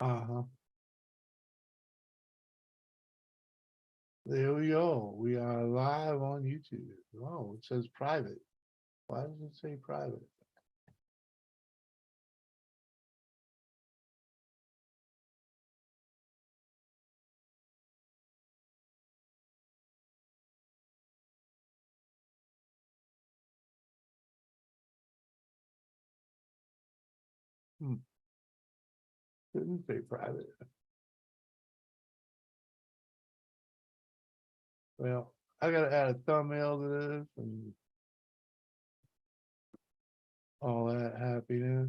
Uh-huh. There we go. We are live on YouTube. Oh, it says private. Why does it say private? Hmm. Didn't say private. Well, I gotta add a thumbnail to this and all that happiness.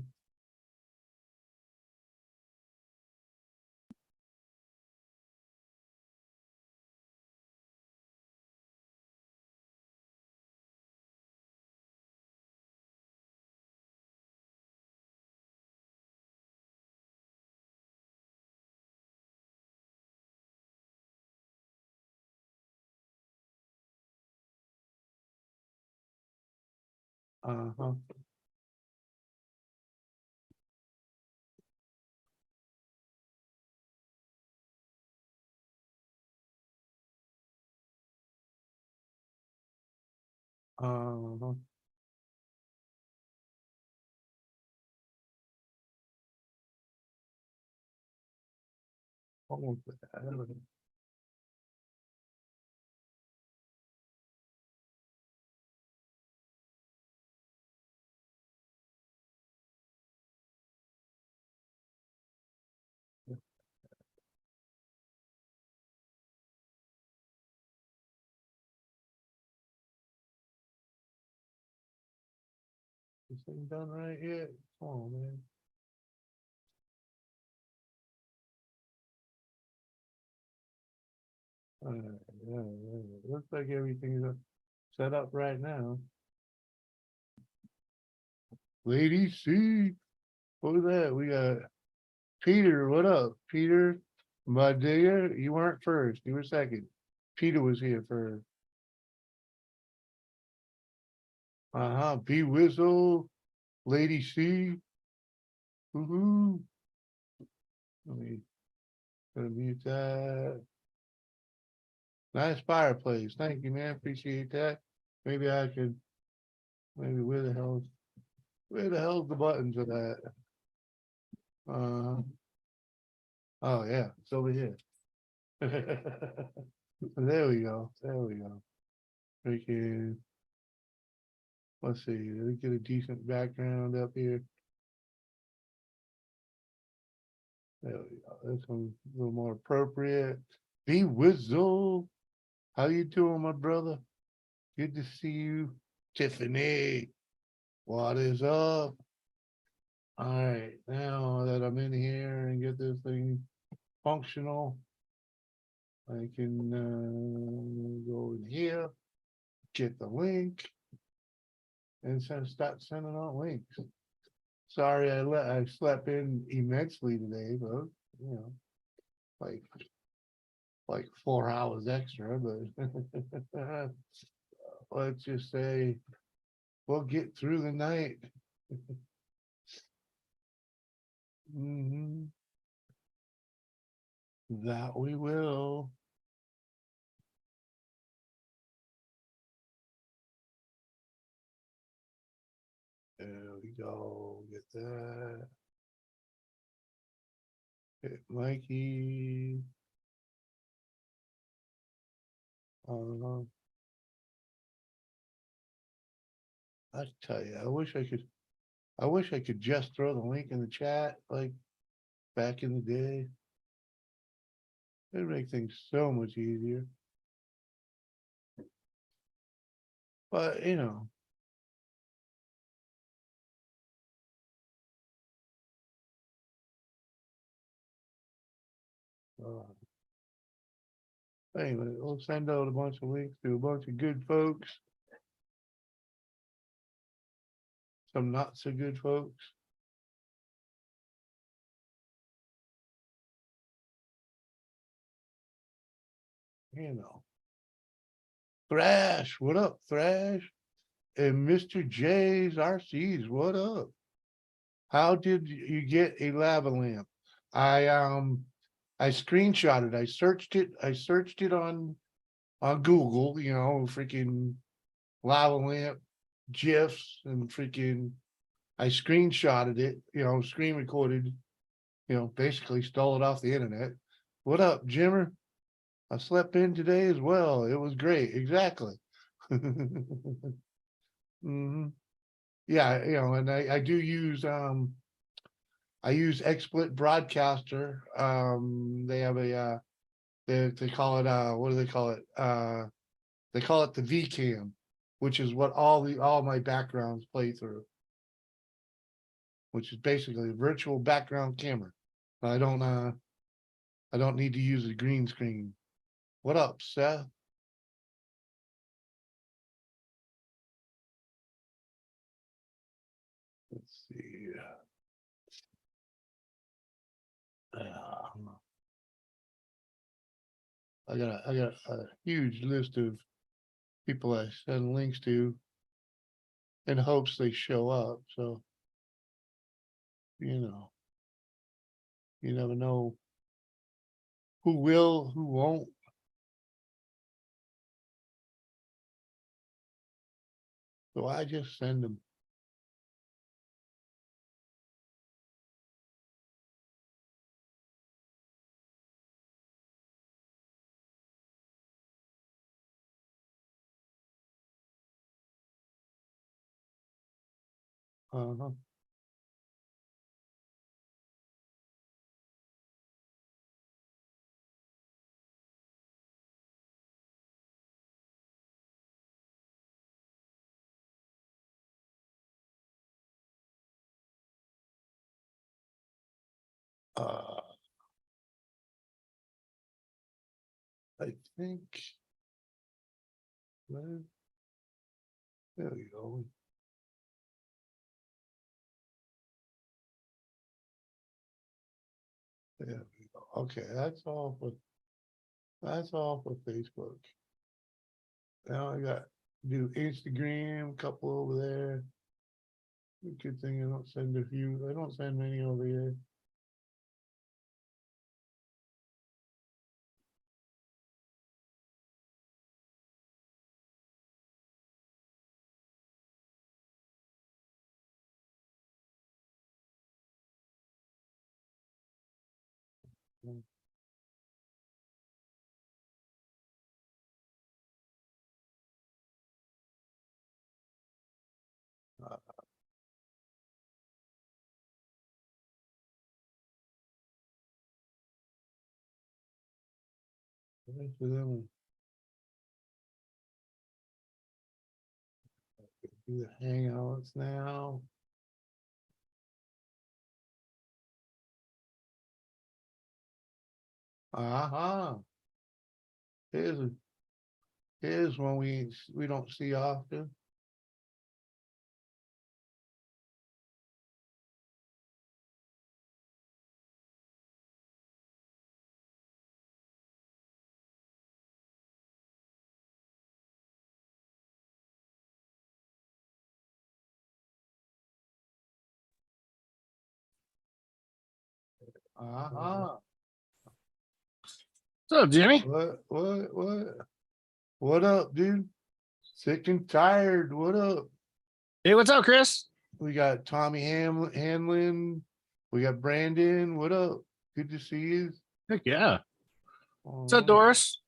Uh-huh. Uh-huh. Almost there. This thing done right yet? Come on, man. Looks like everything's set up right now. Lady C. What was that? We got Peter. What up, Peter? My digger. You weren't first. You were second. Peter was here first. Uh-huh. B Whistle. Lady C. Woohoo. Let me mute that. Nice fireplace. Thank you, man. Appreciate that. Maybe I could. Maybe where the hell's the buttons of that? Oh yeah, it's over here. There we go. There we go. Freaking. Let's see. Let's get a decent background up here. There we go. This one's a little more appropriate. Be Whistle. How you doing, my brother? Good to see you. Tiffany. What is up? All right. Now that I'm in here and get this thing functional, I can go in here, get the link, and start sending out links. Sorry, I slept in immensely today, but you know, like 4 hours extra. But let's just say we'll get through the night. Mhm. That we will. There we go. Get that. Hit Mikey. Uh, I tell you, I wish I could just throw the link in the chat like back in the day. It'd make things so much easier. But you know, uh, anyway, we'll send out a bunch of links to a bunch of good folks, some not so good folks. You know, Thrash, what up, Thrash? And Mr. J's RC's, what up? How did you get a lava lamp? I screenshotted. I searched it. I searched it on Google. You know, freaking lava lamp gifs and freaking. I screenshotted it. You know, screen recorded. You know, basically stole it off the internet. What up, Jimmer? I slept in today as well. It was great. Exactly. hmm Yeah, you know, and I do use I use XSplit Broadcaster. They have a they call it what do they call it? They call it the VCam, which is what all my backgrounds play through, which is basically a virtual background camera. I don't need to use a green screen. What up, Seth? Let's see. I got a huge list of people I send links to in hopes they show up. So, you know, you never know who will, who won't. So I just send them. Uh-huh. Uh, I think, well, there we go. There we go. Okay, that's all for Facebook. Now I got do Instagram, couple over there. Good thing I don't send a few. I don't send many over here. Uh, Thanks for them. Do the hangouts now. Uh-huh. Here's here's one we don't see often. Uh-huh. What's up, Jimmy? What up, dude? Sick and tired. What up? Hey, what's up, Chris? We got Tommy Hanlon. We got Brandon. What up? Good to see you. Heck yeah. What's up, Oh, Doris?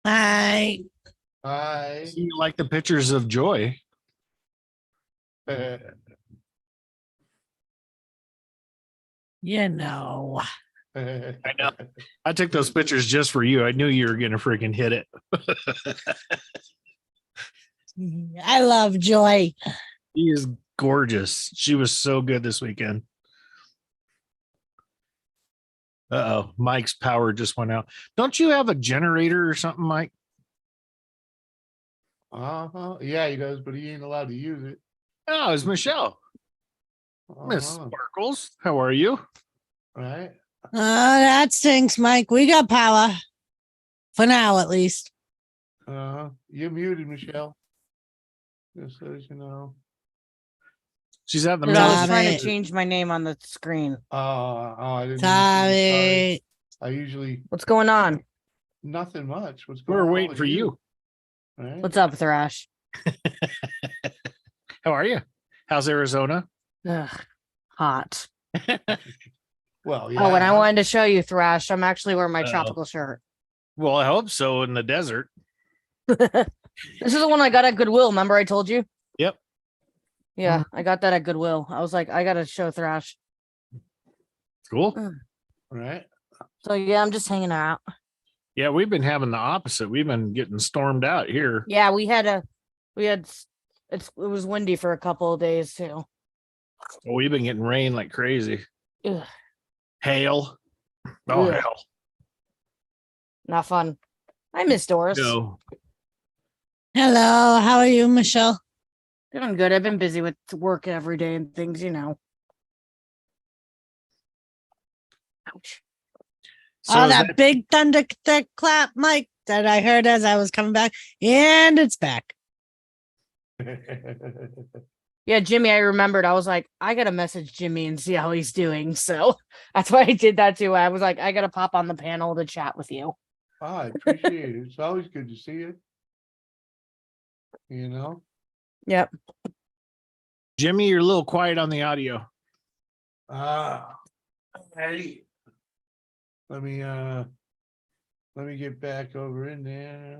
Hi. hi. See, you like the pictures of Joy? You know. I know. I took those pictures just for you. I knew you were gonna freaking hit it. I love Joy. She is gorgeous. She was so good this weekend. Uh-oh, Mike's power just went out. Don't you have a generator or something, Mike? Uh-huh. Yeah, he does, but he ain't allowed to use it. Oh, it's Michelle. Miss Sparkles, how are you? Right. That stinks, Mike. We got power. For now, at least. You're muted, Michelle. Just so you know. She's at the Dude, I was Stop trying it. to change my name on the screen. I didn't. Sorry. I usually What's going on? nothing much. What's going We're on? waiting with for you. All right. What's up, Thrash? How are you? How's Arizona? Ugh, hot. Well, yeah. Oh, and I wanted to show you, Thrash. I'm actually wearing my Uh-oh. tropical shirt. Well, I hope so in the desert. This is the one I got at Goodwill. Remember I told you? Yep. Yeah, I got that at Goodwill. I was like, I gotta show Thrash. Cool. Right. So yeah, I'm just hanging out. Yeah, we've been having the opposite. We've been getting stormed out here. Yeah, it was windy for a couple of days too. We've been getting rain like crazy. Ugh, Hail. Oh, Ugh. hell. not fun. I miss Doris. No. Hello. How are you, Michelle? Doing good. I've been busy with work every day and things, you know. Ouch. So Oh, is that big thunder clap, Mike, that I heard as I was coming back. And it's back. Yeah, Jimmy, I remembered. I was like, I gotta message Jimmy and see how he's doing. So that's why I did that too. I was like, I gotta pop on the panel to chat with you. I appreciate it. It's always good to see you. You know. Yep. Jimmy, you're a little quiet on the audio. Hey. Let me get back over in there.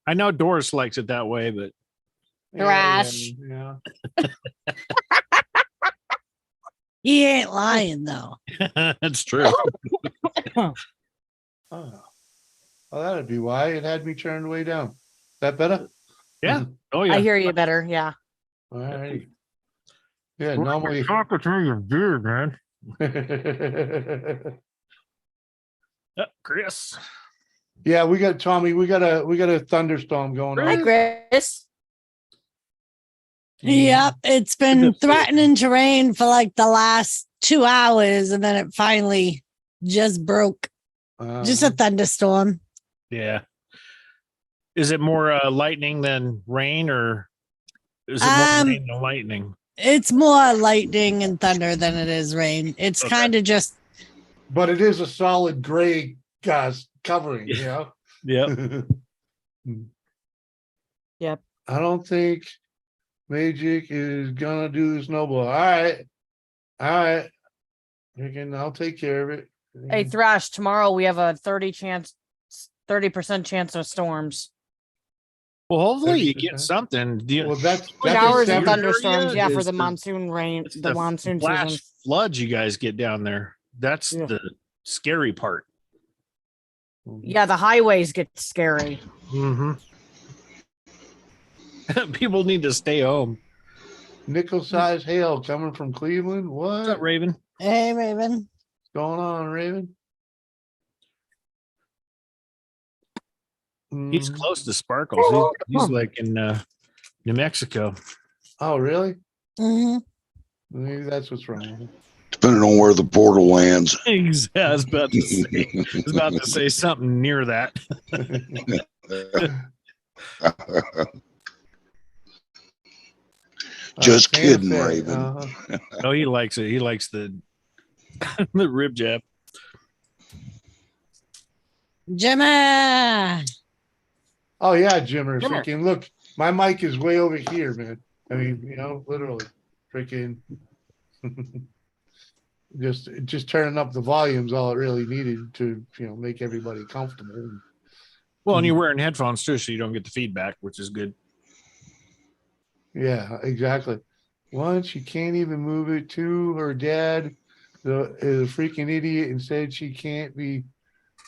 I know Doris likes it that way, but Thrash. Yeah. He ain't lying, though. that's true. Oh. Well, that'd be why it had me turned way down. Is that better? Yeah. Oh, yeah. I hear you better. Yeah. All right. Yeah, Well, normally. talking through your beard, man. Chris. Yeah, we got Tommy. We got a thunderstorm going Hi, on. Chris. Yep. It's been Good to see you. threatening to rain for like the last 2 hours, and then it finally just broke. Just a thunderstorm. Yeah. Is it more lightning than rain, or is it more rain than lightning? It's more lightning and thunder than it is rain. It's Okay. kind of just but it is a solid gray gas covering, you know. Yeah. Yep. I don't think Magic is gonna do the snowball. All right. I'll take care of it. Hey, Thrash, tomorrow we have a 30% chance of storms. Well, hopefully you get 30%. something. Do you, Well, that's Showers and a thunderstorms, area yeah, for is the the- monsoon rain, it's the monsoon flash season. floods you guys get down there. That's Yeah. the scary part. Yeah, the highways get scary. Mm-hmm. People need to stay home. nickel-sized hail coming from Cleveland. What's up, What's Raven? hey, Raven. going on, Raven? He's Mhm. close to Sparkles. He's like in New Mexico. Oh, really? Hmm. Maybe that's what's wrong. Depending on where the portal lands. I was about to say something near that. Just Santa kidding, Fe, Raven. uh-huh. Oh, he likes it. He likes the the rib jab. Jimmy. Oh yeah, Jimmer. Jimmer. Freaking look, my mic is way over here, man. I mean, you know, literally, freaking. just turning up the volumes, all it really needed to, you know, make everybody comfortable. Well, and you're wearing headphones too, so you don't get the feedback, which is good. Yeah, exactly. Once you can't even move it to her dad, is a freaking idiot and said she can't be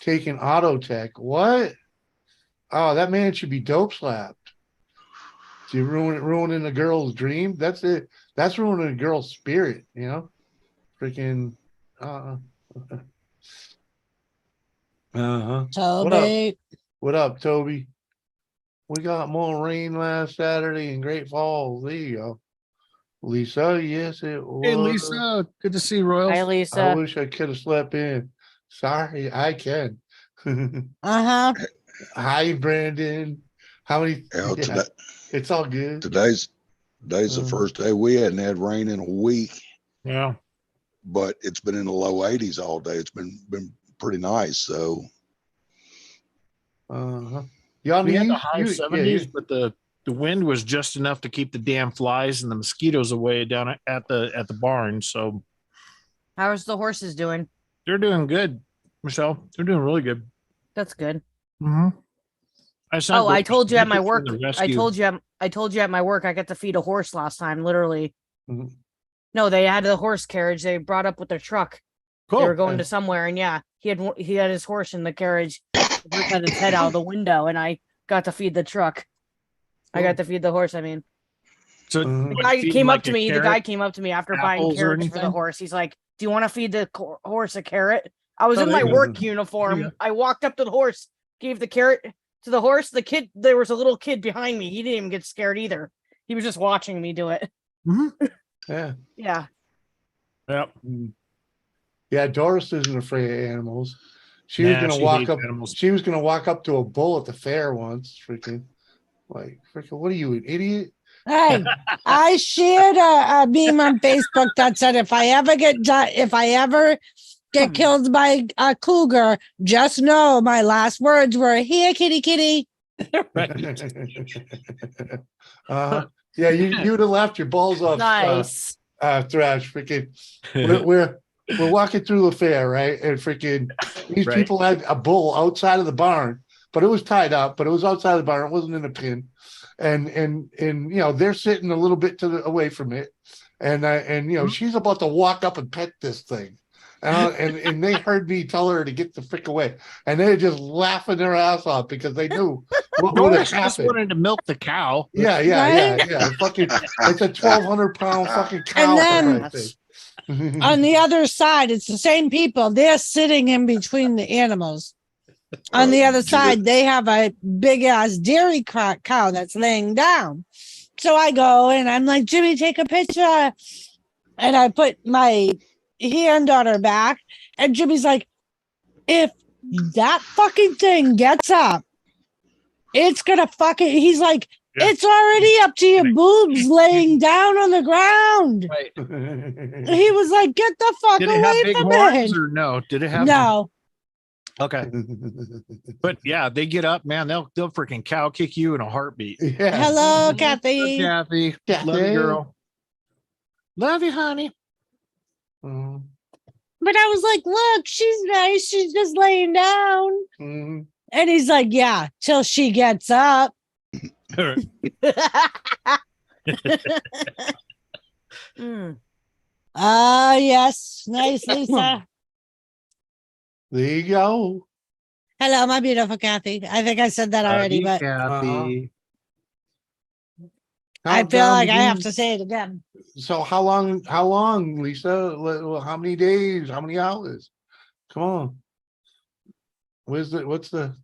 taking auto tech. What? Oh, that man should be dope slapped. You ruining a girl's dream. That's it. That's ruining a girl's spirit. You know, freaking. Uh huh. Toby. What up, Toby? We got more rain last Saturday in Great Falls. There you go. Lisa, yes, it was. Hey, Lisa, good to see you, Royals. Hi, I Lisa. wish I could have slept in. Sorry, I can. Uh-huh. Hi, Brandon. How many? Yeah, Yeah, it's all good. today's Today's the first day we hadn't had rain in a week, Yeah. but it's been in the low 80s all day. It's been pretty nice. So Yeah, We had the high 70s, but the wind was just enough to keep the damn flies and the mosquitoes away down at the barn. So How's the horses doing? they're doing good, Michelle. They're doing really good. That's good. Mm-hmm. I told you at my work. I told you. you at my work I got to feed a horse last time. Literally. Mhm. No, they had the horse carriage. They brought up with their truck. Cool. They were going to somewhere, and yeah, he had his horse in the carriage. The horse had his head out of the window, and I got to feed the truck. I got to feed the horse. I mean, So Mhm. the what, guy feed came him up like to a me. The carrot? guy came up to me after buying apples or carrots for the anything? horse. He's like, "Do you want to feed the horse a carrot?" I was Oh, in there my you go. work uniform. Yeah. I walked up to the horse, gave the carrot to the horse. The kid, there was a little kid behind me. He didn't even get scared either. He was just watching me do it. Yeah. Yeah. Yep. Yeah, Doris isn't afraid of animals. She Nah, was gonna she walk hates up. animals. She was gonna walk up to a bull at the fair once. Freaking what are you, an idiot? Hey, I shared a meme on Facebook that said if I ever get killed by a cougar, just know my last words were "here, kitty, kitty." Yeah, you'd have left your balls off. Nice. Thrash. Freaking, we're walking through the fair, right? And freaking, these Right. people had a bull outside of the barn, but it was tied up, but it was outside the barn. It wasn't in a pen, and you know they're sitting a little bit away from it, and you know she's about to walk up and pet this thing. And they heard me tell her to get the frick away, and they're just laughing their ass off because they knew what would have Doris just happened. wanted to milk the cow. Yeah. Fucking, it's a 1,200-pound fucking cow. then- for Christ's sake. On the other side, it's the same people. They're sitting in between the animals. On the other side, they have a big ass dairy cow that's laying down. So I go and I'm like, Jimmy, take a picture. And I put my hand on her back. And Jimmy's like, if that fucking thing gets up, it's gonna he's like, Yeah. it's already up to your boobs laying down on the ground. Right. He was like, get the fuck Did it have away big from horns it. or no? Did it have No. Okay. But yeah, they get up, man. They'll freaking cow kick you in a heartbeat. Yeah. Hello, Good Kathy. Kathy. Kathy. Love you, girl. Love you, honey. Mhm. But I was like, look, she's nice. She's just laying down. Mhm. And he's like, yeah, till she gets up. Mm. Yes. Nice, Lisa. There you go. Hello, my beautiful Kathy. I think I said that already, but Kathy. I feel Countdown like I have begins. to say it again. So how long, Lisa? How many days? How many hours? Come on. What's the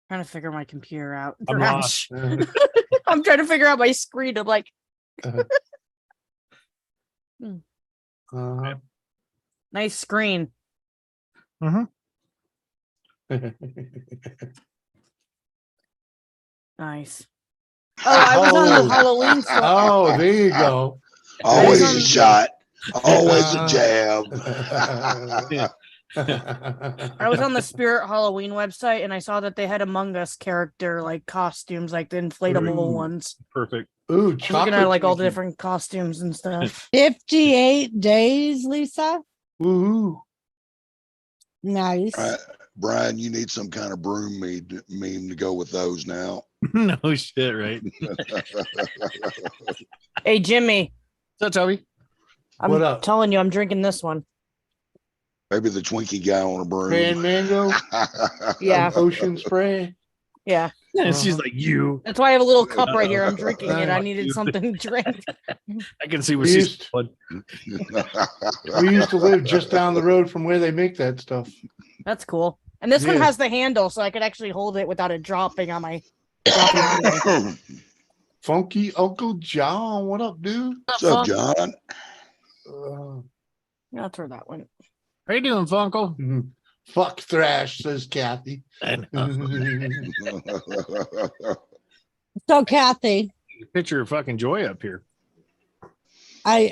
Trying to figure my computer out. I'm Gosh. lost. I'm trying to figure out my screen. I'm like, nice screen. Nice. Oh, I was on the Halloween store. Oh, there you go. always on- a shot, always a Uh, jab. I was on the Spirit Halloween website and I saw that they had Among Us character like costumes, like the inflatable Ooh. ones. Perfect. Ooh, I was looking chocolate. at like all the cookie. different costumes and stuff. 58 days, Lisa. Woohoo. Nice. Brian, you need some kind of broom meme to go with those now. No shit, right? Hey Jimmy, So Toby. I'm What up? telling you, I'm drinking this one. Maybe the Twinkie guy on a broom. Man, mango. Yeah, Ocean spray. yeah. And she's like, you. That's why I have a little cup right here. I'm drinking it. I Fuck needed you. something to drink. I can see where We she's used- going. We used to live just down the road from where they make that stuff. That's cool. And this one Yeah. has the handle, so I could actually hold it without it dropping on my. Dropping on me. Funky Uncle John, what up, dude? What's up, John? I'll throw that one. How you doing, Funkle? Fuck Thrash, says Kathy. I know. So, Kathy, picture of fucking Joy up here. I'm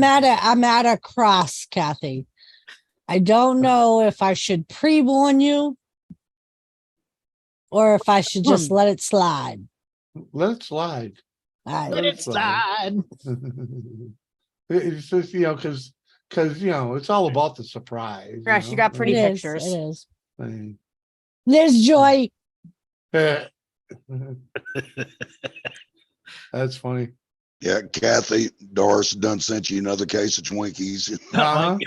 at a cross, Kathy. I don't know if I should pre-warn you or if I should just let it slide. Let it slide. I, Let it slide. It's just, because it's all about the surprise. Gosh, you got pretty it is. pictures. It is. I mean, There's Joy. That's funny. Yeah, Kathy, Doris done sent you another case of Twinkies. Uh-huh.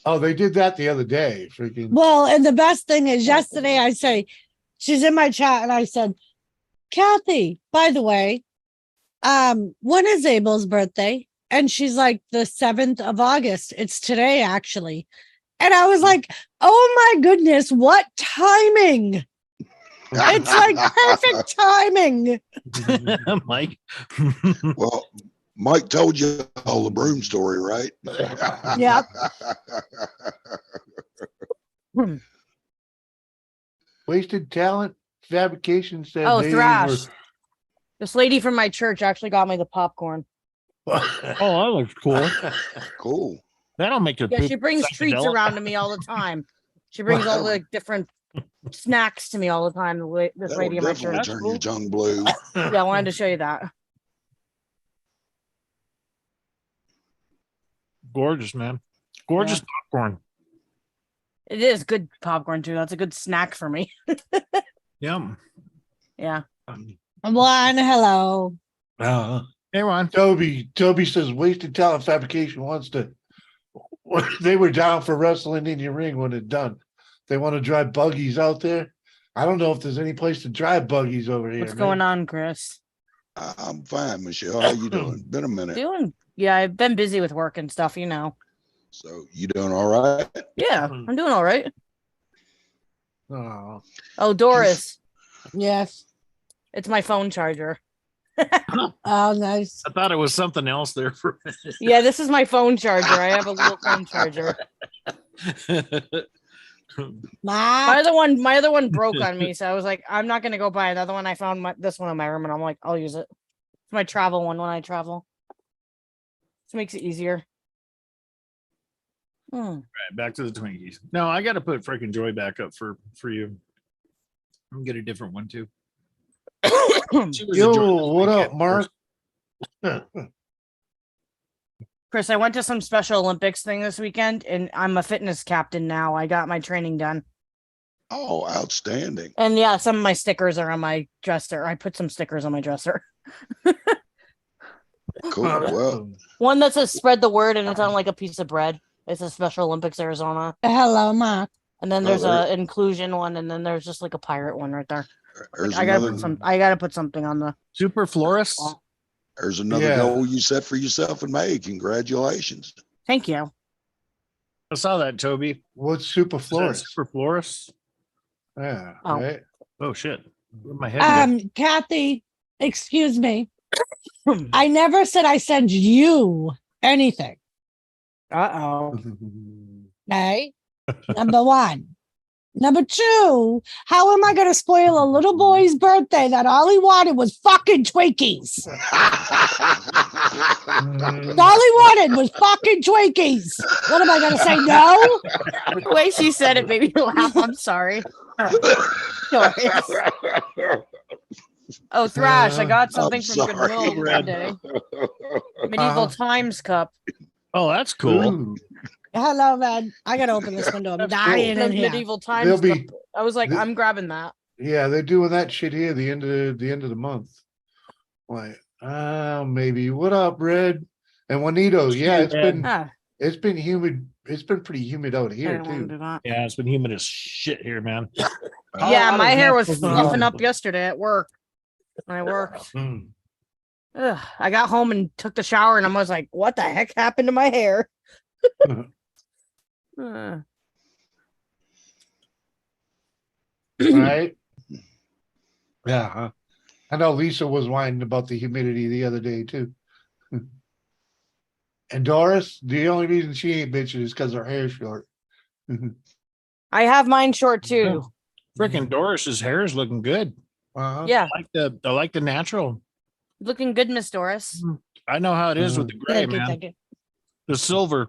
Oh, they did that the other day. Freaking. Well, and the best thing is yesterday I say, she's in my chat and I said, Kathy, by the way, when is Abel's birthday? And she's like, the 7th of August. It's today, actually. And I was like, oh my goodness, what timing. It's like perfect timing. Mike. Well, Mike told you all the broom story, right? Yeah. Wasted talent fabrication said Oh, they Thrash. This lady from my church actually got me the popcorn. were. Oh, that looks cool. Cool. That'll make it. Yeah, she brings treats around to me all the time. She brings all the like, different snacks to me all the time. This That'll lady in my definitely church. turn your tongue blue. Yeah, I wanted to show you that. Gorgeous, man. Gorgeous popcorn. It is good popcorn too. That's a good snack for me. Yum. Yeah. One, hello. Hey, Ron. Toby says wasted talent fabrication wants to. They were down for wrestling in your ring when it's done. They want to drive buggies out there. I don't know if there's any place to drive buggies over here. What's going on, Chris? I'm fine, Michelle. How you doing? Been a minute. Yeah, I've been busy with work and stuff, you know. So you doing all right? Yeah, I'm doing all right. Oh, Oh, Doris, Yes. it's my phone charger. Oh, nice. I thought it was something else there for a Yeah, this is my phone charger. I have a little phone charger. minute. Ma. My other one broke on me, so I was like, I'm not gonna go buy another one. I found this one in my room, and I'm like, I'll use it. It's my travel one when I travel. This makes it easier. Right, back to the Twinkies. No, I got to put freaking Joy back up for you. I'm gonna get a different one too. She was a joy this yo, what up, weekend. Mark? Chris, I went to some Special Olympics thing this weekend, and I'm a fitness captain now. I got my training done. Oh, outstanding. And yeah, some of my stickers are on my dresser. I put some stickers on my dresser. Cool. Well, One that says spread the word, and it's on like a piece of bread. It says Special Olympics Arizona. Hello, Ma. And then there's a inclusion one, and then there's just like a pirate one right there. there's I gotta another, I gotta put something on the Super florist. there's another Yeah. goal you set for yourself in May. Congratulations. Thank you. I saw that, Toby. What's super Is that florist? Super florist. Yeah, Oh. right. Oh shit. Where'd my head go? Kathy, excuse me. I never said I sent you anything. Uh-oh. Okay. Number one. Number two, how am I going to spoil a little boy's birthday that all he wanted was fucking Twinkies? All he wanted was fucking Twinkies. What am I going to say? No? The way she said it made me laugh. I'm sorry. Doris. Oh, Thrash, I got something from sorry. Goodwill today. Medieval Times cup. Oh, that's cool. Ooh, Hello, man. I got to open this window. I'm That's dying The in here. Medieval Times They'll cup. be- I was like, th- I'm grabbing that. yeah, they're doing that shit here the end of the month. Like, maybe. What up, Red? And Juanito, yeah, Ah, it's been humid. It's been pretty humid out I here didn't want to too. do that. Yeah, it's been humid as shit here, man. Yeah, Colorado's my hair not was supposed to be fluffing humid. up yesterday at work. When I worked. Mm. Ugh, I got home and took the shower, and I was like, what the heck happened to my hair? Uh, Right? Yeah. Huh? I know Lisa was whining about the humidity the other day too. And Doris, the only reason she ain't bitching is because her hair's short. I have mine short too. Freaking Doris's hair is looking good. Uh-huh. Yeah, I like the natural. looking good, Miss Doris. I know how it is with the gray, Thank you, man. thank you. The silver.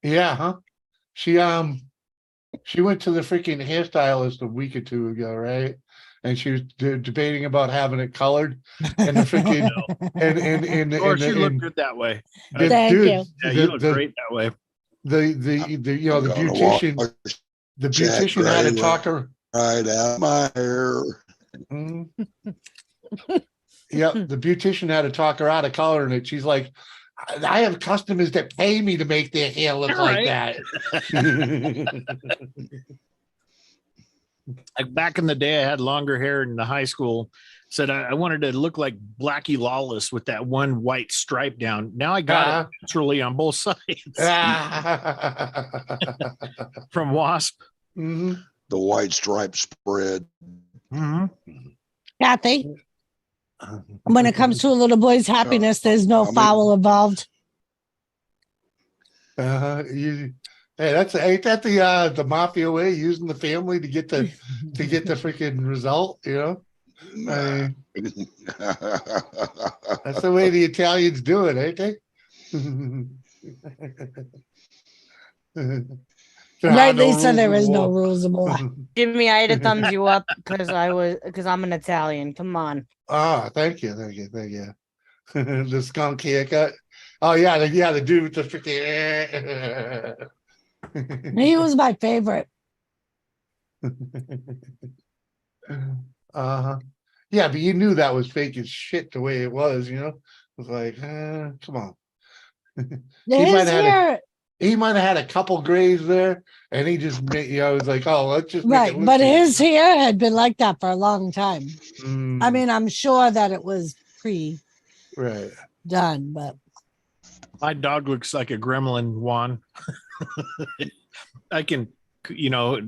Yeah, huh? She went to the freaking hairstylist a week or two ago, right? And she was debating about having it colored, and the freaking and Doris, you look and good that way. the Thank dude, you. Yeah, the, you look the, great that way. the you know I'm the gonna beautician wash the that beautician had to gray talk her. right out my hair. Mhm. Yeah, the beautician had to talk her out of coloring it. She's like, I have customers that pay me to make their hair look All like right. that. Like back in the day, I had longer hair in the high school. Said I wanted to look like Blackie Lawless with that one white stripe down. Now I got it naturally on both sides from Wasp. Mhm. The white stripe spread. Kathy, when it comes to a little boy's happiness, there's no I mean- foul involved. Hey, ain't that the mafia way, using the family to get the freaking result, you know? I mean, that's the way the Italians do it, ain't they? Right, Lisa, there is no rules of war. Jimmy, I had to thumbs you up because I'm an Italian. Come on. Ah, thank you. The skunk haircut. Oh yeah, the dude with the freaking. He was my favorite. Uh-huh. Yeah, but you knew that was fake as shit the way it was, you know? It was like, come on. He might His have had hair, He might have had a couple grays there, and he just made, was like, oh, let's just make right, it look but good. his hair had been like that for a long time. Mm, I mean, I'm sure that it was pre-done, right. but My dog looks like a gremlin, Juan. I can,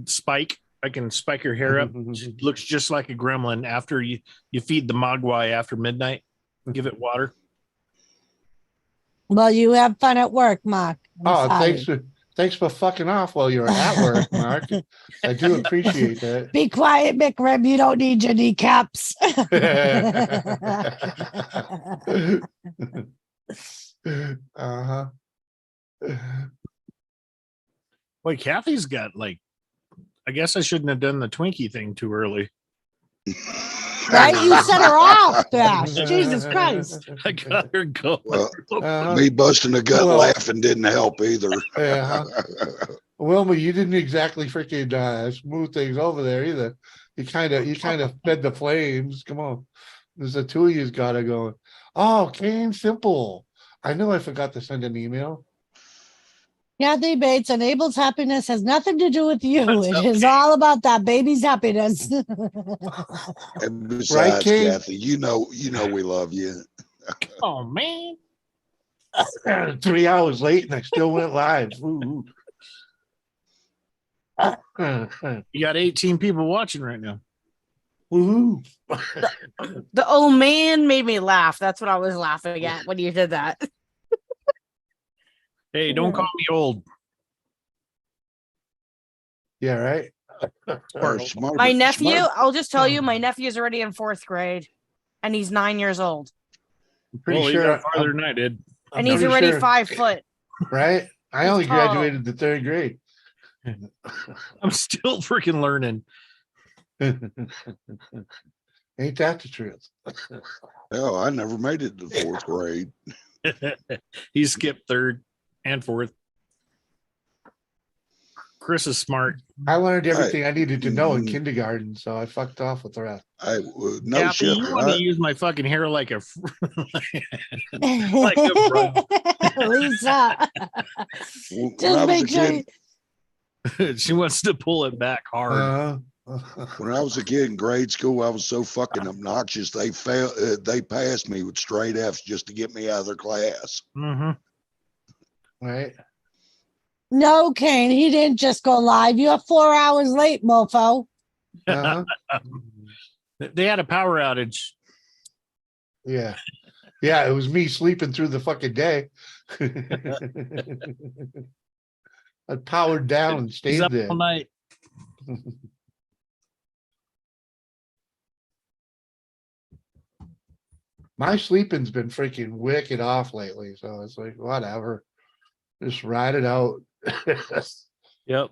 spike. I can spike her hair up. She looks just like a gremlin after you feed the mogwai after midnight. Give it water. well, you have fun at work, Mark. I'm Oh, sorry. thanks for fucking off while you're at work, Mark. I do appreciate that. Be quiet, McRib. You don't need your kneecaps. Uh-huh. Wait, Kathy's got I guess I shouldn't have done the Twinkie thing too early. Right? You set her off, Bash. Jesus Christ. I got her going. Well, Uh-huh. me busting a gut Well- laughing didn't help either. Uh-huh. Wilma, you didn't exactly freaking smooth things over there either. You kind of fed the flames. Come on. There's the two of you's got it going. Oh, Kane Simple. I knew I forgot to send an email. Kathy Bates, and Abel's happiness has nothing to do with you. What's It up, is Kate? all about that baby's happiness. And besides, King? Kathy, you know we love you. Oh man. 3 hours late and I still went live. Ooh. You got 18 people watching right now. Woohoo. The old man made me laugh. That's what I was laughing at when you did that. Hey, don't call me old. Yeah, right. Smart- My nephew, smart- I'll just tell you, my nephew's already in 4th grade and he's 9 years old. I'm pretty Well, you sure. got farther than I did. And he's pretty already sure- 5 foot. Right. I He's only tall. graduated the 3rd grade. I'm still freaking learning. Ain't that the truth? Hell, I never made it to 4th grade. He skipped 3rd and 4th. Chris is smart. I learned everything I needed to know in kindergarten, so I fucked off with the rest. No Kathy, shit. you want to use my fucking hair like a like a rug. Lisa. When I Just was make a sure. kid, She wants to pull it back hard. when I was a kid in grade school, I was so fucking obnoxious. They passed me with straight F's just to get me out of their class. Mm-hmm. Right. No, Kane, he didn't just go live. You're 4 hours late, mofo. Uh-huh. They had a power outage. Yeah. Yeah, it was me sleeping through the fucking day. I powered down and He's stayed up there. all night. My sleeping's been freaking wicked off lately, so it's like whatever. Just ride it out. Yep.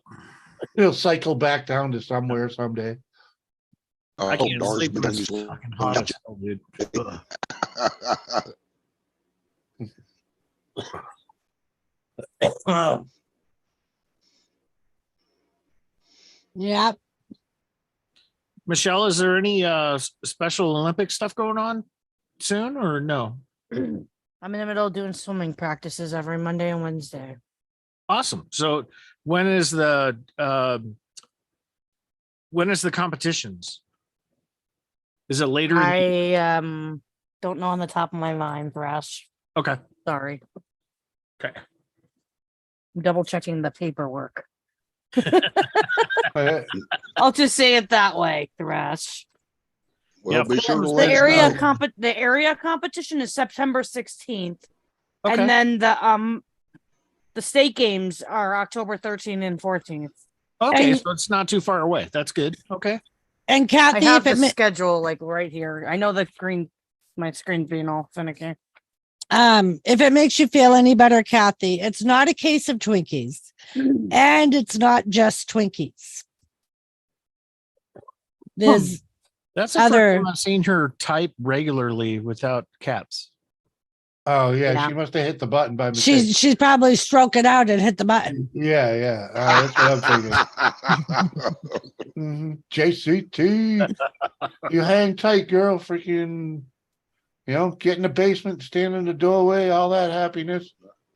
It'll cycle back down to somewhere someday. I Oh, can't Dar's sleep been when in it's his- fucking hot as hell, dude. Ugh. Yep. Michelle, is there any special Olympic stuff going on soon or no? I'm in the middle of doing swimming practices every Monday and Wednesday. Awesome. So when is the competitions? Is it later? I don't know on the top of my mind, Thrash. Okay. Sorry. Okay. I'm double checking the paperwork. Uh, I'll just say it that way, Thrash. Well, Yeah, be sure to the The let us area know. the area competition is September 16th. Okay. And then the state games are October 13th and 14th. Okay, And- so it's not too far away. That's good. Okay. And I Kathy, have if the it, schedule like right here. I know the screen, my screen's being all finicky. if it makes you feel any better, Kathy, it's not a case of Twinkies, and it's not just Twinkies. There's That's the first Other- time I've seen her type regularly without caps. oh yeah, Yeah. she must have hit the button by mistake. she's probably stroking out and hit the button. Yeah, yeah. That's what I'm thinking. JCT, you hang tight, girl. Freaking, get in the basement, stand in the doorway, all that happiness.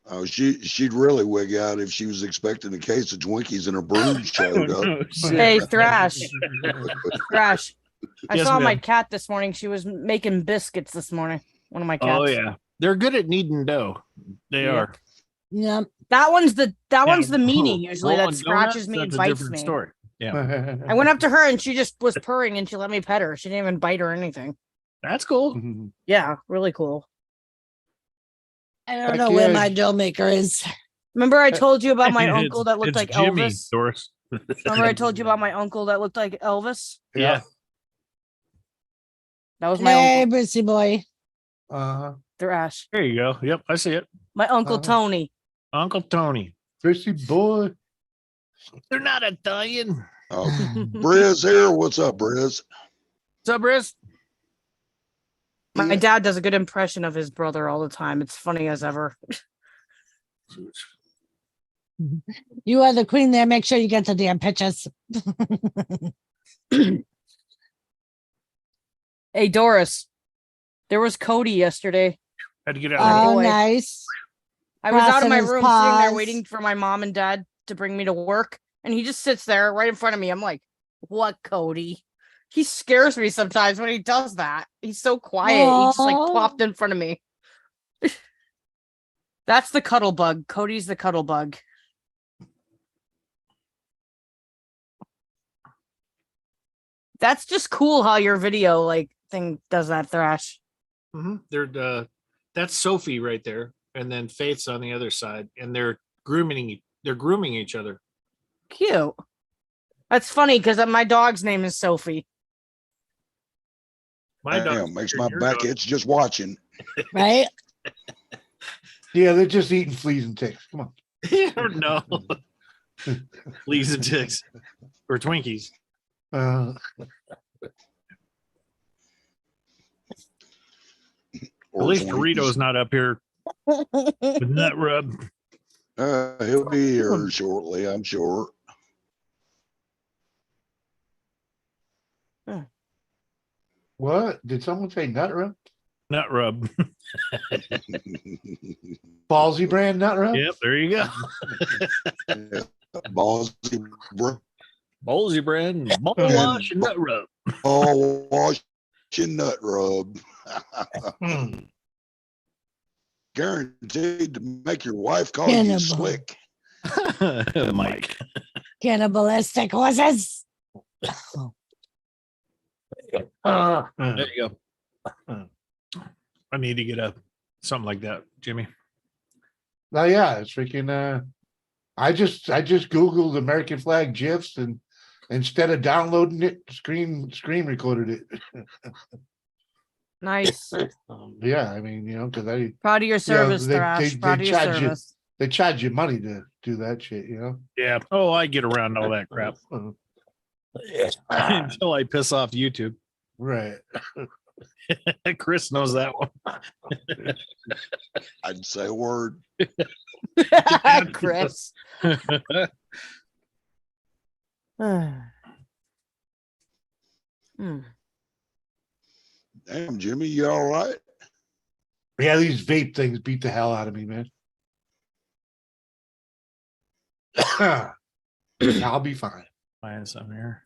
Oh, she'd really wig out if she was expecting a case of Twinkies and her brood showed up. Oh, shit. Hey, Thrash. Thrash. I Yes, saw my ma'am. cat this morning. She was making biscuits this morning. One of my cats. Oh yeah. They're good at kneading dough. They Yep. are. Yep. That one's the meanie Now, usually that rolling scratches donuts, me and that's a bites different me. story. Yeah. I went up to her and she just was purring and she let me pet her. She didn't even bite or anything. That's cool. Yeah, really cool. I don't Heck know where yeah. my dough maker is. Remember I told you about my uncle It's- that looked it's like Jimmy, Elvis? Doris. Remember I told you about my uncle that looked like Elvis? Yeah. That was my Hey, uncle Brucey boy. Thrash. There you go. Yep, I see it. My uncle Uh-huh. Tony. Uncle Tony. Chrissy boy. They're not Italian. Briz here. What's up, Briz? What's up, Briz? My Yeah. dad does a good impression of his brother all the time. It's funny as ever. You are the queen there. Make sure you get the damn pictures. Hey Doris. There was Cody yesterday. Had to get out of Oh, Boy. nice. I was out Crossing of my his room sitting there paws. waiting for my mom and dad to bring me to work. And he just sits there right in front of me. I'm like, what, Cody? He scares me sometimes when he does that. He's so quiet. He just like Aw. plopped in front of me. That's the cuddle bug. Cody's the cuddle bug. That's just cool how your video like thing does that, Thrash. They're that's Sophie right there, and then Faith's on the other side, and they're grooming each other. Cute. That's funny because my dog's name is Sophie. My dog Damn, makes my back itch just watching. Right? Yeah, they're just eating fleas and ticks. Come on. no. Fleas and ticks or Twinkies. Uh, At least Dorito's not up here with nut rub. He'll be here shortly, I'm sure. what? Did someone say nut rub? Nut rub. Ballsy brand nut rub? Yep, there you go. Ballsy Ballsy brand, ball wash, and nut rub. ball wash and nut rub. Guaranteed to make your wife call you Cannibal. slick. Mike. Cannibalistic horses. There you go. I need to get something like that, Jimmy. Oh yeah, it's freaking I just Googled American flag GIFs and instead of downloading it, screen recorded it. Nice. Yeah, I mean, because Proud of your service, they- Thrash. they Proud of your charge you- service. they charge you money to do that shit. Yeah. Oh, I get around all that crap until I piss off YouTube. Right. Chris knows that one. I didn't say a word. Chris. Hmm. Damn, Jimmy, you all right? Yeah, these vape things beat the hell out of me, man. I'll be fine. Find some here.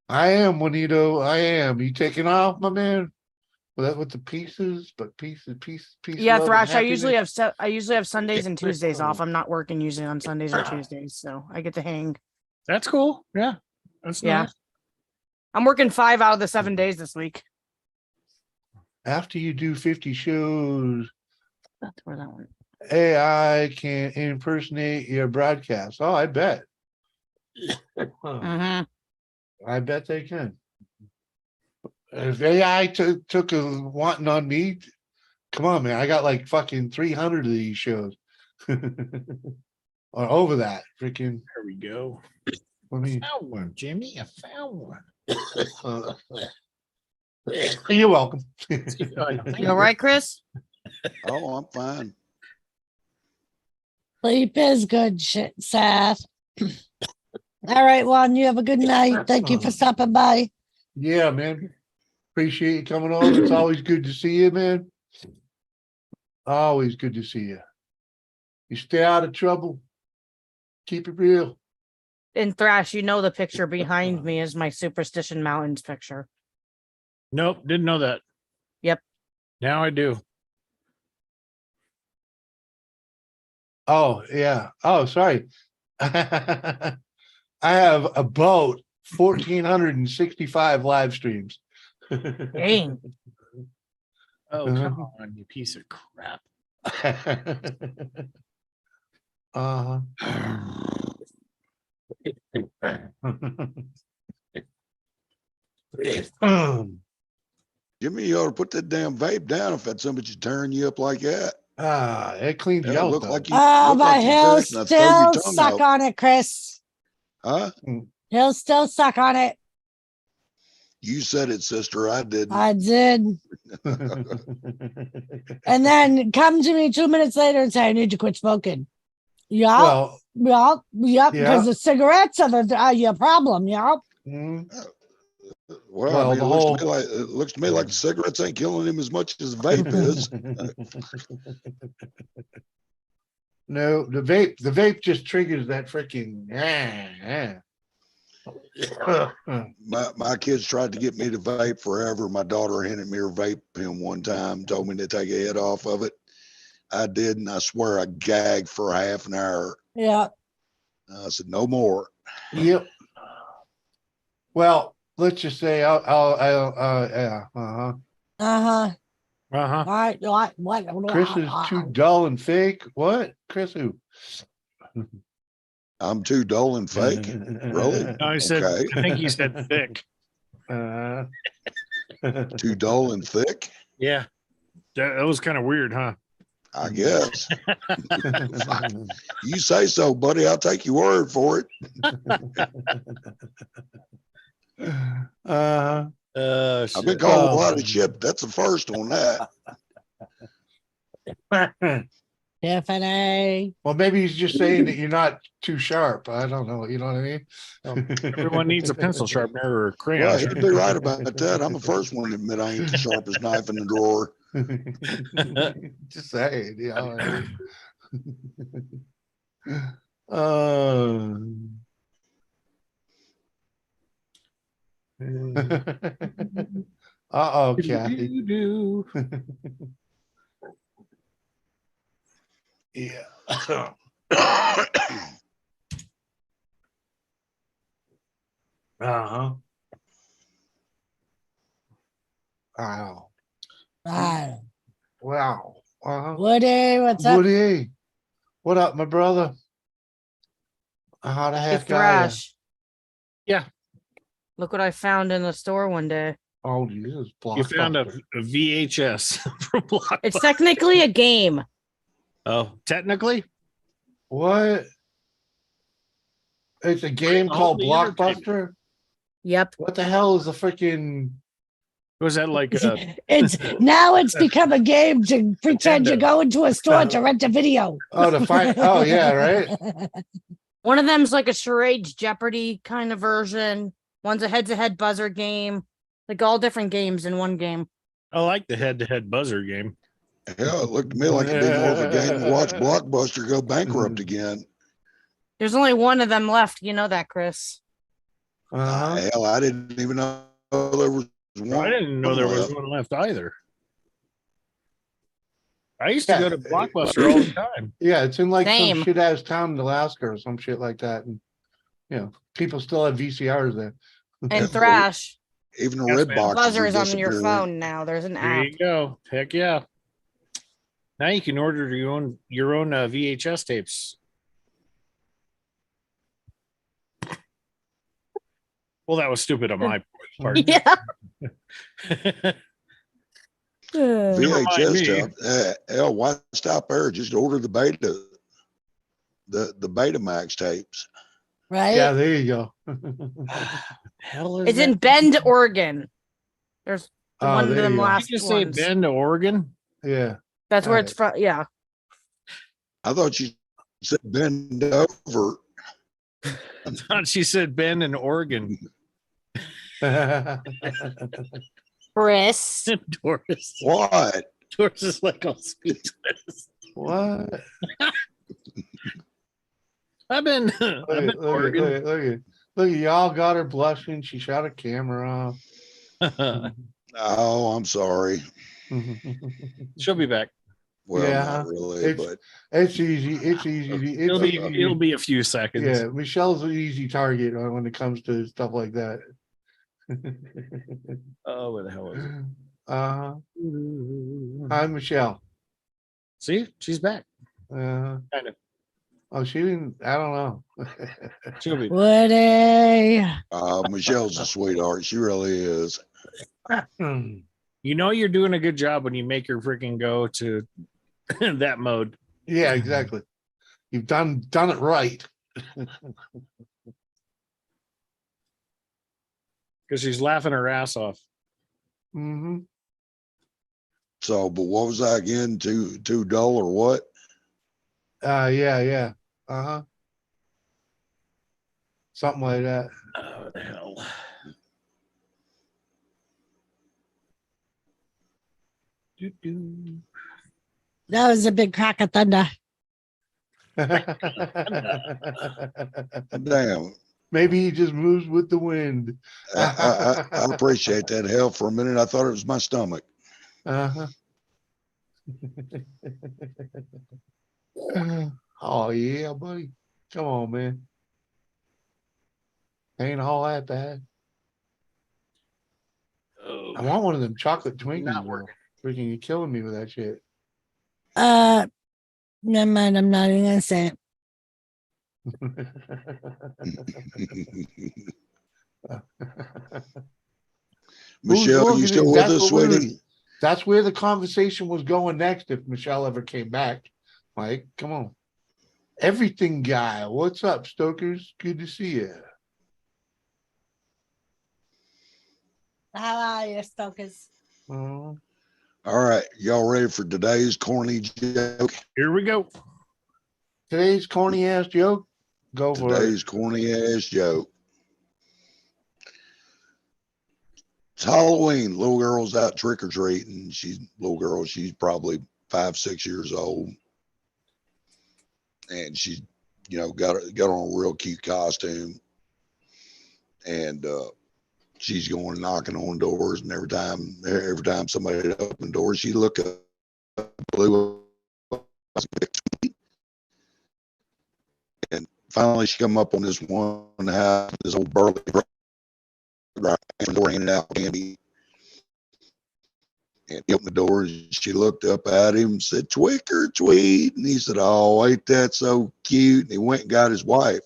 I am, Juanito. I am. You taking off, my man? With the pieces, but pieces. Yeah, love, and Thrash. I usually happiness. have Sundays and Tuesdays off. I'm not working usually on Sundays or Tuesdays, so I get to hang. That's cool. Yeah. That's Yeah. nice. I'm working 5 out of the 7 days this week. After you do 50 shows, That's where that one. AI can impersonate your broadcast. Oh, I bet. Mhm. I bet they can. If AI took a wanting on me, come on, man. I got like fucking 300 of these shows. Or over that. Freaking, There we go. I mean, Found one, Jimmy. I found one. you're welcome. You all right, Chris? Oh, I'm fine. Sleep is good shit, Seth. All right, Juan, you have a good night. Thank you for stopping by. Yeah, man. Appreciate you coming over. It's always good to see you, man. Always good to see you. You stay out of trouble. Keep it real. In Thrash, you know the picture behind me is my Superstition Mountains picture. Nope. Didn't know that. Yep. Now I do. Oh, yeah. Oh, sorry. I have about 1,465 live streams. Dang. Oh, Uh-huh. come on, you piece of crap. Uh-huh. Jimmy, you ought to put that damn vape down if that's somebody tearing you up like that. It cleaned you Yeah, out, look though. like you. Oh, look but like you he'll cracked and I throw your still tongue suck out. on it, Chris. Huh? He'll still suck on it. You said it, sister. I didn't. I did. And then come to me 2 minutes later and say, I need to quit smoking. Yup. Well, Yup. yeah. Because the cigarettes are your problem. Yup. mm, Well, Well, I mean, the it looks to me like the cigarettes ain't killing him as much as the vape is. No, the vape just triggers that freaking. My kids tried to get me to vape forever. My daughter handed me her vape pen one time, told me to take a head off of it. I did, and I swear I gagged for half an hour. Yeah. I said, no more. Yep. Well, let's just say yeah. Uh-huh. Uh-huh. What? Chris is too dull and fake. What? Chris who? I'm too dull and fake. Really? No, I said, Okay. I think he said thick. Too dull and thick? Yeah. That was kind of weird, huh? I guess. You say so, buddy. I'll take your word for it. Uh, I've been called a lot of shit. That's the first on that. Tiffany. well, maybe he's just saying that you're not too sharp. I don't know. You know what I mean? Everyone needs a pencil sharpener or a crayon. Well, he'd be right about that. I'm the first one to admit I ain't the sharpest knife in the drawer. Just saying, you know. Uh-oh, Kathy. Yeah. Uh-huh. Wow. Ah, Wow. Uh-huh. Woody, what's up? Woody. What up, my brother? How the Hey, heck are you? Thrash. Yeah. Look what I found in the store one day. Oh, Jesus. You found a Blockbuster. VHS from Blockbuster. It's technically a game. Oh, technically? What? It's a game All called the entertainment. Blockbuster? Yep. What the hell is a freaking Was that like It's become a game to pretend you Nintendo. go into a store to rent a video. oh to find oh yeah, right? One of them's like a charades Jeopardy kind of version. One's a head-to-head buzzer game. Like all different games in one game. I like the head-to-head buzzer game. Hell, it looked to me like it'd be more of a game to watch Blockbuster go bankrupt again. There's only one of them left. You know that, Chris. Uh-huh. Hell, I didn't even know there was one. I didn't know there was left. one left either. I used to Yeah. go to Blockbuster all the time. Yeah, it's in like Same. some shit ass town in Alaska or some shit like that. And people still have VCRs there. And Thrash. Even the Yes, red ma'am. boxes Buzzer are is on your disappearing. phone now. There's an There app. you go. Heck yeah. Now you can order your own VHS tapes. Well, that was stupid on my part. Yeah. Remind me. VHS stuff. Hell, why stop there? Just order the beta, the Betamax tapes. Right? Yeah, there you go. Hell is It's in that? Bend, Oregon. There's Oh, one of there them you go. Did last you just say ones. Bend, Oregon? Yeah. That's where Alright. it's from. Yeah. I thought you said bend over. I thought she said Bend in Oregon. Chris. Doris. What? Doris is like all sweet. What? I've been Look Oregon. at y'all got her blushing. She shot a camera off. Oh, I'm sorry. She'll be back. Well, Yeah, not really, it's- but It's easy. It's easy. It'll It's be easy. it'll be a few seconds. Yeah, Michelle's an easy target when it comes to stuff like that. Oh, where the hell is it? Hi, Michelle. See, she's back. Uh, Kind of. oh, she didn't. I don't know. She'll be. Woody. Michelle's a sweetheart. She really is. You know you're doing a good job when you make her freaking go to that mode. Yeah, exactly. You've done it right. Because she's laughing her ass off. Mm-hmm. So, but what was that again? Too dull or what? Yeah. Uh-huh. Something like that. Oh, the hell. Doo-doo. That was a big crack of thunder. Damn. Maybe he just moves with the wind. I appreciate that. Hell, for a minute, I thought it was my stomach. Uh-huh. Oh yeah, buddy. Come on, man. Ain't all that bad. Oh, I want one of them chocolate Twinkies. Not Though. working. Freaking, you're killing me with that shit. Never mind, I'm not even gonna say it. Michelle, you still with That's us, what we were- sweetie? That's where the conversation was going next. If Michelle ever came back, Mike, come on. Everything guy, what's up, Stokers? Good to see you. How are you, Stokers? Uh, All right, y'all ready for today's corny joke? here we go. today's corny ass joke. Go for it. Today's corny ass joke. It's Halloween. Little girl's out trick or treating. She's probably 5-6 years old, and she's got on a real cute costume, and she's going knocking on doors, and every time somebody opened doors, she look up, blue, and finally she come up on this one house, this old burly door handing out candy. And he opened the door and she looked up at him and said, "Twick or tweet?" And he said, "Oh, ain't that so cute?" And he went and got his wife.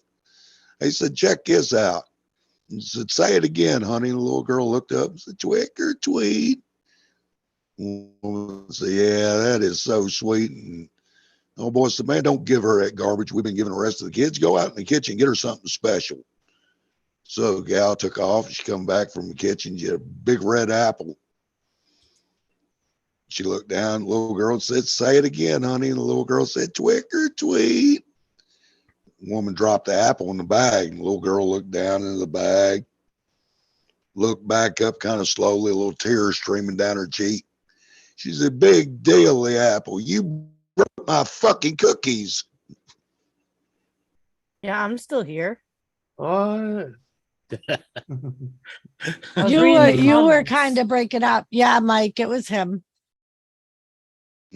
He said, "Check this out." and said, say it again, honey. And the little girl looked up and said, Twick or tweet. Woman said, yeah, that is so sweet. And oh boy said, man, don't give her that garbage. We've been giving the rest of the kids. Go out in the kitchen and get her something special. So the gal took off and she come back from the kitchen. She had a big red apple. She looked down, the little girl said, say it again, honey. And the little girl said, Twick or tweet. Woman dropped the apple in the bag. And the little girl looked down into the bag, looked back up kind of slowly, a little tear streaming down her cheek. She said, big deal, the apple. You broke my fucking cookies. Yeah, I'm still here. What? I was You reading were the you were comments. kind of breaking up. Yeah, Mike, it was him.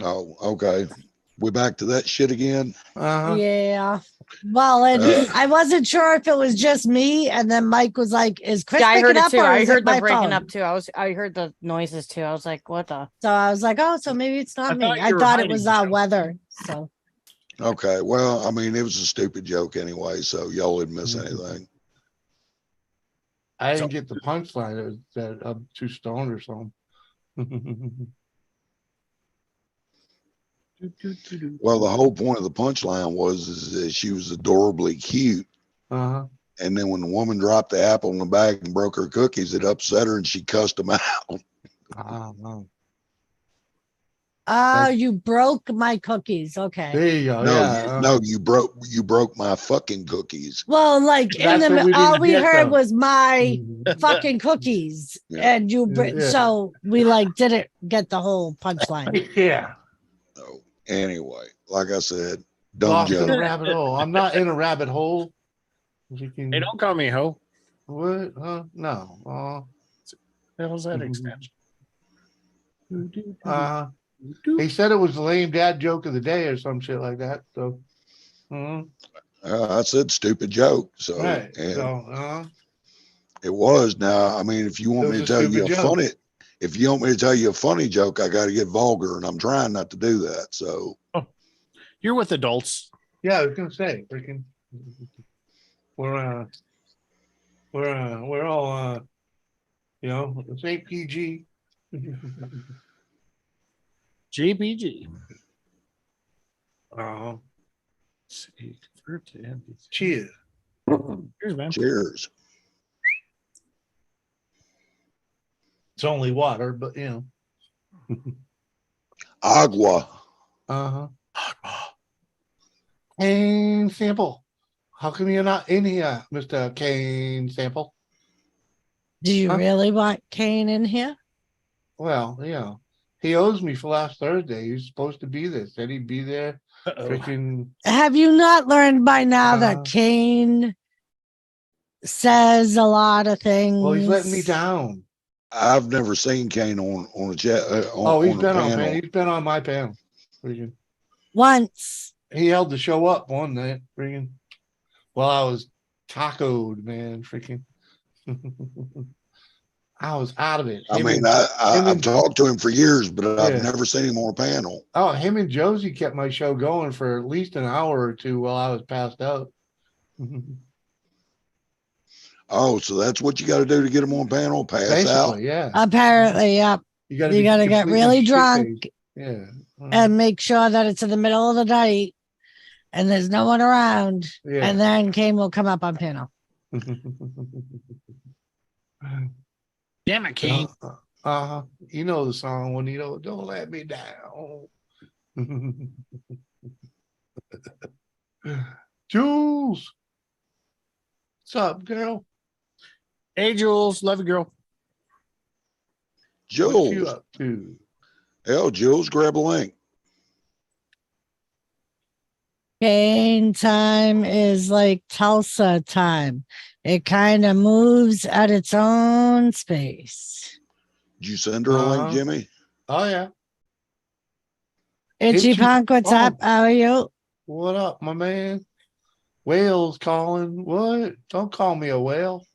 Oh, okay. We back to that shit again. Uh-huh. Yeah. Well, and I wasn't sure if it was just me, and then Mike was like, "Is Chris Yeah, I heard picking it up, too. or I is heard it the my breaking phone?" up too. I heard the noises too. I was like, what the? So I was like, "Oh, so maybe it's not I me." thought you I were thought it hiding was yourself. weather. So Okay. Well, I mean, it was a stupid joke anyway, so y'all didn't miss anything. I So- didn't get the punchline. It was that I'm too stoned or something. Well, the whole point of the punchline is that she was adorably cute. Uh-huh. And then when the woman dropped the apple in the bag and broke her cookies, it upset her and she cussed them out. Uh-huh. you broke my cookies. Okay. There you go. No, Yeah. no, you broke my fucking cookies. Well, like in That's the what we all didn't we get, heard though. was my Mhm. fucking cookies, Yeah. and you. Yeah. So we like didn't get the whole punchline. Yeah. So anyway, like I said, dumb Lost in a joke. rabbit hole. I'm not in a rabbit hole. You can, Hey, don't call me a hoe. what? No. The hell's that Mhm. extension? He said it was the lame dad joke of the day or some shit like that. So, I said stupid joke. So, right. and So, it was. Now, I mean, if you it want was me a to tell you stupid a joke. funny, if you want me to tell you a funny joke, I got to get vulgar, and I'm trying not to do that. So, You're with adults. Yeah, I was gonna say, freaking, we're all it's ain't PG. JPG. Uh, See, convert to MP3. cheers. Cheers, man. cheers. It's only water, but Agua. Uh-huh. Cane sample. How come you're not in here, Mr. Cane sample? Do you Huh? really want Kane in here? Well, he owes me for last Thursday. He's supposed to be there. Said he'd be there. Uh-oh. Freaking Have you not learned by now that Uh, Kane says a lot of things? well, he's letting me down. I've never seen Kane on a chat. He's On a been on panel. He's been on my panel. Freaking. Once. He held the show up one night. Freaking. While I was tacoed, man. Freaking. I was out of it. I Him mean, and- I've and- talked to him for years, but I've Yeah. never seen him on a panel. him and Josie kept my show going for at least an hour or two while I was passed out. Oh, so that's what you got to do to get him on panel? Pass out. Basically, yeah. Apparently, yep. You You gotta get completely really shit-faced. drunk Yeah. and make sure that it's in the middle of the night and there's no one around. Yeah. And then Kane will come up on panel. Damn it, Kane. You know the song, Juanito. Don't let me down. Jules. What's up, girl? Hey, Jules. Love you, girl. What you Jules. up to? Hell, Jules, grab a link. Kane time is like Tulsa time. It kind of moves at its own space. Did you send her a link, Uh-huh. Jimmy? Oh, yeah. Itchy Itchy Punk, what's Punk. up? How are you? What up, my man? Whale's calling. What? Don't call me a whale.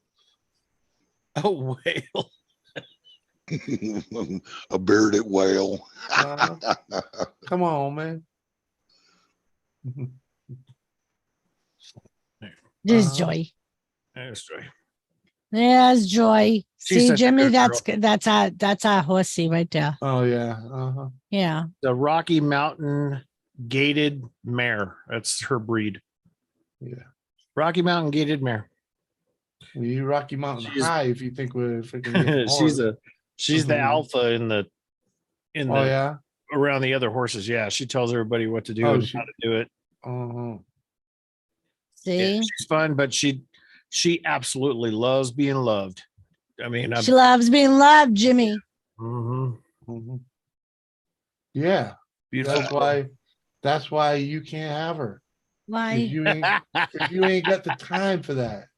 Oh, whale. A bearded whale. Come on, man. This is Uh-huh. Joy. That's right. There's Joy. She's See, such a Jimmy, good that's girl. good. That's our horsey right there. Oh yeah. Uh-huh. Yeah. The Rocky Mountain Gated Mare. That's her breed. Yeah. Rocky Mountain Gated Mare. You Rocky Mountain She's- High if you think we're freaking getting she's horse. the alpha in the Oh yeah. around the other horses. Yeah, she tells everybody what to do Oh, and how to do it. Uh-huh. See, Yeah, she's fun, but she absolutely loves being loved. I mean, she loves being loved, Jimmy. mhm. Mhm. Yeah. Beautiful. That's why you can't have her. 'Cause Why? you ain't got the time for that.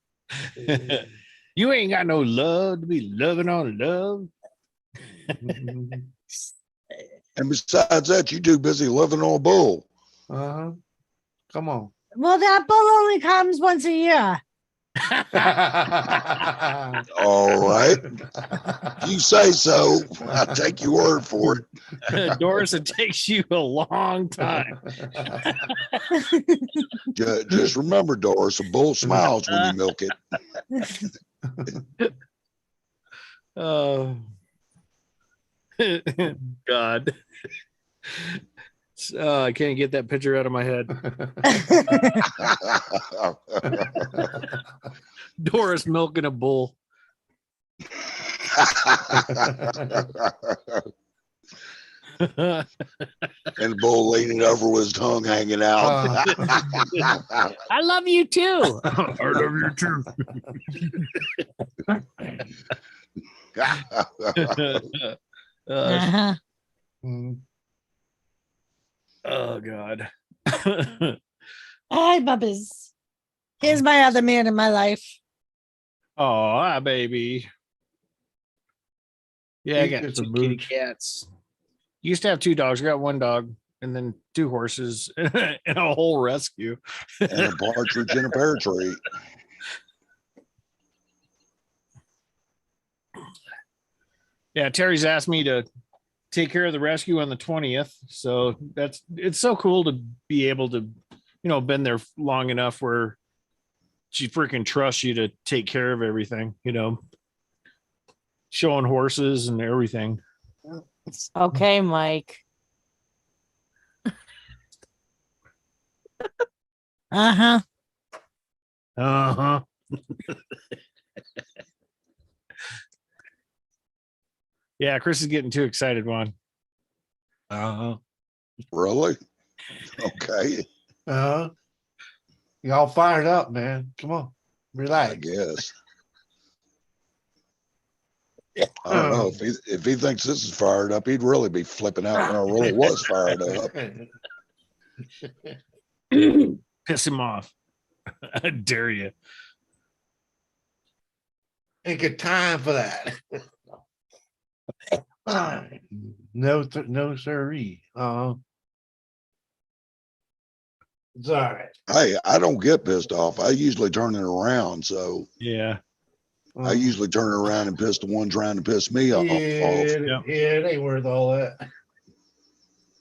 You ain't got no love to be loving on love. And besides that, you too busy living on a bull. Uh-huh. Come on. Well, that bull only comes once a year. All right. You say so. I'll take your word for it. Doris, it takes you a long time. Just remember, Doris, a bull smiles when you milk it. Oh, God. I can't get that picture out of my head. Doris milking a bull. And the bull leaning over with his tongue hanging out. I love you too. I love you too. Uh-huh. Mm. Oh God. Hi, Bubba's. Here's my other man in my life. Oh, hi, baby. Yeah, I He's got just a two kitty mooch. cats. Used to have two dogs. I got one dog and then two horses and a whole rescue. And a partridge in a pear tree. Yeah, Terry's asked me to take care of the rescue on the 20th. So it's so cool to be able to, been there long enough where she freaking trusts you to take care of everything, showing horses and everything. Okay, Mike. Uh-huh. Uh-huh. Yeah, Chris is getting too excited, Juan. Uh-huh. Really? Okay. Y'all fired up, man. Come on. I Relax. guess. I don't know. If he thinks this is fired up, he'd really be flipping out when I really was fired up. Piss him off. I dare you. Ain't got time for that. No, sirree. It's all right. Hey, I don't get pissed off. I usually turn it around. So Yeah. I usually turn it around and piss the one trying to piss me off. It ain't worth all that.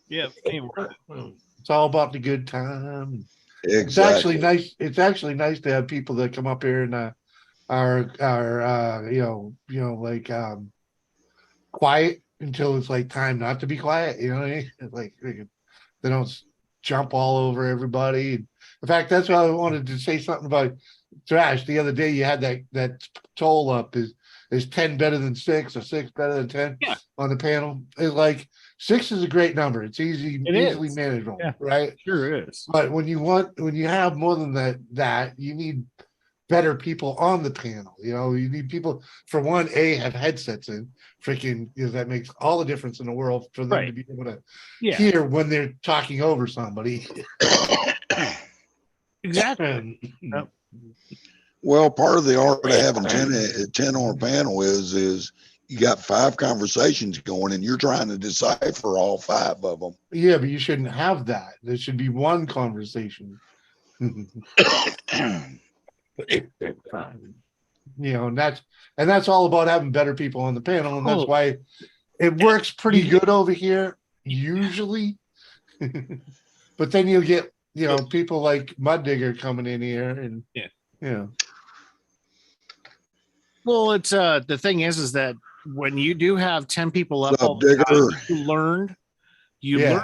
Yeah. It's all about the good time. Exactly. It's actually nice. It's actually nice to have people that come up here and are like quiet until it's like time not to be quiet. You know what I mean? It's like they don't jump all over everybody. In fact, that's why I wanted to say something about trash. The other day you had that toll up is 10 better than 6 or 6 better than 10 on the panel. It's like 6 is a great number. It's easily manageable, right? Sure is. But when you have more than that you need better people on the panel. You need people for one, have headsets in freaking, that makes all the difference in the world for them to be able to hear when they're talking over somebody. Exactly. Well, part of the art of having 10 on a panel is you got 5 conversations going and you're trying to decipher all 5 of them. Yeah, but you shouldn't have that. There should be one conversation. And that's all about having better people on the panel, and that's why it works pretty good over here usually. But then you'll get people like Mud Digger coming in here and Well, it's the thing is that when you do have 10 people up What's up, all the time, Digger? you Yeah. learn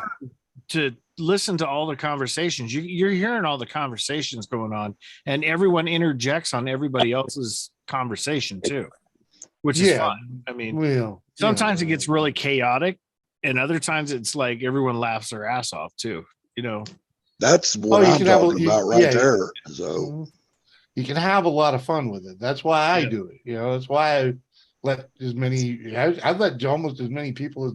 to listen to all the conversations. You're hearing all the conversations going on, and everyone interjects on everybody else's conversation too, which is Yeah. fun. I mean, Well, sometimes yeah. it gets really chaotic, and other times it's like everyone laughs their ass off too. You know, That's what you I'm can have talking about right yeah, there. So mhm. You can have a lot of fun with it. That's why I Yeah. do it. That's why I let as many. I've let almost as many people as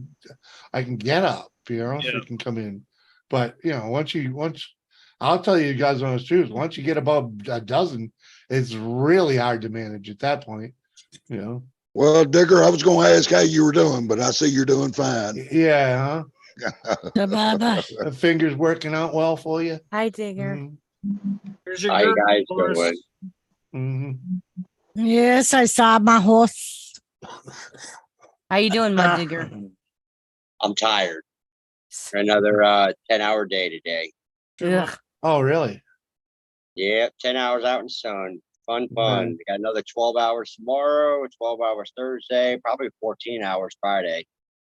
I can get up. So Yeah. you can come in. But once I'll tell you guys on the truth. Once you get above a dozen, it's really hard to manage at that point. well, Digger, I was going to ask how you were doing, but I see you're doing fine. Yeah, Bye-bye. The fingers working out well for you. Hi, Digger. here's your How you girl, guys Dolores. doing? Mm-hmm. Yes, I saw my horse. How you doing, Mud Digger? I'm tired. Another 10-hour day today. Ugh. Oh, really? Yep, 10 hours out in the sun. Fun. Right. We got another 12 hours tomorrow, 12 hours Thursday, probably 14 hours Friday.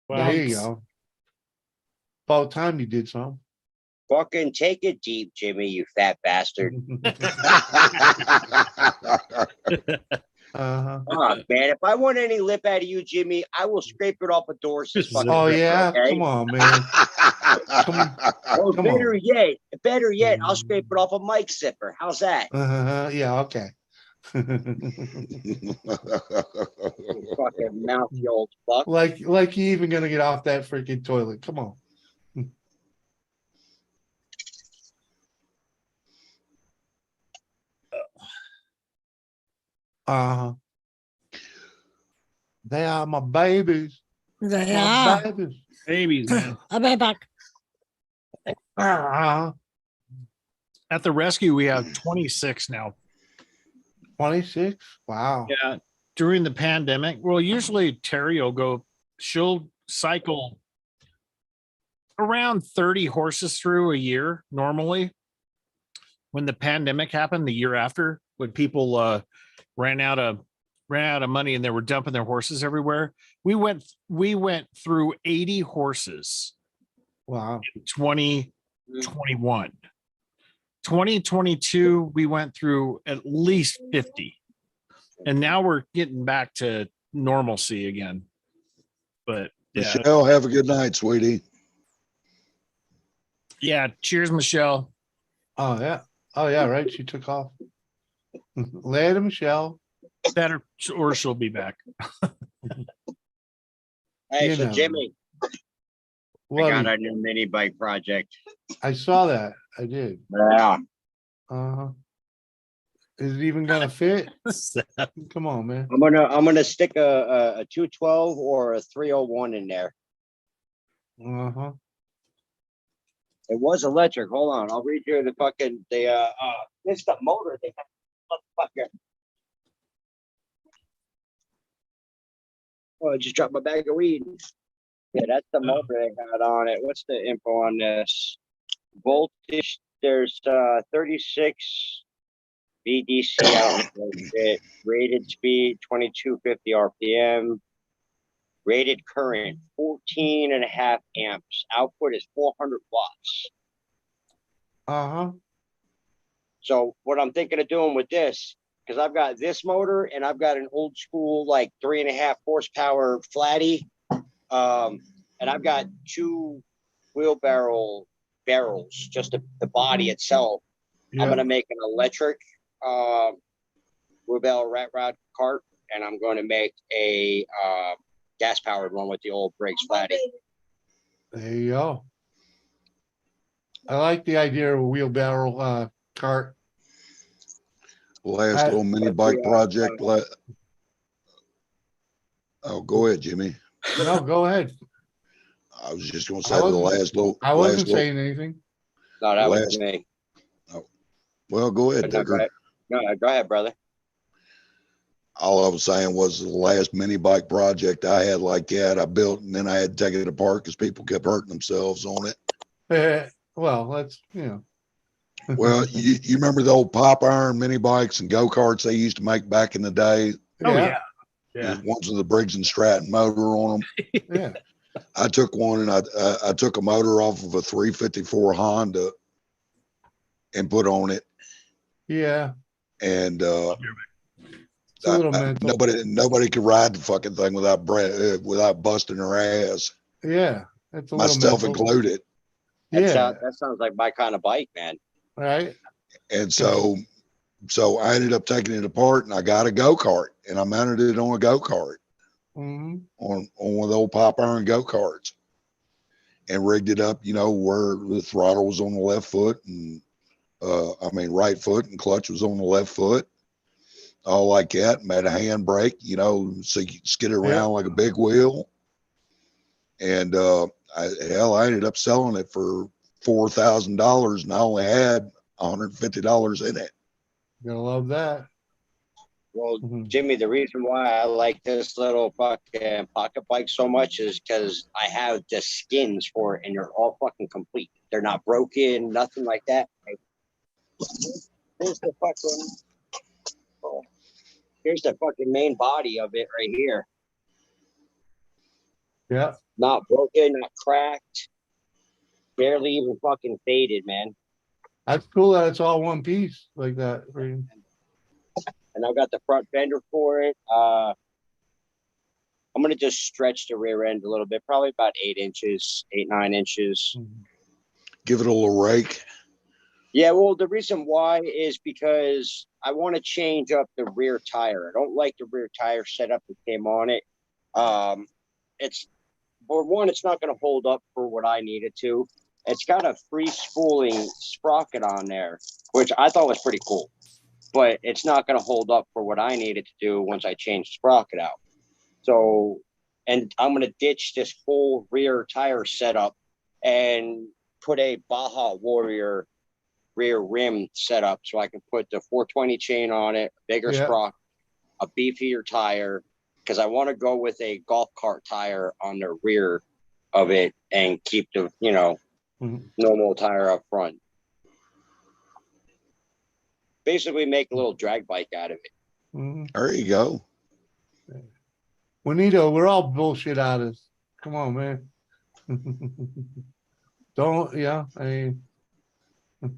Wow. There you Yikes. go. About time you did something. Fucking take it deep, Jimmy, you fat bastard. Uh-huh. Oh, man, if I want any lip out of you, Jimmy, I will scrape it off a Doris's fucking Oh ripper, yeah, okay? come on, man. Or come better on. yet, I'll scrape it off a mic zipper. How's that? Yeah, okay. You fucking mouth, you old fuck. like you even gonna get off that freaking toilet? Come on. Uh-huh. They are my babies. They My are. babies. Babies, man. I'll be back. Uh-huh. At the rescue, we have 26 now. 26. Wow. Yeah. During the pandemic, well, usually Terry she'll cycle around 30 horses through a year normally. When the pandemic happened the year after, when people ran out of money and they were dumping their horses everywhere, we went through 80 horses Wow. in 2021. 2022, we went through at least 50. And now we're getting back to normalcy again. But yeah. Michelle, have a good night, sweetie. Yeah. Cheers, Michelle. Oh yeah. Oh yeah, right. She took off. Later, Michelle. Better, or she'll be back. Hey, You so know. Jimmy, I What? got a new mini bike project. I saw that. I did. Yeah. Uh-huh. Is it even gonna fit? Come on, man. I'm gonna stick a 212 or a 301 in there. Uh-huh. It was electric. Hold on, I'll read you the fucking it's the motor they have. Motherfucker. Oh, I just dropped my bag of weed. Yeah, that's the motor they got on it. What's the info on this? Voltage, there's 36 VDC out. Rated speed 2250 RPM. Rated current 14.5 amps. Output is 400 watts. Uh-huh. So what I'm thinking of doing with this, because I've got this motor and I've got an old school like 3.5 horsepower flatty, and I've got 2 wheelbarrow barrels, just the body itself. Yeah. I'm gonna make an electric wheelbarrow rat rod cart, and I'm going to make a gas powered one with the old brakes flatty. There you go. I like the idea of a wheelbarrow cart. Last little mini bike project. Oh, go ahead, Jimmy. No, go ahead. I was just going to say the last little. I wasn't saying anything. No, that was Last- me. Well, go ahead, No, Digger. go ahead, brother. All I was saying was the last mini bike project I had like that, I built and then I had to take it apart because people kept hurting themselves on it. Well, that's Well, you remember the old pop iron mini bikes and go-karts they used to make back in the day? Oh Yeah, yeah. Ones with the Briggs and Stratton motor on them. yeah, I took one and I took a motor off of a 354 Honda and put on it. yeah. And It's a little mental. nobody could ride the fucking thing without busting her ass, Yeah, it's a little myself mental. included. Yeah, That sounds like my kind of bike, man. right. And so I ended up taking it apart and I got a go-kart and I mounted it on a go-kart Hmm. on one of the old pop iron go-karts and rigged it up, where the throttle was on the left foot and right foot and clutch was on the left foot, all like that. Made a handbrake, so you could skid around Yeah. like a big wheel. And I ended up selling it for $4,000 and I only had $150 in it. Gonna love that. Well, Mhm. Jimmy, the reason why I like this little fucking pocket bike so much is because I have the skins for it and they're all fucking complete. They're not broken, nothing like that. Here's the fucking, oh, here's the fucking main body of it right here. Yeah, Not broken, not cracked, barely even fucking faded, man. that's cool that it's all one piece like that. And I've got the front fender for it. I'm gonna just stretch the rear end a little bit, probably about 8 inches, 8, 9 inches. Mhm. Give it a little rake. Yeah, well, the reason why is because I want to change up the rear tire. I don't like the rear tire setup that came on it. It's for one, it's not going to hold up for what I need it to. It's got a free spooling sprocket on there, which I thought was pretty cool, but it's not going to hold up for what I need it to do once I change the sprocket out. So, and I'm going to ditch this whole rear tire setup and put a Baja Warrior rear rim setup so I can put the 420 chain on it, a bigger Yeah. sprocket, a beefier tire, because I want to go with a golf cart tire on the rear of it and keep the, Mhm. normal tire up front. Basically make a little drag bike out of it. Mhm. There you go. Juanito, we're all bullshit artists. Come on, man. Don't, yeah, I mean, it's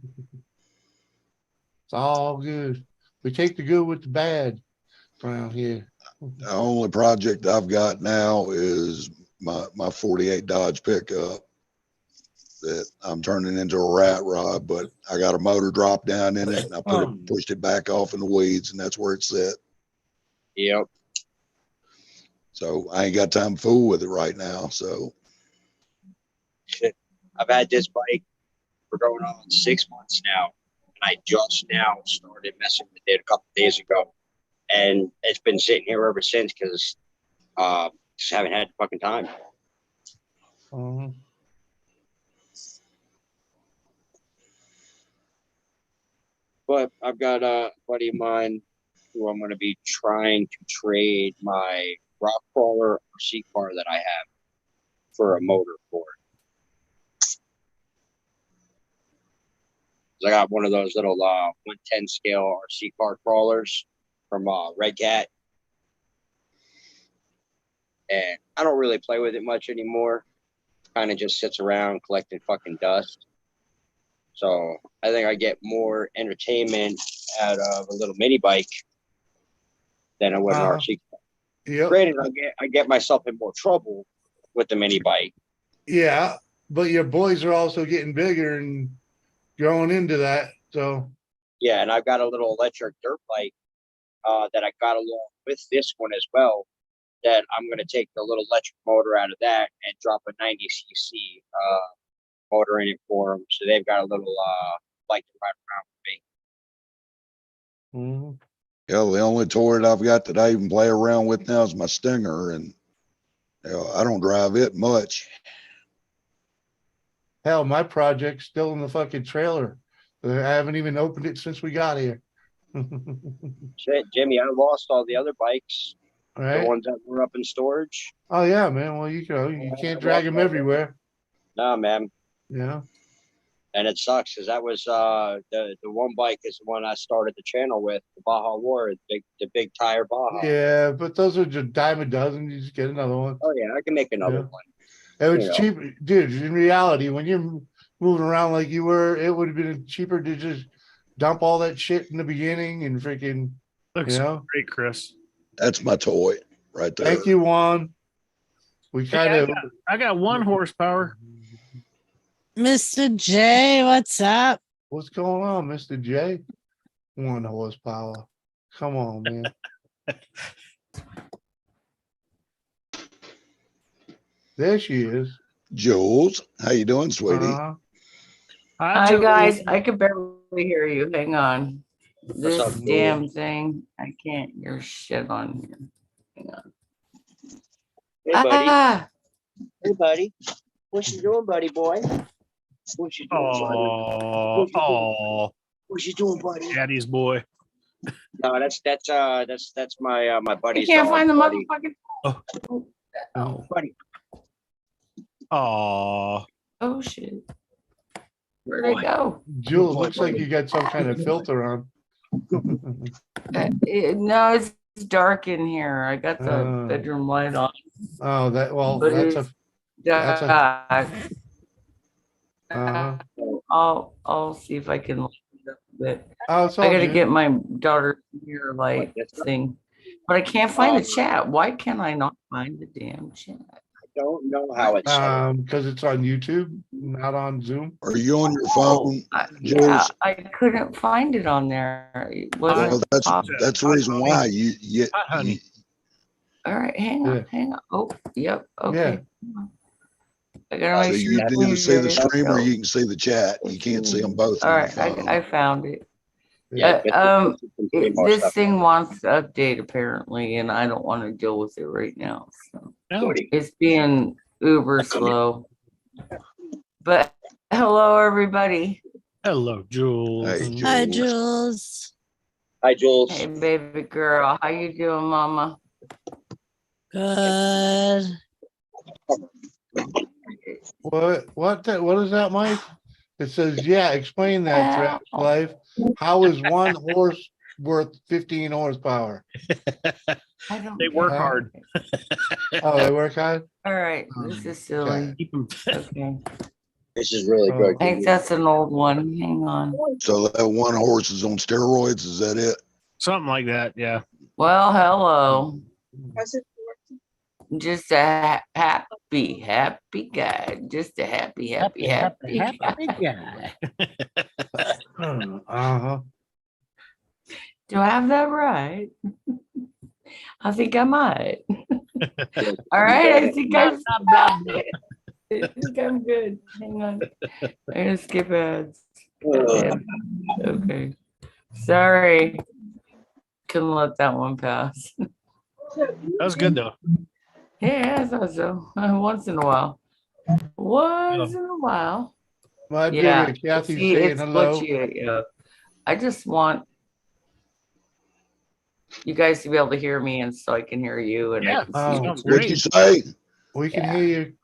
all good. We take the good with the bad around here. The only project I've got now is my 48 Dodge pickup that I'm turning into a rat rod, but I got a motor drop down in it and I pushed it back off in the weeds and that's where it's at. Yep. So I ain't got time to fool with it right now. So I've had this bike for going on 6 months now. And I just now started messing with it a couple days ago. And it's been sitting here ever since because just haven't had the fucking time. Mhm. But I've got a buddy of mine who I'm going to be trying to trade my rock crawler RC car that I have for a motor for it. I got one of those little 110 scale RC car crawlers from Red Cat. And I don't really play with it much anymore. Kind of just sits around collecting fucking dust. So I think I get more entertainment out of a little mini bike than I would an RC car. Yep. Granted, I get myself in more trouble with the mini bike. Yeah, but your boys are also getting bigger and growing into that. So Yeah, and I've got a little electric dirt bike that I got along with this one as well. That I'm going to take the little electric motor out of that and drop a 90cc motor in it for them. So they've got a little bike to ride around with me. mhm. yeah, the only toy that I've got that I even play around with now is my Stinger, and I don't drive it much. Hell, my project's still in the fucking trailer. I haven't even opened it since we got here. Shit, Jimmy, I lost all the other bikes, the Right? ones that were up in storage. Oh yeah, man. Well, you can't drag them everywhere. Nah, man. Yeah. And it sucks because that was the one bike is the one I started the channel with, the Baja War, the big tire Baja. Yeah, but those are just dime a dozen. You just get another one. Oh yeah, I can make another Yeah. one. It was You know. cheap, dude. In reality, when you're moving around like you were, it would have been cheaper to just dump all that shit in the beginning and freaking, Looks you know. great, Chris. That's my toy right there. Thank you, Juan. We Hey, kind of. I got 1 horsepower. Mr. J, what's up? What's going on, Mr. J? 1 horsepower. Come on, man. There she is. Jules, how you doing, sweetie? Uh-huh. Hi guys, I could barely hear you. Hang on. This up, damn thing, I can't hear shit on here. Hang on. Hey buddy, Ah, hey buddy, what you doing, buddy boy? What you doing, buddy? Oh, What you doing, buddy? daddy's boy. No, that's my my I buddy's can't dog, find the buddy. motherfucking. Oh, Buddy. Oh, oh shit. Where'd I go? Jules, looks like you got some kind of filter on. No, it's dark in here. I got the Oh. bedroom light on. Oh, But that's it's a. that's a- dark. Uh-huh. I'll see if I can light it up a bit. Oh, it's I all gotta good. get my daughter mirror light thing, but I can't find the chat. Why can I not find the damn chat? I don't know how it's set up. Because it's on YouTube, not on Zoom. Are you on your phone? Yeah, Jules? I couldn't find it on there. It Well, wasn't pop- that's the reason why you Hi, honey. All right, hang on, Yeah. hang on. Oh, yep, okay. I gotta so make you sure. can either see the stream or Go. you can see the chat. You can't see them both. All on right, your phone. I found it. Yeah, This thing wants to update apparently, and I don't want to deal with it right now. So no. it's being uber slow. But hello, everybody. Hello, Jules. Hey, Hi, Jules. Jules. Hi, Jules. Hey, baby girl, how you doing, mama? Good. What is that, Mike? It says, yeah, explain that, Threat Life. How is 1 horse worth 15 horsepower? I don't They work Huh? hard. Oh, they work hard? All right, this is silly. Keep 'em- Okay, This is really Oh. good. I think that's an old one. Hang on. So that 1 horse is on steroids. Is that it? Something like that. Yeah. Well, hello. Just a happy guy. Just a happy guy. Uh-huh. Do I have that right? I think I might. All right, I think I think I'm good. Hang on. I'm gonna skip ads. Yeah. Okay. Sorry. Couldn't let that one pass. That was good though. Yeah, I thought so. Once in a while. Once in a while. My Yeah. baby Kathy's See, saying it's hello. glitchy. Yeah. I just want you guys to be able to hear me, and so I can hear you, and Yeah. I can see Oh, you. Sounds What'd you great. say? We can Yeah. hear you.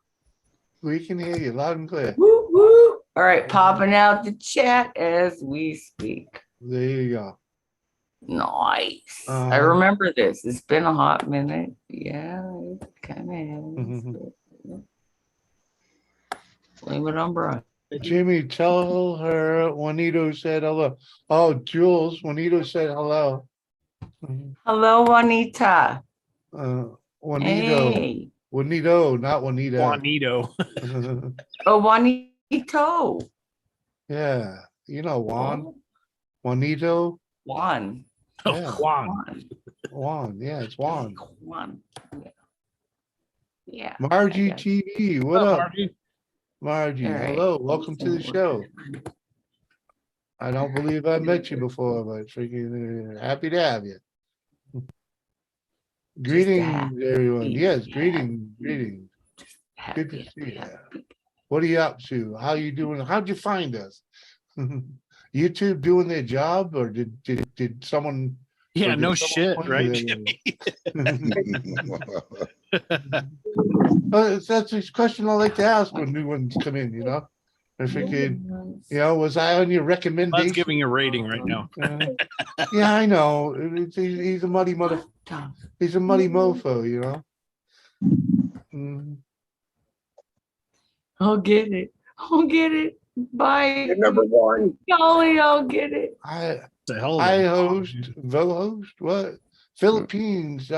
We can hear you loud and clear. Woo, woo. All right, popping out the chat as we speak. There you go. Nice. I Uh-huh. remember this. It's been a hot minute. Yeah, it kind of is. Mhm. Blame it on Brian. Jimmy, tell her Juanito said hello. Oh, Jules, Juanito said hello. Hello, Juanita. Juanito. Hey. Juanito, not Juanita. Juanito. Oh, Juanito. Yeah, you know Juan. Juanito. Juan. Oh, Yeah. Juan. Juan. Juan. Yeah, it's Juan. Juan. Yeah. Yeah. Margie I got TV. What Hello, up, Margie. Margie? All right. Hello. Welcome to the show. I don't believe I met you before, but freaking happy to have you. Greetings, everyone. Yes, greetings, greetings. Happy, Good to happy, see you. happy. What are you up to? How you doing? How'd you find us? YouTube doing their job, or did someone? Yeah, or did no someone shit, point you right, there? Jimmy? That's a question I like to ask when new ones come in. You know, If you could, was I on your Bud's recommendation? giving a rating right now. Yeah, I know. He's a muddy mother. He's a muddy mofo, Mhm. I'll get it. I'll get it. Bye. You're number one. Golly, I'll get it. It's a hell of I a host, host, what? Philippines.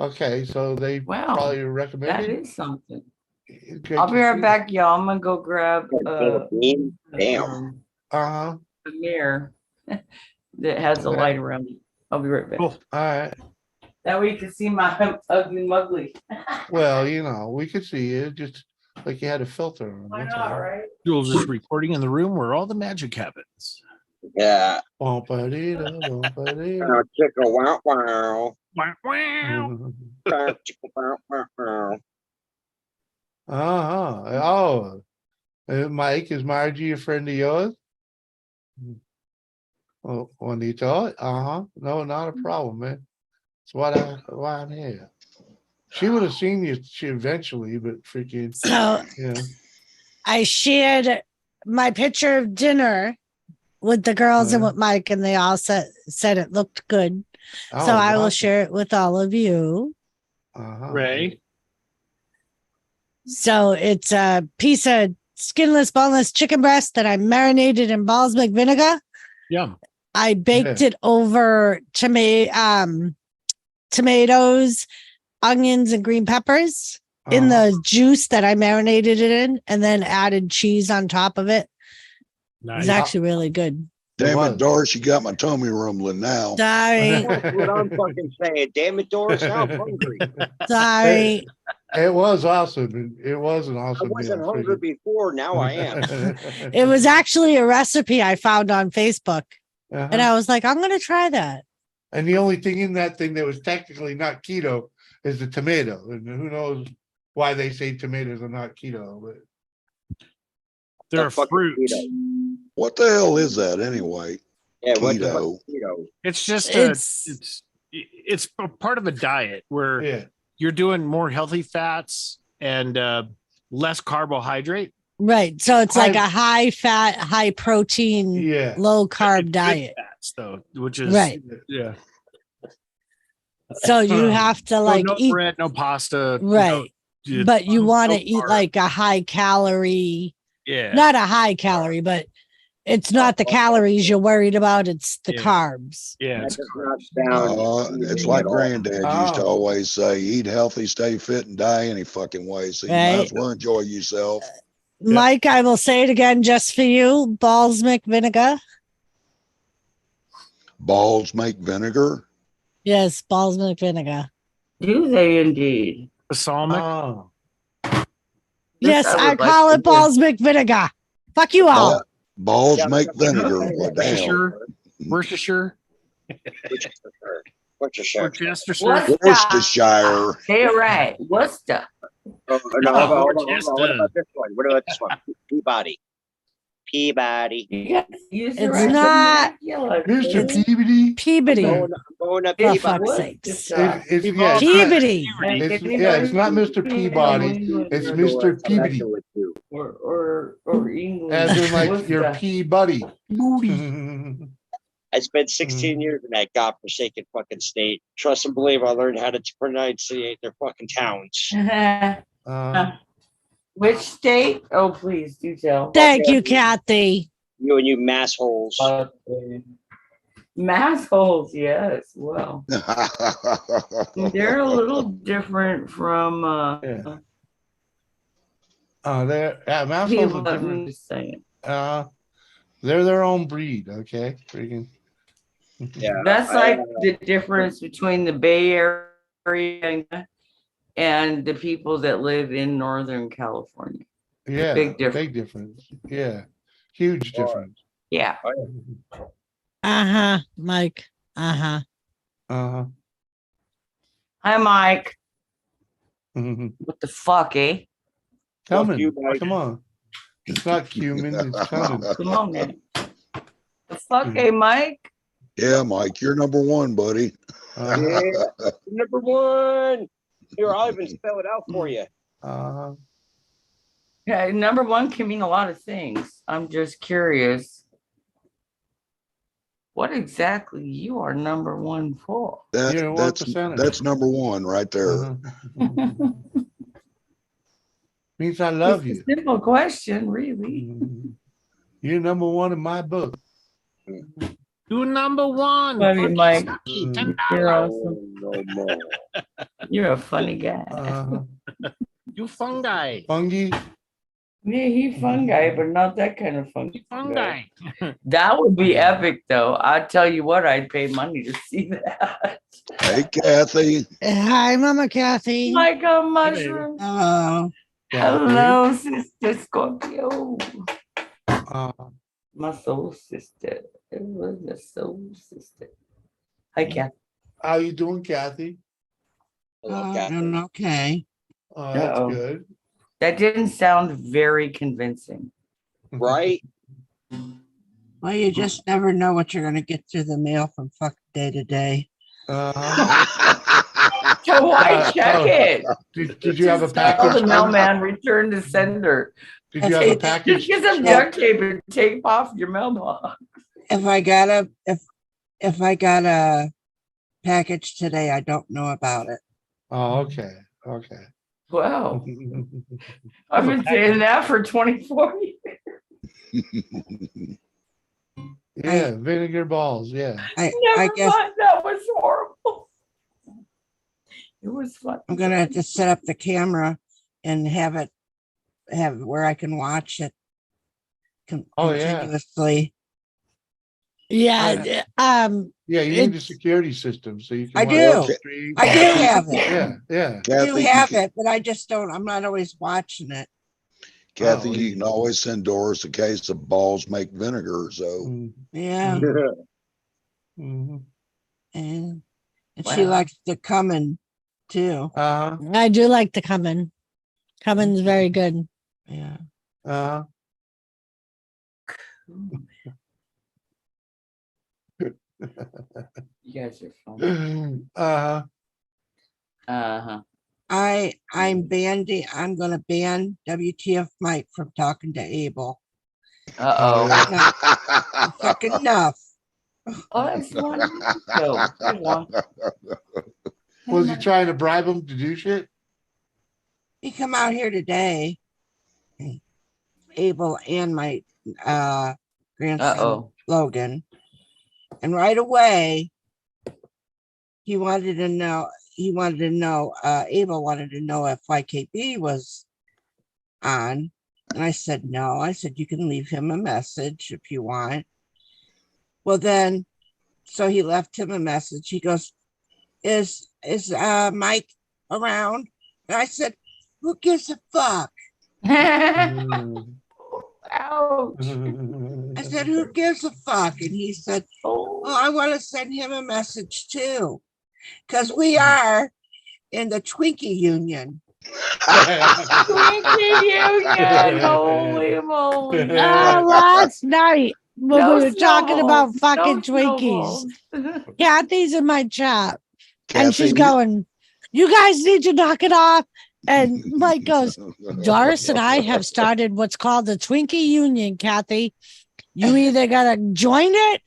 Okay, so they Wow, probably that recommended. is something. Great I'll to be right see. back, y'all. I'm gonna go grab Philippines? Damn. Uh-huh. a mirror that has a Okay. light around it. I'll be right back. Cool. All right. That way you can see my ugly muggly. Well, we could see it just like you had a filter on. Why that's not, all. right? Jules is recording in the room where all the magic happens. Yeah. Bumpa-dee-da, bumpa-dee. Chicka wow wow. Wow, wow. Chicka wow wow. Uh-huh. Oh, Mike, is Margie a friend of yours? Oh, Juanito? Uh-huh. No, not a problem, man. It's why I'm here. She would have seen you eventually, but freaking, So I shared my picture of dinner with the girls and with Mike, and they all said it looked good. Oh, So I will wow. share it with all of you. Uh-huh. Ray. So it's a piece of skinless, boneless chicken breast that I marinated in balsamic vinegar. Yum. I baked it over tomatoes, onions, and green peppers in the juice that I marinated it in, and then added cheese on top of it. Nice. It's actually really good. Damn it, Doris, you got my tummy rumbling now. Sorry. That's what I'm fucking saying. Damn it, Doris. Now I'm hungry. Sorry. It was awesome. It was an awesome I wasn't meal. hungry before. Now I am. It was actually a recipe I found on Facebook. Uh-huh. And I was like, I'm going to try that. And the only thing in that thing that was technically not keto is the tomato. And who knows why they say tomatoes are not keto, but They're a fruit. Keto. What the hell is that anyway? Yeah, what the fuck Keto. is keto? It's just it's a part of a diet where you're doing more healthy fats and less carbohydrate. Right. So it's like a high fat, high protein, low carb diet. Fats, though, which is right. Yeah. So you have to like no eat bread, no pasta. Right. But you want to eat carb. like a high calorie. Yeah. Not a high calorie, but it's not the calories you're worried about. It's the carbs. Yeah. It's like granddad used to always say, eat healthy, stay fit, and die any fucking way. So you might as well enjoy yourself. Mike, I will say it again just for you. Balsamic vinegar. Balsamic vinegar? Yes, balsamic vinegar. Do they indeed? Balsamic? Oh. Yes, I call it balsamic vinegar. Fuck you all. Balsamic vinegar. Well, damn. Worcestershire. Worcestershire. Worcestershire. Say it right. Worcester. Oh, no, hold on. What about this one? What about this one? Peabody. Peabody. It's not Mr. Peabody. Peabody. I'm going up For Peabody. fuck's sakes. Peabody. Peabody. It's not Mr. Peabody. It's Mr. Peabody. Or England. As in like your Peabody. I spent 16 years in that godforsaken fucking state. Trust and believe I learned how to pronunciate their fucking towns. Which state? Oh, please do tell. Thank you, Kathy. You and you massholes. Massholes, yes. Well, they're a little different from they're people. are I'm different. just saying. They're their own breed, okay? Freaking. Yeah, That's like the difference between the Bay Area and the people that live in Northern California. Yeah, Big difference. big difference. Yeah, huge difference. Yeah. Mike. Uh-huh. Hi, Mike. Mhm. What the fuck, eh? Coming. Come on. It's not human. It's coming. Come on, man. The fuck, eh, Mike? Yeah, Mike, you're number one, buddy. Yeah, number one. Here, I'll even spell it out for you. Yeah, number one can mean a lot of things. I'm just curious what exactly you are number one for. You're a That's 1%er. number one right there. Uh-huh. Means I It's love a you. simple question, really. You're number one in my book. You number one. Love you, Mike. $10. You're awesome. No more. You're a funny guy. You fungi. Fungi. Yeah, he fungi, but not that kind of fungi. You fungi. That would be epic, though. I tell you what, I'd pay money to see that. Hey, Kathy. Hi, Mama Kathy. Like a mushroom. Oh, Hello, Sister Scorpio. Uh, My soul sister. It was a soul sister. Hi, Kathy. how you doing, Kathy? doing okay. Oh, that's Uh-oh. good. That didn't sound very convincing. Right? Well, you just never know what you're gonna get through the mail from fuck day to day. Uh-huh. So why check oh. it? Did you have a Just tell package? the mailman, return to sender. Did you have a package? Just get some duct tape and tape off your mailbox. If I got a package today, I don't know about it. Oh, okay. Okay. Wow. I've been saying that for 24 years. Yeah, vinegar balls. Yeah. I Never guess mind. That was horrible. It was fun. I'm gonna have to set up the camera and have where I can watch it Oh, yeah. continuously. Yeah, you need a it's- security system so you can. I watch do. the stream. I do have it. Yeah, yeah. I do Kathy, have it, but I just don't. I'm not always watching it. Kathy, Oh, you can always send Doris a case of balls make vinegar. So Mm, Yeah, mhm. and she Wow. likes the coming too. Uh-huh. I do like the coming. Coming's very good. Yeah. Uh-huh. You guys are fun. Uh-huh. Uh-huh. I'm gonna ban WTF Mike from talking to Abel. Uh-oh. Fucking enough. Oh, that's one. So, good one. Was he trying to bribe him to do shit? He come out here today. Abel and my grandson Uh-oh. Logan. And right away he wanted to know, Abel wanted to know if YKB was on. And I said, no. I said, you can leave him a message if you want. Well, then, so he left him a message. He goes, is Mike around? And I said, who gives a fuck? Ouch. I said, who gives a fuck? And he said, oh, I want to send him a message too. Because we are in the Twinkie Union. Twinkie Union. Holy moly. Last night when No we were talking about snowballs. fucking No Twinkies, snowballs. Kathy's in my chat and Kathy, she's going, you guys need to knock it off. And Mike goes, Doris and I have started what's called the Twinkie Union, Kathy. You either gotta join it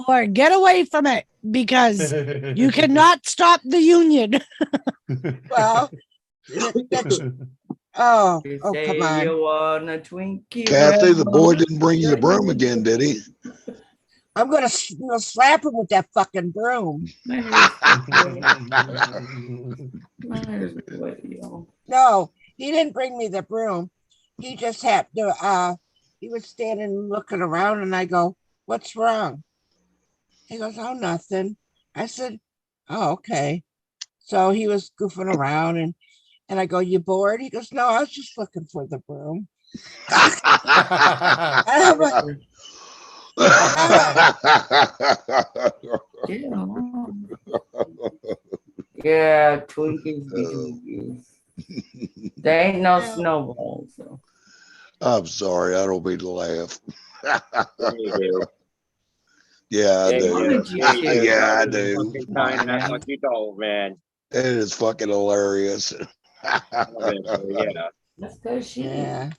or get away from it because you cannot stop the union. Well, that's, oh, come on. You want a Twinkie? Kathy, the rebel? boy didn't bring you a broom again, did he? I'm gonna slap him with that fucking broom. No, he didn't bring me the broom. He just had to, he was standing looking around and I go, what's wrong? He goes, oh, nothing. I said, oh, okay. So he was goofing around and I go, you bored? He goes, no, I was just looking for the broom. Yeah, Twinkies be Twinkies. There ain't no snowballs. So. I'm sorry, I don't mean to laugh. You do. Yeah, I Hey, do. what did you do? Yeah, I do. Fucking time, that's what you told, man. It is fucking hilarious. Yeah. That's because she. Yeah.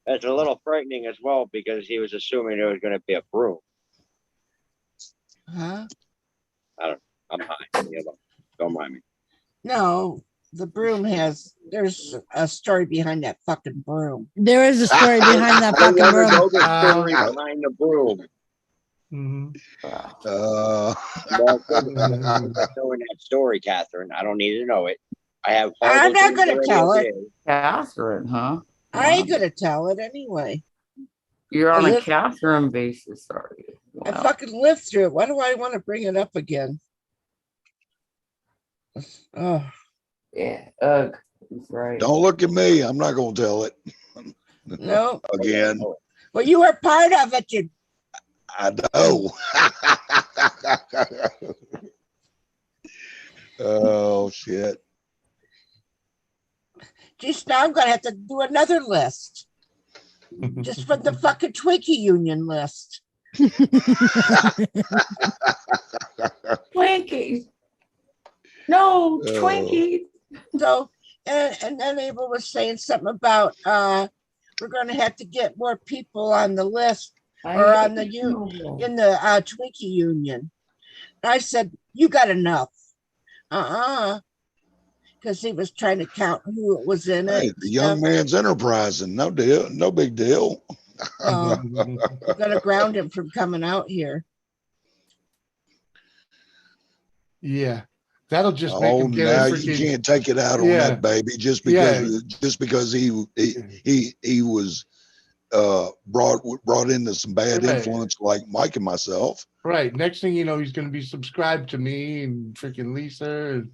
It's a little frightening as well because he was assuming there was going to be a broom. Huh? I'm high. Don't mind me. No, the broom there's a story behind that fucking broom. There is a story behind that I fucking want to broom. know the story behind the broom. Mhm. Well, knowing that story, Catherine. I don't need to know it. I have. I'm not horrible gonna things tell already it. as is. Catherine, huh? I ain't Wow. gonna tell it anyway. You're I on a live- Catherine basis, are you? I Wow. fucking lived through it. Why do I want to bring it up again? Oh, Yeah. That's right. Don't look at me. I'm not gonna tell it no. again. Well, you were part of it. You I know. Oh shit. just now I'm gonna have to do another list. Just from the fucking Twinkie Union list. Twinkies. No, Oh. Twinkies. So and then Abel was saying something about we're gonna have to get more people on the list or on the in the Twinkie Union. And I said, you got enough. Because he was trying to count who it was in Hey, it. the young man's enterprising. No deal. No big deal. No, we're gonna ground him from coming out here. Yeah, that'll just make Oh, him get a now you freaking. can't take it out on Yeah. that baby just Yeah. because he was brought into some bad Right. influence like Mike and myself. Right. Next thing you know, he's going to be subscribed to me and freaking Lisa and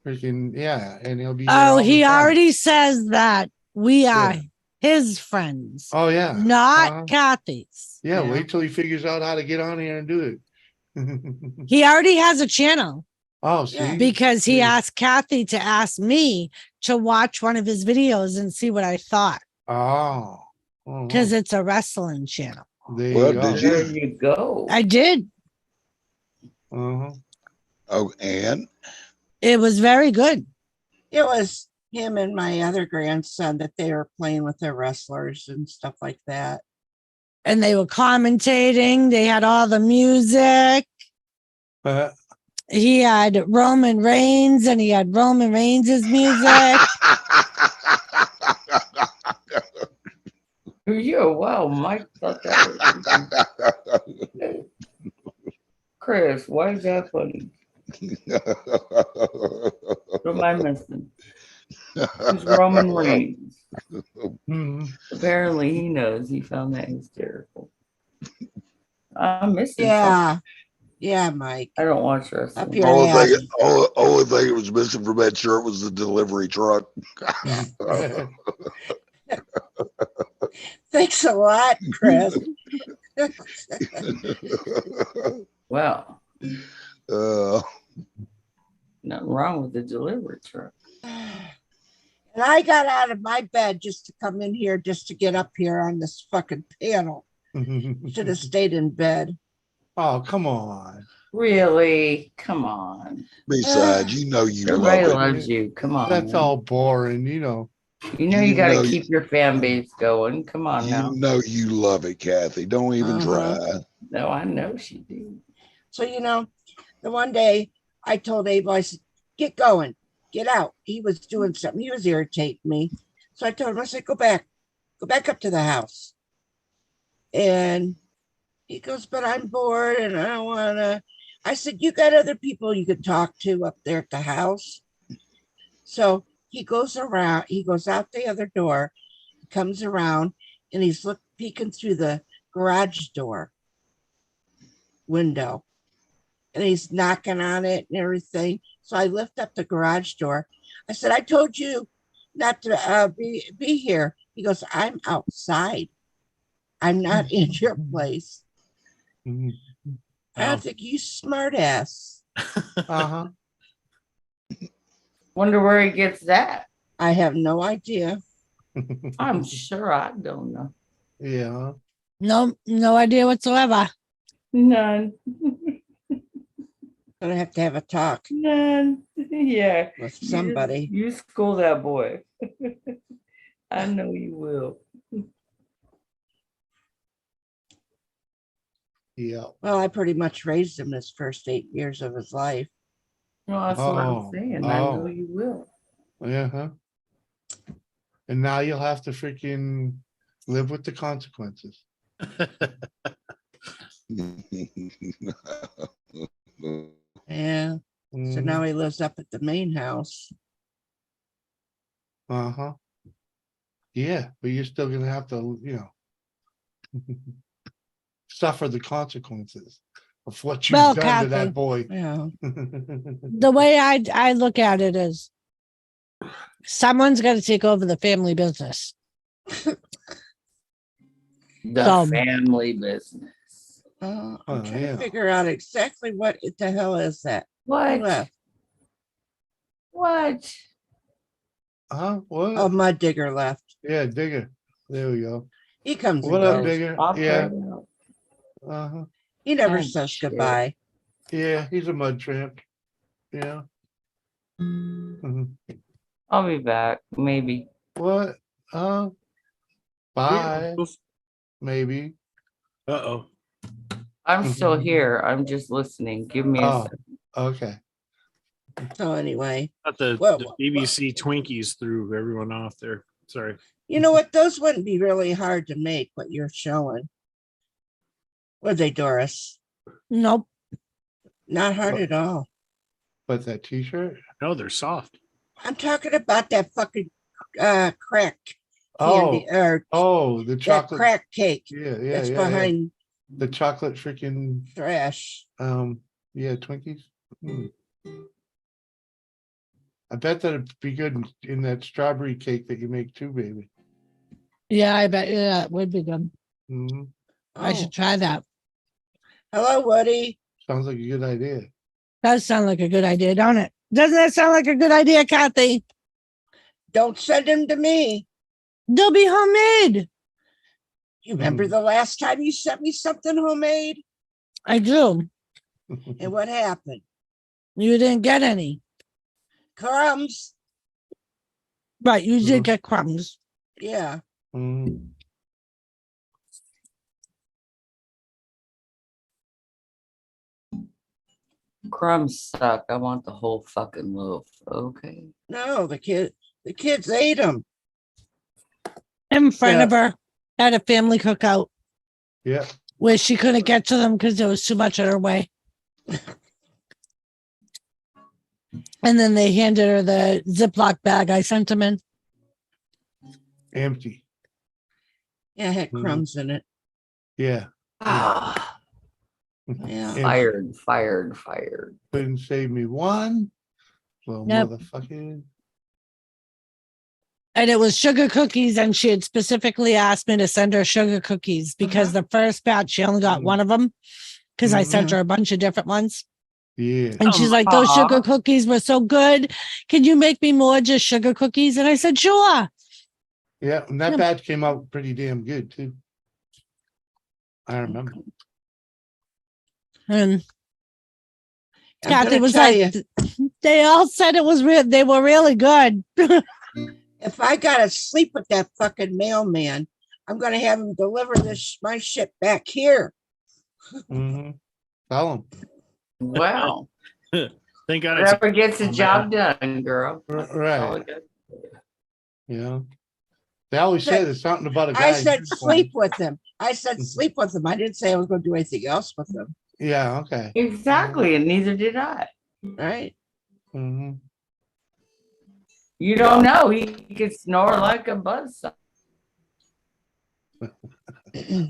freaking, yeah. And he'll be. here Oh, all he the time. already says that we are Yeah. his friends, Oh, yeah. not Kathy's. Yeah. Wait till he figures out how to get on here and do it. He already has a channel Oh, see? because he Yeah. asked Kathy to ask me to watch one of his videos and see what I thought Oh. because it's a wrestling channel. There Well, you go. did There you go. I did. Uh-huh. Oh, and It was very good. It was him and my other grandson that they were playing with their wrestlers and stuff like that. And they were commentating. They had all the music. But He had Roman Reigns and he had Roman Reigns' music. Yeah, wow, Mike thought that was Chris, why is that funny? What am I missing? It's Roman Reigns. mhm. Apparently he knows. He found that hysterical. I'm missing something. Yeah. Yeah, Mike. I don't watch Up wrestling. your only ass. thing it was missing from that shirt was the delivery truck. Thanks a lot, Chris. Well, Uh, nothing wrong with the delivery truck. And I got out of my bed just to come in here, just to get up here on this fucking panel. Should have stayed in bed. Oh, come on. Really? Come on. besides, you know you Everybody love it. loves you. Come on. That's man. all boring, you know. You know you you got know to you- keep your fan base going. Come on now. You know you love it, Kathy. Don't even try. No, I know she did. So, the one day I told Abel, I said, get going, get out. He was doing something. He was irritating me. So I told him, I said, go back up to the house. And he goes, but I'm bored and I don't want to. I said, you got other people you could talk to up there at the house. So he goes around, he goes out the other door, comes around, and he's peeking through the garage door window. And he's knocking on it and everything. So I lift up the garage door. I said, I told you not to be here. He goes, I'm outside. I'm not in your place. Mhm. I don't think you smart ass. Uh-huh. Wonder where he gets that. I have no idea. I'm sure I don't know. Yeah. No idea whatsoever. None. Gonna have to have a talk None. Yeah. with somebody. You school that boy. I know you will. Yeah. Well, I pretty much raised him his first 8 years of his life. Well, that's what I'm Oh, saying. I know oh. you will. Yeah. Huh? And now you'll have to freaking live with the consequences. Yeah. So now he lives up at the main house. Uh-huh. Yeah, but you're still gonna have to, suffer the consequences of what you've Well, done to Kathy. that boy. Yeah. The way I look at it is someone's got to take over the family business. The So- family business. I'm Oh, trying yeah. to figure out exactly what the hell is that. Who What? left? What? What? Oh, Mud Digger left. Yeah, Digger. There we go. He comes What and up, goes. Digger? Pop Yeah. right out. Uh-huh. He never Oh, says shit. goodbye. Yeah, he's a mud tramp. Yeah. Mhm. I'll be back. Maybe. What? Bye. Maybe. Uh-oh. I'm still here. I'm just listening. Give me a Oh, second. okay. So anyway, Got the Well, BBC Twinkies threw everyone off there. Sorry. you know what? Those wouldn't be really hard to make, what you're showing. Were they, Doris? Nope. Not hard What? at all. But that t-shirt? No, they're soft. I'm talking about that fucking crack Oh, candy or the that chocolate. crack cake Yeah, yeah, that's yeah, yeah. behind The chocolate freaking trash. yeah, Twinkies. I bet that'd be good in that strawberry cake that you make too, baby. Yeah, I bet yeah, it would be good. Hmm. I Oh, should try that. hello, Woody. Sounds like a good idea. Does sound like a good idea, don't it? Doesn't that sound like a good idea, Kathy? Don't send him to me. They'll be homemade. You remember the last time you sent me something homemade? I do. And what happened? You didn't get any. Crumbs. Right, you Mhm. did get crumbs. Yeah. Mm. Crumbs suck. I want the whole fucking loaf. Okay. No, the kids ate them. In front Yeah. of her at a family cookout Yeah. where she couldn't get to them because there was too much in her way. And then they handed her the Ziploc bag I sent them in. Empty. Yeah, it had Mhm. crumbs in it. Yeah. Ah, Yeah. Empty. fired. Couldn't save me one. Little Yep. motherfucker. And it was sugar cookies, and she had specifically asked me to send her sugar cookies because the first batch she only got Mhm. one of them because I sent Mhm. her a bunch of different ones. Yeah. And she's like, those Aw. sugar cookies were so good. Can you make me more just sugar cookies? And I said, sure. Yeah. And that Yeah. batch came out pretty damn good too. I remember. And I'm Kathy gonna was tell like, you, they all said it was real. They were really good. if I gotta sleep with that fucking mailman, I'm gonna have him deliver my shit back here. Mm-hmm. Tell him. Wow. Thank God it's Whatever gets the Oh, man. job done, girl. That's all I Right. got. Yeah. They always say there's something about a guy. I said in sleep uniform. with him. I said sleep with him. I didn't say I was gonna do anything else with him. Yeah. Okay. Exactly, and neither did I. Right? Mm-hmm. You don't know. He could snore like a buzzsaw.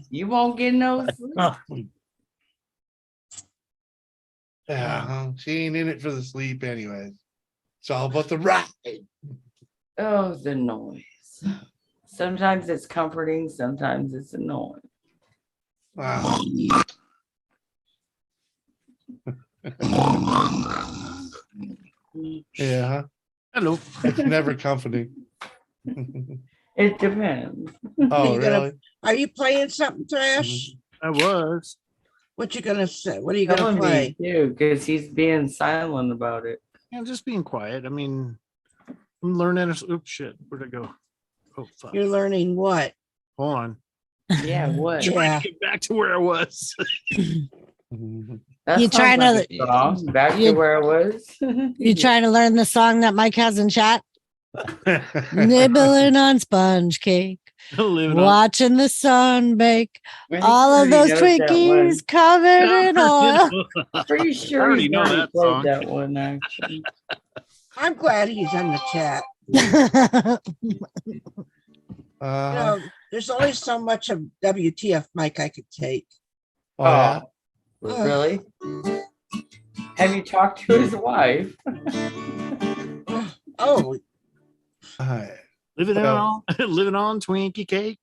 You won't get no sleep. Yeah. She ain't in it for the sleep anyways. It's all about the ride. Oh, the noise. Sometimes it's comforting, sometimes it's annoying. Wow. Yeah. Huh? hello. It's never comforting. It depends. Oh, You gonna- really? Are you playing something, Trash? I was. What you gonna say? What are you gonna Telling play? me too, because he's being silent about it. I'm just being quiet. I mean, I'm learning. Oops, shit. Where'd I go? Oh, fuck. You're learning what? Hold on. Yeah, what? Yeah. Get back to where I was. That You sounds trying like to- a song. Back to you- where I was. You trying to learn the song that Mike has in chat? Nibbling on sponge cake, Living on watching the sun bake. He All of already those knows that one. Twinkies covered in oil. Pretty I sure already he's know already that played song. that one actually. I'm glad he's in the chat. There's only so much of WTF Mike I could take. Oh, yeah. Really? Have you talked to his wife? Oh, Alright. living Well- on living on Twinkie cake.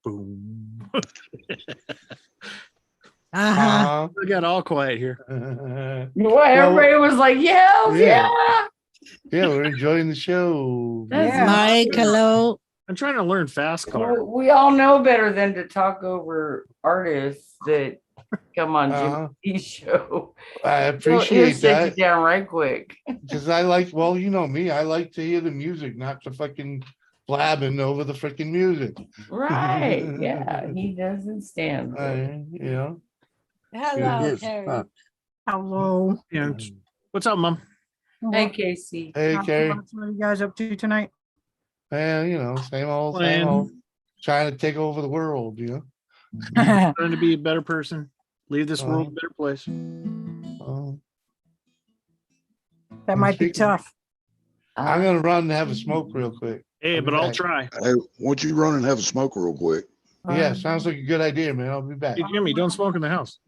Boom. Uh-huh. We got all quiet here. Well, everybody was like, yeah, yeah. yeah. Yeah, we're enjoying the show. That's Yeah. Mike, hello. I'm trying to learn fast car. We all know better than to talk over artists that come on Jimmy's show. I He'll appreciate sit that you down right quick. because I like, well, you know me, I like to hear the music, not the fucking blabbing over the freaking music. Right. Yeah. He doesn't stand. for it. You know, Hello, it is Carrie. fun. Hello. Yeah. What's up, Mom? Hey, Casey. hey, Carrie, What are you guys up to tonight? man, you know, same old, Playing. trying to take over the world, you know. Trying to be a better person. Leave this world a better place. That might be speaking- tough. I'm gonna run and have a smoke real quick. Hey, I'll be but I'll back. try. Hey, why don't you run and have a smoke real quick? Yeah, sounds like a good idea, man. I'll be back. Hey, Jimmy, don't smoke in the house.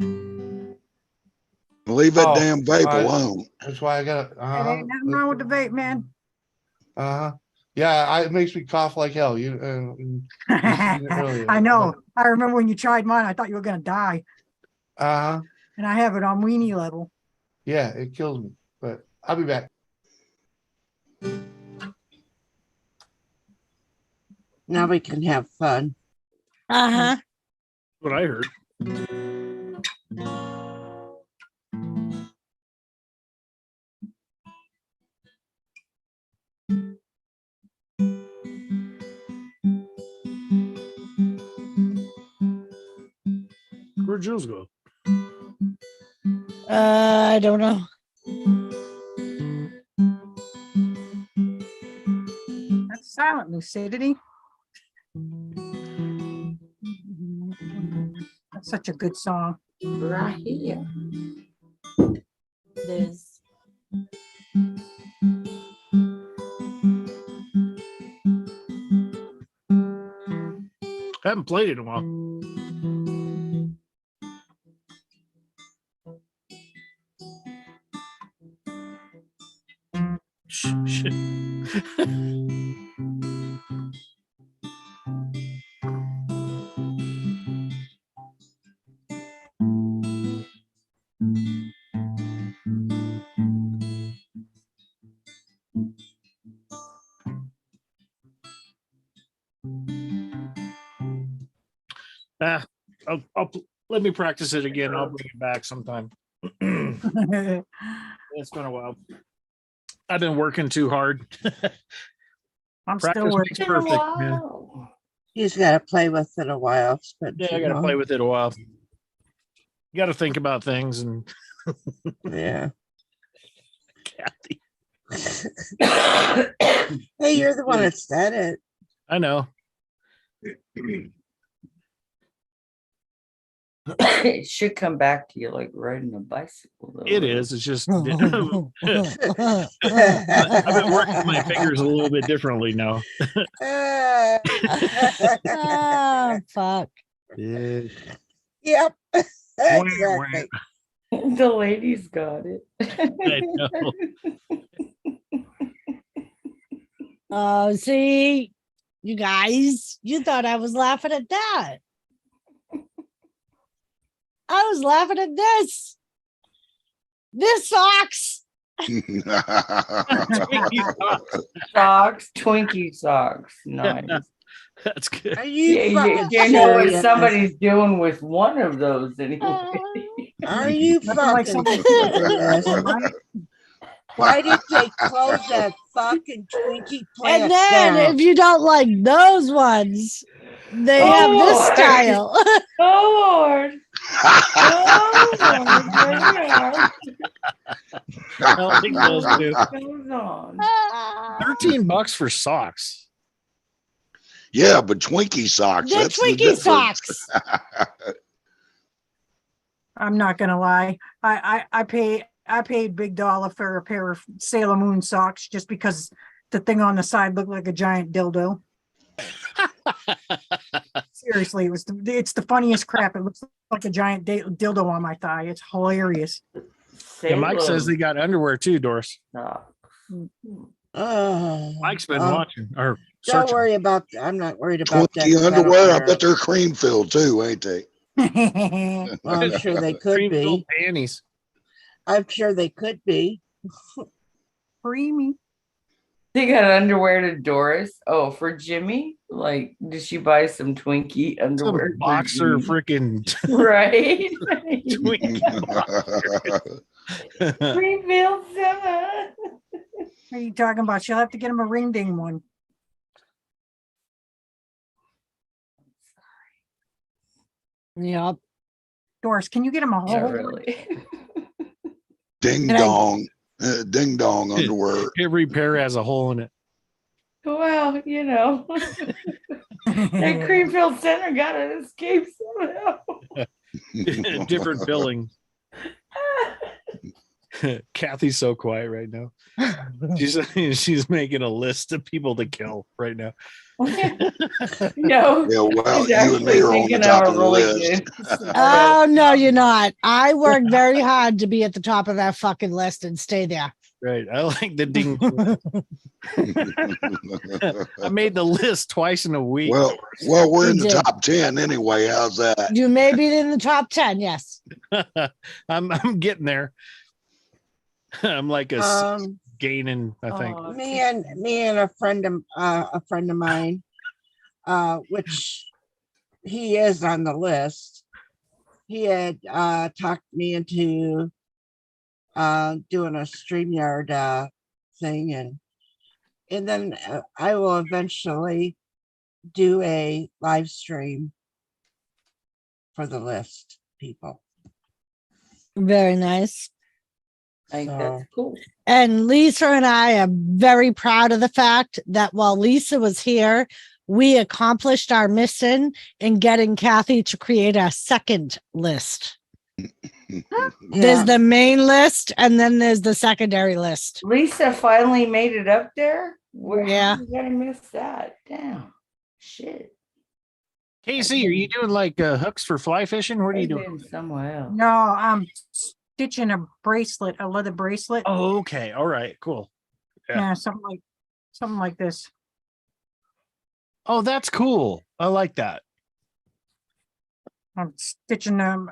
Leave that Oh, damn vape I- alone. That's why I got. It ain't nothing wrong with the vape, man. Yeah, it makes me cough like hell. You seen it earlier, I know. I remember when you tried mine, I thought you were gonna die. And I have it on weenie level. Yeah, it kills me. But I'll be back. Now we can have fun. Uh-huh. What I heard. Where'd Jules go? I don't know. That's silent lucidity. That's such a good song. Right here. This. I haven't played it in a while. Shit. Let me practice it again. I'll bring it back sometime. It's been a while. I've been working too hard. I'm Practice still makes working. perfect, man. You just got to play with it a while. Spend Yeah, too I got to long. play with it a while. You got to think about things, and Yeah. Kathy, Hey, you're the one that said it. I know. It should come back to you like riding a bicycle. Though, It right? is. It's just I've been working my fingers a little bit differently now. Oh, fuck. Yeah. Yep. Exactly. The ladies got it. I know. Oh, see, you guys, you thought I was laughing at that. I was laughing at this. This sucks. Socks, Twinkie socks. Nice. That's good. Are you You fucking know what serious? somebody's doing with one of those anyway. Are you Nothing like fucking something serious? right? Why did they close that fucking Twinkie plant And then down? if you don't like those ones, they Oh, have this Lord. style. Oh Lord. Oh Lord. There we are. I like those too. What goes on? $13 for socks. Yeah, but Twinkie socks. They're That's the Twinkie difference. socks. I'm not gonna lie. I paid big dollar for a pair of Sailor Moon socks just because the thing on the side looked like a giant dildo. Seriously, it's the funniest crap. It looks like a giant dildo on my thigh. It's hilarious. Yeah, Mike says they got underwear too, Doris. Oh, Mike's been oh, watching or don't searching. worry about. I'm not worried about that. Twinkie 'cause I don't underwear. I wear bet them. they're cream filled too, ain't they? Well, I'm sure they could Cream-filled be. panties. I'm sure they could be. Creamy. They got underwear to Doris. Oh, for Jimmy? Like, did she buy some Twinkie underwear? Some boxer for Jimmy? freaking Right? Greenfield 7. What are you talking about? She'll have to get him a ring ding one. Yep. Doris, can you get him a Yeah, whole one? really. Ding And I- dong. Ding dong underwear. Every pair has a hole in it. Well, you know, that Greenfield Center got to escape somehow. Different filling. Kathy's so quiet right now. She's making a list of people to kill right now. No, Yeah, well, he's you and me actually are on the thinking top out of the really list. good. Smart Oh ass. no, you're not. I worked very hard to be at the top of that fucking list and stay there. Right. I like the ding. I made the list twice in a week. Well, we're You in the did. top 10 anyway. How's that? You may be in the top 10, yes. I'm getting there. I'm like gaining, I think. Oh, Me and a friend of mine, which he is on the list. He had talked me into doing a StreamYard thing, and then I will eventually do a live stream for the list people. Very nice. I think that's So, cool. And Lisa and I are very proud of the fact that while Lisa was here, we accomplished our mission in getting Kathy to create a second list. There's yeah, the main list and then there's the secondary list. Lisa finally made it up there. Where Yeah. how did I miss that? Damn. Shit. Casey, are you doing like hooks for fly fishing? What are you I've doing? been somewhere else. No, I'm stitching a bracelet, a leather bracelet. Oh, okay. All right. Cool. yeah. Yeah, something like this. Oh, that's cool. I like that. I'm stitching them.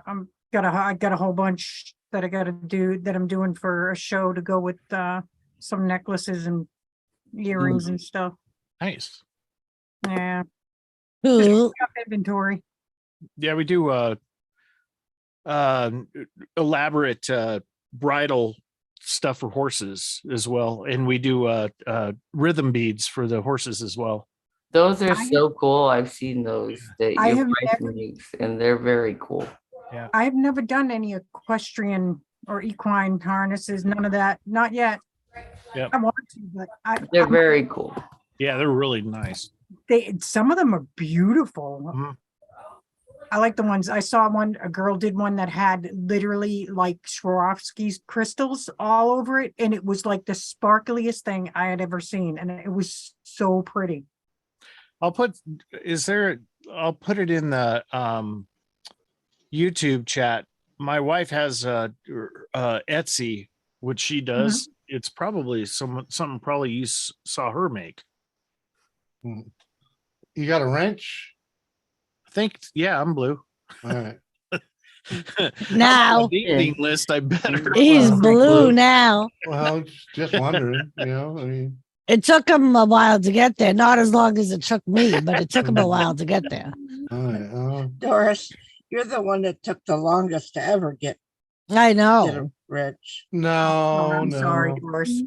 I got a whole bunch that I got to do that I'm doing for a show to go with some necklaces and earrings and stuff. Nice. Yeah, Who? got inventory. Yeah, we do elaborate bridal stuff for horses as well. And we do rhythm beads for the horses as well. Those are I- so cool. I've seen those that I your have wife never- makes, and they're very cool. I've never done any equestrian or equine harnesses, none of that, not yet. Yep. I want to, but They're very cool. Yeah, they're really nice. some of them are beautiful. Mhm. I like the ones I saw a girl did one that had literally like Swarovski's crystals all over it. And it was like the sparkliest thing I had ever seen. And it was so pretty. I'll put it in the YouTube chat. My wife has Etsy, which she does. It's probably something probably you saw her make. You got a wrench? I think, yeah, I'm blue. All right. Now Evening list, I better. he's Well, blue now. Well, just wondering, I mean, It took him a while to get there. Not as long as it took me, but it took him a while to get there. all right. Doris, you're the one that took the longest to ever get I know. him rich. No, I'm sorry, no. Doris.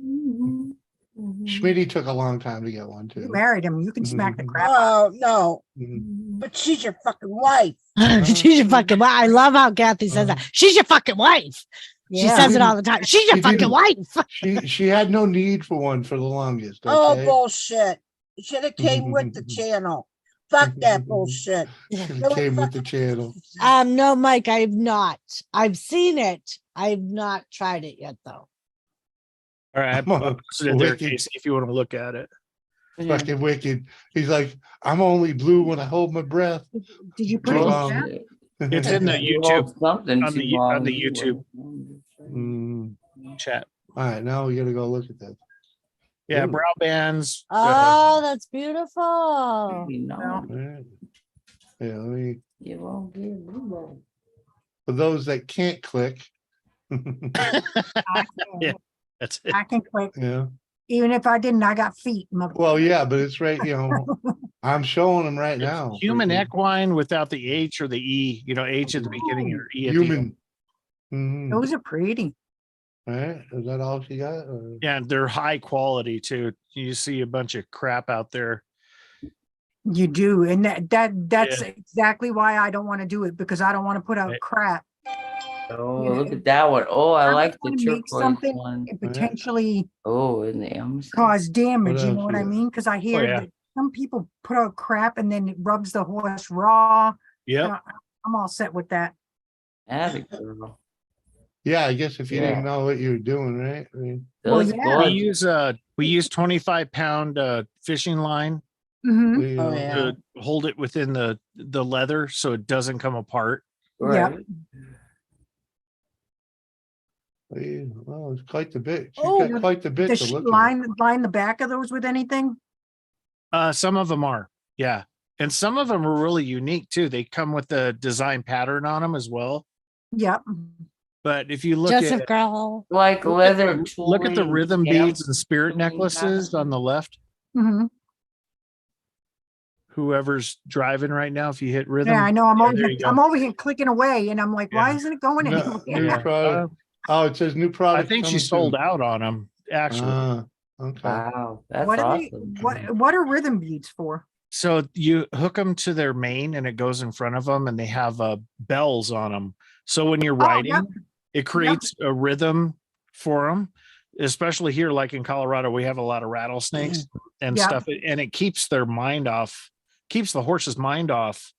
Schmitty took a long time to get one You too. married him. You can smack the crap out. Oh, no, Mhm. but she's your fucking wife. She's your fucking wife. I love how Kathy says that. She's your fucking wife. She Yeah. says it all the time. She's your She fucking didn't- wife. She had no need for one for the longest. Oh, Okay? bullshit. It should have came with the channel. Fuck that bullshit. It came with the channel. No, Mike, I've not. I've seen it. I've not tried it yet, though. All right, I Come on, posted it there, wicked. Casey, if you want to look at it. Fucking wicked. He's like, I'm only blue when I hold my breath. Did you put Too it in long. chat? It's in the You YouTube hold something on the too you- on long, the you YouTube. Mm, chat. all right, now we gotta go look at that. Yeah, Ooh. brow bands. Oh, that's beautiful. You know, All right. Yeah, let me, you won't get blue. for those that can't click. Yeah. That's it. I can click. Yeah, Even if I didn't, I got feet. well, yeah, but it's right, I'm showing them right now. Human Freaking equine without the H or the E, H at the beginning or E at the end. Human. Mhm. Those are pretty. All right, is that all she got? Or- Yeah, they're high quality too. You see a bunch of crap out there. You do. And that's Yeah. exactly why I don't want to do it, because I don't want to put out Right. crap. Oh, You know, look at that one. Oh, I I like the wanna make turquoise something one. and potentially Oh, and the Amazon. cause damage, you else know what you I got? mean? Because I hear yeah. that some people put out crap and then it rubs the horse raw. Yep. Uh, I'm all set with that. Atta girl. Yeah, I guess if you Yeah. didn't know what you were doing, right? I mean, Well, Those yeah. We use 25-pound fishing line Mhm. You Oh, know, yeah. to hold it within the leather so it doesn't come apart. Right. Well, it's quite the bit. She's Oh, got quite the bit Does to she look at. line the back of those with anything? Some of them are, yeah, and some of them are really unique too. They come with the design pattern on them as well. Yep. But if you look Joseph at Girl. Like look at leather. look at the toy rhythm stamp beads and spirit something necklaces on the left. Mhm. Whoever's driving right now, if you hit rhythm, Yeah, I know. there you go. I'm over here clicking away, and I'm like, why Yeah. isn't it going No, anywhere? new Yeah. product. Oh, it says new I product. think she coming sold soon. out on them actually. Okay. Wow, that's What are they, awesome. what are rhythm beads for? So you hook them to their mane and it goes in front of them and they have bells on them. So when you're Oh, riding, yep. it creates a rhythm for them, especially here, like in Colorado, we have a lot of rattlesnakes and Yep. stuff. And it keeps their mind off, keeps the horse's mind off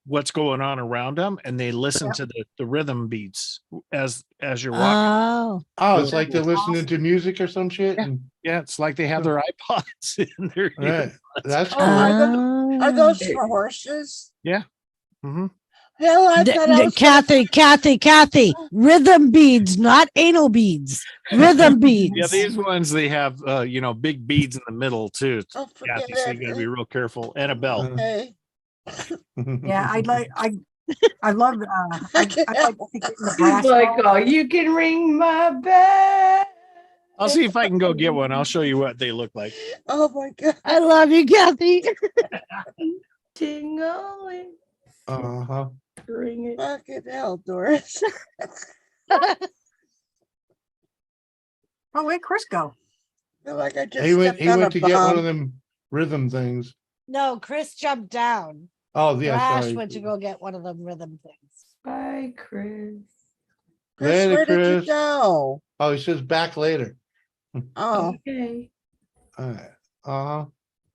what's going on around them. And they listen Yep. to the rhythm beats as you're walking. Oh, Oh, it's like they're That's listening awesome. to music or some shit. Yeah. And, Yeah, it's like they have their iPods in their right. That's Oh, cool. are those oh. for horses? hmm Hell, I thought I was gonna- Kathy, rhythm beads, not anal beads. Rhythm beads. Yeah, these ones they have big beads in the middle too. Oh, forget Kathy, so you gotta be it. real careful. And a bell. Okay. Yeah, I love I like to get in the brass Like, ball. oh, you can ring my bell. I'll see if I can go get one. I'll show you what they look like. Oh my God. I love you, Kathy. Tingling. Uh-huh. Ring it. Fucking hell, Doris. Oh, where'd Chris go? Feel like I just He went stepped on a to get one of bomb. them rhythm things. No, Chris jumped down. Oh, yeah, Flash sorry. went to go get one of them rhythm things. Bye, Chris. Chris, Later, where did you Chris. go? Oh, he says back later. Oh, Okay. All right. Uh-huh.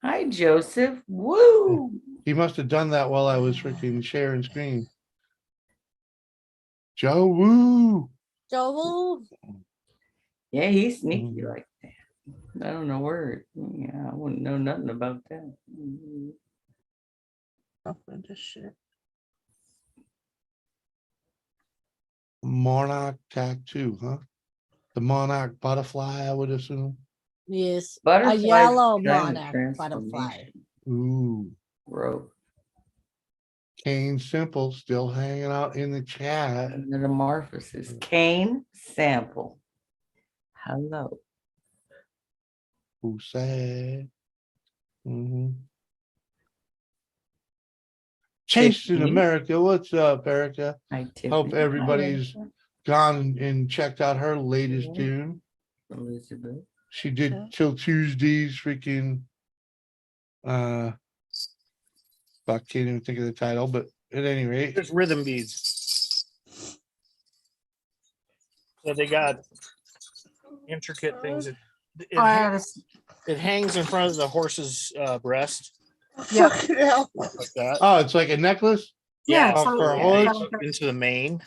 Hi, Joseph. Woo. He must have done that while I was freaking sharing screen. Joe Woo. Joel, Yeah, he's sneaky Mhm. like that. I don't know where. Yeah, I wouldn't know nothing about that. up into shit. Monarch tattoo, huh? The monarch butterfly, I would assume. yes, a Butterflies yellow giant monarch butterfly. transformation. Ooh. Rope. Kane Simple still hanging out in the chat. Metamorphosis. Cane sample. Hello. Who said? Mm-hmm. Chase in Tiffany. America. What's up, Erica? Hi, Tiffany. Hope everybody's Hi, gone and checked out her latest Yeah. tune. Elizabeth. She did till Tuesday's freaking I can't even think of the title, but at any rate. There's rhythm beads. So they got intricate things. It hangs in front of the horse's breast Yeah. Fucking hell. like that. Oh, it's like a necklace? Yeah, Oh, so- for a They horse? hook into the mane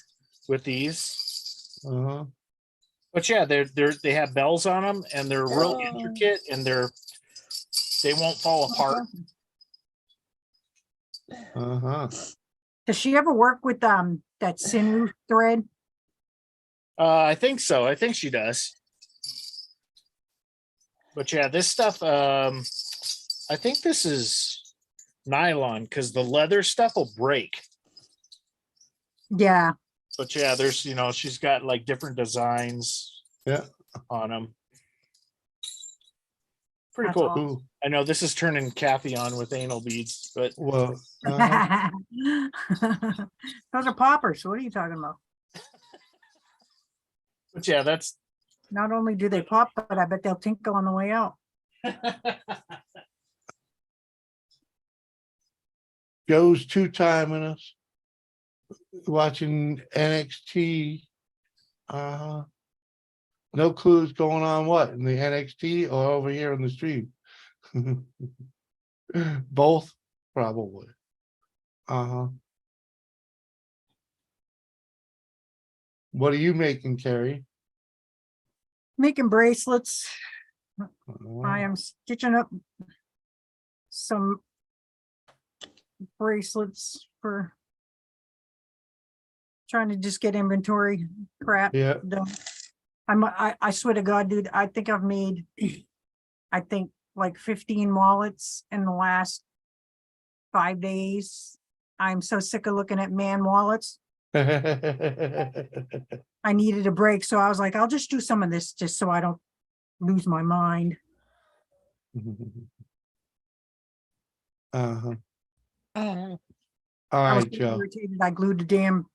with these. Uh-huh. But yeah, they have bells on them and they're real Oh. intricate and they won't fall apart. Uh-huh. Does she ever work with that sinew thread? I think so. I think she does. But yeah, this stuff, I think this is nylon because the leather stuff will break. Yeah. But yeah, there's, she's got like different designs on them. Pretty That's cool. awesome. Cool. I know this is turning Kathy on with anal beads, but Well, uh-huh. Those are poppers. What are you talking about? yeah, that's Not only do they pop, but I bet they'll tinkle on the way out. Joe's two-timing us. Watching NXT. No clues going on what in the NXT or over here on the stream. Both, probably. What are you making, Carrie? Making bracelets. I am stitching up some bracelets for trying to just get inventory crap Yeah. done. I swear to God, dude, I think I've made, I think like 15 wallets in the last 5 days. I'm so sick of looking at man wallets. I needed a break, so I was like, I'll just do some of this just so I don't lose my mind. Uh-huh. Oh, All I was right, so Joe. irritated. I glued the damn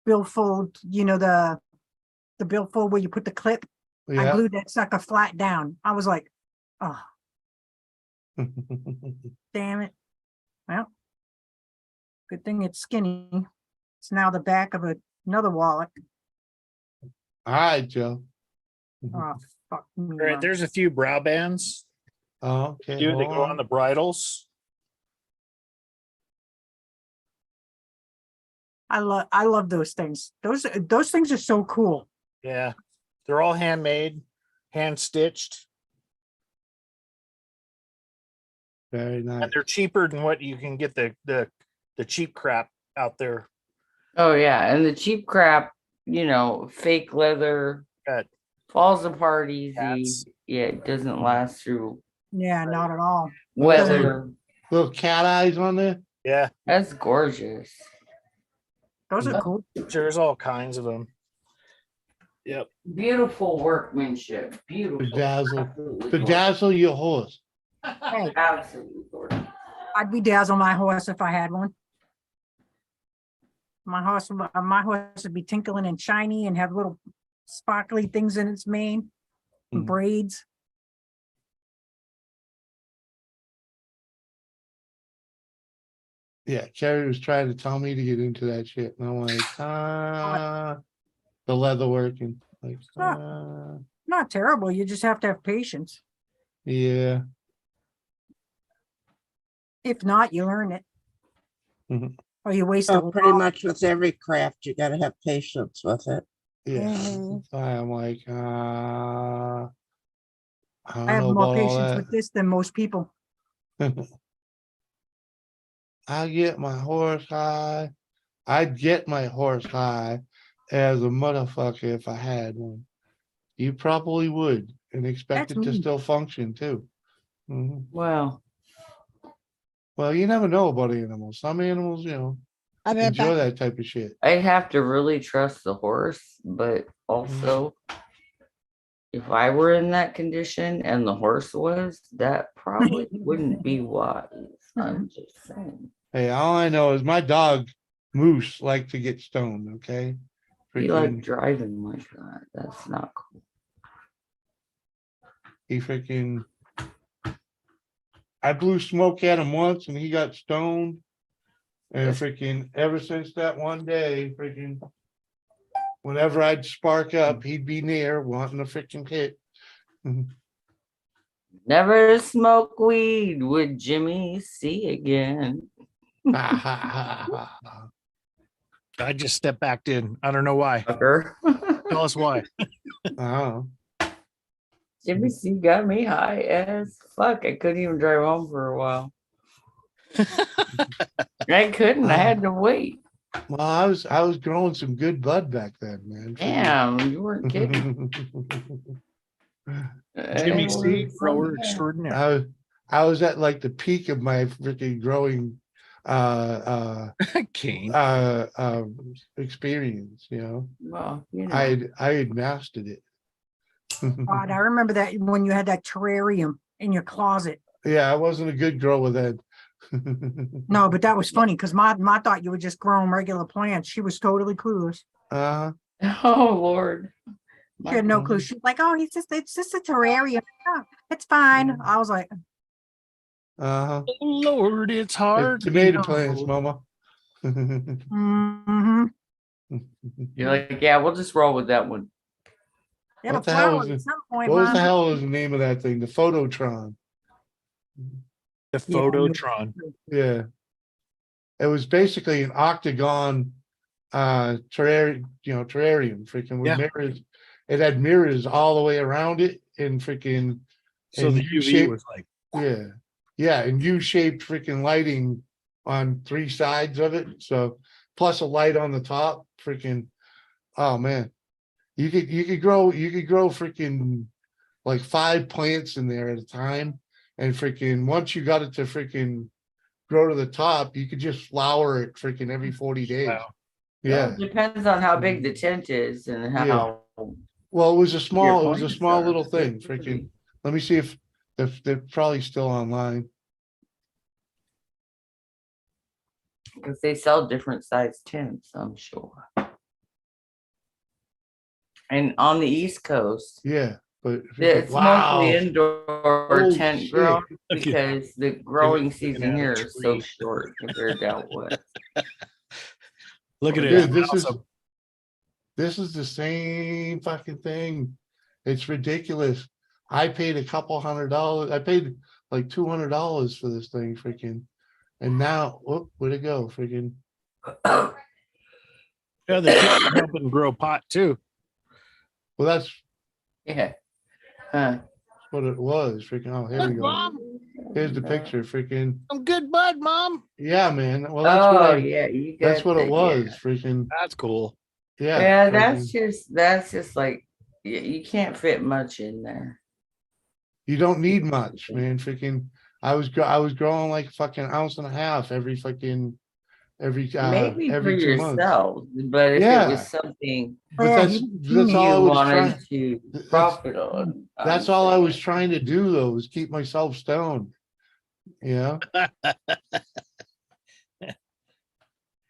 billfold, you know, the billfold where you put the clip. I Yeah. glued that sucker flat down. I was like, oh, damn it. Well, good thing it's skinny. It's now the back of another wallet. All right, Joe. Oh, fuck me. All right, man. there's a few brow bands. Oh, okay. Dude, they hold go on the bridles. I love those things. Those things are so cool. Yeah, they're all handmade, hand stitched, Very nice. and they're cheaper than what you can get the cheap crap out there. Oh yeah, and the cheap crap, you know, fake leather Got falls apart easy. cats. Yeah, it doesn't last through Yeah, not at all. weather. Little cat eyes on there. Yeah, That's gorgeous. Those are cool. there's all kinds of them. Yep. Beautiful workmanship. Beautiful. Bedazzle. Absolutely gorgeous. Bedazzle your horse. Hey, Absolutely gorgeous. I'd bedazzle my horse if I had one. My horse would be tinkling and shiny and have little sparkly things in its mane, and Mhm. braids. Yeah, Carrie was trying to tell me to get into that shit. And I'm like, the leather working. Like, Not terrible. You just have to have patience. yeah. If not, you learn it. Mhm. Or you waste a So pretty lot. much with every craft, you gotta have patience with it. Yeah. Mhm. That's why I'm like, I I don't have know more about all patience with this than most people. that. I get my horse high. I'd get my horse high as a motherfucker if I had one. You probably would and expect That's it to me. still function too. Mhm. Well, Well, you never know about animals. Some animals, I bet enjoy back. that type of shit. I have to really trust the horse, but also if I were in that condition and the horse was, that probably wouldn't be wise. I'm just saying. Hey, all I know is my dog Moose like to get stoned. Okay, You like freaking, driving like that. That's not cool. he freaking. I blew smoke at him once and he got stoned. And freaking ever since that one day, freaking, whenever I'd spark up, he'd be near wanting to freaking hit. Never smoke weed with Jimmy C again. I just stepped back in. I don't know why. Fucker. Tell us why. Oh, Jimmy C got me high as fuck. I couldn't even drive home for a while. I couldn't. I had to wait. well, I was growing some good bud back then, man. Damn, you weren't kidding. Jimmy It C, was grower fun. extraordinaire. I was at like the peak of my freaking growing King. experience, Well, you know. I had mastered it. God, I remember that when you had that terrarium in your closet. Yeah, I wasn't a good grower then. No, but that was funny because Ma thought you were just growing regular plants. She was totally clueless. Uh, Oh Lord. She had no clue. She's like, "Oh, it's just a terrarium. Oh, it's fine." I was like, uh-huh. Oh, Lord, it's hard. Tomato plants, mama. mm-hmm. You're like, yeah, we'll just roll with that one. Yeah, What but the hell flower is at it? some point, What was the Mom. hell was the name of that thing? The Phototron. The Yeah, Phototron. Yeah. It was basically an octagon terrarium, freaking with Yeah. mirrors. It had mirrors all the way around it and freaking So and the UV U-shaped- was like, yeah. Yeah, and U-shaped freaking lighting on 3 sides of it. So plus a light on the top. Freaking, oh man, you could grow freaking like 5 plants in there at a time, and freaking once you got it to freaking grow to the top, you could just flower it freaking every 40 days. Wow. Yeah. It depends on how big the tent is and Yeah. how. Well, it was a small plants are. little thing. Freaking, let me see if they're probably still online. Because they sell different size tents, I'm sure. And on the East Coast, Yeah, but it's mostly indoor Holy tent shit. grown Look at because the growing looking season at a here is so tree. short compared to out west. Look at it. Dude, It's this is awesome. the same fucking thing. It's ridiculous. I paid a couple $100. I paid like $200 for this thing, freaking. And now, whoop, where'd it go? Freaking. Yeah, the kids are helping grow pot too. Well, that's Yeah. Huh. what it was. Freaking. Oh, here we Look, go. Mom, Here's the picture. Freaking. I'm good bud, Mom. Yeah, man. Well, that's what Oh I. yeah, you got That's what it the- was. Freaking. That's cool. Yeah. Yeah, freaking. that's just like you can't fit much in there. You don't need much, man. Freaking. I was growing like fucking ounce and a half every Maybe for every 2 months. yourself, but if it Yeah. was something But Yeah, that's all I you was wanted trying. to That's- profit on, That's I'm all I was saying. trying to do though, was keep myself stoned. You know?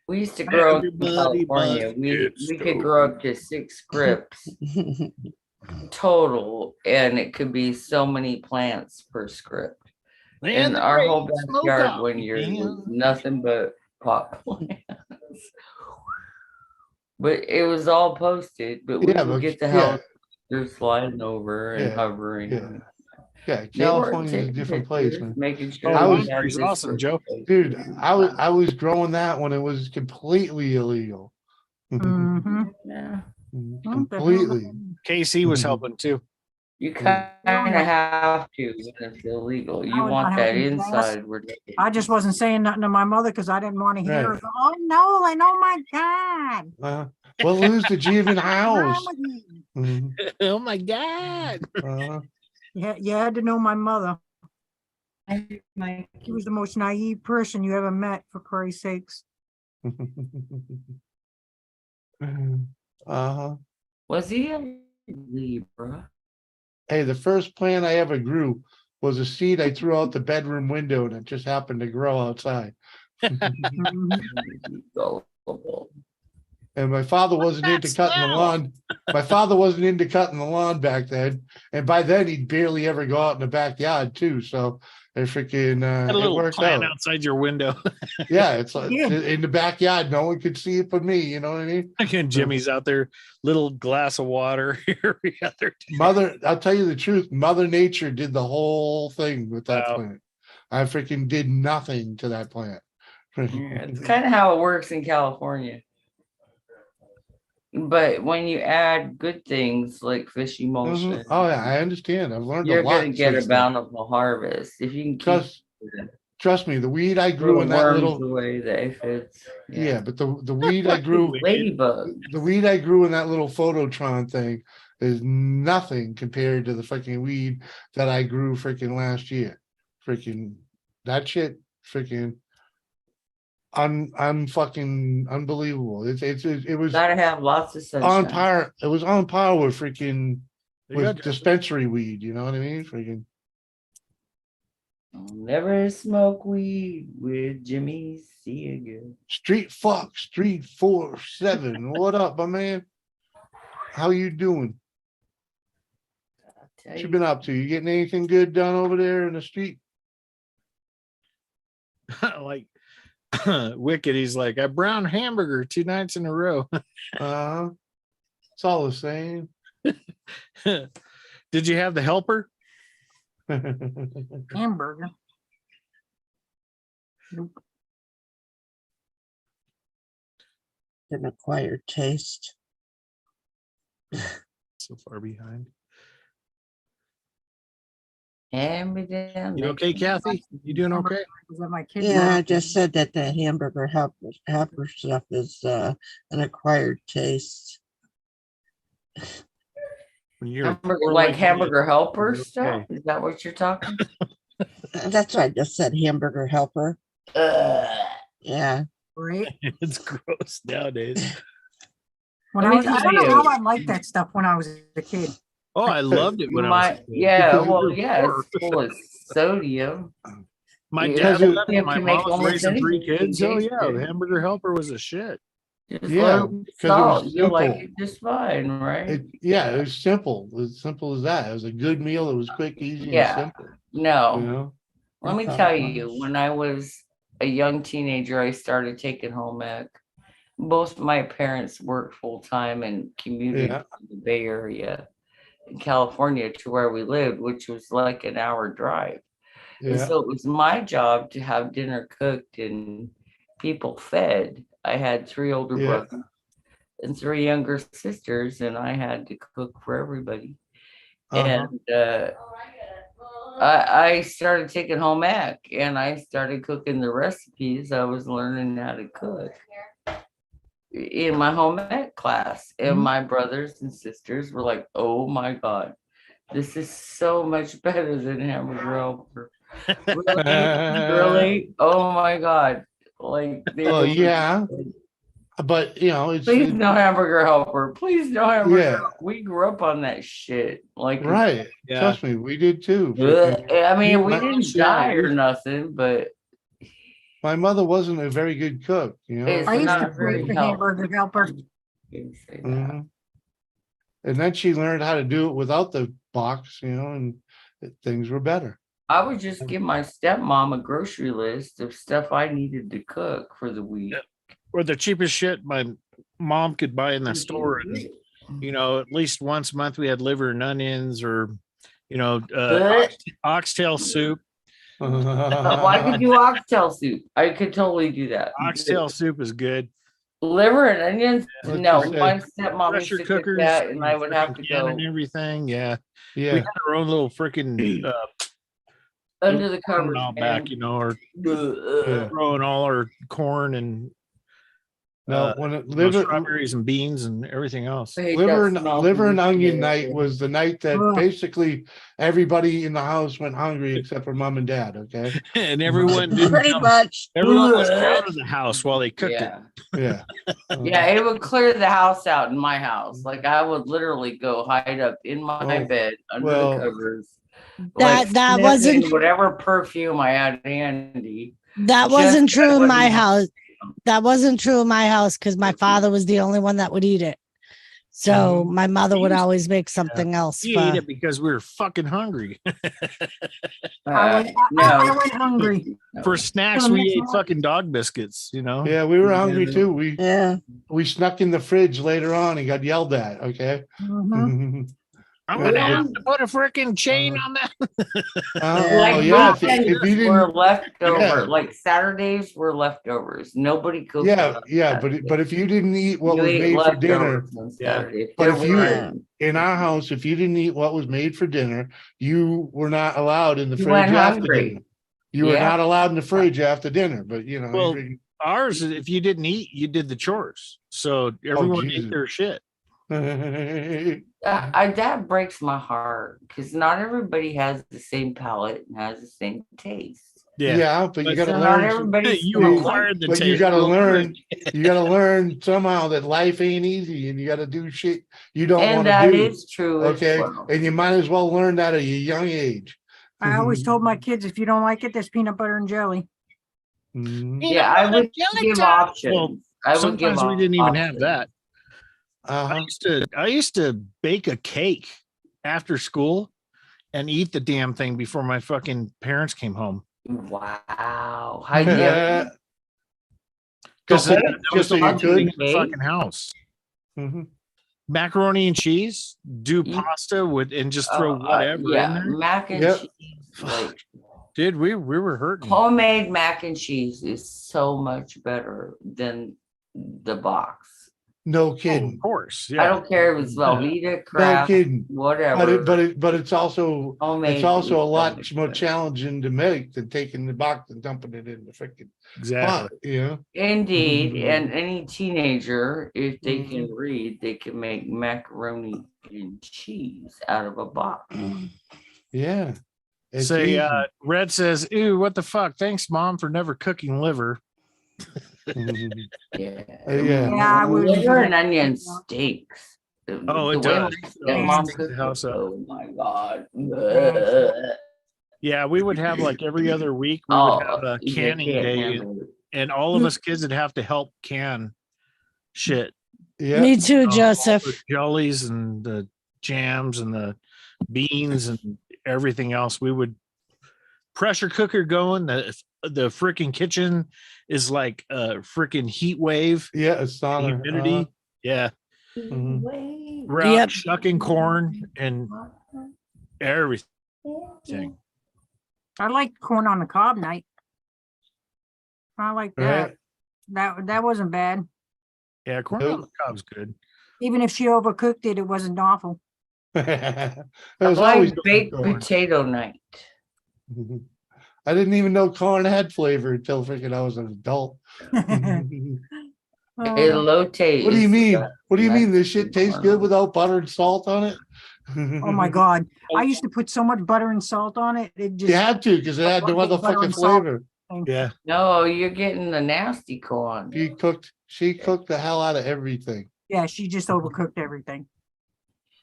We used to grow in Everybody California. must We get could grow up to 6 scripts total, and it could be so many plants per script. And the our whole great smoke backyard out, one year was man. nothing but pot plants. But it was all posted, but we Yeah, would but get the yeah, hell they're sliding over and Yeah, hovering. yeah. Yeah, They weren't California's a taking different place, pictures, man. making sure I we was- had Raspberry's this awesome, Joe. perfect Dude, place. I was growing that when it was completely illegal. Mm-hmm. Yeah. Completely. KC was helping too. You kind of have to when it's illegal. You was want not that helping fast. inside where I just wasn't saying nothing to my mother because I didn't want to hear her Right. go, oh no, and oh my God. Well, lose the G in What's house. wrong with you? Mhm. Oh my God. Yeah, you had to know my mother. my She was the most naive person you ever met, for Christ's sakes. Uh-huh. was he a Libra? Hey, the first plant I ever grew was a seed I threw out the bedroom window and it just happened to grow outside. Mhm. Gullible. And my father wasn't That into cutting the smell. lawn. My father wasn't into cutting the lawn back then. And by then he'd barely ever go out in the backyard too. So it freaking Had a it little worked plant out. outside your window. Yeah, it's like Yeah. in the backyard, no one could see it but me, you know what I mean? Again, Jimmy's out there, little glass of water every other day. I'll tell you the truth, Mother Nature did the whole thing with that Wow. plant. I freaking did nothing to that plant. Yeah, it's kind of how it works in California. But when you add good things like fish emulsion, Mhm. Oh yeah, I understand. I've learned a you're lot. gonna get a since then. bountiful harvest if you can keep Trust me, the weed I the grew in that worms little away, the aphids. yeah, but the weed I grew Ladybug. the weed I grew in that little phototron thing is nothing compared to the fucking weed that I grew freaking last year. Freaking that shit freaking fucking unbelievable. It was Gotta have lots of on sunshine. par. It was on par with freaking There you with go. dispensary weed, you know what I mean? Freaking I'll never smoke weed with Jimmy Seeger. Street 47. What up, my man? How you doing? Tell What you you, been up to? You getting anything good done over there in the street? Like Wicked, he's like, I brown hamburger 2 nights in a row. It's all the same. Did you have the helper? Hamburger. An acquired taste. So far behind. Hand me down. You okay, Kathy? You doing okay? Was that my kid? Yeah, I just said that the hamburger helper stuff is an acquired taste. When you're Hamburger, poor like me, hamburger helper you're stuff? okay. Is that what you're talking? That's what I just said, hamburger helper. Yeah. Right. It's gross nowadays. When Let I me was, I tell don't know you. how I liked that stuff when I was a kid. Oh, I loved it when I was a kid. Yeah, Because we well, were yeah, poor. it's full of sodium. My Yeah, dad, Because you my can mom make was almost raising 3 anything kids. Oh taste yeah, the good. hamburger helper was a shit. Just Yeah, load with 'cause it was salt. You'll like simple. it just fine, right? It was simple, as simple as that. It was a good meal. It was quick, easy, and Yeah. simple. No. You know. Let me That's tell how it you, was. when I was a young teenager, I started taking home ec. Both my parents worked full time and commuted Yeah. to the Bay Area in California to where we lived, which was like an hour drive. And Yeah. so it was my job to have dinner cooked and people fed. I had 3 older Yeah. brothers and 3 younger sisters, and I had to cook for everybody. Uh-huh. And I started taking home ec and I started cooking the recipes I was learning how to cook in my home ec class. And Mhm. my brothers and sisters were like, oh my God, this is so much better than hamburger helper. Really? Really? Oh my God. Like, they Well, were yeah, but please no hamburger helper. Please no hamburger. yeah, Helper. We grew up on that shit. Like, right. Yeah. Trust me, we did too. I mean, we My- didn't yeah, die or nothing, but My mother wasn't a very good cook, it's I used to not very crave the healthy. hamburger helper. You say that. Mhm. And then she learned how to do it without the box, and things were better. I would just give my stepmom a grocery list of stuff I needed to cook for the week. Or the cheapest shit my mom could buy in the store. And, at least once a month we had liver and onions or, But oxtail soup. why could you oxtail soup? I could totally do that. Oxtail soup is good. Liver and onions? Let's No, just say my stepmom used Pressure to cook cookers, that, and I would have to freaking can go and everything. Yeah. We Yeah. had our own little freaking under the farm covers, out man. back, or Yeah. growing all our corn and No, when it liver strawberries and beans and everything else. I hate liver that and smell liver from and the onion tomato. night was the night that Ugh. basically everybody in the house went hungry except for mom and dad. Okay. And everyone didn't Pretty come. much. Everyone was out of the house while they cooked it. Yeah. Yeah. Yeah, it would clear the house out in my house. Like I would literally go hide up in my Oh, bed under well, the covers. That sniffing wasn't whatever perfume I had handy. that Just wasn't so true I in my wouldn't- house. That wasn't true in my house because my father was the only one that would eat it. So my mother would always make something else. We ate For, it because we were fucking hungry. I went hungry. For snacks, Gonna we mix ate them up. fucking dog biscuits, yeah, we were hungry too. Yeah. We snuck in the fridge later on and got yelled at. Okay. Mhm. I'm Yeah, gonna but- have to put a freaking chain on that. Like oh yeah, weekends if you were didn't, leftover. yeah. Like Saturdays were leftovers. Nobody cooked. yeah, on yeah, Saturday. but if you didn't eat what You was ate made for dinner, leftovers on Yeah. Saturday. but There if you were- in our house, if you didn't eat what was made for dinner, you were not allowed in the You fridge went after hungry. dinner. You were Yeah. not allowed in the fridge after dinner, but Well, ours is if you didn't eat, you did the chores. So everyone ate Jesus. their shit. that breaks my heart because not everybody has the same palate and has the same taste. yeah, but you But got to So not learn. everybody You smells acquired the But you taste. got to Well, learn. You got to learn somehow that life ain't easy, and you got to do shit you don't and want to that do. is true. as Okay, well. and you might as well learn that at a young age. I always told my kids, if you don't like it, there's peanut butter and jelly. Mhm. Yeah, I would give options. Well, I would give sometimes we didn't even have options. that. Uh-huh. I used to bake a cake after school and eat the damn thing before my fucking parents came home. Wow. How do you Because The that whole- was just so the you only could? thing in the fucking house. Mhm. Macaroni and cheese, do Mm. pasta with and just throw whatever yeah, in there. mac and Yep. cheese. Like Dude, we were hurting. homemade mac and cheese is so much better than the box. No Oh, kidding. of course. I Yeah. don't care if it's Velveeta, No Kraft, kidding. whatever. But it's also Homemade a food's lot always more good. challenging to make than taking the box and dumping it in the freaking Exactly. pot, you know? Indeed, and any teenager, if they can Mhm. read, they can make macaroni and cheese out of a box. Yeah. It's Say, easy. Red says, "Ew, what the fuck? Thanks, Mom, for never cooking liver." Mhm. Yeah. Yeah. Yeah, I wouldn't do Liver and that. onion steaks. Oh, it The way does. my It mom stinks the cooked house it, up. oh my God. Yeah, we would have like every other week, we would have Oh, a you canning can't day, handle it. and all of us kids would have to help can shit. Yeah. Me too, All Joseph. the jellies and the jams and the beans and everything else. We would pressure cooker going. The freaking kitchen is like a freaking heat wave. Yeah. A sauna. Humidity. Yeah. Mhm. We're out Yep. shucking corn and everything. I like corn on the cob night. I like that. Right. That wasn't bad. Yeah, corn on the cob's good. Even if she overcooked it, it wasn't awful. It I was always like good baked corn. potato night. Mhm. I didn't even know corn had flavor until freaking I was an adult. Mhm. Elote. What do you mean? What do you mean this shit Mexican tastes corn good on without butter and salt on it? Oh my God. I used to put so much butter and salt on it. It just You had to because it had no other butter fucking and salt flavor. thing. Yeah. No, you're getting the nasty corn. She cooked the hell out of everything. Yeah, she just overcooked everything.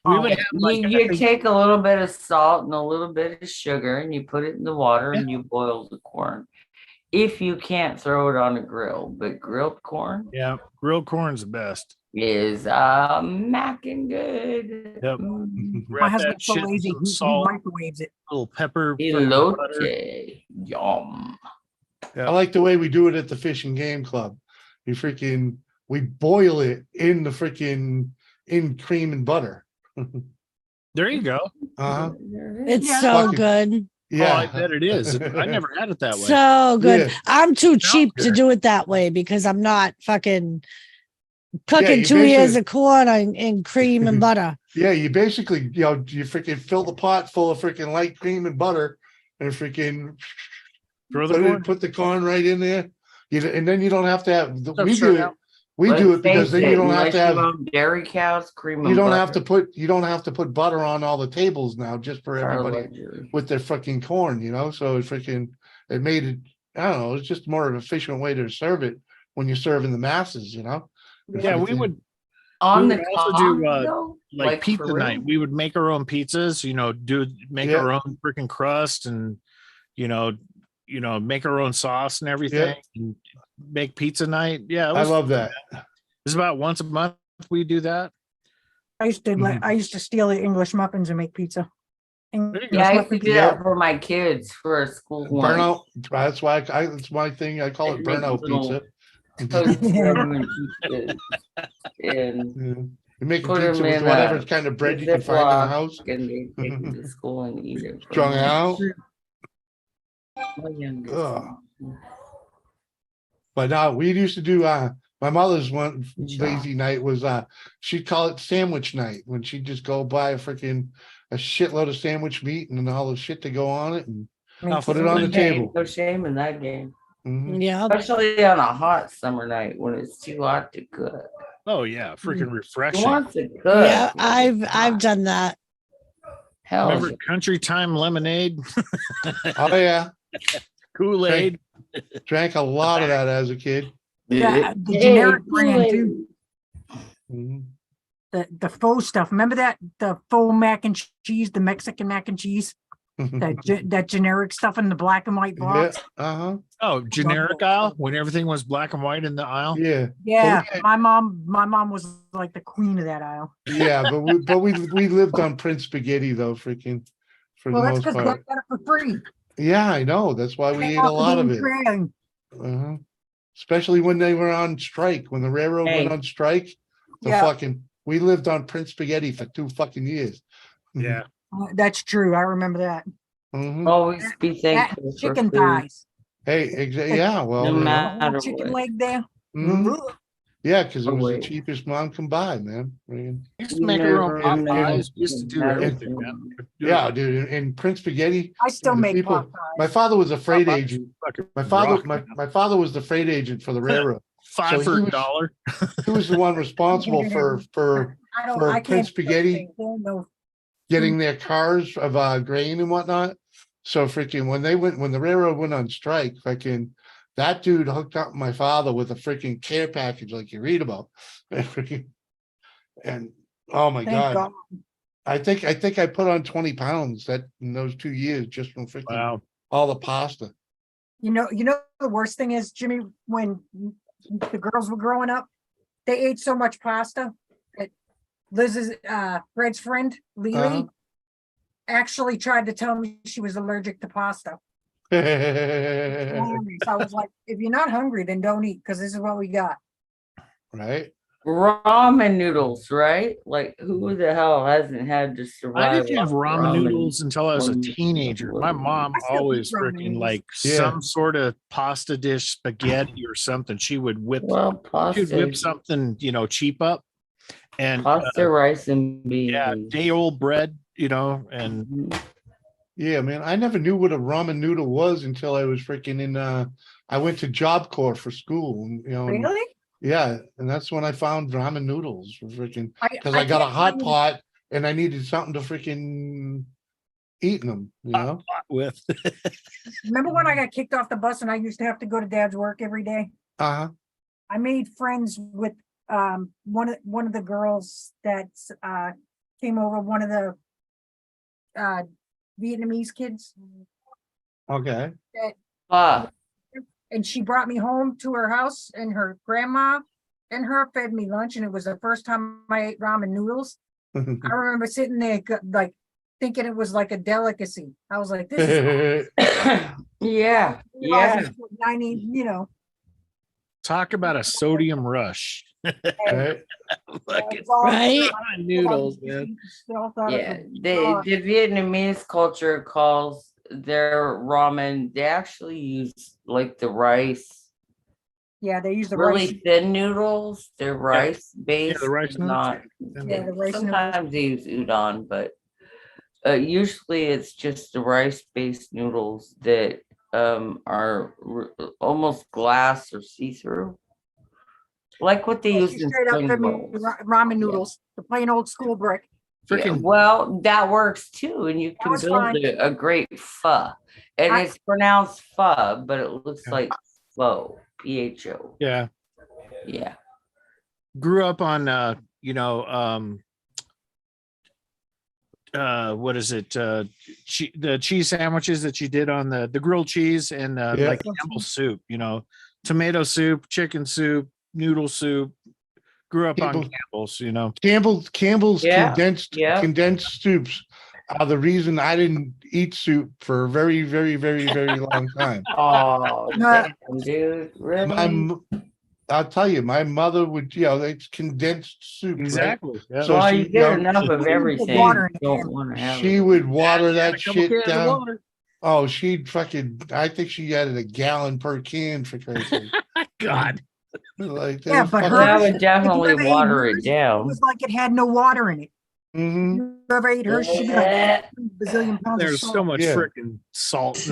We Oh, would have like You take a little bit of salt and a little bit of sugar and you put it in the water and you boil the corn. If you can't throw it on a grill, but grilled corn yeah, grilled corn's the best. is macking good. Yep. Mm. Wrap my that husband's so shit in lazy. some He salt, microwaves it. little pepper, fucking butter. Elote. Yum. I like the way we do it at the Fish and Game Club. We boil it in the freaking in cream and butter. There you go. Uh-huh. It's Yeah. so Fucking- good. Yeah. Oh, I bet it is. I never had it that way. So good. Yeah. I'm too Sounds cheap to good. do it that way because I'm not fucking cooking you 2 years basically- of corn in cream and butter. Yeah, you basically, you freaking fill the pot full of freaking light cream and butter and freaking Throw the corn. put the corn right in there. And then you don't have to have, Stuff we straight do it. out. We Let's do it because face then you it, don't have unless to have, you own dairy cows, cream and you don't butter have to put butter on all the tables now just for are everybody luxury. with their freaking corn, so it made it, I don't know, it's just more of an efficient way to serve it when you're serving the masses, Yeah, It's we would On we the would also cob, do, though, like pizza for real? night. We would make our own pizzas, make Yeah. our own freaking crust and make our own sauce and everything and make pizza night. Yeah, I love that. It's about once a month we do that. I used to I used to steal the English muffins and make pizza. English Yeah, I used to muffin do Yeah. that for my kids for a school lunch. Burnout. That's why that's my thing. I call it It makes burnout little pizza. toast government pizzas and Yeah. You make a put 'em pizza with in whatever a kind of bread you can find in the Ziploc, house. and they take it to school and eat it. for Strung lunch. out. My youngest Ugh. one. But now we used to do my mother's one Good lazy night was she'd call it sandwich night when she'd just go buy a shitload of sandwich meat and then all the shit to go on it and put it on the There ain't table. No shame in that game, Mhm. Yeah. especially on a hot summer night when it's too hot to cook. Oh yeah, freaking Who refreshing. wants to cook? Yeah, when it's I've hot? done that. Hell, Remember Country Time lemonade, Oh yeah, Kool-Aid. drank a lot of that as a kid. Yeah, the Hey, generic brand Kool-Aid. too. Mhm. The faux stuff. Remember that the faux mac and cheese, the Mexican mac and cheese, that generic stuff in the black and white Yeah, box. Oh, generic aisle when everything was black and white in the aisle. yeah, Yeah, yeah. my mom was like the queen of that aisle. yeah. But we lived on Prince Spaghetti though, freaking for Well, the that's most because we part. got it for free. Yeah, I know. That's why we ate a lot of it. Uh-huh. Especially when they were on strike, when the railroad went Hey. on strike. Yeah. We lived on Prince Spaghetti for 2 fucking years. Yeah. That's true. I remember that. Mhm. always be That thankful for chicken food. thighs. Hey, yeah, well, No you know. matter Chicken what. leg there. Mhm. Yeah, because it Oh, was the wait. cheapest mom can buy, man. I mean, Used to make her own and- pot and- pies. Used to do and- everything, man. yeah, dude. And Prince Spaghetti. I still the make people- pot My pies. father was a freight Popeyes agent. fucking My father, rock, my, man. my father was the freight agent for the railroad. Five so for he a was- dollar. He was the one responsible for I Prince can't Spaghetti no. getting their cars of grain and whatnot. So freaking when the railroad went on strike, freaking that dude hooked up my father with a freaking care package like you read about. And oh my Thank God. God. I think I put on 20 pounds that in those 2 years just from freaking Wow. all the pasta. You know the worst thing is, Jimmy, when the girls were growing up, they ate so much pasta that Liz's Fred's friend, Lily, Uh-huh. actually tried to tell me she was allergic to pasta. So I was like, if you're not hungry, then don't eat, because this is what we got. Right? Ramen noodles, right? Like, who the hell hasn't had to I survive? didn't have ramen ramen noodles until I was a when- teenager. My mom I still eat always ramen freaking noodles. like Yeah. some sort of pasta dish, spaghetti or something. She would whip Well, she'd whip pasta, something, cheap up and pasta, rice, and beans. yeah, day old bread, and Mhm. Yeah, man. I never knew what a ramen noodle was until I was freaking in I went to Job Corps for school. And, and- Really? yeah, and that's when I found ramen noodles for freaking because I I got a can't hot believe- pot and I needed something to freaking eat them, hot with. Remember when I got kicked off the bus and I used to have to go to Dad's work every day? Uh-huh. I made friends with one of the girls that came over, one of the Vietnamese kids, Okay. Ah, and she brought me home to her house, and her grandma and her fed me lunch, and it was the first time I ate ramen noodles. I remember sitting there like thinking it was like a delicacy. I was like, this is yeah, yeah. I need, Talk about a sodium rush. Right? Fucking Right? ramen noodles, man. Yeah, the Vietnamese culture calls their ramen, they actually use like the rice, Yeah, they use the really rice. thin noodles. They're rice based. the rice noodles. not. Yeah, the rice noodles. Sometimes they use udon, but usually it's just the rice based noodles that are almost glass or see through, like what they use She in straight up spring fed me rolls. ramen noodles, the plain old school brick. Yeah, Freaking well, that works too, and you can was build fine. a great pho, and I- it's pronounced pho, but it looks Yeah. like pho, pho. yeah. Yeah, Grew up on what is it? The cheese sandwiches that you did on the grilled cheese and Yeah. like Campbell's soup, tomato soup, chicken soup, noodle soup. Grew up on Campbell- Campbell's. Campbell's Yeah, condensed yeah. condensed soups are the reason I didn't eat soup for a very, very, very, very long time. oh, Nah. damn, dude, really? I'll tell you, my mother would, it's condensed soup, right? Exactly. Yeah. So Well, she, you you get know, enough she- of everything. water You in don't want to have she it. would water Add that a couple shit cans of down. water. Oh, she'd fucking, I think she added a gallon per can for Christ's sake. God. Like, Yeah, but Well, I hers- would definitely ever ate water hers, it It down. was like it had no water in it. hmm You ever ate hers? She'd be like Yeah. bazillion pounds of There's salt. so much Yeah. freaking salt.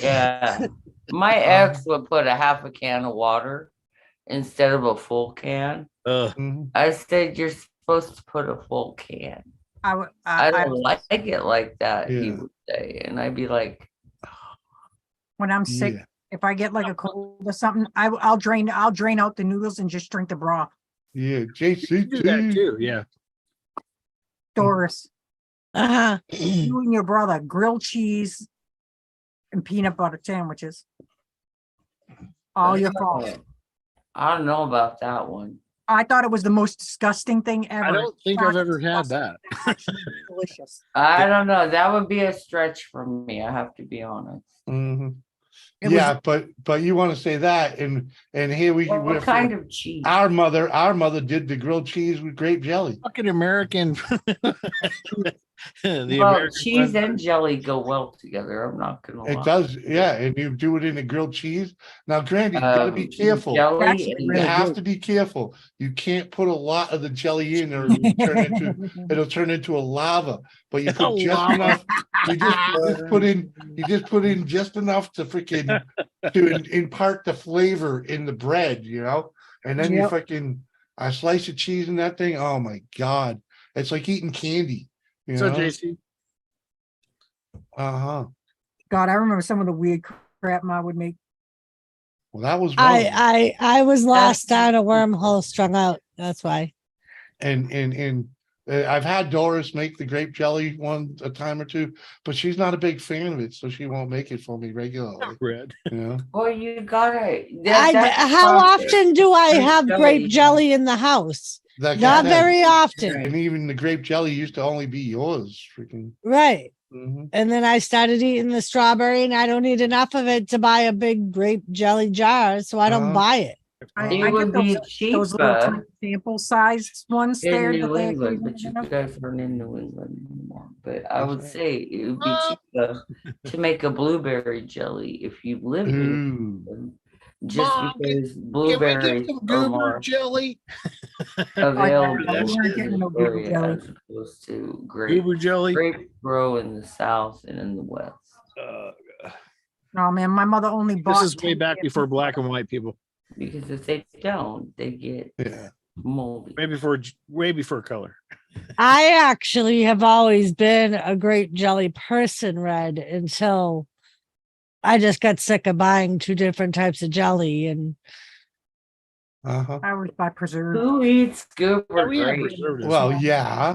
Yeah. My ex would put a half a can of water instead of a full can. Ugh. I said, you're supposed to put a full can. I I don't like it like that, he Yeah. would say. And I'd be like, when I'm sick, Yeah. if I get like a cold or something, I'll drain out the noodles and just drink the broth. Yeah, You do that JCT. too. Yeah. Doris, Uh-huh. you and your brother, grilled cheese and peanut butter sandwiches. All your fault. I don't know about that one. I thought it was the most disgusting thing ever. I don't think I've ever had that. Actually delicious. I don't know. That would be a stretch for me. I have to be honest. Mhm. It was- Yeah, but you want to say that, and here we Well, we're what kind of cheese? our mother did the grilled cheese with grape jelly. Fucking American. The Well, American cheese one. and jelly go well together. I'm not gonna lie. It does, yeah, and you do it in the grilled cheese. Now, granted, you gotta be careful. Jelly Actually, and You really have good. to be careful. You can't put a lot of the jelly in, or it'll turn into a lava. But you put just Lava. enough. You just put in just enough to freaking impart the flavor in the bread, you know. And then you Yep. freaking a slice of cheese in that thing. Oh my god, it's like eating candy. You So know. JC, Uh-huh. God, I remember some of the weird crap Ma would make. Well, that was one. I was lost down a wormhole, strung out. That's why. And I've had Doris make the grape jelly one a time or two, but she's not a big fan of it, so she won't make it for me regularly. Red. You know, Well, you gotta. How often do I Grape have grape jelly. jelly in the house? that Not guy- very often. And even the grape jelly used to only be yours. Freaking. Right. Mhm. And then I started eating the strawberry, and I don't eat enough of it to buy a big grape jelly jar, so I don't Uh-huh. buy it. I It get would be those little cheaper tiny sample sized ones in there. that New they England, give but you, you guys aren't in New England anymore. But I That's would right. say it would be cheaper to make a blueberry jelly if you lived in Ooh. England, just Mom, because Can we blueberries get some are goober more jelly? available we weren't in getting this no goober area jelly. as opposed to grape. Goober jelly. Grape grow in the south and in the west. No, man, my mother only bought. This is way 10 back cans. before black and white people. Because if they don't, they get Yeah. moldy. Way before color. I actually have always been a grape jelly person, Red, until I just got sick of buying two different types of jelly. And Uh-huh. I was by preserve. Who eats goober We had grape? preservatives. Well, yeah.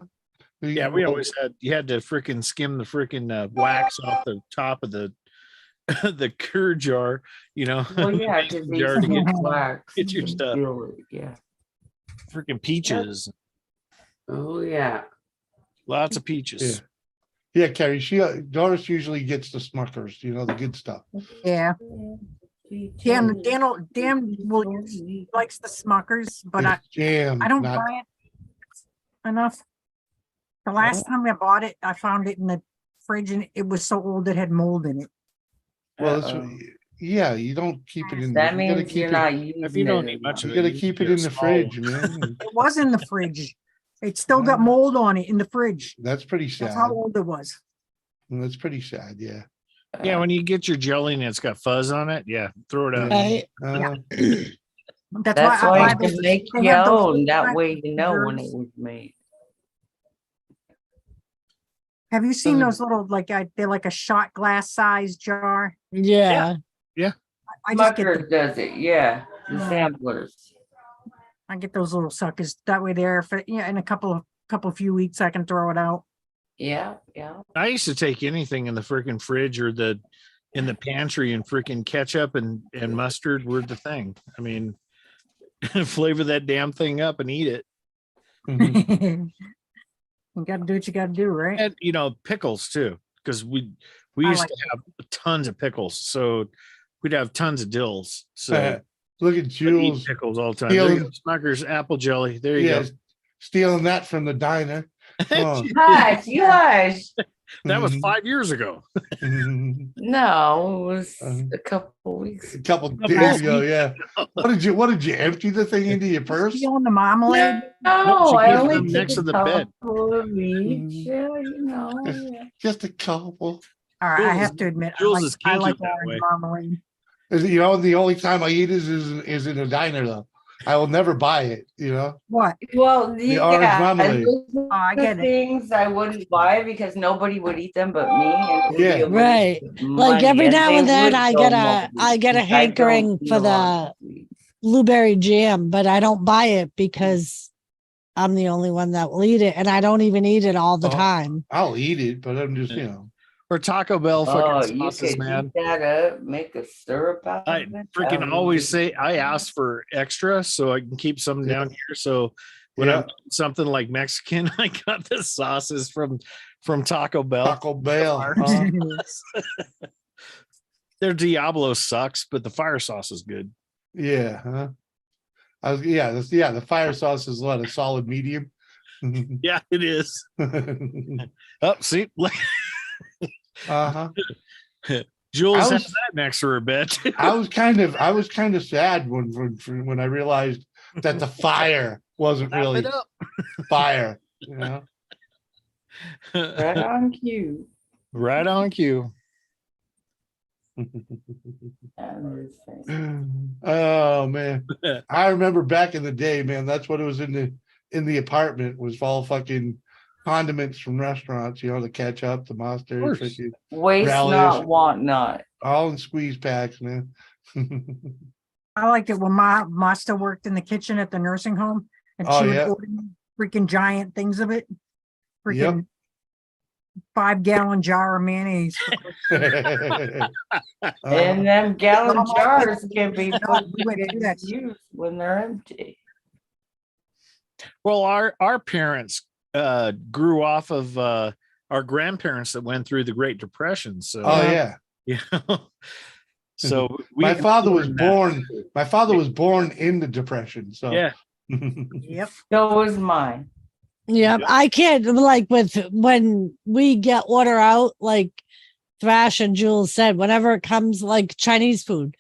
Yeah, we always had. You had to freaking skim the freaking wax off the top of the the cure jar. You know, Well, yeah, because they jar to get, wax. get your and stuff. peel it, yeah. Freaking peaches. Oh yeah. Lots of Yeah. peaches. Yeah, Carrie. Doris usually gets the Smuckers, you know, the good stuff. Yeah. Dan likes the Smuckers, but It's jam. I don't not- buy it enough. The last time I bought it, I found it in the fridge and it was so old it had mold in it. Well, Uh-oh. yeah, you don't keep it in. That you gotta means keep you're it. not using If you don't it eat much You of gotta it, keep it get a in the small fridge, one. man. It was in the fridge. It still got mold on it in the fridge. That's pretty That's sad. how old it was. That's pretty sad. Yeah. Yeah, when you get your jelly and it's got fuzz on it, yeah, throw it out. Right. That's why I you buy can those. make They your have those own. little That tiny way you know when it preserves. was made. Have you seen Doesn't- those little they're like a shot glass size jar? Yeah. I just get Smucker does it, yeah. The Yeah. samplers. I get those little suckers. That way there for in a couple few weeks I can throw it out. Yeah, yeah. I used to take anything in the freaking fridge or in the pantry, and freaking ketchup and mustard were the thing. I mean, flavor that damn thing up and eat it. Mhm. You gotta do what you gotta do, right? And pickles too, because we I used like to have tons of pickles, so we'd have tons of dills. So Look at I'd eat Jules. pickles all the time. There you go, Stealing- Smucker's apple jelly. There you Yeah, stealing that from the diner. Come on. Hush, you hush. That was Mhm. 5 years ago. Mhm. No, it was Uh-huh. a couple weeks. A couple Couple days ago, weeks yeah. What did you empty the thing into your purse? You on the marmalade? No, she I gives only them took next a to the bed. couple of each. Mhm. Yeah, yeah. Just a couple. All right, I Jules have is- to admit, Jules is I like kinky that orange way. marmalade. The only time I eat is in a diner though. I will never buy it, What? Well, orange yeah, marmalade. those are I get the it. things I wouldn't buy because nobody would eat them but me. And it would be Yeah. a waste Right. of Like money, every and now they and then would I go get a moldy hankering because I don't eat for a lot of the sweets. blueberry jam, but I don't buy it because I'm the only one that will eat it, and I don't even eat it all the Oh. time. I'll eat it, but I'm just Or Taco Bell Oh, fucking you sauces, could man. heat that up, make a syrup out I of it. freaking That would always be- say I ask for extra so I can keep some Yeah. down here. So when Yeah. I'm something like Mexican, I got the sauces from Taco Bell. Taco Bell. Their Diablo sucks, but the fire sauce is good. Yeah, huh? The fire sauce is a solid medium. Yeah, it is. Oh, see, Uh-huh. Jules I has was- that next to her bed. I was kind of sad when I realized that the fire wasn't Wrap really it up. fire, you know. Right on cue. Right on cue. That is funny. Oh man. I remember back in the day, man, that's what it was in the apartment was all fucking condiments from restaurants, you know, the ketchup, the mustard, course. freaking Waste relish, not, want not. all in squeeze packs, man. I liked it when my still worked in the kitchen at the nursing home, and Oh, she would yeah. order me freaking giant things of it. Yep. Freaking 5-gallon jar of mayonnaise. And them gallon almost jars can be No, put we went to through good that. use when they're empty. Well, our parents grew off of our grandparents that went through the Great Depression. So Oh yeah. you know, so My father was learned that. born. My father was born in the Depression. So Yeah. Yep. So was mine. Yeah, Yep. I can't like with when we get order out, like Thrash and Jules said, whenever it comes like Chinese food,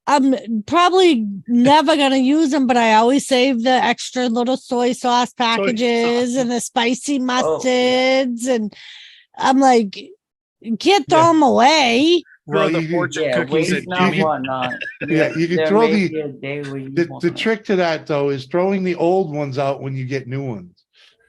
I'm probably never gonna use them, but I always save the extra little soy sauce packages and the spicy mustards, and I'm like, you can't throw Yeah. them away. Throw Well, the you can- fortune Yeah, cookies at waste not, Jimmy. want not. Yeah, you can there throw may the- be a day when you the want. trick to that though is throwing the old ones out when you get new ones.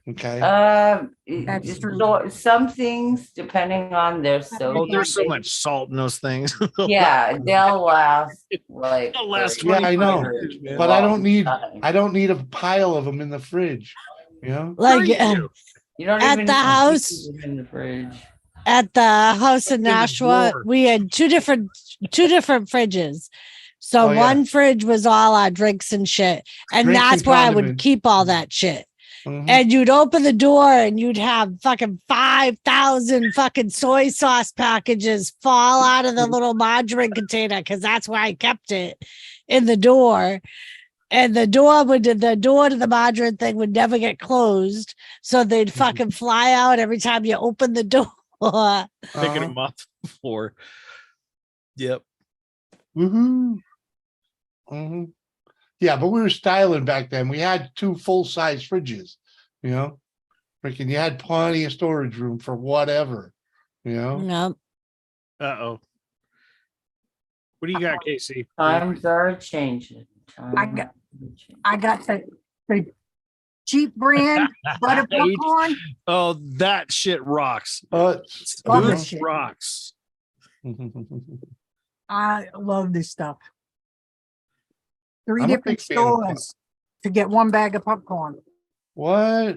Okay. That's true. So some things, depending on their soda. Oh, there's so much salt in those things. Yeah, they'll last like They'll last for 25 I know, years, man. but I don't long need time. I don't need a pile of them in the fridge. You know. Like Sure you do. You don't at even the need to house- keep them in the fridge. At the house in In the Nashua, drawer. we had two different fridges. So Oh, yeah. one fridge was all our drinks and shit, and Drinks that's and where I would condiments. keep all that shit. Mhm. And you'd open the door and you'd have fucking 5,000 fucking soy sauce packages fall out of the little margarine container because that's where I kept it in the door. And the door to the margarine thing would never get closed. So they'd fucking fly out every time you open the door. Picking Uh-huh. them off the floor. Yep. Woohoo. Mhm. Yeah, but we were styling back then. We had 2 full-size fridges, you know. Freaking, you had plenty of storage room for whatever, you know. No. Uh-oh. What do you got, Casey? Times are changing. I got the cheap brand butter popcorn. Oh, that shit rocks. Love Dude, that shit. rocks. I love this stuff. 3 I'm a different big fan of stores to get 1 bag of popcorn. What?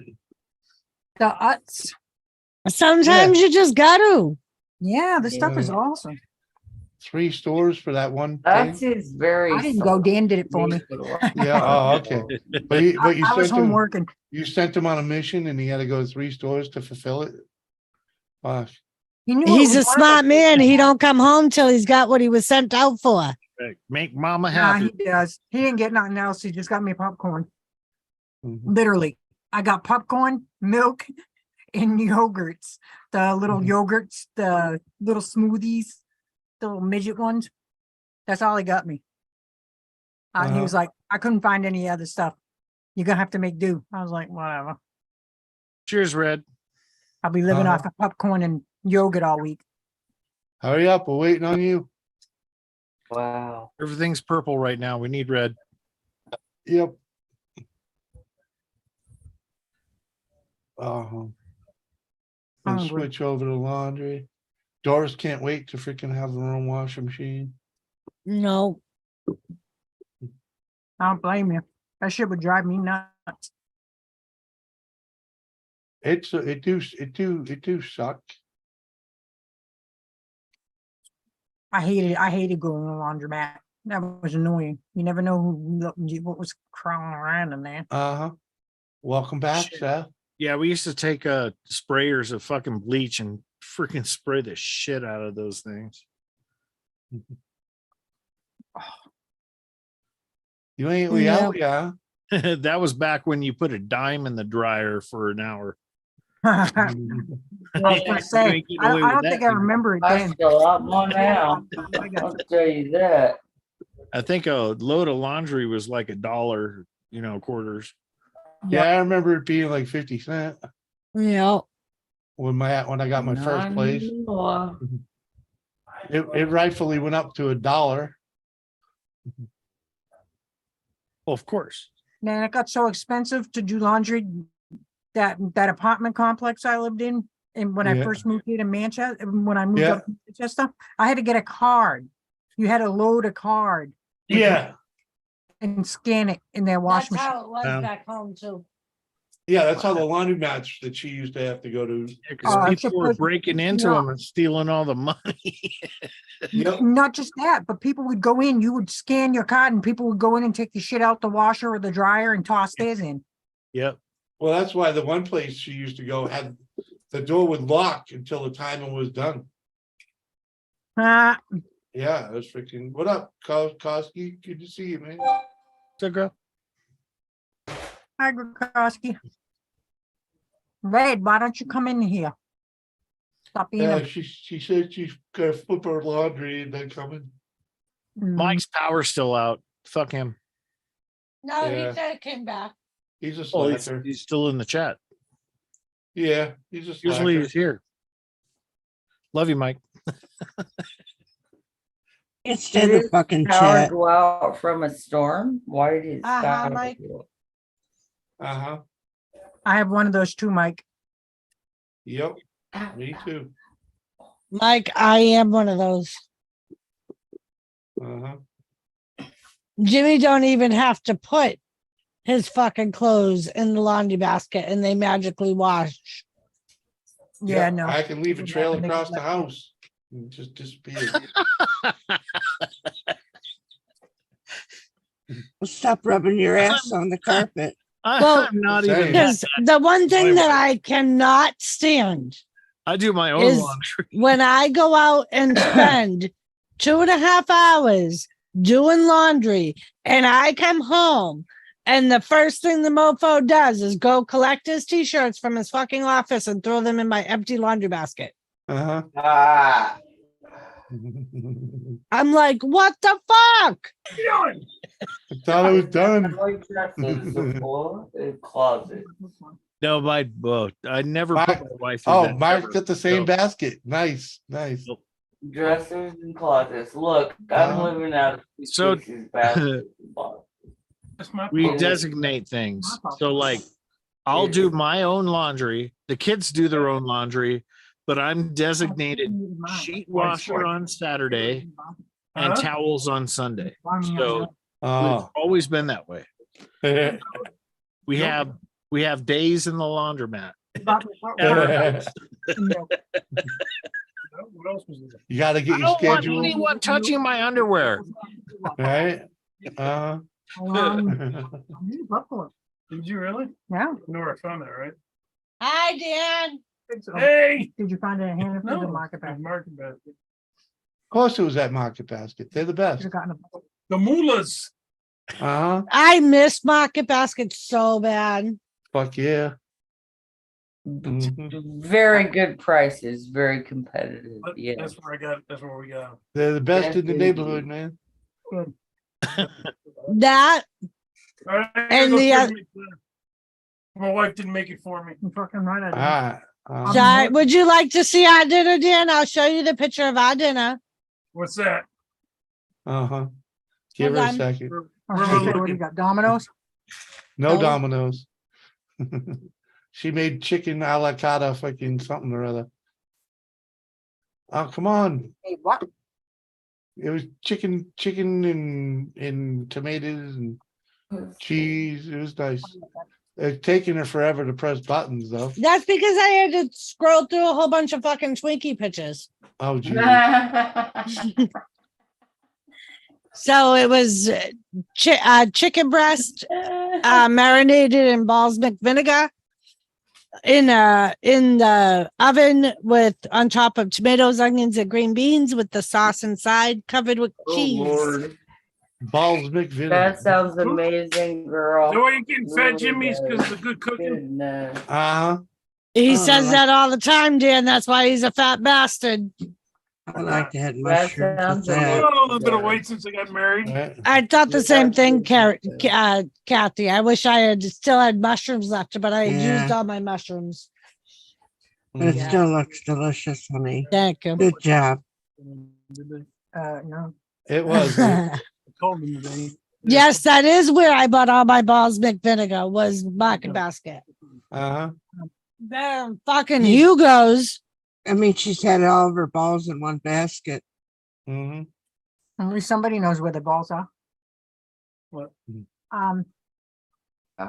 The Utz. Sometimes you just got to. Yeah, this stuff is Yeah. awesome. 3 stores for that one That's thing? is very. I didn't go. Dan did it for me. Yeah. Oh, okay. But you I was sent home him. working. You sent him on a mission, and he had to go to 3 stores to fulfill it. Gosh. He knew He's it a was one of smart the- man. He don't come home till he's got what he was sent out for. Make mama Nah, happy. he does. He didn't get nothing else. He just got me popcorn. Mhm. Literally, I got popcorn, milk, and yogurts. The little yogurts, the little smoothies, the little midget ones. That's all he got me. He Uh-huh. was like, I couldn't find any other stuff. You're gonna have to make do. I was like, whatever. Cheers, Red. I'll be living Uh-huh. off of popcorn and yogurt all week. Hurry up. We're waiting on you. Wow. Everything's purple right now. We need red. Yep. Uh-huh. And Hungry. switch over to laundry. Doris can't wait to freaking have her own washing machine. No. I don't blame you. That shit would drive me nuts. It do suck. I hated going to the laundromat. That was annoying. You never know what was crawling around in there. Uh-huh. Welcome back, Shit. Seth. Yeah, we used to take sprayers of fucking bleach and freaking spray the shit out of those things. You ain't Yeah. Leolia. That was back when you put a dime in the dryer for an hour. I was gonna say, You ain't getting I away don't with think that I anymore. remember it I then. still a lot more now. I got I'll tell you that. I think a load of laundry was like $1, quarters. Yeah, I remember it being like 50 cents Yeah. when I got my first Not place. anymore. It rightfully went up to $1. Well, of course. Man, it got so expensive to do laundry. That apartment complex I lived in, and when I Yeah. first moved here to Manchester, when I moved Yeah. up to Manchester, I had to get a card. You had to load a card Yeah, and scan it in their wash That's machine. how it was Yeah. back home too. yeah, that's how the laundry match that she used to have to go to. Because Oh, people were suppose- breaking into no. them and stealing all the money. Yep. Not just that, but people would go in, you would scan your card and people would go in and take the shit out the washer or the dryer and toss theirs in. Yep. Well, that's why the one place she used to go had the door would lock until the timer was done. Ah, Yeah, it was freaking. What up, Koski? Good to see you, man. So girl. hi, Gronkowski. Red, why don't you come in here? Stop being Yeah, a she said she's gonna flip her laundry and then coming. Mike's power's still out. Fuck him. No, Yeah. he said it came back. He's a Oh, slacker. he's still in the chat. Yeah, he's a slacker. Usually he's here. Love you, Mike. It's in the fucking Power chat. go out from a storm? Why did it stop? Mike. Uh-huh. I have one of those too, Mike. Yep. Me too. Mike, I am one of those. Uh-huh. Jimmy don't even have to put his fucking clothes in the laundry basket and they magically wash. Yeah, no. I can leave a Would trail have to make across it the like- house and just disappear. Stop rubbing your ass on the carpet. Well, I'm not Same. even. Because the one thing that I cannot stand I do my own is laundry. when I go out and spend 2.5 hours doing laundry and I come home and the first thing the mofo does is go collect his t-shirts from his fucking office and throw them in my empty laundry basket. Uh-huh. Ah, I'm like, what the fuck? I thought it was done. white dresses before a closet. No, I never My- put my wife through Oh, that, Mike's ever. got the same So, basket. Nice, nice. Dressers and closets. Look, I'm living out of So- Casey's basket. we fault. designate things. So like I'll do my own laundry. The kids do their own laundry, but I'm designated sheet washer on Saturday and towels on Sunday. So Oh. it's always been that way. We have days in the laundromat. You gotta get I your don't want schedule, anyone touching my underwear. right? Did you really? Yeah. Nora found that, right? Hi, Dan. Hey! Did you find it in Hannaford or No, Market Basket? Market Basket. Of course it was at Market Basket. They're the best. Should've gotten a- The Mullahs. Uh-huh. I miss Market Basket so bad. Fuck yeah. Mhm. Very good prices, very competitive. Yeah. That's where I got. That's where we got. They're the best Yes, in the indeed. neighborhood, man. That All right, And go the quick oth- and make dinner. My wife didn't make it for me. I'm fucking right. I did. Ah. Sorry, would you like to see our dinner, Dan? I'll show you the picture of our dinner. What's that? Uh-huh. Give her Hold a on. second. Where, I where was am I gonna say, what do you looking? got? Domino's? No No. Dominoes. She made chicken a la carte fucking something or other. Oh, come on. Hey, what? It was chicken and tomatoes and cheese. It was nice. It's taking her forever to press buttons though. That's because I had to scroll through a whole bunch of fucking Twinkie pictures. Oh geez. So it was chicken breast marinated in balsamic vinegar in the oven with on top of tomatoes, onions, and green beans with the sauce inside covered with cheese. Balls McVinegar. That sounds amazing, girl. The way you're getting fed, Really Jimmy's, because does. of the good cooking. Goodness. Uh-huh. He Oh, says I that all the time, Dan. That's why he's a fat bastard. I like to have That mushrooms with sounds I that. put on a little bit of weight since I got married. Right. I thought the Yeah, same thing, yeah. Kathy. I wish I had still had mushrooms left, but I had used Yeah. all my mushrooms. But it Mhm. still looks delicious, honey. Thank you. Good job. No. It was. I told him today. Yes, that is where I bought all my balls McVinegar was Market Basket. Uh-huh. Damn fucking Hugo's. I mean, she's had all of her balls in one basket. Mm-hmm. At least somebody knows where the balls are. What? Um,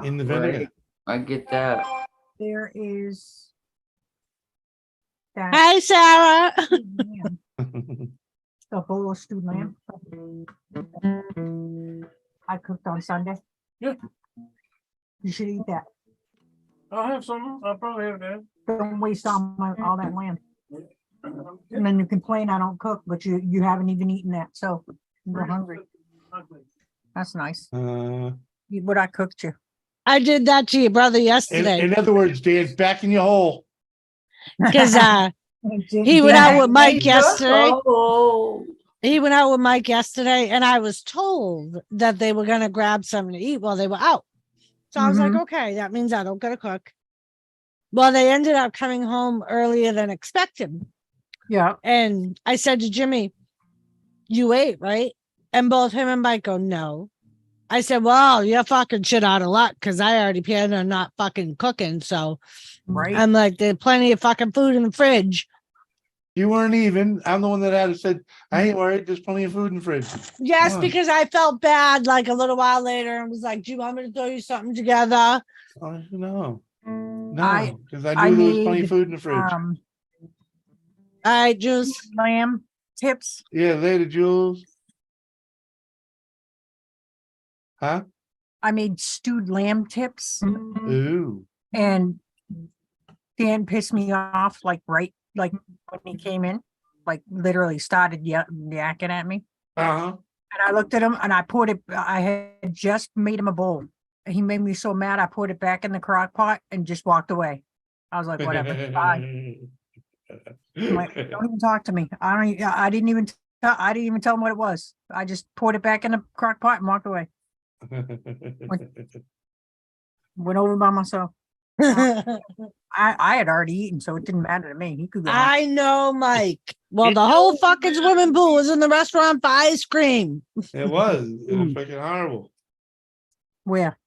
In the Right. vinegar. I get that. there is that Hi, Sarah. lamb, the bowl of stewed lamb. I cooked on Sunday. Yeah. You should eat that. I'll have some. I'll probably have that. Don't waste all that lamb. And then you complain I don't cook, but you haven't even eaten that, so you're hungry. That's nice. Eat what I cooked you. I did that to your brother yesterday in other words, Dan, back in your hole. because he went out with Mike yesterday. Oh, He went out with Mike yesterday, and I was told that they were going to grab something to eat while they were out. So I was like, okay, that means I don't got to cook. Well, they ended up coming home earlier than expected. Yeah. And I said to Jimmy, you ate, right? And both him and Mike go, no. I said, well, you're fucking shit out of luck because I already planned on not fucking cooking. So Right. I'm like, there's plenty of fucking food in the fridge. You weren't even. I'm the one that had said, I ain't worried. There's plenty of food in the fridge. Yes, Come on. because I felt bad like a little while later and was like, do you want me to throw you something together? Oh, no. I- No, because I knew there was plenty made, of food in the fridge. All right, Juice. Lamb tips. Yeah, later, Jules. Huh? I made stewed lamb tips, Ooh. and Dan pissed me off like when he came in, like literally started yakking at me. Uh-huh. And I looked at him and I had just made him a bowl. And he made me so mad I put it back in the crock pot and just walked away. I was like, whatever. Bye. I'm like, don't even talk to me. I didn't even tell him what it was. I just poured it back in the crock pot and walked away. Went over by myself. I had already eaten, so it didn't matter to me. He could go. I know, Mike. Well, the whole fucking swimming pool was in the restaurant for ice cream. It was freaking horrible. Where?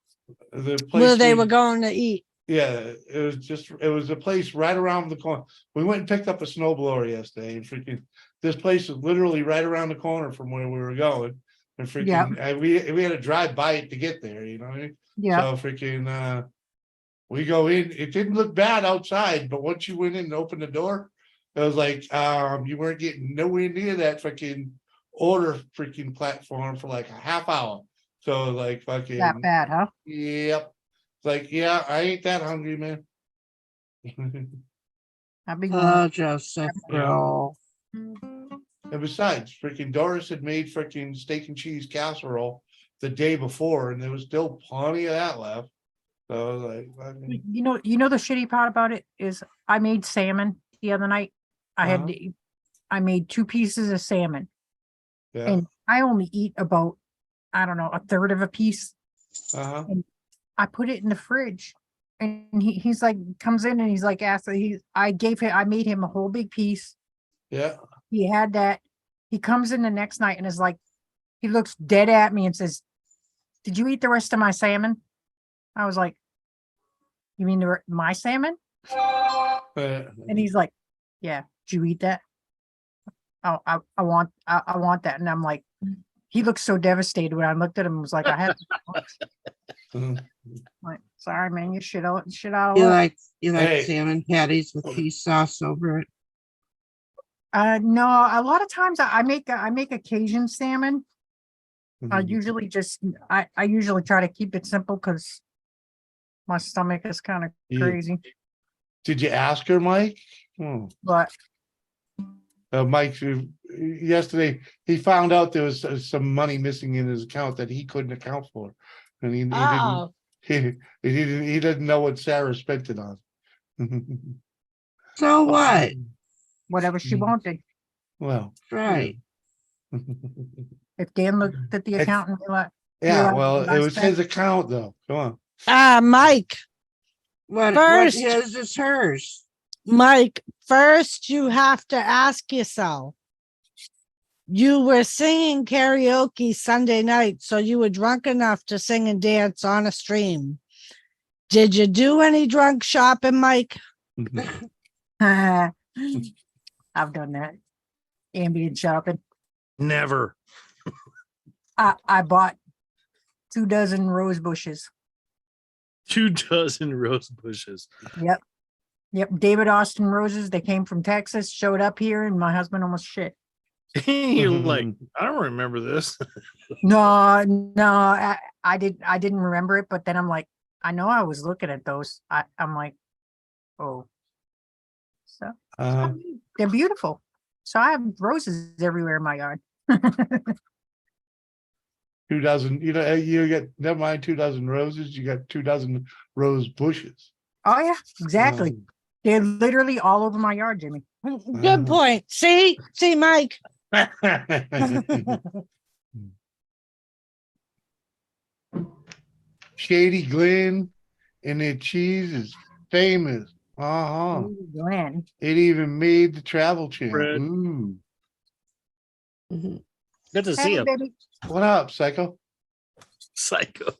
The place Where they were going to eat. Yeah, it was a place right around the corner. We went and picked up a snowblower yesterday, and freaking this place is literally right around the corner from where we were going. And freaking we had to drive by it to get there, you know what I mean? Yeah. So freaking we go in, it didn't look bad outside, but once you went in and opened the door, it was like you weren't getting nowhere near that freaking order freaking platform for like a half hour. So like fucking That bad, huh? Yep. It's like, yeah, I ain't that hungry, man. I'd be Oh, Joseph, Yeah. girl. And besides, freaking Doris had made freaking steak and cheese casserole the day before, and there was still plenty of that left. So I was like, fucking, You know the shitty part about it is I made salmon the other night. I made 2 pieces of salmon, yeah. and I only eat about, I don't know, a third of a piece. Uh-huh. I put it in the fridge, and he's like, comes in and he's like, I made him a whole big piece. Yeah. He had that. He comes in the next night and is like, he looks dead at me and says, "Did you eat the rest of my salmon?" I was like, "You mean my salmon?" And he's like, "Yeah, did you eat that?" Oh, I want that. And I'm like, he looked so devastated when I looked at him and was like, I have like, sorry, man, you shit out of You luck. like Hey. salmon patties with peas sauce over it? No, a lot of times I make a Cajun salmon. I Mhm. usually try to keep it simple because my stomach is kind of Yeah. crazy. Did you ask her, Mike? Hmm. But Mike, yesterday, he found out there was some money missing in his account that he couldn't account for. And he Oh, he didn't know what Sarah spent it on. So what? Whatever she wanted. Well, Right. If Dan looked at the It's- account and realized, yeah, realized well, what I it was spent, his account though. Come Mike, What First- his is hers. Mike, first you have to ask yourself. You were singing karaoke Sunday night, so you were drunk enough to sing and dance on a stream. Did you do any drunk shopping, Mike? on. I've done that. Ambient shopping. Never. I bought 24 rose bushes. 24 rose bushes. Yep. David Austin roses. They came from Texas, showed up here, and my husband almost shit. You're like, I don't remember this. No, I didn't remember it, but then I'm like, I know I was looking at those. I'm like, oh. So they're beautiful. So I have roses everywhere in my yard. 24, you get, never mind 24 roses, you got 24 rose bushes. Oh yeah, exactly. They're literally all over my yard, Jimmy. Good point. See, Mike. Shady Glen and their cheese is famous. Ooh, Glenn. It even made the Travel Channel. Fred. Ooh. Good to see Hey, you. baby. What up, Psycho? Psycho.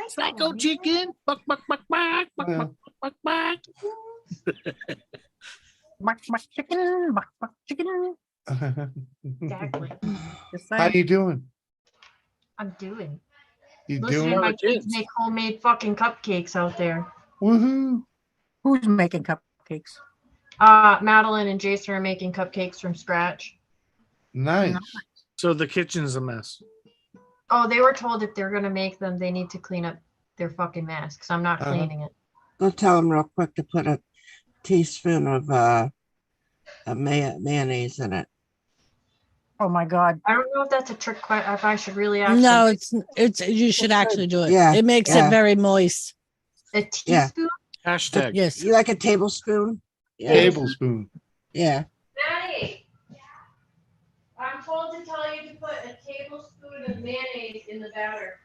Psycho chicken. Buck, buck, buck, buck, buck, Yeah. buck, buck, buck. Buck, buck, chicken, buck, buck, chicken. Exactly. Just How saying. you doing? I'm doing. You Listening doing? to my kids. kids make homemade fucking cupcakes out there. Woohoo! Who's making cupcakes? Madeline and Jason are making cupcakes from scratch. Nice. So the kitchen's a mess. Oh, they were told if they're gonna make them, they need to clean up their fucking mess because I'm not Uh-huh. cleaning it. Go tell them real quick to put a teaspoon of mayonnaise in it. Oh my God. I don't know if that's a trick. If I should really actually. No, it's you should It's good. actually do it. Yeah, It makes yeah. it very moist. A Yeah. teaspoon. Hashtag. Yes. You like a tablespoon? Yeah. Tablespoon. Yeah. Maddie, I'm told to tell you to put a tablespoon of mayonnaise in the batter.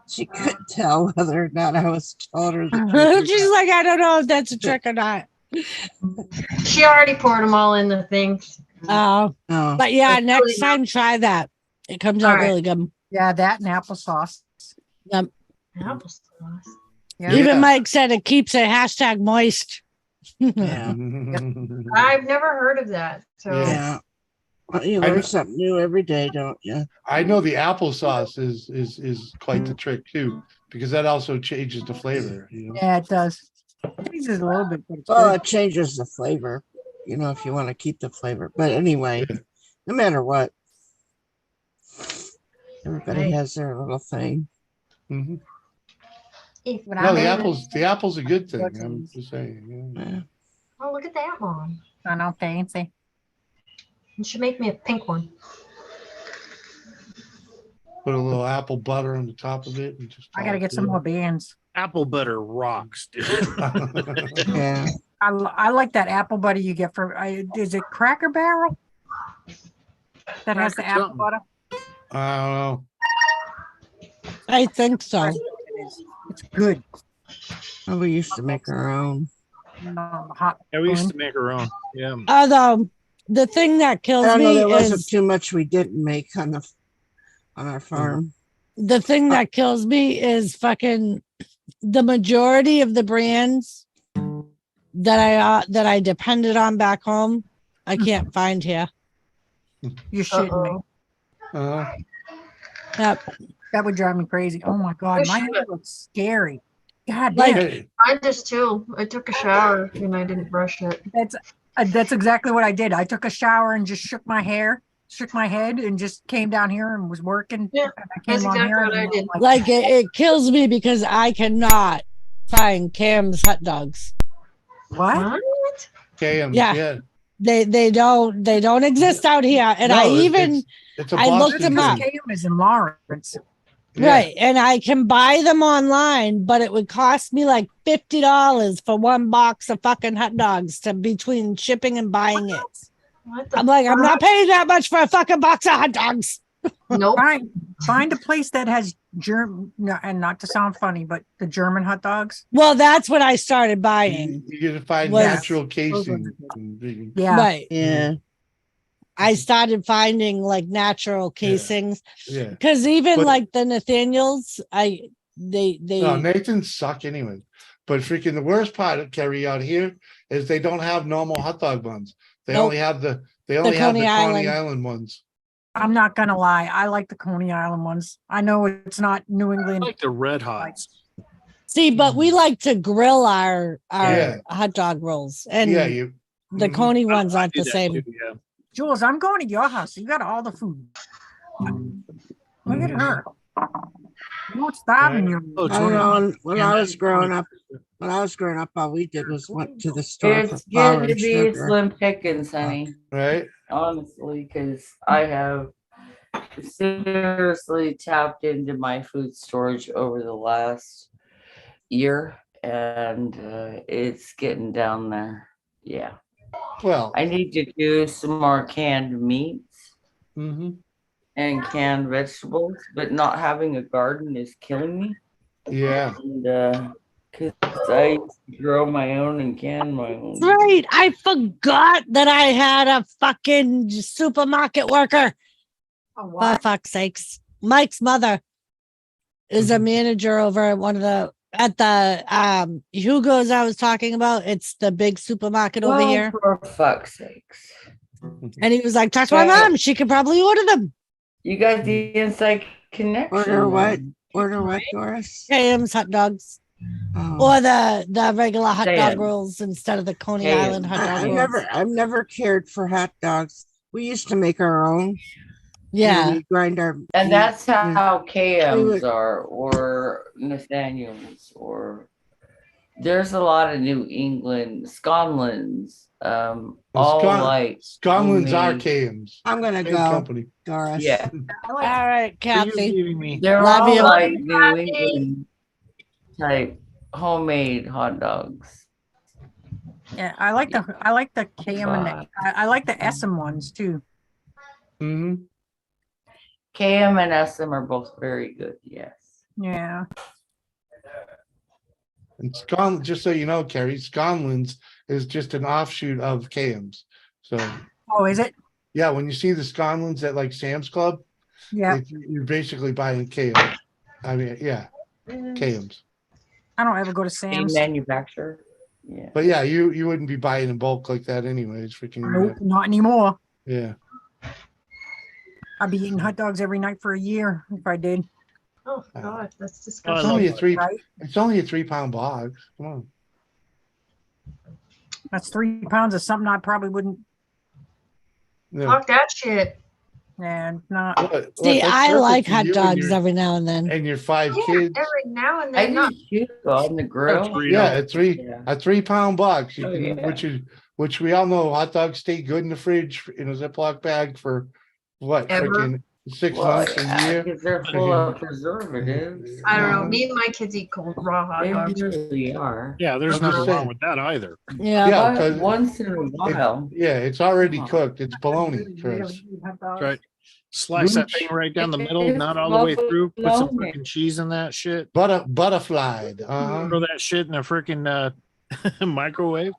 She couldn't tell whether or not I was told her the truth. She's like, I don't know if that's a trick or not. She already poured them all in the things. Oh, No. but yeah, It's next really time try that. It comes out All right. really good. Yeah, that and applesauce. Applesauce. Yeah. Yeah. Even Mike said it keeps it hashtag moist. Yeah. I've never heard of that. So Yeah. Yeah. Well, you I learn know- something new every day, don't you? I know the applesauce is quite the trick too, because that also changes the flavor. Yeah, it does. It changes a little bit, but it's Well, good. it changes the flavor, if you want to keep the flavor. But anyway, Yeah. no matter what, everybody Right. has their little thing. Mhm. if When No, I the made it, apple's a good thing. That's I'm easy. just saying. Yeah. Yeah. oh, look at that one. I know, fancy. You should make me a pink one. Put a little apple butter on the top of it and just. I gotta get some more bands. Apple butter rocks, dude. Yeah. I like that apple butter you get from, is it Cracker Barrel? That has the Cracker apple something. butter? I don't know. I think so. It is. It's good. Oh, we used to make our own. Hot. Yeah, we used to make our own. Yeah. Although the thing that I kills don't know. me There wasn't is too much we didn't make on our farm. the thing that kills me is fucking the majority of the brands that I depended on back home. I can't find here. You're shitting me. Uh, Yep. That would drive me crazy. Oh my God, my hair looks scary. God Like- damn. hey, I just too. I took a shower and I didn't brush it. That's exactly what I did. I took a shower and just shook my hair, shook my head, and just came down here and was working. Yeah, And I that's came on exactly here what and I I'm did. Like it kills me because I cannot find Cam's hot dogs. What? What? Kams, Yeah. yeah. They don't exist out here. And I No, even it's a I looked Boston them up. thing. KM is in Lawrence. Yeah. Right. And I can buy them online, but it would cost me like $50 for one box of fucking hot dogs to between shipping and buying it. I'm like, I'm not paying that much for a fucking box of hot dogs. Nope. Find a place that has German, and not to sound funny, but the German hot dogs. Well, that's what I started buying. You're gonna find Was- natural casing. Yeah. Right. Yeah. I started finding like natural casings Yeah. because even But- like the Nathaniels, they No, Nathan's suck anyway. But freaking the worst part of Kerry out here is they don't have normal hot dog buns. They Nope. only have the Coney Coney Island. Island ones. I'm not gonna lie. I like the Coney Island ones. I know it's not New I England. like the red hots. see, but we like to grill our Yeah. hot dog rolls, and Yeah, you. the mhm. Coney ones I aren't do the that same. too, yeah. Jules, I'm going to your house. You got all the food. Look at her. You won't starving you. Oh, I Tony. know, when I was growing Tony. up, all we did was went to the store for It's flour good to and be sugar. slim pickings, honey. Right? Honestly, because I have seriously tapped into my food storage over the last year, and it's getting down there. Yeah, Well, I need to do some more canned meats mhm. and canned vegetables, but not having a garden is killing me. Yeah. And because I grow my own and can my own. Right. I forgot that I had a fucking supermarket worker. For fuck's sakes. Mike's mother is a manager over at at the Hugo's I was talking about. It's the big supermarket over Well, here. for fuck's sakes. And he was like, talk to my mom. She could probably order them. You got the inside connection. Order what? then. Order what, Doris? KM's hot dogs. Oh. Or the regular hot dog Sam. rolls instead of the Coney Sam. Island hot dog rolls. I've never cared for hot dogs. We used to make our own. Yeah. We grind our. And that's how would- KMs are, or Nathaniels, or there's a lot of New England Sconlins. All like Sconlin's are homemade- KMs. I'm gonna Same go, company. Doris. Yeah, All right, Kathy. Leaving me. they're Love all you. like New England type homemade hot dogs. Yeah, I like the KM and I like the SM ones too. Mm-hmm. KM and SM are both very good. Yes. Yeah. And Scon, just so you know, Kerry, Sconlin's is just an offshoot of KMs. So Oh, is it? yeah, when you see the Sconlin's at like Sam's Club, Yeah. you're basically buying KM. I mean, yeah, KMs. I don't ever go to Same Sam's. manufacturer. Yeah. But yeah, you wouldn't be buying in bulk like that anyways. Freaking Nope, not anymore. yeah. I'd be eating hot dogs every night for a year if I did. Oh God, that's It's disgusting. only a three. Right? It's only a 3-pound box. Come on. That's 3 pounds of something I probably wouldn't. No. Fuck that shit. And not. See, that's I perfect like for hot you dogs every now and then. and your 5 Yeah, kids. every now and I then. do Not too on the grill. Yeah, a Yeah. 3-pound box. You Oh, can, yeah. which we all know hot dogs stay good in the fridge in a Ziploc bag for what Ever. freaking 6 Well, months, a yeah, year. 'cause they're full of preservatives. I don't know. Me and my kids eat cold raw hot They dogs. usually are. Yeah, there's I'm nothing just wrong saying. with that either. Yeah. Yeah, But 'cause once in a while. Yeah, it's already Come on. cooked. It's bologna, Chris. Really eat hot dogs. That's right. Slice that thing right down the middle, not all the way through. Put some Bologna. freaking cheese in that shit. Butterflied. Throw that shit in a freaking microwave.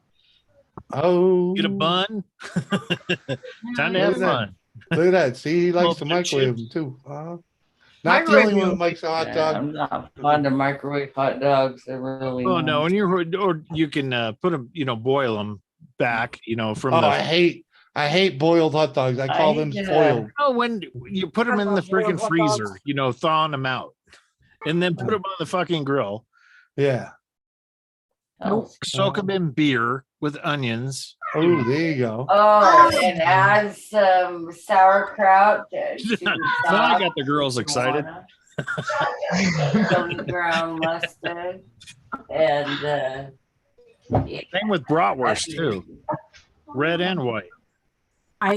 Oh, Get a bun. Time to Look have at that. fun. Look at that. See, he likes Well, to chip microwave chips. them too. Not the only one that likes a hot Yeah, dog. I'm not fond of microwave hot dogs. They're really Oh no, not. and or you can put them, boil them back, from Oh, the. I hate boiled hot dogs. I call them foiled. Oh, when you put them in the freaking freezer, thawing them out, and then put them on the fucking grill. Yeah. Oh, Soak them in beer with onions. Oh, there you go. Oh, and add some sauerkraut. Now I got the girls excited. Some ground mustard. And Same with bratwurst too. red and white. I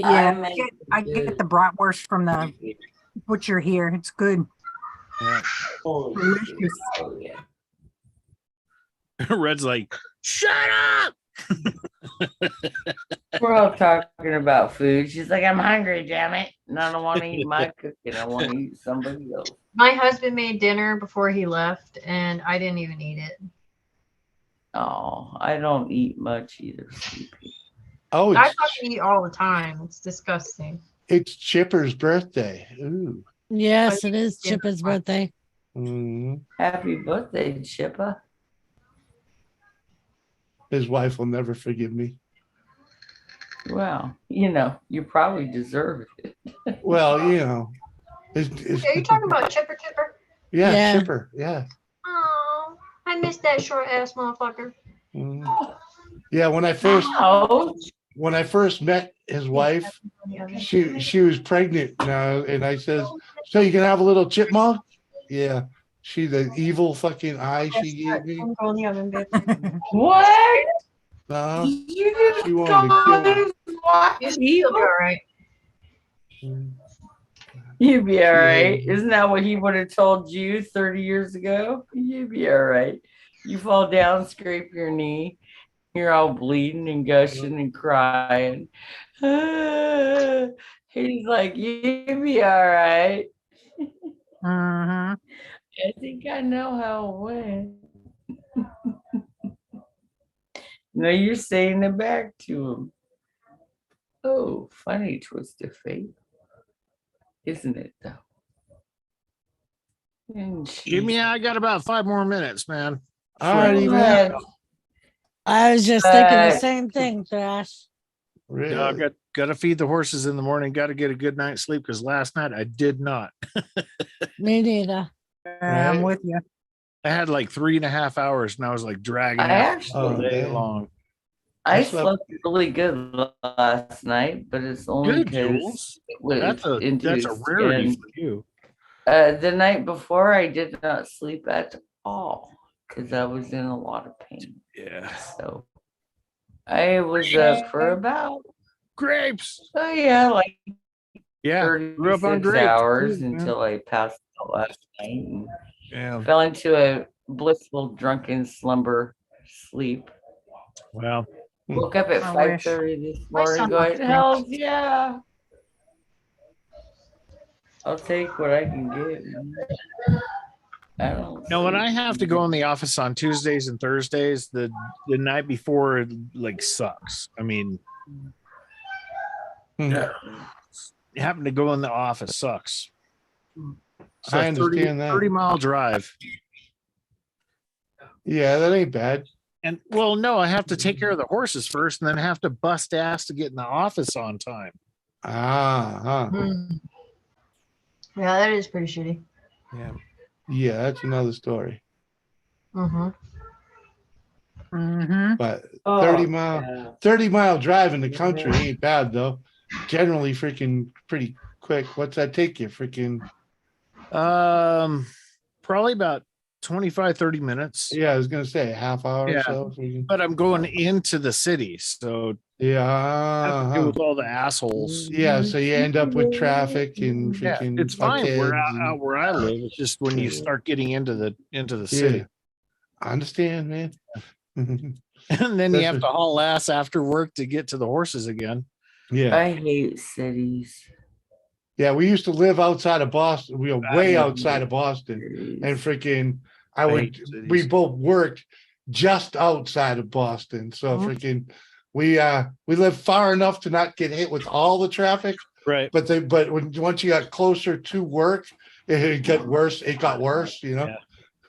get the bratwurst from the butcher here. It's good. Yeah. Delicious. Oh, yeah. Red's like, shut up. We're all talking about food. She's like, I'm hungry, damn it. And I don't want to eat my cooking. I want to eat somebody else. My husband made dinner before he left, and I didn't even eat it. Oh, I don't eat much either. Sleepy. Oh, I it's, fucking eat all the time. It's disgusting. it's Chipper's birthday. Ooh. Yes, it is Chippa's birthday. Mhm. Happy birthday, Chippa. His wife will never forgive me. Well, you know, you probably deserve it. Well, you know. It's, Are you talking about Chipper Tipper? yeah, Yeah. Chipper. Yeah. Oh, I missed that short ass motherfucker. Mhm. Yeah, when I first met his wife, she was pregnant now, and I says, "So you can have a little chipmunk?" Yeah, she the evil fucking eye she gave me. I'm going the oven, babe. What? She wanted to kill me. You'll be all right. You'd be all She right. hated me. Isn't that what he would have told you 30 years ago? You'd be all right. You fall down, scrape your knee. You're all bleeding and gushing and crying. He's like, you'd be all right. Mhm. I think I know how it went. No, you're saying it back to him. Oh, funny twist of fate. Isn't it, though? And Jimmy, I got about 5 more minutes, man. Alrighty, man. I was just thinking the same thing, Thrash. Really? No, got to feed the horses in the morning. Got to get a good night's sleep because last night I did not. Me neither. I'm with you. I had like 3.5 hours and I was like dragging I out actually- all day dang. long. I slept really good last night, but it's only Good, because Jules. it was That's a induced. rarity And, for you. the night before, I did not sleep at all because I was in a lot of pain. Yeah. So I was up for about grapes. Oh yeah, like grew up on 36 grapes, hours too, man. until I passed out last night and Yeah. fell into a blissful drunken slumber sleep. Well, Woke up at I 5:30 this My morning son going, loves hell yeah. I'll take what I can get. I don't no, when I sleep. have to go in the office on Tuesdays and Thursdays, the night before like sucks. I mean, having to go in the office sucks. So I understand that. 30-mile drive. Yeah, that ain't bad. And well, no, I have to take care of the horses first and then have to bust ass to get in the office on time. Yeah, that is pretty shitty. Yeah. Yeah, that's another story. Mm-hmm. Mm-hmm. But Oh, 30-mile drive in the country ain't bad though. Generally freaking pretty quick. What's that take you? Freaking Probably about 25-30 minutes. yeah, I was gonna say a half hour Yeah. or so. But I'm going into the city, so I have to deal with all the assholes. Yeah, so you end up with traffic and Yeah, freaking it's fine where fuckheads out where I live. It's just when you start getting into the city. I understand, man. And then you have to haul ass after work to get to the horses again. Yeah. I hate cities. Yeah, we used to live outside of Boston. We were way outside of Boston. And freaking we both worked just outside of Boston. So freaking we lived far enough to not get hit with all the traffic. Right. But once you got closer to work, it got worse. It got worse, you know.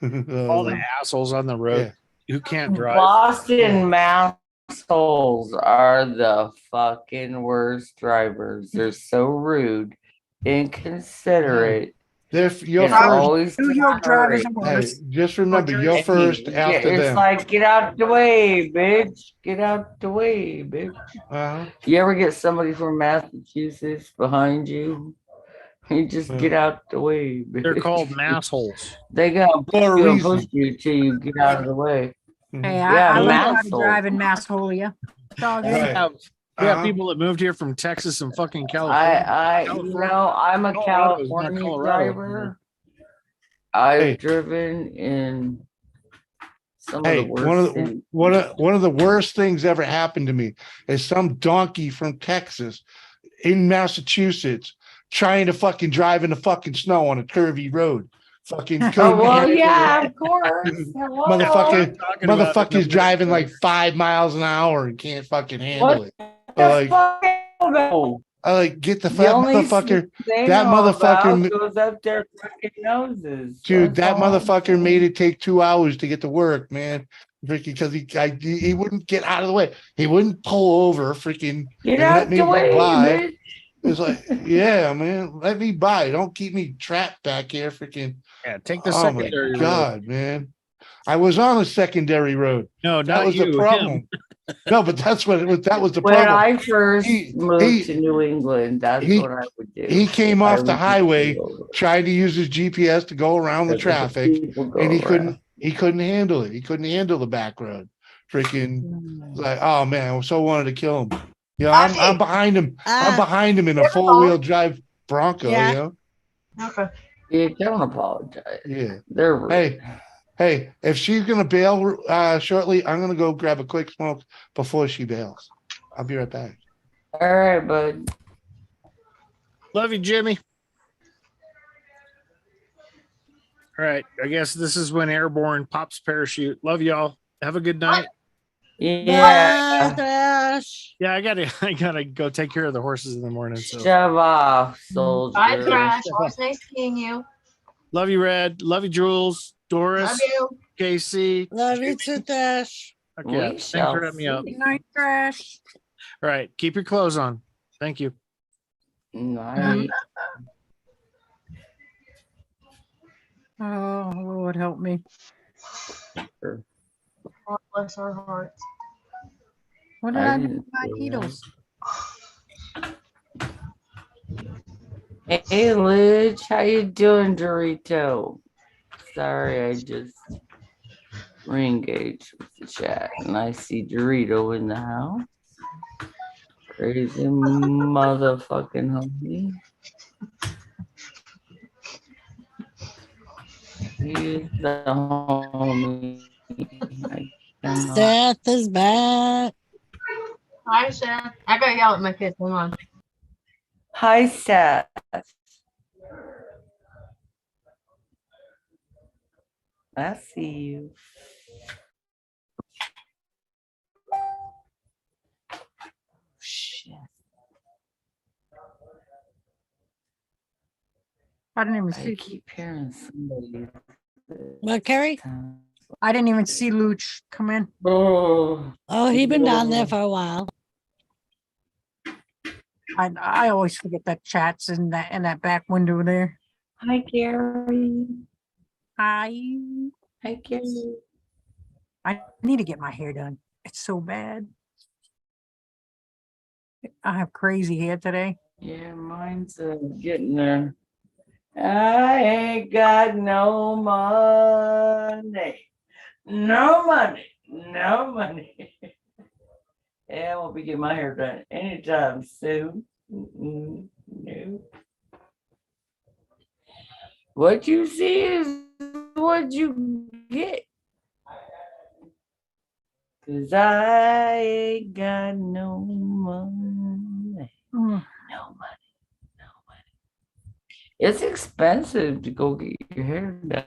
Yeah. All the assholes on the road who can't drive. Boston assholes are the fucking worst drivers. They're so rude, inconsiderate. Your and first always New York drivers are Hey, worse. just remember, you're first after it's them. like, get out the way, bitch. Get out the way, bitch. You ever get somebody from Massachusetts behind you? You just get out the way, bitch. They're called massholes. They gonna For a push reason. you till you get out of the way. Hey, Yeah, I learned how to masshole. drive in Masshole. It's all good. I Yeah, people that moved here from Texas and fucking I, California. I, you California. know, I'm a Colorado is not California Colorado anymore. driver. I've Hey. driven in some of Hey, the worst things. one of the worst things ever happened to me is some donkey from Texas in Massachusetts trying to fucking drive in the fucking snow on a curvy road. Fucking Oh, couldn't well, handle yeah, it. of course. Hello. Motherfucker's driving like 5 miles an hour and can't fucking handle it. The Like, fuck? No. I like get the The fuck only motherfucker. they That know about motherfucker, goes up their fucking noses. dude. That's That all I'm motherfucker saying. made it take 2 hours to get to work, man. Freaking because he wouldn't get out of the way. He wouldn't pull over, freaking, Get and let out me the go way, by. bitch. It's like, yeah, man, let me by. Don't keep me trapped back here, freaking. Yeah, take the Oh my secondary road. God, man. I was on a secondary road. No, That not was you. the problem. No, but that's what it was. That was the When problem. I first He- moved he- to New England, that's he- what I would do. He came I off the would just highway pull over. trying to use his GPS to go around the Because the traffic, people go and he around. couldn't handle it. He couldn't handle the back road. Freaking like, oh man, I so wanted to kill him. You know, I'm behind him. I'm behind him in a 4-wheel drive Bronco, Yeah. you know? Okay. Yeah, don't apologize. Yeah. They're rude. Hey, if she's gonna bail shortly, I'm gonna go grab a quick smoke before she bails. I'll be right back. All right, bud. Love you, Jimmy. All right. I guess this is when Airborne pops parachute. Love y'all. Have a good night. Yeah. Bye, Thrash. Yeah, I gotta go take care of the horses in the morning. So Shove off, soldier. Bye, Thrash. Always nice seeing you. love you, Red. Love you, Jules. Doris. Love you. Casey. Love you too, Thrash. Okay. Yeah, thanks for having me up. Good night, Thrash. All right. Keep your clothes on. Thank you. Night. Oh, Lord, help me. God bless our hearts. What did I do didn't with my do that. needles? Hey, Lidge, how you doing, Dorito? Sorry, I just re-engaged with the chat, and I see Dorito in the house. Crazy motherfucking homie. He's the homie. I cannot- Seth is back. Hi, Seth. I gotta yell at my kids. Hold on. Hi, Seth. I see you. Shit. I didn't even I see. keep hearing somebody. What, Carrie? I didn't even see Luch come in. Oh, Oh, he been down there for a while. I always forget that chat's in that back window there. hi, Gary. Hi. Hi, Gary. I need to get my hair done. It's so bad. I have crazy hair today. Yeah, mine's getting there. I ain't got no money. No money. No money. Yeah, I won't be getting my hair done anytime soon. No. What you see is what you get. 'Cause I ain't got no money. Mm. No money. No money. It's expensive to go get your hair done.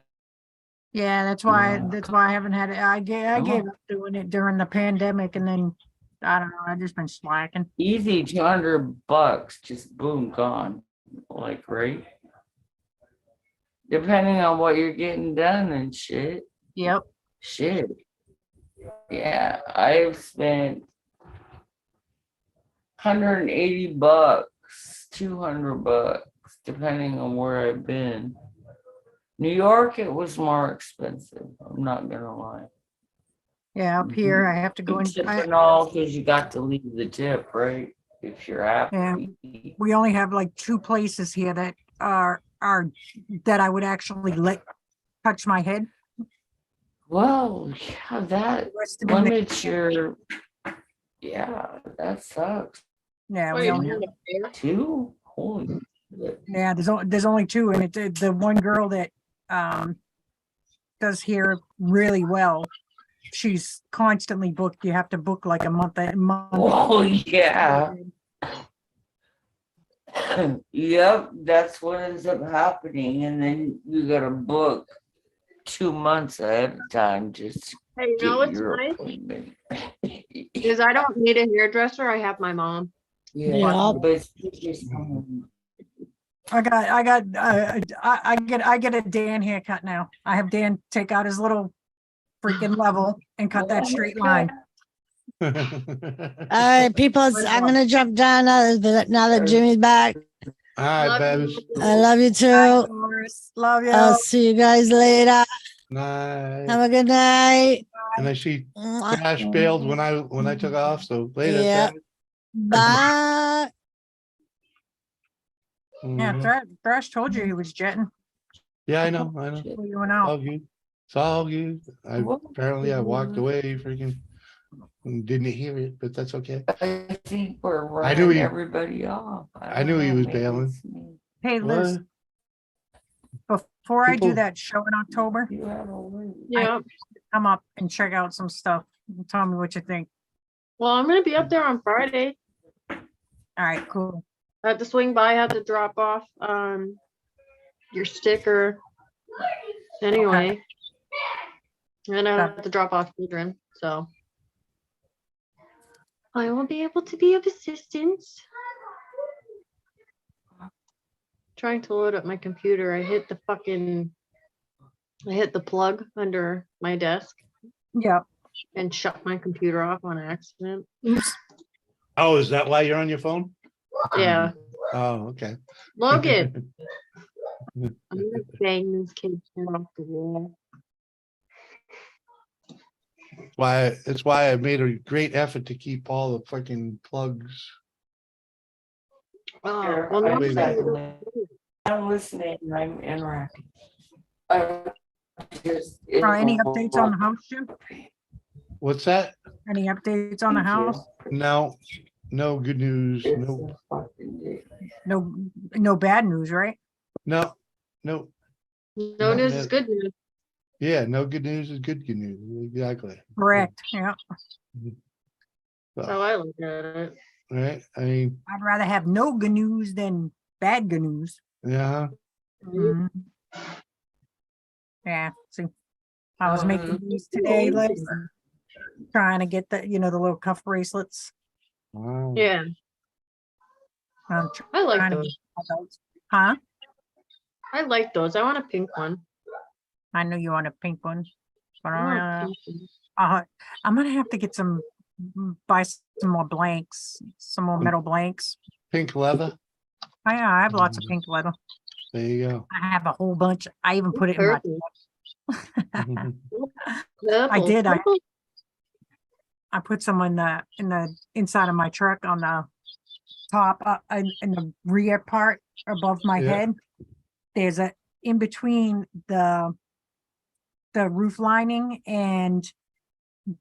Yeah, that's why Yeah. I haven't had it. I gave up doing it during the pandemic, and then I don't know. I've just been slacking. Easy, $200, just boom, gone. Like, right? Depending on what you're getting done and shit. Yep. Shit. Yeah, I've spent $180, $200, depending on where I've been. New York, it was more expensive. I'm not gonna lie. Yeah, up here I have to go in. Tip and all, because you got to leave the tip, right? If you're happy. We only have like 2 places here that are that I would actually let touch my head. Well, yeah, that Rest of them, limits your Yeah, that sucks. Yeah, Oh, we you only, turned a bear? 2? Holy shit. yeah, there's only two, and the one girl that does hair really well. She's constantly booked. You have to book like a month. Oh, yeah. Yep, that's what ends up happening. And then you got to book 2 months ahead of time just to Hey, you know get what's your nice? appointment. Is I don't need a hairdresser. I have my mom. Yeah, Yep. but it's just, I get a Dan haircut now. I have Dan take out his little freaking level and cut that straight line. All right, people, I'm gonna jump down now that Jimmy's back. All right, Love babies. I love you too. Bye, Doris. Love you. I'll see you guys later. Night. Have a good night. And I see Mwah. Crash bailed when I took off. So later. Yeah. Crash. Bye. Yeah, Mhm. Thrash told you he was jetting. Yeah, I know. I know. Well, you went It's out. all good. It's all good. Apparently I walked away freaking and didn't hear it, but that's okay. I think we're I knew running he- everybody off. I knew he was bailing. Hey, Liz, What? before I do People- that show in October, You have a word. Yeah. come up and check out some stuff. And tell me what you think. Well, I'm gonna be up there on Friday. All right, cool. I have to swing by. I have to drop off your sticker. Anyway. And I have to drop off children. So I will be able to be of assistance. Trying to load up my computer. I hit the plug under my desk Yeah. and shut my computer off on accident. Oops. Oh, is that why you're on your phone? Yeah. Oh, okay. Logan. I'm gonna bang this kid off the wall. It's why I made a great effort to keep all the fucking plugs. Oh, well, now Wait, I'm listening. I'm interacting. Any updates on the house, Jim? What's that? Any updates on the house? No, no good news. No, No bad news, right? no. no Not news is yet. good news. Yeah, no good news is good news. Exactly. Correct. Yeah. That's how I look at it. Right. I mean, I'd rather have no good news than bad good news. yeah. Mhm. Yeah. See, I was making these today, like trying to get the the little cuff bracelets. Wow. Yeah, I'm I like trying to those. get those. Huh? I like those. I want a pink one. I know you want a pink one, but I want a pink one. I'm gonna have to get buy some more blanks, some more metal blanks. Pink leather. I have lots of pink leather. There you go. I have a whole bunch. I even put it in my. Purple. I did. Purple. I put some in the inside of my truck on the top in the rear part above my Yeah. head. There's a in between the roof lining and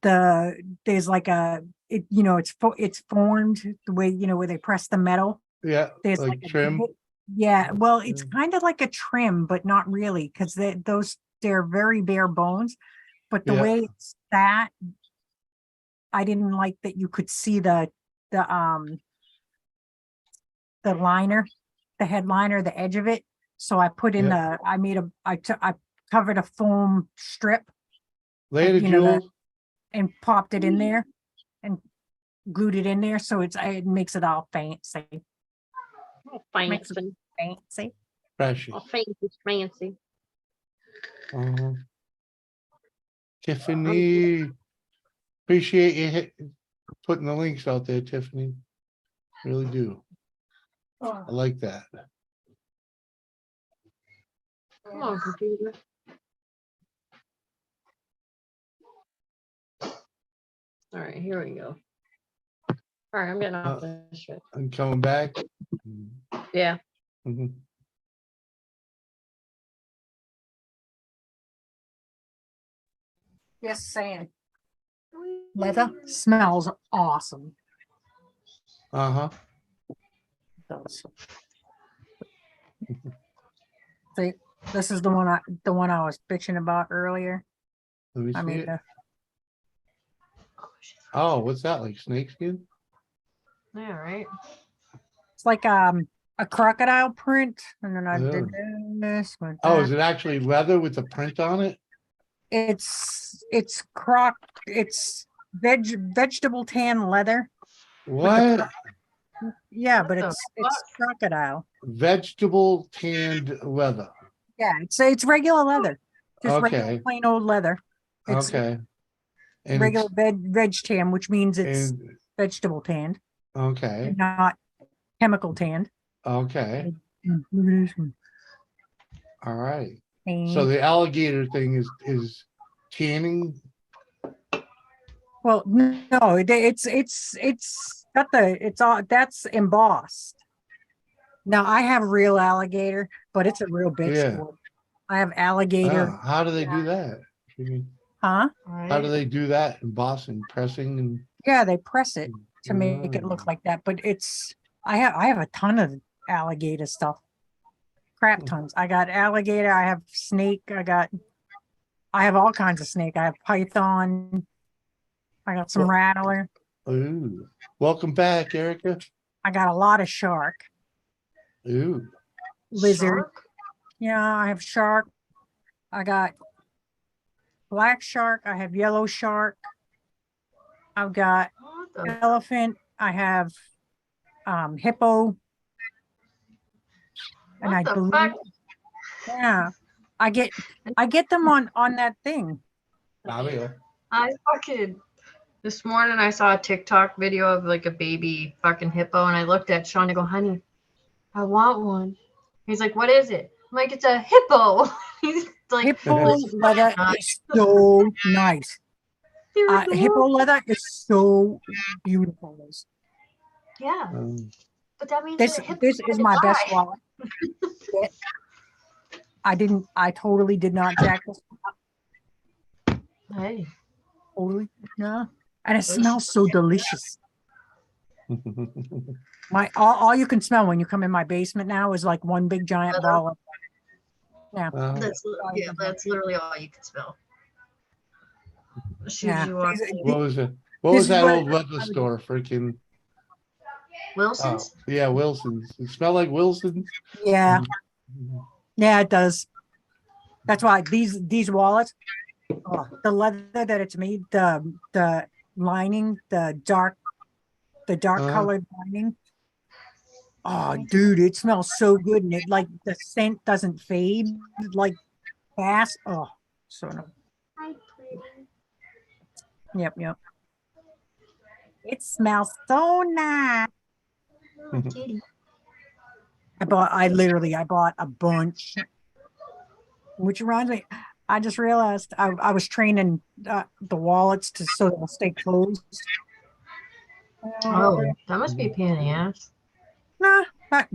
there's like it's formed the way where they press the metal. Yeah. There's Like a trim. bit- yeah, well, it's kind of like a trim, but not really, because they're very bare bones. But the Yeah. way it's that, I didn't like that you could see the liner, the headliner, the edge of it. So I put in I covered a foam strip Later, you know, Jules. and popped it in there and glued it in there. So it makes it all fancy. Makes it Fancy. fancy. Precious. Oh, fancy. Uh-huh. Tiffany. Appreciate you putting the links out there, Tiffany. Really do. I like that. Come on, computer. All right, here we go. All right, I'm getting off this shit. I'm coming back. Yeah. Mhm. Yes, Sam. leather smells awesome. Uh-huh. It does. See, this is the one I was bitching about earlier. Let me I see mean, it. Oh, what's that, like snakeskin? Yeah, right. it's like a crocodile print, and then I did Oh. this with Oh, that. is it actually leather with a print on it? It's vegetable tan leather. What? Yeah, What but the it's fuck? crocodile. Vegetable tanned leather. Yeah, it's regular leather. Just regular Okay. plain old leather. It's Okay. And regular it's veg tan, which means it's and vegetable tanned okay. and not chemical tanned. Okay. Look at this one. All right. So Tan. the alligator thing is tanning. Well, no, it's got it's all that's embossed. Now I have real alligator, but it's a real bitch Yeah. sport. I have alligator, Oh, how do they do that? huh? How do Right. they do that? Embossing, pressing, and Yeah, they press it to make it look like that, but I have a ton of alligator stuff. Crap tons. I got alligator, I have snake, I have all kinds of snake. I have python, I got some Well- rattler, Ooh. Welcome back, Erica. I got a lot of shark, Ooh. lizard. Shark? Yeah, I have shark. I got black shark, I have yellow shark. I've got What the elephant, I have hippo, and what I the believe, fuck? yeah, I get them on that thing. I fucking this morning I saw a TikTok video of like a baby fucking hippo and I looked at Sean and go, honey, I want one. He's like, what is it? I'm like, it's a hippo. He's like, Hippo "It's leather not." is so nice. They're Hippo adorable. leather is so beautiful. Liz. Yeah, but that means This the hippo's this is gonna my best die. wallet. I totally did not jack this. Hey, Totally, no. And it smells so delicious. All you can smell when you come in my basement now is like one big giant leather. ball of, yeah. That's literally all you can smell. As soon as Yeah. you walk in. What was it? What This was is that what- old leather store? Freaking Wilson's. yeah, Wilson's. It smelled like Wilson's. Yeah. Yeah, it does. That's why these wallets, the leather that it's made, the lining, the dark colored lining. Oh, dude, it smells so good, and it like the scent doesn't fade like fast. Oh, so no. Yep. It smells so nice. I bought a bunch. Which reminds me, I just realized I was training the wallets so they'll stay closed. Oh, that must be a pain in the ass. Nah, not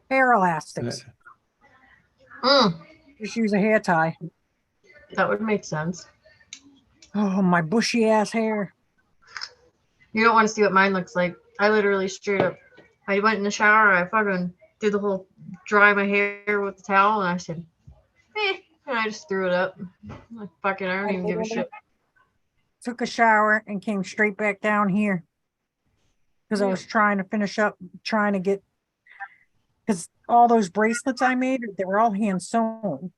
hair elastics. Just use a hair tie. That would make sense. Oh, my bushy ass hair. You don't want to see what mine looks like. I literally straight up, I went in the shower, I fucking did the whole dry my hair with the towel, and I said, and I just threw it up. Like, fucking, I don't even give a shit. Took a shower and came straight back down here because I was trying to finish up, trying to get, because all those bracelets I made, they were all hand sewn.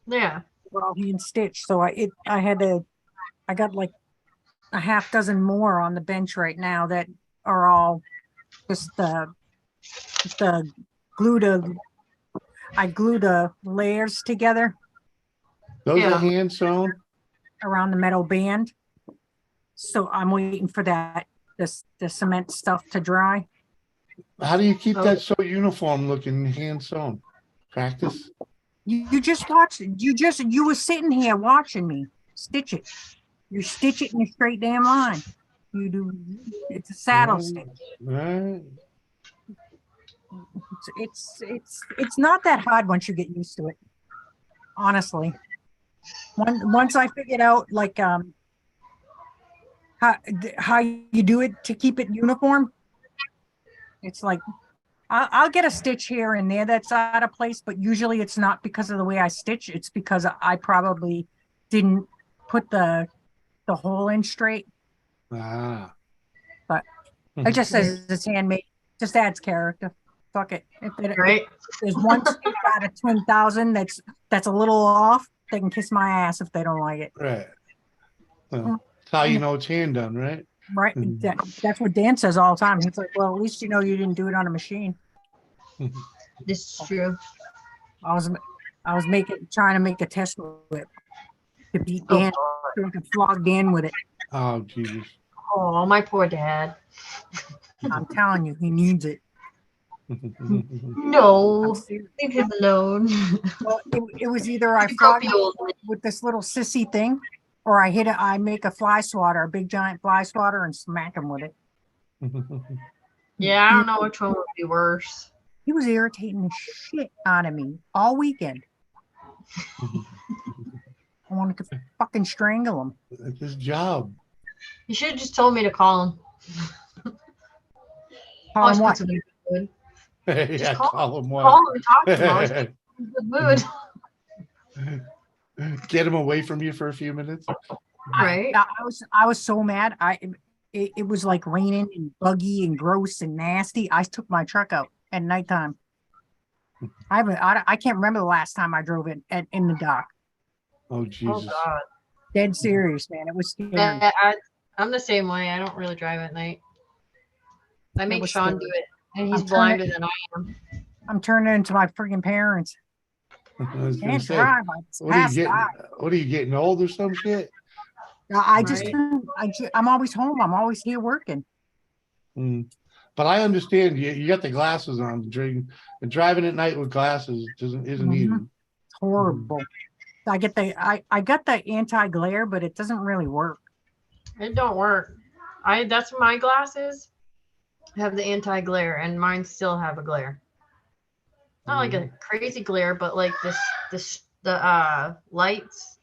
Yeah. They were all hand stitched. So I got like a half dozen more on the bench right now that are all just the I glue the layers together Those are hand sewn. around the metal band. So I'm waiting for the cement stuff to dry. How do you keep that so uniform looking, hand sewn? Practice. You just watched it. You were sitting here watching me stitch it. You stitch it in a straight damn line. You do. It's a saddle stitch. Right. It's not that hard once you get used to it. Honestly, once I figured out, like how you do it to keep it uniform. It's like I'll get a stitch here and there that's out of place, but usually it's not because of the way I stitch. It's because I probably didn't put the hole in straight. Ah. But it just says it's handmade. Just adds character. Fuck it. If Right. there's one stitch out of 10,000 that's a little off, they can kiss my ass if they don't like it. Right. Well, that's how you know it's hand done, right? Right. That's what Dan says all the time. He's like, well, at least you know you didn't do it on a machine. This is true. I was trying to make a test whip to beat Dan, so I could flog Dan with it. Oh Jesus. Oh, my poor dad. I'm telling you, he needs it. No, leave him alone. Well, it was either I You flog grumpy old man. with this little sissy thing, or I make a fly swatter, a big giant fly swatter, and smack him with it. Yeah, I don't know which one would be worse. He was irritating the shit out of me all weekend. I wanted to fucking strangle him. It's his job. You should have just told me to call him. Call him Always what? puts him in a good mood. Yeah, call him what? Call him and talk to him. Always puts him in a good mood. Get him away from you for a few minutes. Right. I was so mad. It was like raining and buggy and gross and nasty. I took my truck out at nighttime. I can't remember the last time I drove it in the dock. Oh Jesus. Oh God. Dead serious, man. It was scary. Yeah, I'm the same way. I don't really drive at night. I make was Sean scary. do it, and he's I'm blinder turning- than I am. I'm turning into my freaking parents. I was gonna Can't say, drive. what are you getting? What are you getting old or some shit? I'm always home. I'm always here working. But I understand you got the glasses on. Driving at night with glasses isn't easy. It's horrible. I got the anti-glare, but it doesn't really work. It don't work. That's my glasses have the anti-glare, and mine still have a glare. Not like a crazy glare, but like the lights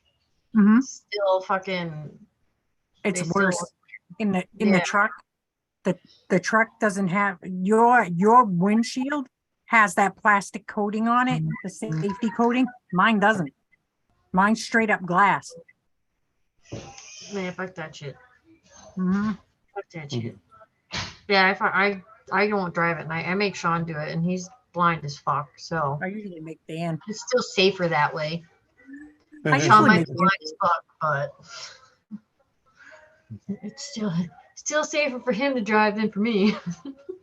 still fucking. It's they still- worse in the truck. The truck doesn't have your windshield has that plastic coating on it, the safety coating. Mine doesn't. Mine's straight up glass. Man, fuck that shit. Mhm. Fuck that shit. Yeah, if I don't drive at night. I make Sean do it, and he's blind as fuck. So I usually make Dan. it's still safer that way. I Sean usually might make be blind as fuck, but it's still safer for him to drive than for me.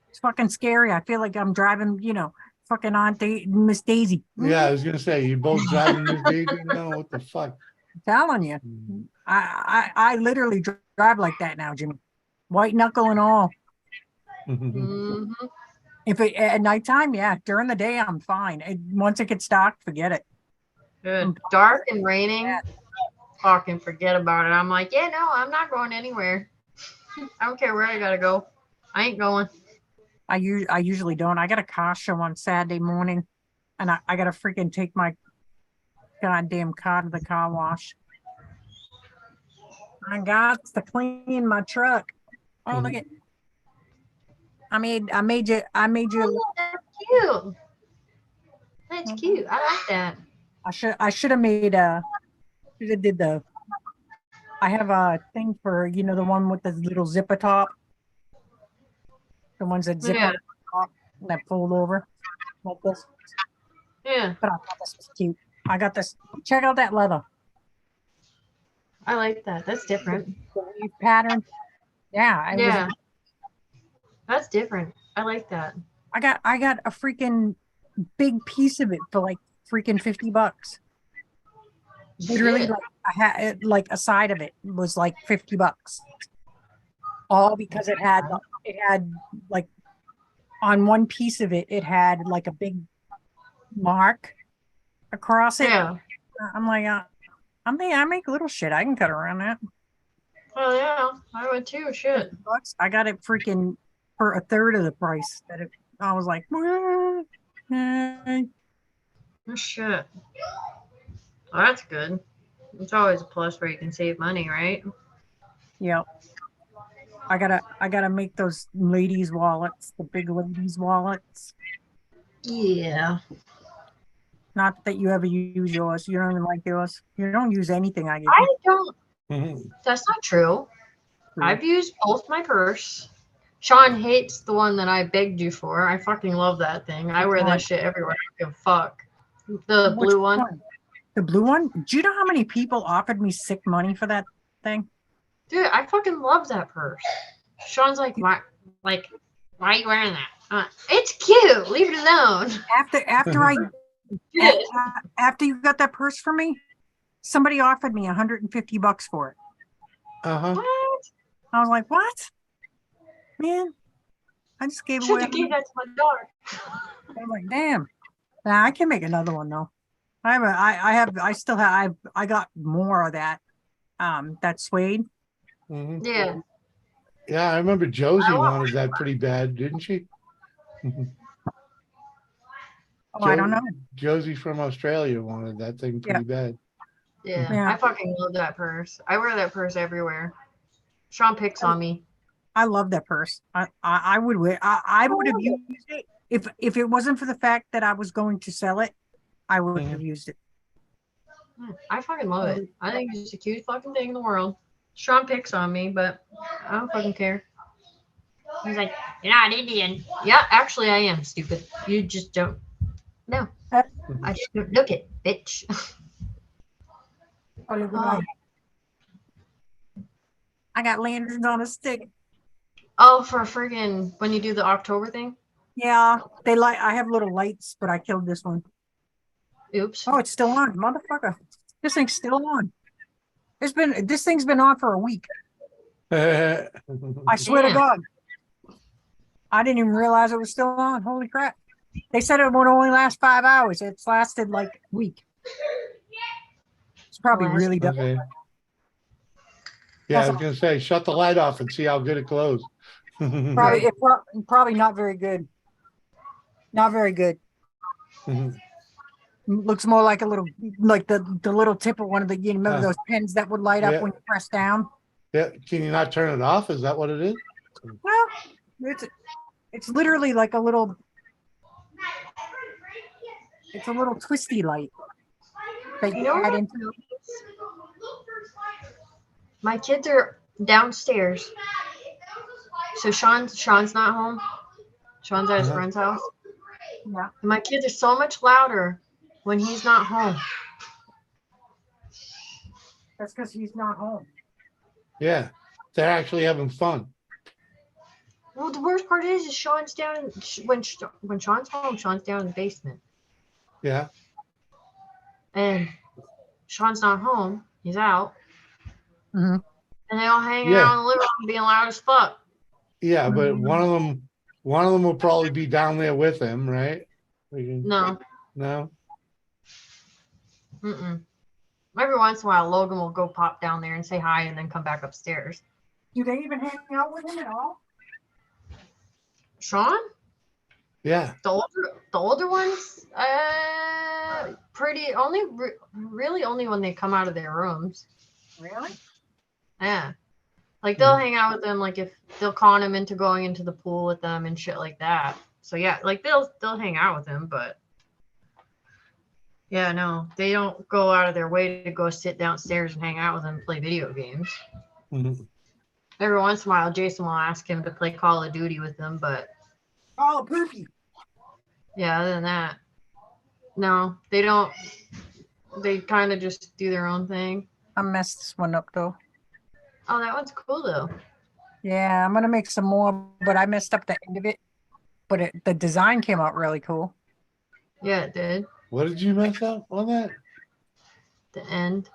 It's fucking scary. I feel like I'm driving, fucking Miss Daisy. Yeah, I was gonna say you both driving this Daisy now. What the fuck? I'm telling you, I literally drive like that now, Jimmy. White knuckle and all. Mhm. If it at nighttime, yeah. During the day, I'm fine. Once it gets dark, forget it. Good. Dark and raining. Fucking forget about it. I'm like, yeah, no, I'm not going anywhere. I don't care where I gotta go. I ain't going. I usually don't. I got a car show on Saturday morning, and I gotta freaking take my goddamn car to the car wash. I got to clean my truck. Oh, look at. I made you. Oh, that's cute. That's cute. I like that. I should have made should have did the. I have a thing for the one with the little zipper top. The ones that zip up top and that fold over like this. Yeah. But I thought this was cute. I got this. Check out that leather. I like that. That's different. The weave pattern. Yeah. Yeah. That's different. I like that. I got a freaking big piece of it for like freaking $50. Literally, Shit. like I had like a side of it was like $50. All because it had like on one piece of it, it had like a big mark across it. Yeah. I'm like, I make little shit. I can cut around that. Oh yeah, I would too. Shit. I got it freaking for a third of the price that it. I was like, Oh shit. Well, that's good. It's always a plus where you can save money, right? yeah. I gotta make those ladies wallets, the big ladies wallets. Yeah. Not that you ever use yours. You don't even like yours. You don't use anything I give I you. don't. Mhm. That's not true. True. I've used both my purse. Sean hates the one that I begged you for. I fucking love that thing. I Which wear one? that shit everywhere. I don't give a fuck. The Which blue one. The blue one? Do you know how many people offered me sick money for that thing? Dude, I fucking love that purse. Sean's like, why are you wearing that? It's cute. Leave it alone. After you got that purse for me, somebody offered me $150 for it. Uh-huh. What? I was like, what? Man, I just gave Should away. have gave that to my daughter. I was like, damn. Nah, I can make another one though. I got more of that. That suede. Mhm. Yeah. Yeah, I remember Josie I want wanted that pretty bad, didn't she? Oh, I don't know. Josie from Australia wanted that thing pretty bad. Yeah, Yeah. I fucking love that purse. I wear that purse everywhere. Sean picks on me. I love that purse. I would wear. I would have used it if it wasn't for the fact that I was going to sell it. I would have used it. I fucking love it. I think it's the cutest fucking thing in the world. Sean picks on me, but I don't fucking care. He's like, you're not Indian. Yeah, actually I am, stupid. You just don't know. I just don't look it, bitch. I got lanterns on a stick. Oh, for friggin' when you do the October thing? Yeah, I have little lights, but I killed this one. Oops. Oh, it's still on, motherfucker. This thing's still on. This thing's been on for a week. I swear to God. I didn't even realize it was still on. Holy crap. They said it would only last 5 hours. It's lasted like a week. It's probably really dumb. Okay. Yeah, I was gonna say, shut the light off and see how good it glows. Probably not very good. Not very good. Looks more like a little, like the little tip of one of the, you remember those pens that would light up when you press down? Yeah, can you not turn it off? Is that what it is? Well, it's literally like a little, it's a little twisty light that you add into. My kids are downstairs. So Sean's not home. Sean's at his friend's house. Yeah. And my kids are so much louder when he's not home. That's because he's not home. Yeah, they're actually having fun. Well, the worst part is Sean's down in, when Sean's home, Sean's down in the basement. Yeah. And Sean's not home. He's out. Mm-hmm. And they all hanging out in the living room being loud as fuck. Yeah, but one of them will probably be down there with him, right? No. No. Mm-mm. Every once in a while, Logan will go pop down there and say hi and then come back upstairs. Do they even hang out with him at all? Sean? Yeah. The older ones, really only when they come out of their rooms. Really? Yeah. Like they'll hang out with them, like if they'll con him into going into the pool with them and shit like that. So yeah, like they'll hang out with him, but yeah, no, they don't go out of their way to go sit downstairs and hang out with him and play video games. Mm-hmm. Every once in a while, Jason will ask him to play Call of Duty with him, but oh, poopy. Yeah, other than that, no, they don't. They kind of just do their own thing. I messed this one up though. Oh, that one's cool though. Yeah, I'm gonna make some more, but I messed up the end of it. But the design came out really cool. Yeah, it did. What did you mess up on that? The end.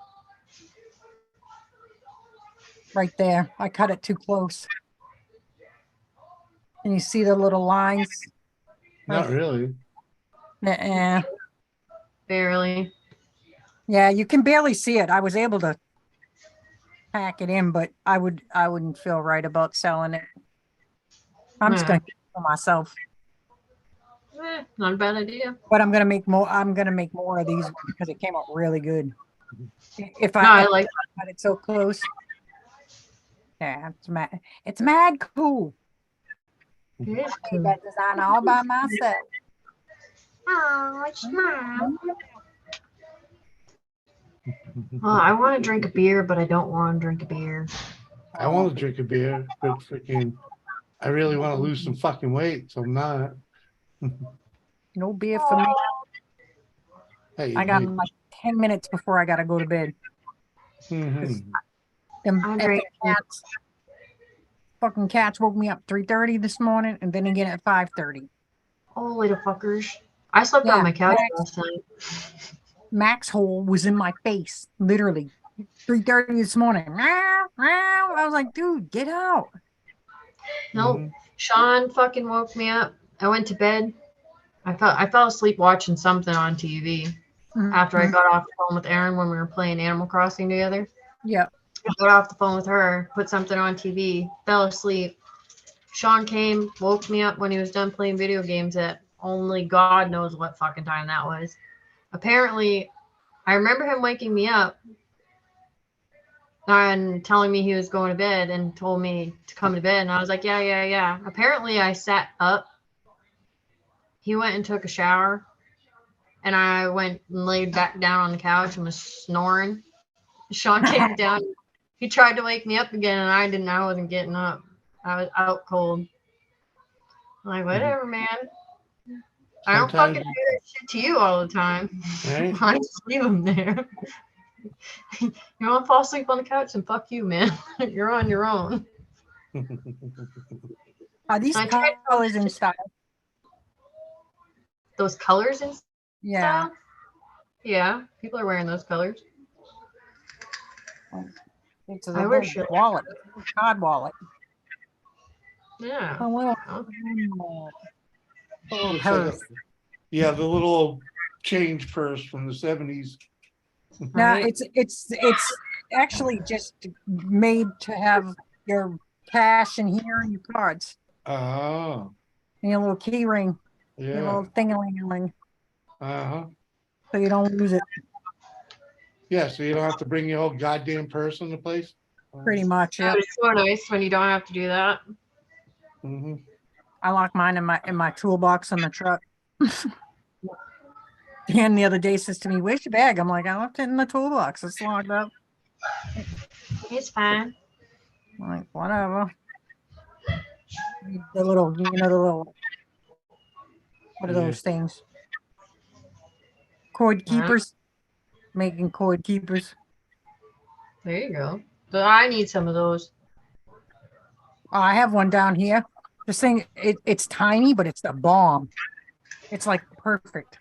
Right there. I cut it too close. Can you see the little lines? Not really. Yeah. Barely. Yeah, you can barely see it. I was able to pack it in, but I wouldn't feel right about selling it. I'm just gonna keep it for myself. Not a bad idea. But I'm gonna make more. I'm gonna make more of these because it came out really good. If I like cut it so close. Yeah, it's mad cool. It is I cool. made that design all by myself. Oh, it's mine. Well, I want to drink a beer, but I don't want to drink a beer. I want to drink a beer, but freaking, I really want to lose some fucking weight, so I'm not. No beer for me. Hey, I got like 10 minutes before I gotta go to bed. mhm. Them I effing drink. cats, fucking cats woke me up 3:30 this morning, and then again at 5:30. Oh, little fuckers. I slept Yeah, on my couch Max, last night. Max hole was in my face, literally 3:30 this morning. Meow, meow. I was like, dude, get out. Nope. Mhm. Sean fucking woke me up. I went to bed. I fell asleep watching something on TV after I Mhm. got off the phone with Erin when we were playing Animal Crossing together. Yeah. I got off the phone with her, put something on TV, fell asleep. Sean came, woke me up when he was done playing video games at only God knows what fucking time that was. Apparently, I remember him waking me up and telling me he was going to bed and told me to come to bed. And I was like, yeah, yeah, yeah. Apparently, I sat up. He went and took a shower. And I went and laid back down on the couch and was snoring. Sean came down. He tried to wake me up again, and I didn't. I wasn't getting up. I was out cold. I'm like, whatever, man. I don't fucking Sometimes, do that shit to you all the time. right? I just leave him there. You want to fall asleep on the couch, and fuck you, man. You're on your own. Are these I tried colors in style? those colors and Yeah. stuff. Yeah, people are wearing those colors. It's a I wear little shit. wallet, card wallet. Yeah. A little, Oh. a little Looks like purse. yeah, the little change purse from the 70s. No, Right. it's actually just made to have your cash in here and your cards. Oh, And your little key ring, your yeah. little thing-a-ling-a-ling, Uh-huh. so you don't lose it. Yeah, so you don't have to bring your whole goddamn purse in the place. Pretty much, yeah. It's so nice when you don't have to do that. Mm-hmm. I lock mine in my toolbox on the truck. Dan the other day says to me, "Where's your bag?" I'm like, "I left it in the toolbox. It's locked up." It's fine. I'm like, whatever. The little, the little, what are Yeah. those things? Cord keepers. Making cord keepers. There you go. So I need some of those. Oh, I have one down here. This thing, it's tiny, but it's the bomb. It's like perfect.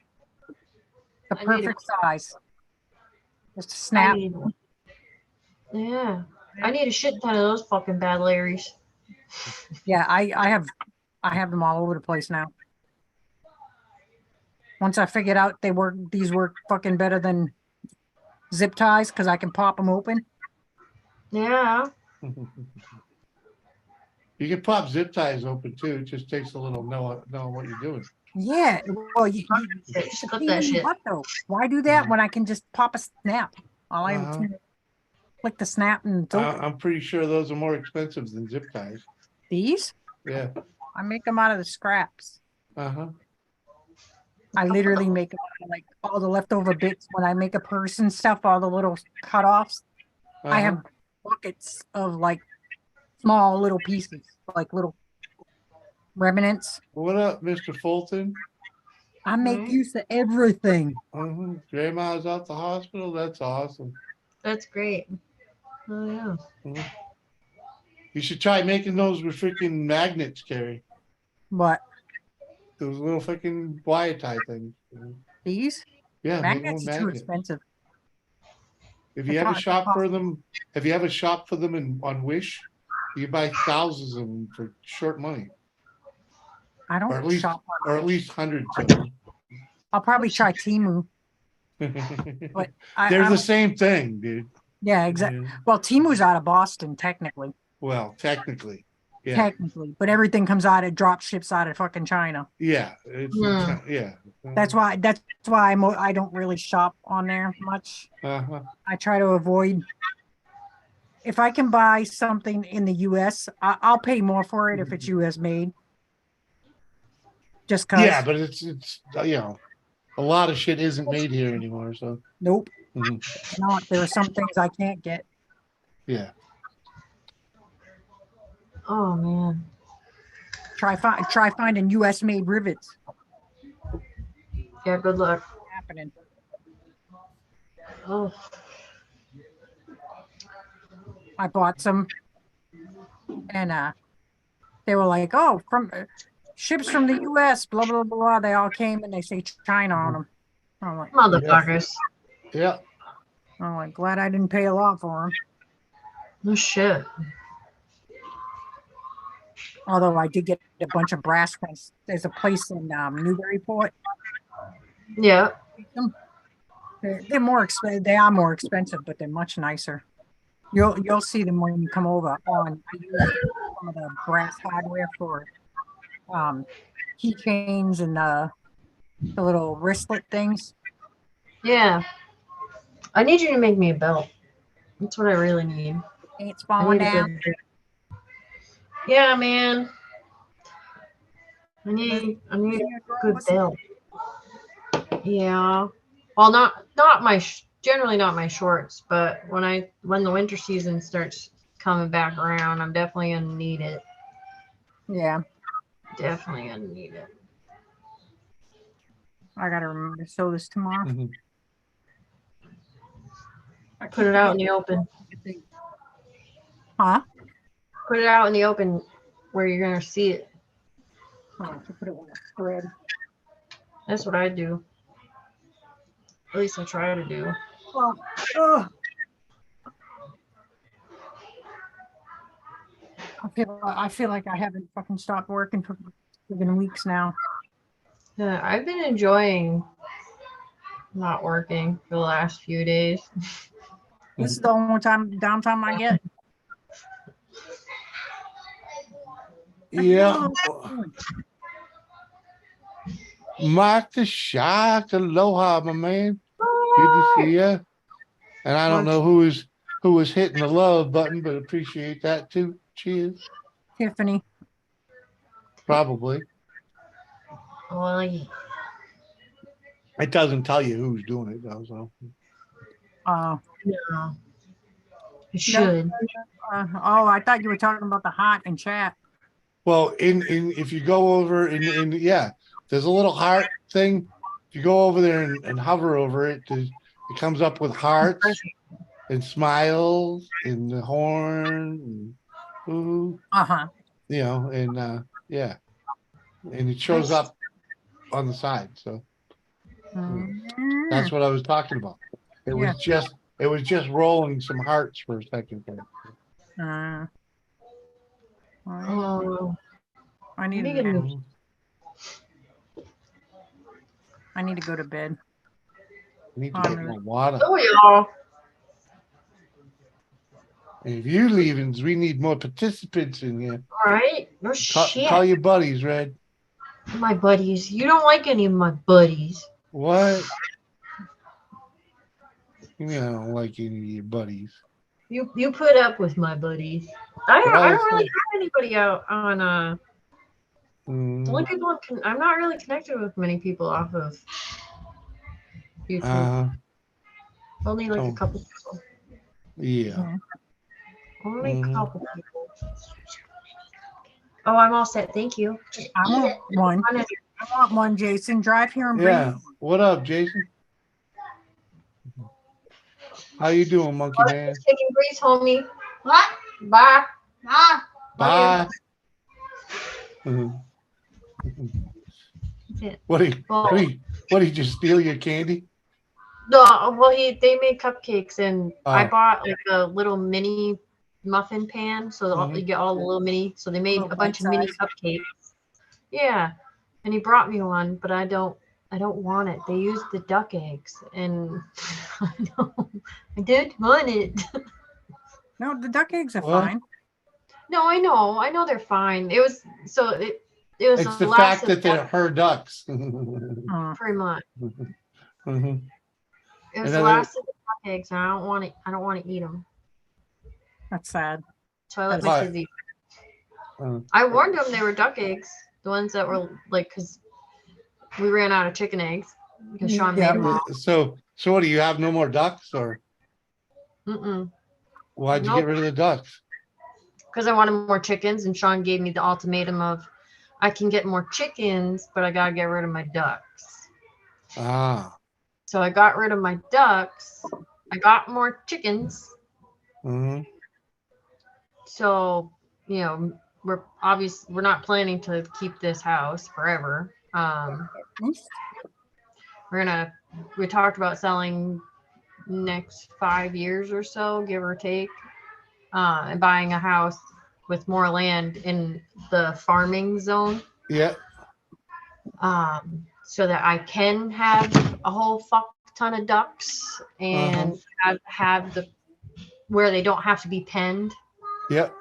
The I need perfect size. Just a I snap. need one. Yeah. I need a shit ton of those fucking bad Larrys. Yeah, I have them all over the place now. Once I figured out these work fucking better than zip ties because I can pop them open. Yeah. You can pop zip ties open too. It just takes a little know what you're doing. Yeah, well, Just it's a clip pain that in the shit. butt, though. Why do that when I can just pop a snap? All I have Uh-huh. to click the snap and it's open. I'm pretty sure those are more expensive than zip ties. These? Yeah. I make them out of the scraps. Uh-huh. I literally make them out of, like, all the leftover bits when I make a purse and stuff, all the little cutoffs. I have buckets of like small little pieces, like little remnants. What up, Mr. Fulton? I make Right. use of everything. Grandma's out the hospital. That's awesome. That's great. Oh yeah. Mhm. You should try making those with freaking magnets, Carrie. But Those little freaking wire tie things. these Yeah, make them magnets with are too magnets. expensive. If They you ever cost- shop for them, have you ever shopped for them on Wish? You buy thousands of them for short money, I or don't at least shop. hundreds of them. I'll probably try Timu, but They're I the same thing, dude. yeah, exactly. Yeah. Well, Timu's out of Boston, technically. Well, technically, yeah, Technically, but everything comes out. It drop ships out of fucking China. yeah, it's yeah. That's why I don't really shop on there much. Uh-huh. I try to avoid if I can buy something in the US, I'll pay more for it if it's US made. Just cause. Yeah, but it's you know, a lot of shit isn't made here anymore. So Nope. mhm, Not. There are some things I can't get. yeah. Oh man. Try finding US made rivets. Yeah, good luck. Happening. Oh, I bought some, and they were like, "Oh, from ships from the U.S." Blah blah blah. They all came and they say China on them. I'm like, motherfuckers. Yeah. I'm like, glad I didn't pay a lot for them. No shit. Although I did get a bunch of brass ones. There's a place in Newburyport. Yeah. They're more expensive. They are more expensive, but they're much nicer. You'll see them when you come over. On I use some of the brass hardware for keychains and the little wristlet things. Yeah. I need you to make me a belt. That's what I really need. It's I falling need a down. good. Yeah, man. I need a good belt. Yeah. Well, not my generally not my shorts, but when the winter season starts coming back around, I'm definitely gonna need it. Yeah, Definitely gonna need it. I gotta remember to sew this tomorrow. Mhm. I Put it out in the open. Huh? Put it out in the open where you're gonna see it. Oh, to put it on a thread. That's what I do. At least I try to do. Oh. I feel like I haven't fucking stopped working for been weeks now. Yeah, I've been enjoying not working for the last few days. This is the only downtime I get. Yeah. Mark the Shark, aloha, my man. Good to see you. And I don't know who was hitting the love button, but appreciate that too. Cheers. Tiffany. Probably. Oh, yeah. It doesn't tell you who's doing it though. So. Oh. No. It should. Oh, I thought you were talking about the hot and chat. Well, in if you go over in yeah, there's a little heart thing. If you go over there and hover over it, it comes up with hearts and smiles and the horn and ooh, you know, and yeah, and it shows up on the side. So that's what I was talking about. It was just rolling some hearts for a second there. Oh, I need to I need to go to bed. I need to get more water. Oh, y'all. And if you leaving, we need more participants in here. All right. No shit. Call your buddies, Red. My buddies. You don't like any of my buddies. What? You mean I don't like any of your buddies? You put up with my buddies. I don't really have anybody out on the only people I'm not really connected with many people off of YouTube. Only like a couple people. Yeah. Only a couple people. Oh, I'm all set. Thank you. I want one. I want one, Jason. Drive here and bring me. What up, Jason? How you doing, monkey man? Taking breeze, homie. What? Bye. Bye. What did you just steal your candy? No, well they made cupcakes and I bought like a little mini muffin pan, so you get all the little mini. So they made a bunch of mini cupcakes. Yeah, and he brought me one, but I don't want it. They used the duck eggs, and I don't want it. No, the duck eggs are fine. No, I know they're fine. It was It's the fact that they're her ducks. Pretty much. Mm-hmm. It was the last of the duck eggs, and I don't want to eat them. That's sad. So I let my Why? kids eat. Uh, I warned them they were duck eggs, the ones that were like, because we ran out of chicken eggs because Sean Yeah. made them all. so what do you have? No more ducks, or Mm-mm. why'd you Nope. get rid of the ducks? Because I wanted more chickens, and Sean gave me the ultimatum of, I can get more chickens, but I gotta get rid of my ducks. Ah. So I got rid of my ducks. I got more chickens. Mm-hmm. So, you know, we're not planning to keep this house forever. We talked about selling next 5 years or so, give or take, and buying a house with more land in the farming zone. Yeah. So that I can have a whole fuck ton of ducks and have the where they don't have to be penned. Yep.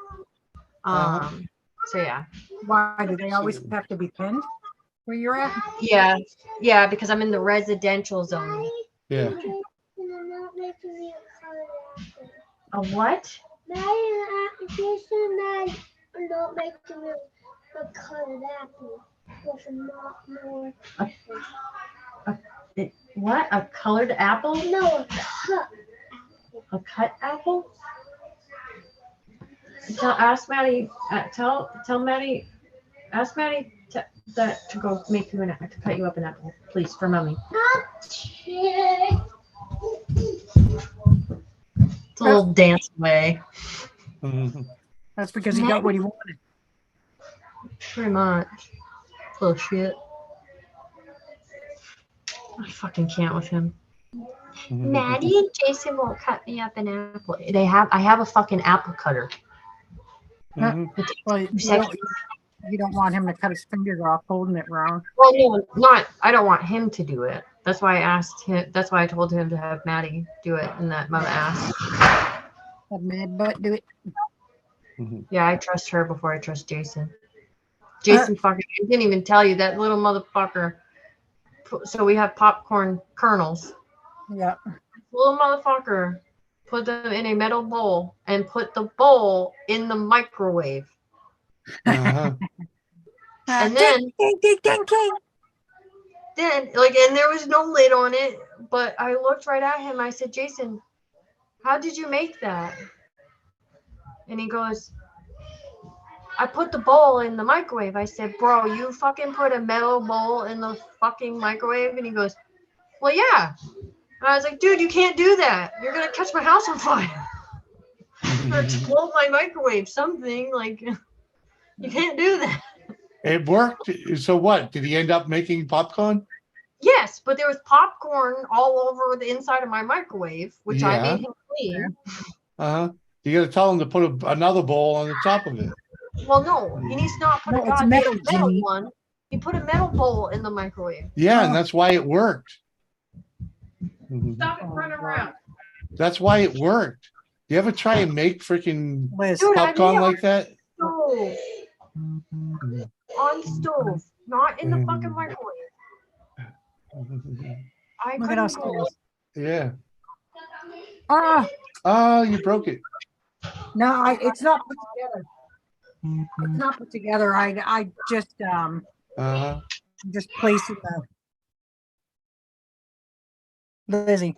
So yeah. Why do they always have to be pinned where you're at? Yeah, because I'm in the residential zone. Yeah. A what? What? A colored apple? No, a cut. A cut apple? Ask Maddie. Tell Maddie. Ask Maddie to go make you to cut you up an apple, please, for mommy. It's a little dance way. Mm-hmm. That's because he got what he wanted. Pretty much. Little shit. I fucking can't with him. Maddie and Jason won't cut me up an apple. I have a fucking apple cutter. Mm-hmm. Well, you don't want him to cut his fingers off holding it wrong. Well, no, I don't want him to do it. That's why I asked him. That's why I told him to have Maddie do it, and that Mama asked. Have Mad Butt do it. Yeah, I trust her before I trust Jason. Jason fucking, I didn't even tell you that little motherfucker. So we have popcorn kernels. Yeah. Little motherfucker put them in a metal bowl and put the bowl in the microwave. And then and there was no lid on it, but I looked right at him. I said, Jason, how did you make that? And he goes, I put the bowl in the microwave. I said, bro, you fucking put a metal bowl in the fucking microwave? And he goes, well, yeah. And I was like, dude, you can't do that. You're going to catch my house on fire. Or explode my microwave, something. Like, you can't do that. It worked. So what? Did he end up making popcorn? Yes, but there was popcorn all over the inside of my microwave, which I made him clean. You got to tell him to put another bowl on the top of it. Well, no, he needs to not put a goddamn metal one. He put a metal bowl in the microwave. Yeah, and that's why it worked. Stop it running around. That's why it worked. You ever try and make freaking popcorn like that? Stove. On the stove, not in the fucking microwave. Look at us. Yeah. Ah, you broke it. no, it's not put together. It's not put together. I just placed it Lizzie.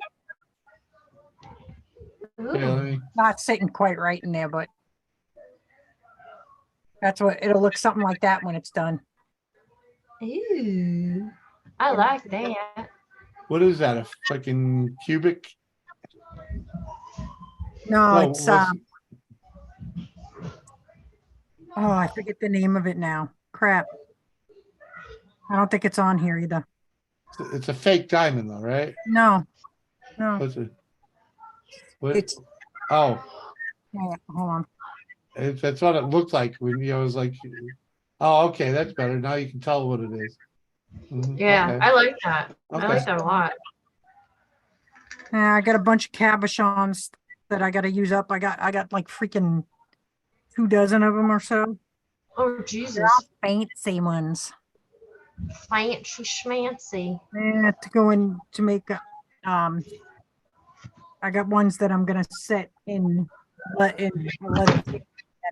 Yeah, Not sitting quite right in there, but that's what it'll look something like that when it's done. Ooh, I like that. What is that? A fucking cubic? No, it's oh, I forget the name of it now. Crap. I don't think it's on here either. It's a fake diamond though, right? No. What's it? What? It's hold on. That's what it looked like when I was like, oh, okay, that's better. Now you can tell what it is. Yeah, okay. I like that. Okay. I like that a lot. Yeah, I got a bunch of cabochons that I got to use up. I got like freaking 24 of them or so. Oh Jesus! They're all fancy ones. Fancy schmancy. Yeah, to go in to make I got ones that I'm gonna set in leather that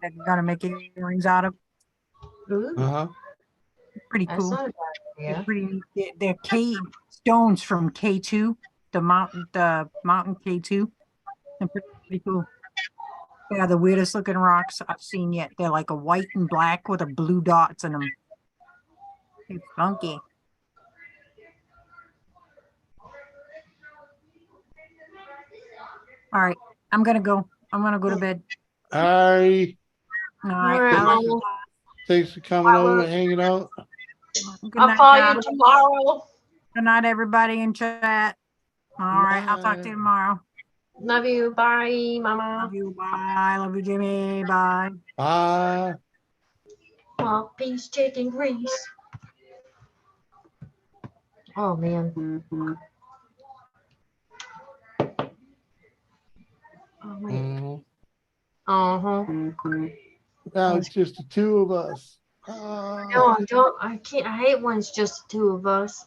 are gonna make earrings out of. Ooh, Uh-huh. Pretty that's cool. not a bad They're idea. pretty. They're K stones from K2, the mountain K2. They're pretty cool. Yeah, the weirdest looking rocks I've seen yet. They're like a white and black with a blue dots in them. It's funky. All right, I'm gonna go. I'm gonna go to bed. Hi. All All right, right, I love Mama. Thanks for coming I over will. and hanging out. you. Good I'll night, call guys. you tomorrow. Good night, everybody in chat. All right, I'll talk to you Bye. tomorrow. Love you. Bye, Mama. Love you. Bye. Love you, Jimmy. Bye. Bye. Oh, peace, chicken grease. Oh man. Oh wait. Mhm. Uh-huh. Now it's just the two of us. No, I don't. I can't. I hate when it's just the two of us.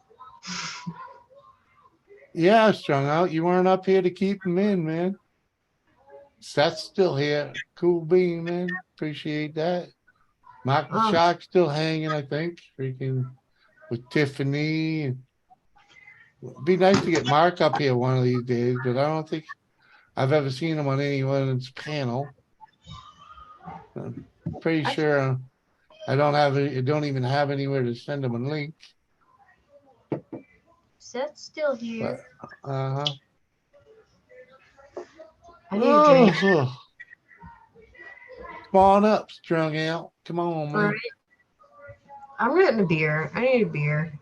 Yeah, strung out. You weren't up here to keep them in, man. Seth's still here. Cool bean, man. Appreciate that. Mark the Oh, Shark's still hanging, I think. Freaking with Tiffany. It'd be nice to get Mark up here one of these days, but I don't think I've ever seen him on anyone's panel. I'm pretty sure I don't even have anywhere to send him a link. Seth's still But here. uh-huh. I need a drink. Oh, come on up, strung out. Come on, All man. right. I'm getting a beer. I need a beer.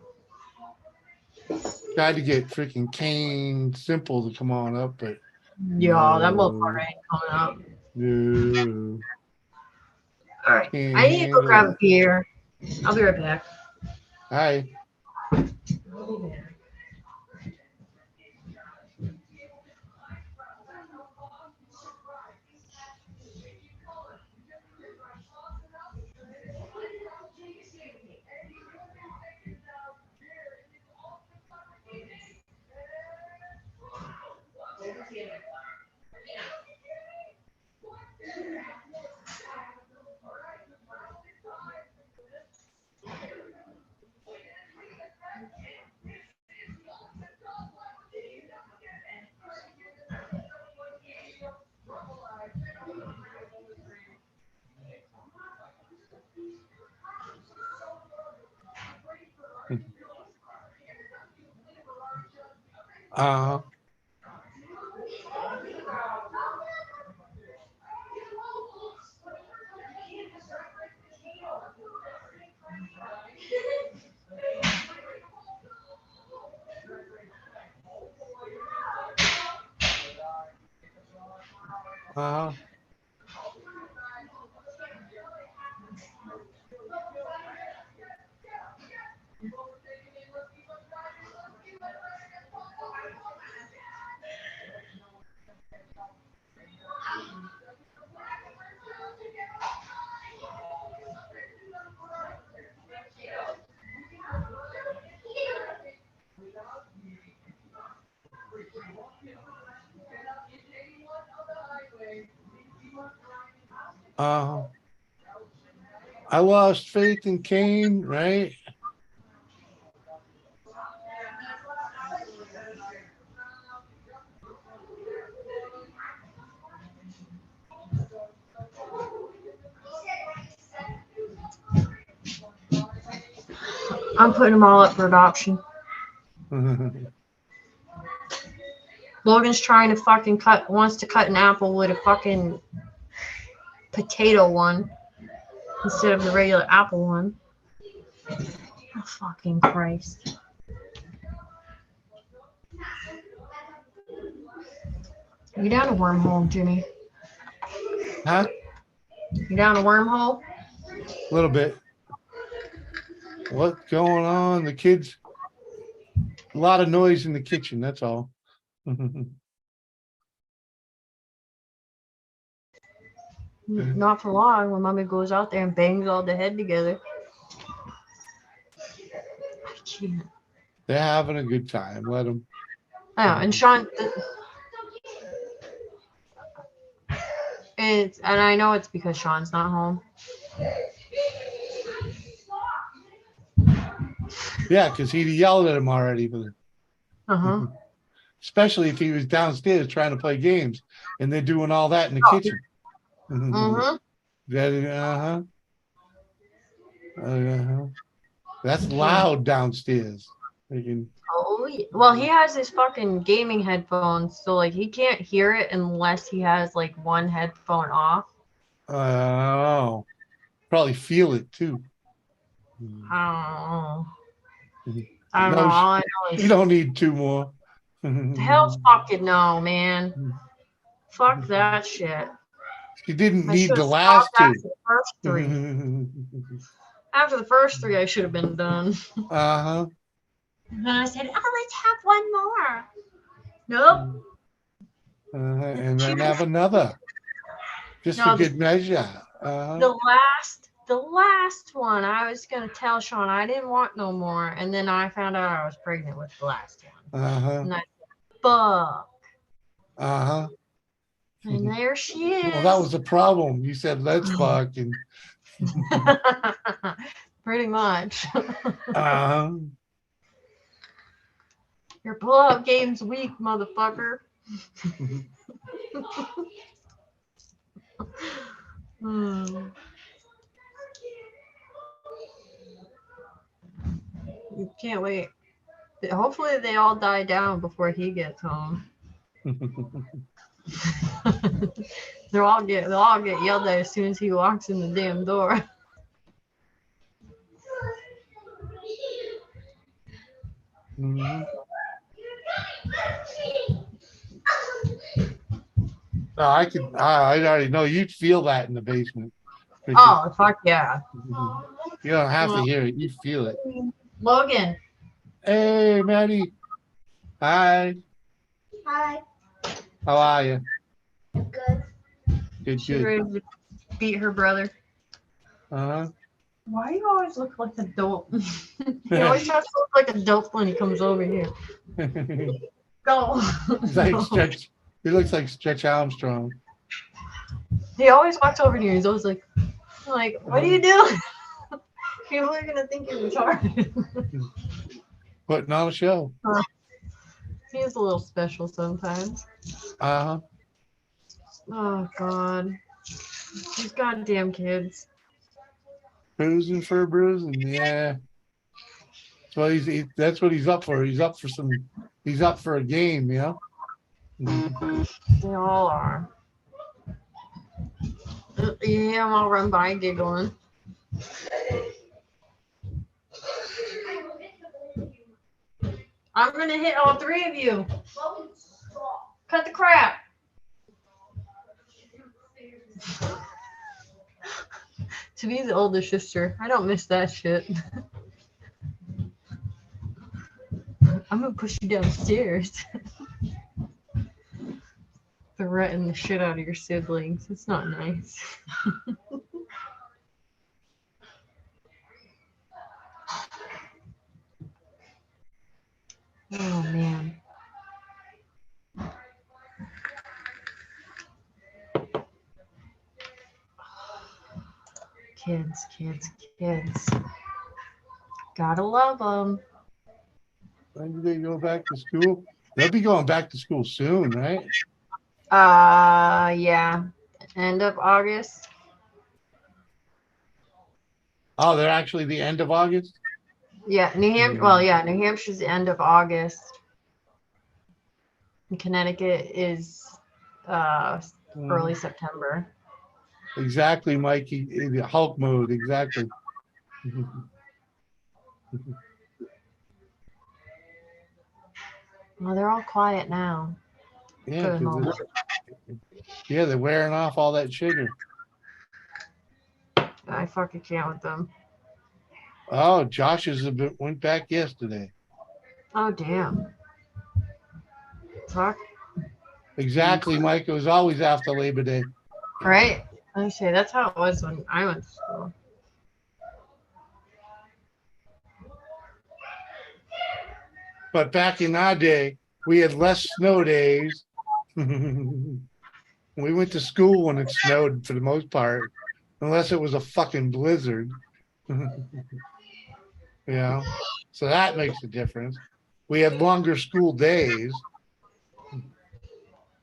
Tried to get freaking Kane Simple to come on up, but Yeah, that no, motherfucker ain't coming up. no. All right. Can't I need to go handle grab a it. beer. I'll be right back. Hi. I'll be back. Uh, uh, uh, I lost faith in Kane, right? I'm putting them all up for adoption. Logan's trying to fucking wants to cut an apple with a fucking potato one instead of the regular apple one. Oh, fucking Christ. You down a wormhole, Jimmy? Huh? You down a wormhole? A little bit. What's going on? The kids, a lot of noise in the kitchen, that's all. Not for long when mommy goes out there and bangs all the head together. I can't. They're having a good time. Let them. Yeah, and Sean, And I know it's because Sean's not home. Yeah, because he yelled at him already. But Uh-huh. especially if he was downstairs trying to play games and they're doing all that in the Oh. kitchen. Mm-hmm. That's loud downstairs. Oh, yeah. Well, he has his fucking gaming headphones, so like he can't hear it unless he has like one headphone off. Oh, probably feel it too. I don't know. I don't know. No, All I know is you don't need two more. hell fucking no, man. Fuck that shit. You didn't I need should the have last stopped two. after the first three. After the first three, I should have been done. Uh-huh. And then I said, "Oh, let's have one more." Nope. And then have another. Just No, for good measure. the last one, I was gonna tell Sean I didn't want no more, and then I found out I was pregnant with the last one. Uh-huh. And I said, fuck. Uh-huh. And there she is. Well, that was a problem. You said let's fuck and pretty much. uh-huh. Your pull-up game's weak, motherfucker. You can't wait. Hopefully they all die down before he gets home. they'll all get yelled at as soon as he walks in the damn door. Mm-hmm. No, I already know you'd feel that in the basement. Oh, fuck yeah. You don't have to hear it, you feel it. Logan. Hey, Maddie. Hi. Hi. How are you? Good. Good, She's good. ready to beat her brother. Uh-huh. Why do you always look like a dope? He always tries to look like a dope when he comes over here. Go. He's like Stretch. He looks like Stretch Armstrong. He always walks over here. He's always like, what are you doing? People are gonna think you're retarded. Putting on a show. He's a little special sometimes. Uh-huh. Oh God. These goddamn kids. Bruising for bruising, yeah. So that's what he's up for. He's up for a game, you know? They all are. Yeah, I'll run by giggling. I'm gonna hit all three of you. Cut the crap. To be the older sister, I don't miss that shit. I'm gonna push you downstairs. Threaten the shit out of your siblings. It's not nice. Oh man. Kids. Gotta love them. When do they go back to school? They'll be going back to school soon, right? Yeah. End of August. Oh, they're actually the end of August? Yeah, New Hampshire. Well, yeah, New Hampshire's the end of August. And Connecticut is early September. Exactly, Mikey. The Hulk mode, exactly. Well, they're all quiet now. Yeah, For the moment. they're wearing off all that sugar. I fucking can't with them. Oh, Josh's went back yesterday. Oh damn. Fuck. Exactly, Mike. It was always after Labor Day. Right? I say that's how it was when I went to school. But back in our day, we had less snow days. We went to school when it snowed for the most part, unless it was a fucking blizzard. Yeah. So that makes a difference. We had longer school days.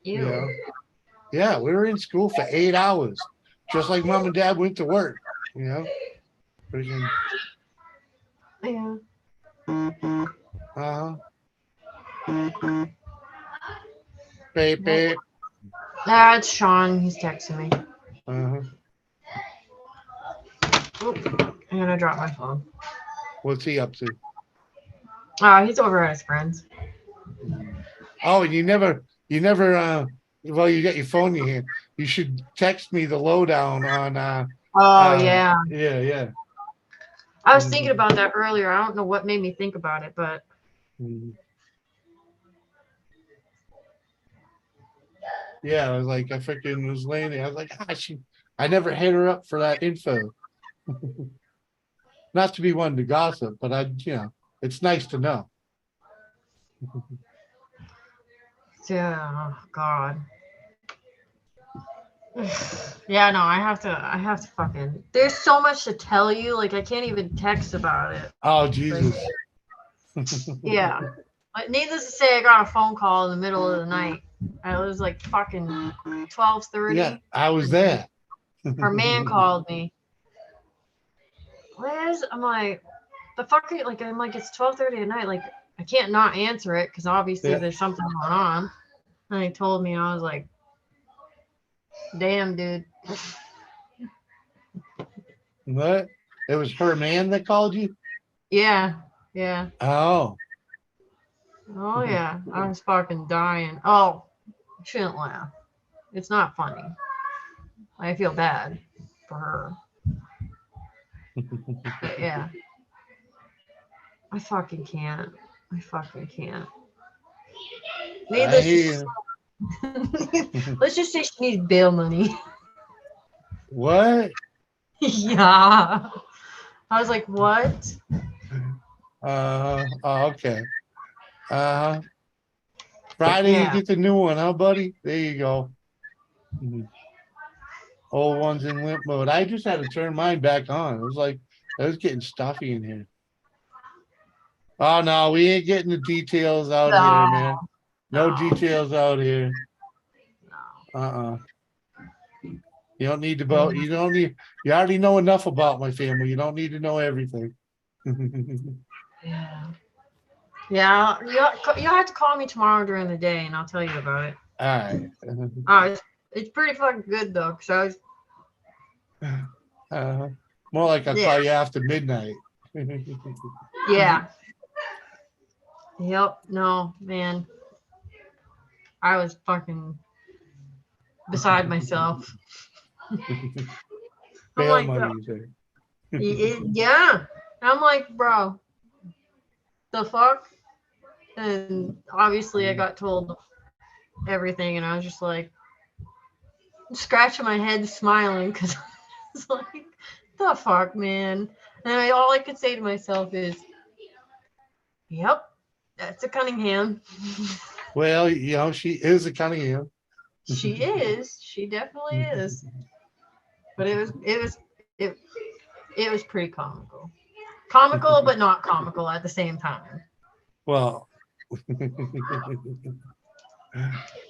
Ew. Yeah. Yeah, we were in school for 8 hours, just like mom and dad went to work, you know. Freaking, Yeah. uh-huh. Baby. That's Sean. He's texting me. Uh-huh. Oop, I'm gonna drop my phone. What's he up to? He's over at his friends. Oh, and you never well, you got your phone in your hand. You should text me the lowdown on Oh yeah. yeah. I was thinking about that earlier. I don't know what made me think about it, but Yeah, I was like, I freaking was laying there. I was like, I never hit her up for that info. Not to be one to gossip, but it's nice to know. yeah, oh, God. Yeah, no, I have to fucking, there's so much to tell you, like I can't even text about it. Oh Jesus. Yeah. But needless to say, I got a phone call in the middle of the night. It was like fucking 12:30. Yeah, I was there. Her man called me. Liz, I'm like, the fuck are you, like, I'm like, it's 12:30 at night. Like, I can't not answer it because obviously Yeah. there's something going on. And he told me, and I was like, damn, dude. What? It was her man that called you? Yeah. Yeah. Oh. Oh, yeah. I was fucking dying. Oh, I shouldn't laugh. It's not funny. I feel bad for her. But yeah. I fucking can't. I fucking can't. Needless to let's just say she needs bail money. What? Yeah. I was like, what? Oh, okay. Friday you get the new one, huh, buddy? There you go. Old one's in limp mode. I just had to turn mine back on. It was like I was getting stuffy in here. Oh no, we ain't getting the details out here, man. No details out here. You don't need to you already know enough about my family. You don't need to know everything. Yeah. Yeah, you'll have to call me tomorrow during the day and I'll tell you about it. All right. It's pretty fucking good though, because I was More like I'll call you after midnight. yeah. Yep. No, man. I was fucking beside myself. Bail like, money, bro, you say. yeah. I'm like, bro, the fuck? And obviously I got told everything and I was just like scratching my head smiling because I was like, the fuck, man. And all I could say to myself is, yep, that's a Cunningham. Well, she is a Cunningham. She is. She definitely is. But it was pretty comical. Comical, but not comical at the same time. Well,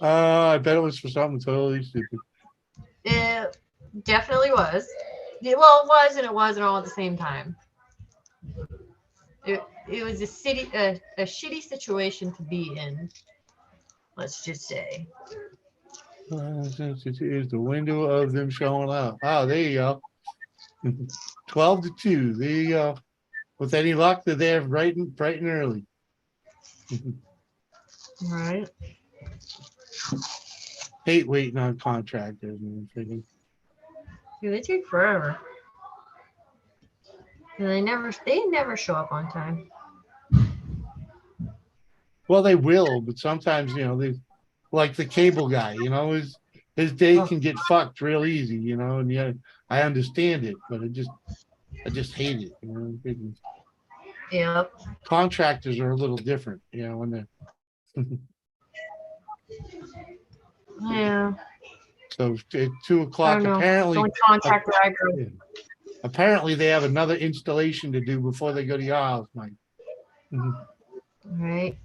I bet it was for something totally stupid. It definitely was. Well, it was and it wasn't all at the same time. It was a shitty situation to be in. Let's just say. Here's the window of them showing up. Oh, there you go. 12-2. There you go. With any luck, they're there bright and early. Right. Hate waiting on contractors and everything. Dude, they take forever. And they never show up on time. Well, they will, but sometimes they like the cable guy. His day can get fucked real easy. And yeah, I understand it, but I just hate it. Yep. Contractors are a little different, when they're Yeah. So at 2 I o'clock, don't know. The apparently, only contractor I go. yeah. Apparently they have another installation to do before they go to your house, Mike. Mhm. Right.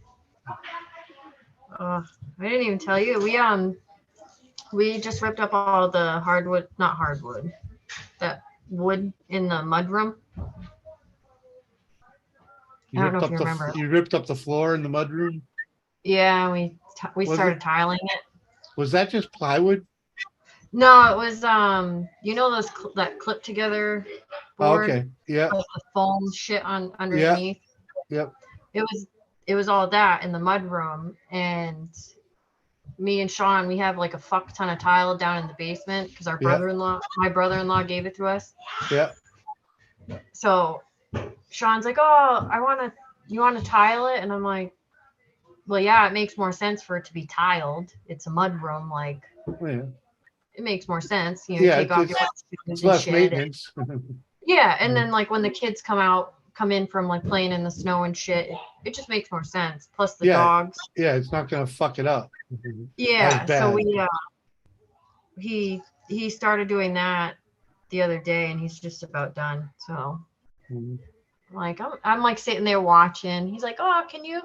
I didn't even tell you. We just ripped up all the hardwood, not hardwood, that wood in the mudroom. I don't know if you remember. You ripped up the floor in the mudroom? Yeah, we Was started it? tiling it. Was that just plywood? No, it was you know those that clip together Oh, board okay. Yeah. with the foam shit on Yeah. underneath. Yep. It was all that in the mudroom, and me and Sean, we have like a fuck ton of tile down in the basement because our Yeah. my brother-in-law gave it to us. Yeah. So Sean's like, "Oh, you want to tile it?" And I'm like, "Well, yeah, it makes more sense for it to be tiled. It's a mud room, like Yeah. it makes more sense. You Yeah, take off your it's shoes and less shit." maintenance. Yeah, and then like when the kids come in from like playing in the snow and shit, it just makes more sense. Plus the Yeah. dogs. Yeah, it's not gonna fuck it up. Yeah, As so bad. he started doing that the other day, and he's just about done. So Mhm. like I'm like sitting there watching. He's like, "Oh, can you?"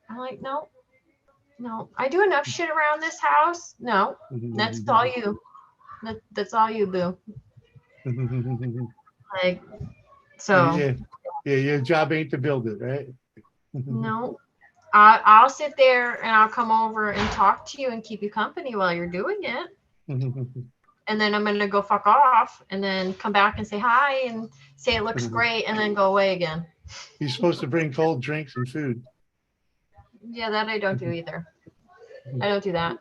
I'm like, "No, no, I do enough shit around this house. No, that's all you. That's all you, boo." Like, so Yeah. Yeah, your job ain't to build it, right? no, I'll sit there and I'll come over and talk to you and keep you company while you're doing it. And then I'm going to go fuck off and then come back and say hi and say it looks great and then go away again. You're supposed to bring cold drinks and food. Yeah, that I don't do either. I don't do that.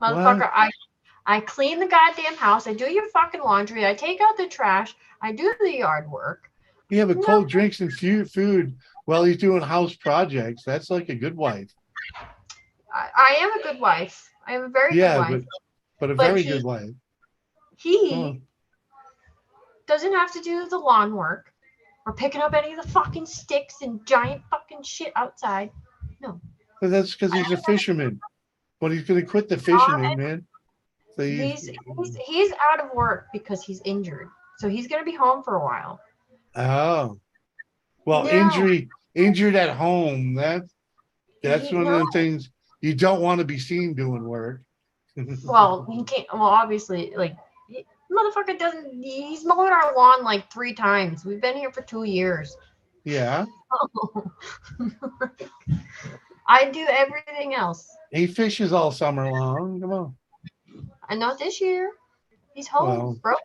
Motherfucker, I clean the goddamn house. I do your fucking laundry. I take out the trash. I do the yard work. Yeah, but cold drinks and food while he's doing house projects. That's like a good wife. I am a good wife. I am a very good wife. But a very good wife. He doesn't have to do the lawn work or picking up any of the fucking sticks and giant fucking shit outside. No. But that's because he's a fisherman. But he's gonna quit the fishing, man. So he's out of work because he's injured. So he's gonna be home for a while. Oh. Well, injured at home. That's one of the things you don't want to be seen doing work. Well, he can't. Well, obviously, like, motherfucker doesn't. He's mowed our lawn like 3 times. We've been here for 2 years. Yeah. I do everything else. He fishes all summer long. Come on. And not this year. He's home. Broken.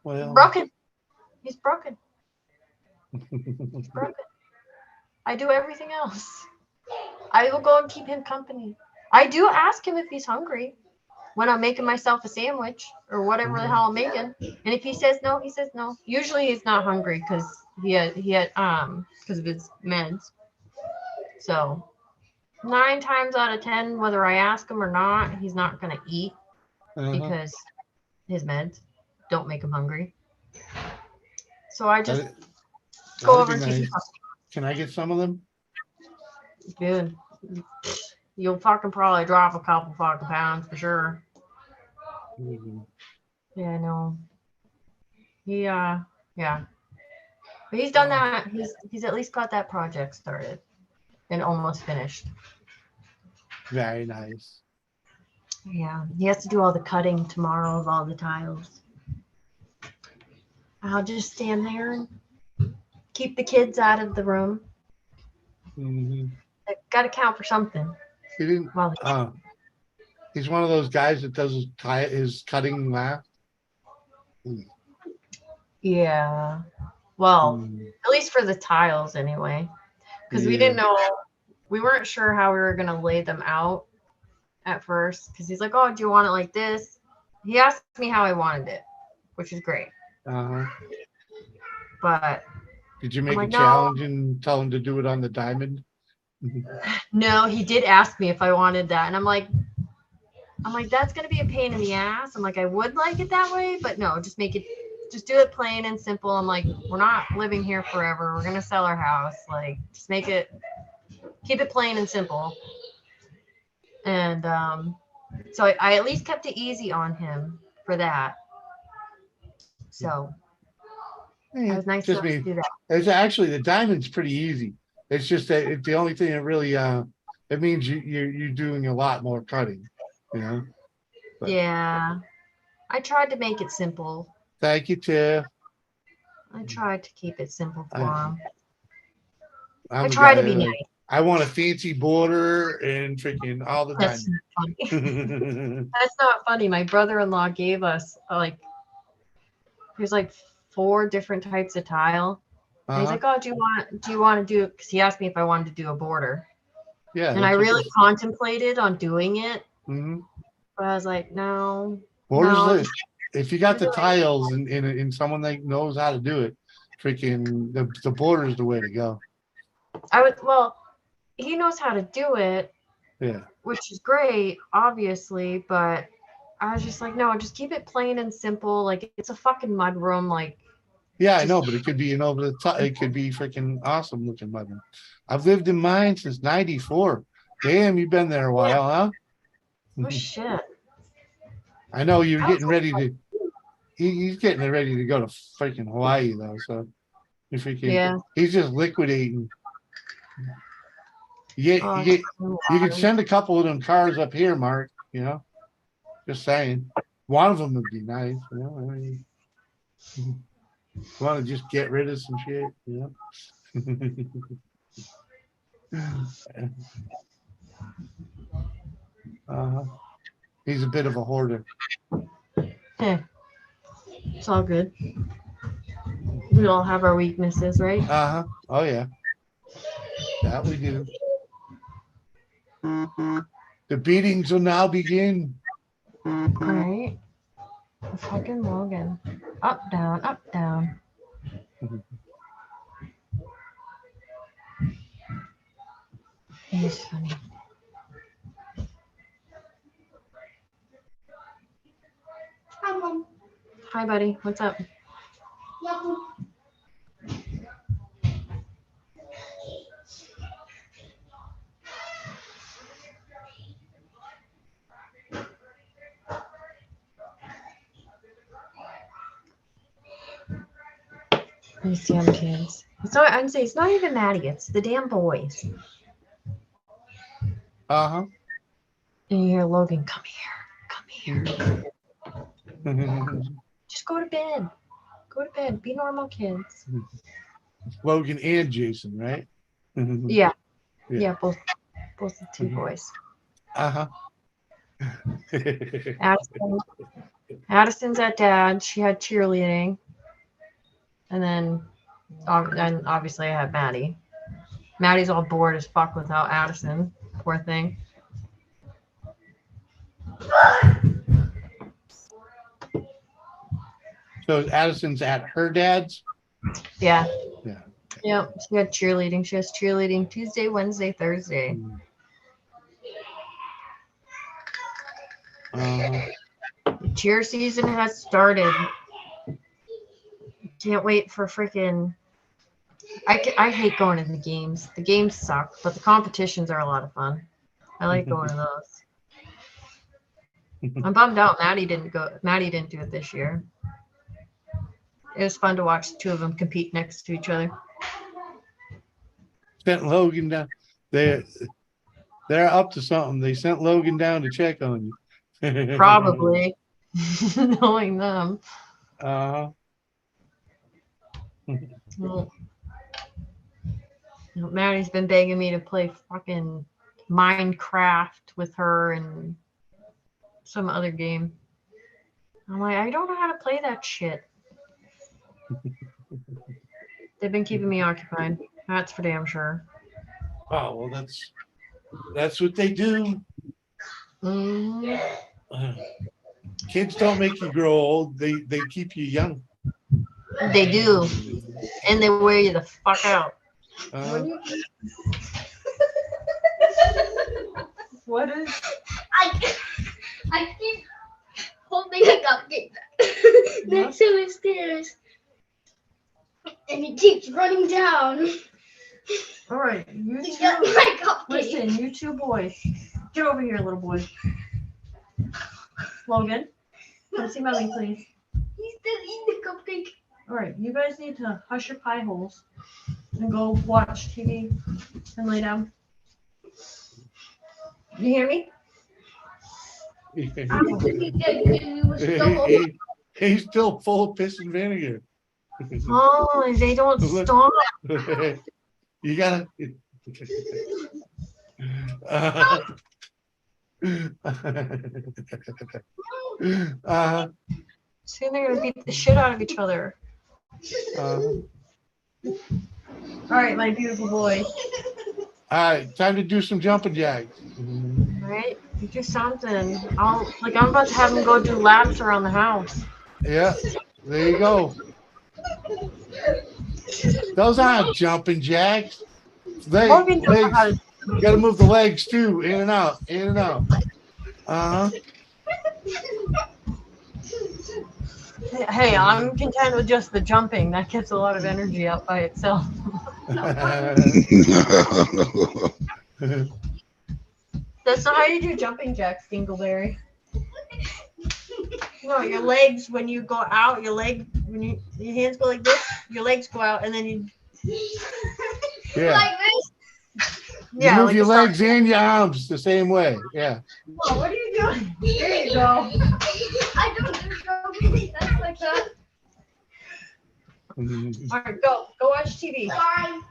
Well. Broken. He's broken. He's broken. I do everything else. I will go and keep him company. I do ask him if he's hungry when I'm making myself a sandwich or whatever the hell I'm making. And if he says no, he says no. Usually he's not hungry because he had because of his meds. So 9 times out of 10, whether I ask him or not, he's not gonna eat because his meds don't make him hungry. So I just go over and keep him company. Can I get some of them? Good. You'll fucking probably drop a couple fucking pounds for sure. Yeah, no. Yeah. But he's done that. He's at least got that project started and almost finished. Very nice. Yeah. He has to do all the cutting tomorrow of all the tiles. I'll just stand there and keep the kids out of the room. I gotta count for something. He didn't. He's one of those guys that does his cutting last. Yeah. Well, at least for the tiles anyway. Because we didn't know, we weren't sure how we were gonna lay them out at first. Because he's like, "Oh, do you want it like this?" He asked me how I wanted it, which is great. But did you make a challenge and tell him to do it on the diamond? No, he did ask me if I wanted that, and I'm like, that's gonna be a pain in the ass. I'm like, I would like it that way, but no, just do it plain and simple. I'm like, we're not living here forever. We're gonna sell our house. Like, just keep it plain and simple. And So I at least kept it easy on him for that. So it was nice Just to me. do that. It's actually the diamond's pretty easy. It's just that it's the only thing that really it means you're doing a lot more cutting, you know. But Yeah. I tried to make it simple. thank you, Tiff. I tried to keep it simple for I- him. I'm I a try guy to be that, nice. like, I want a fancy border and freaking all the That's time. not funny. That's not funny. My brother-in-law gave us like there's like 4 different types of tile. And he's Uh-huh. like, "Oh, do you want to do it?" Because he asked me if I wanted to do a border, Yeah. and I really contemplated on doing it, Mm-hmm. but I was like, no, Borders no. lit. If you got the tiles in someone that knows how to do it, freaking the border is the way to go. Well, he knows how to do it, Yeah. which is great, obviously, but I was just like, no, just keep it plain and simple. Like it's a fucking mud room. Like Yeah, I know, but it could be an over the top. It could be freaking awesome looking mother. I've lived in mine since '94. Damn, you've been there a while, huh? oh shit. I know you're I was getting ready to. He's getting ready to go to freaking Hawaii though, so you freaking. Yeah. He's just liquidating. Oh, You can send a couple of them cars up here, Mark. You know, just saying. One of them would be nice. You know, I mean, want to just get rid of some shit. You know. He's a bit of a hoarder. Hey, it's all good. We all have our weaknesses, right? Oh yeah. That we do. The beatings will now begin. All right. Fucking Logan. Up, down, up, down. He's funny. Hi, Mom. Hi, buddy. What's up? Nothing. These damn kids. It's not. I'd say it's not even Maddie. It's the damn boys. Uh-huh. And you hear Logan, come here. Just go to bed. Go to bed. Be normal kids. Logan and Jason, right? Yeah. Yeah, both the 2 boys. Uh-huh. Addison's at dad. She had cheerleading. And then and obviously I had Maddie. Maddie's all bored as fuck without Addison. Poor thing. So Addison's at her dad's? Yeah. Yeah. Yep. She had cheerleading. She has cheerleading Tuesday, Wednesday, Thursday. The cheer season has started. Can't wait for freaking. I hate going to the games. The games suck, but the competitions are a lot of fun. I like going to those. I'm bummed out. Maddie didn't go. Maddie didn't do it this year. It was fun to watch the 2 of them compete next to each other. Sent Logan down. They're up to something. They sent Logan down to check on you. Probably. Knowing them. Well, Maddie's been begging me to play fucking Minecraft with her and some other game. I'm like, I don't know how to play that shit. They've been keeping me occupied. That's for damn sure. Oh, well, that's what they do. Kids don't make you grow old. They keep you young. They do. And they wear you the fuck out. What is? I keep holding a cupcake next to the stairs, and he keeps running down. All right, you To two. get my cupcake. Listen, you 2 boys. Get over here, little boy. Logan, come see mommy, please. He's still eating the cupcake. All right, you guys need to hush your pie holes and go watch TV and lay down. You hear me? He did, he was so He's still full of piss and vinegar. Oh, they don't Look. stop. You gotta. Soon they're gonna beat the shit out of each other. All right, my beautiful boy. All right, time to do some jumping jacks. All right, you do something. I'm about to have him go do laps around the house. Yeah, there you go. Those aren't jumping jacks. Logan knows Legs. how to- You gotta move the legs too, in and out, in and out. Hey, I'm content with just the jumping. That gets a lot of energy out by itself. That's not how you do jumping jacks, Dingleberry. No, your legs, when you go out, your hands go like this, your legs go out, and then you. Yeah. like this. You move your legs and your arms the same way. Yeah. Whoa, what are you doing? There you go. I don't do jumping. That's like that. All right, go watch TV. Sorry.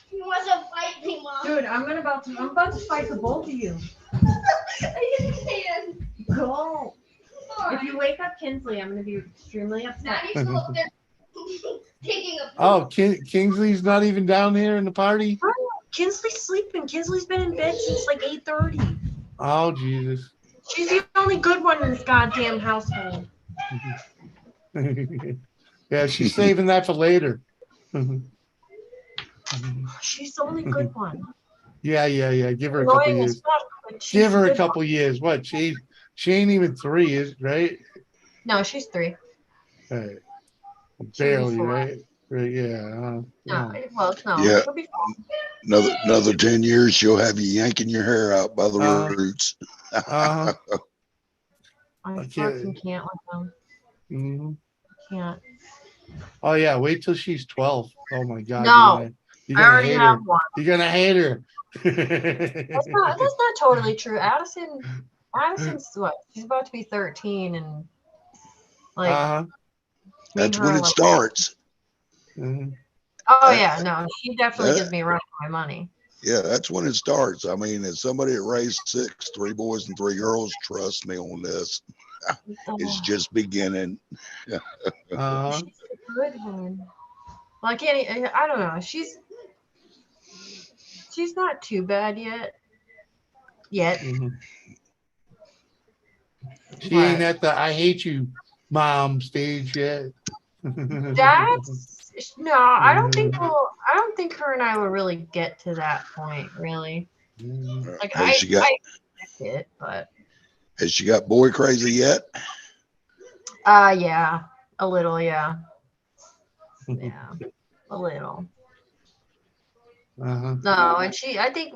He wants to fight me, Mom. Dude, I'm about to fight the both of you. I can't. Go. If you wake up Kinsley, I'm gonna be extremely upset. Daddy's still up there taking a poop. Oh, Kingsley's not even down here in the party? Kinsley's sleeping. Kinsley's been in bed since like 8:30. Oh, Jesus. She's the only good one in this goddamn household. Yeah, she's saving that for later. She's the only good one. Yeah. Give her a couple Annoying as years. fuck, but she's Give her a good couple years. What? She ain't even 3, is right? No, she's 3. Right. She'll be Barely, 4. right? Right. Yeah. No, no. well, no. Yeah. She'll be 4. Another 10 years, she'll have you yanking your hair out by the roots. I Okay. fucking can't with them. Mhm. Can't. Oh yeah. Wait till she's 12. Oh my God. No, you're I gonna already hate have her. one. You're gonna hate her. That's not totally true. Addison's what? She's about to be 13, and like. That's when it starts. Mhm. Oh yeah, no, she definitely gives me a run for my money. Yeah, that's when it starts. I mean, as somebody that raised 6, 3 boys and 3 girls, trust me on this. It's just beginning. She's a good one. Well, I don't know. She's not too bad yet. Mhm. She ain't at the "I hate you, Mom" stage yet. That's no. I don't think her and I will really get to that point. Really. Like I expect it, but. Has she got boy crazy yet? Yeah, a little, yeah. Yeah, a little. No, and I think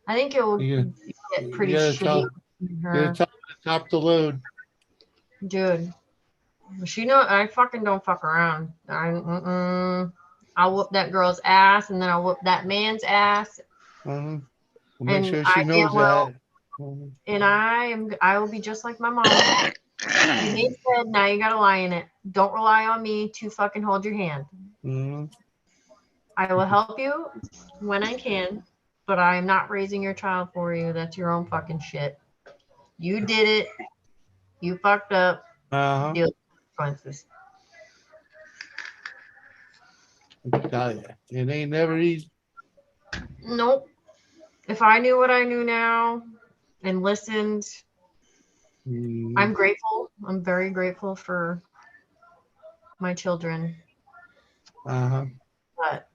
it will get pretty shitty. Top the load. Dude, I fucking don't fuck around. I'll whoop that girl's ass, and then I'll whoop that man's ass. We'll make And sure she knows that. And I will be just like my mom. They said, now you gotta lie in it. Don't rely on me to fucking hold your hand. I will help you when I can, but I am not raising your child for you. That's your own fucking shit. You did it. You fucked up. Deal with the consequences. It ain't never easy. Nope. If I knew what I knew now and listened, I'm grateful. I'm very grateful for my children. But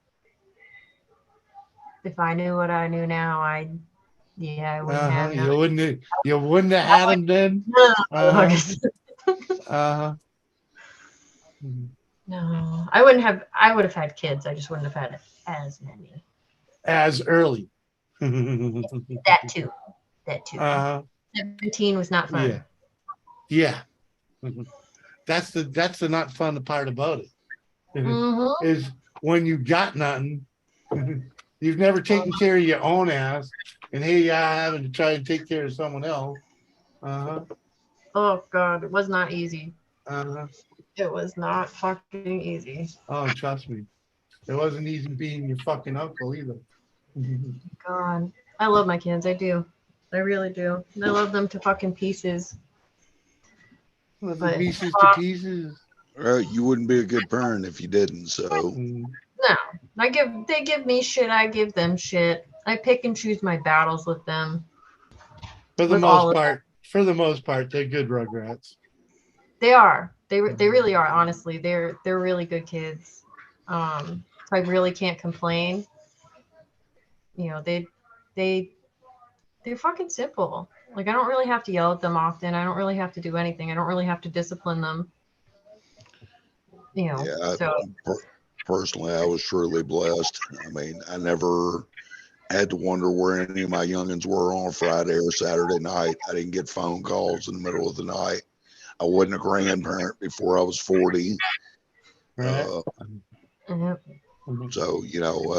if I knew what I knew now, I wouldn't have none. You wouldn't have had them then. No, I wouldn't have. I would have had kids. I just wouldn't have had as many. As early. That too. 17 was not fun. Yeah. Yeah. Mhm. That's the not fun part about it. Mhm. Is when you got nothing, you've never taken care of your own ass, and here you are having to try and take care of someone else. Uh-huh. Oh God, it was not easy. Uh-huh. It was not fucking easy. Oh, trust me. It wasn't easy being your fucking uncle either. God, I love my kids. I do. I really do. I love them to fucking pieces. Love the But pieces to pieces. You wouldn't be a good parent if you didn't. So no, they give me shit. I give them shit. I pick and choose my battles with them. For the With all most of part, they're good rugrats. They are. They really are. Honestly, they're really good kids. So I really can't complain. You know, they're fucking simple. Like I don't really have to yell at them often. I don't really have to do anything. I don't really have to discipline them. You know. Yeah, So personally, I was truly blessed. I mean, I never had to wonder where any of my youngins were on Friday or Saturday night. I didn't get phone calls in the middle of the night. I wasn't a grandparent before I was 40. Right. So, you know,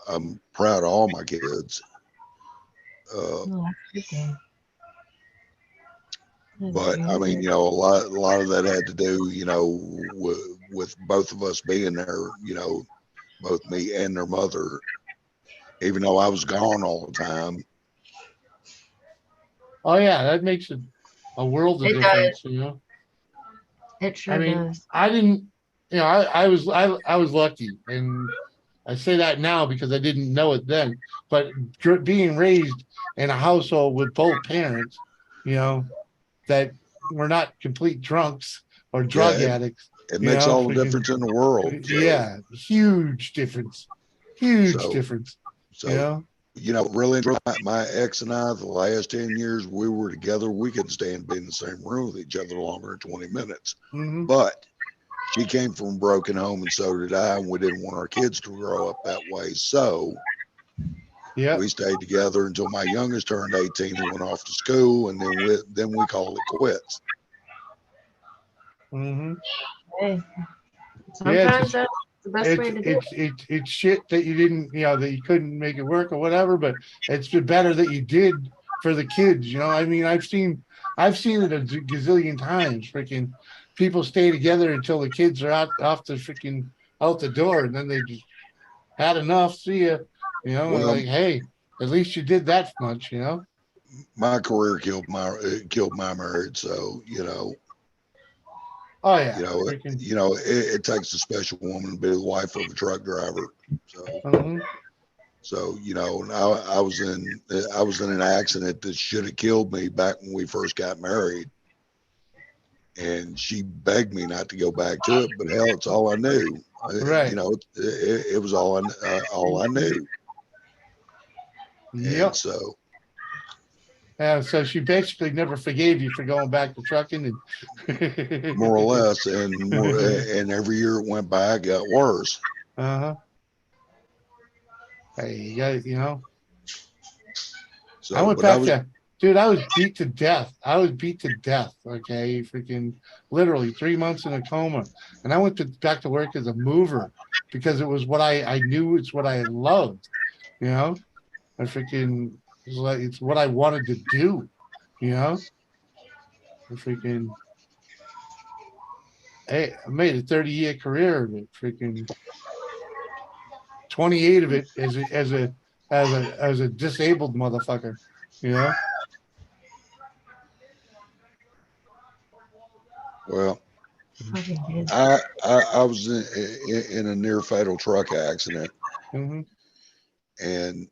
I'm proud of all my kids. But I mean, you know, a lot of that had to do, you know, with both of us being there, you know, both me and their mother, even though I was gone all the time. Oh yeah, that makes a world of It difference, does. you know. It sure I mean, does. I didn't, you know, I was lucky, and I say that now because I didn't know it then. But being raised in a household with both parents, you know, that were not complete drunks or drug Yeah, addicts. it You makes know, all the difference in the world. So, yeah, huge difference, huge so, difference. so You know, you know, really, my ex and I, the last 10 years we were together, we couldn't stand being in the same room with each other longer than 20 minutes. Mhm. But she came from a broken home, and so did I, and we didn't want our kids to grow up that way. So yeah, we stayed together until my youngest turned 18 and went off to school, and then we called it quits. hmm Hey, yeah. sometimes that's the best way to do it. It's shit that you didn't, you know, that you couldn't make it work or whatever. But it's better that you did for the kids. You know, I mean, I've seen it a gazillion times. Freaking people stay together until the kids are off the freaking out the door, and then they just had enough. See ya. You know, and Well, like, hey, at least you did that much. You know. my career killed my marriage. So, you know, Oh yeah, freaking. it takes a special woman to be the wife of a truck driver. So, Mhm. so you know, I was in an accident that should have killed me back when we first got married, and she begged me not to go back to it. But hell, it's all I knew. Right. You know, it was all I knew, and Yep. so So she basically never forgave you for going back to trucking, and more or less, and every year it went by, it got worse. uh-huh. Hey, you know. I So, went but I back was to, dude, I was beat to death. I was beat to death. Okay, freaking literally 3 months in a coma, and I went back to work as a mover because it was what I knew, it's what I loved. You know, I freaking it's what I wanted to do. You know, I freaking hey, I made a 30-year career of it. Freaking 28 of it as a disabled motherfucker. You know. well. Fucking I was in a near fatal truck accident, Mhm. and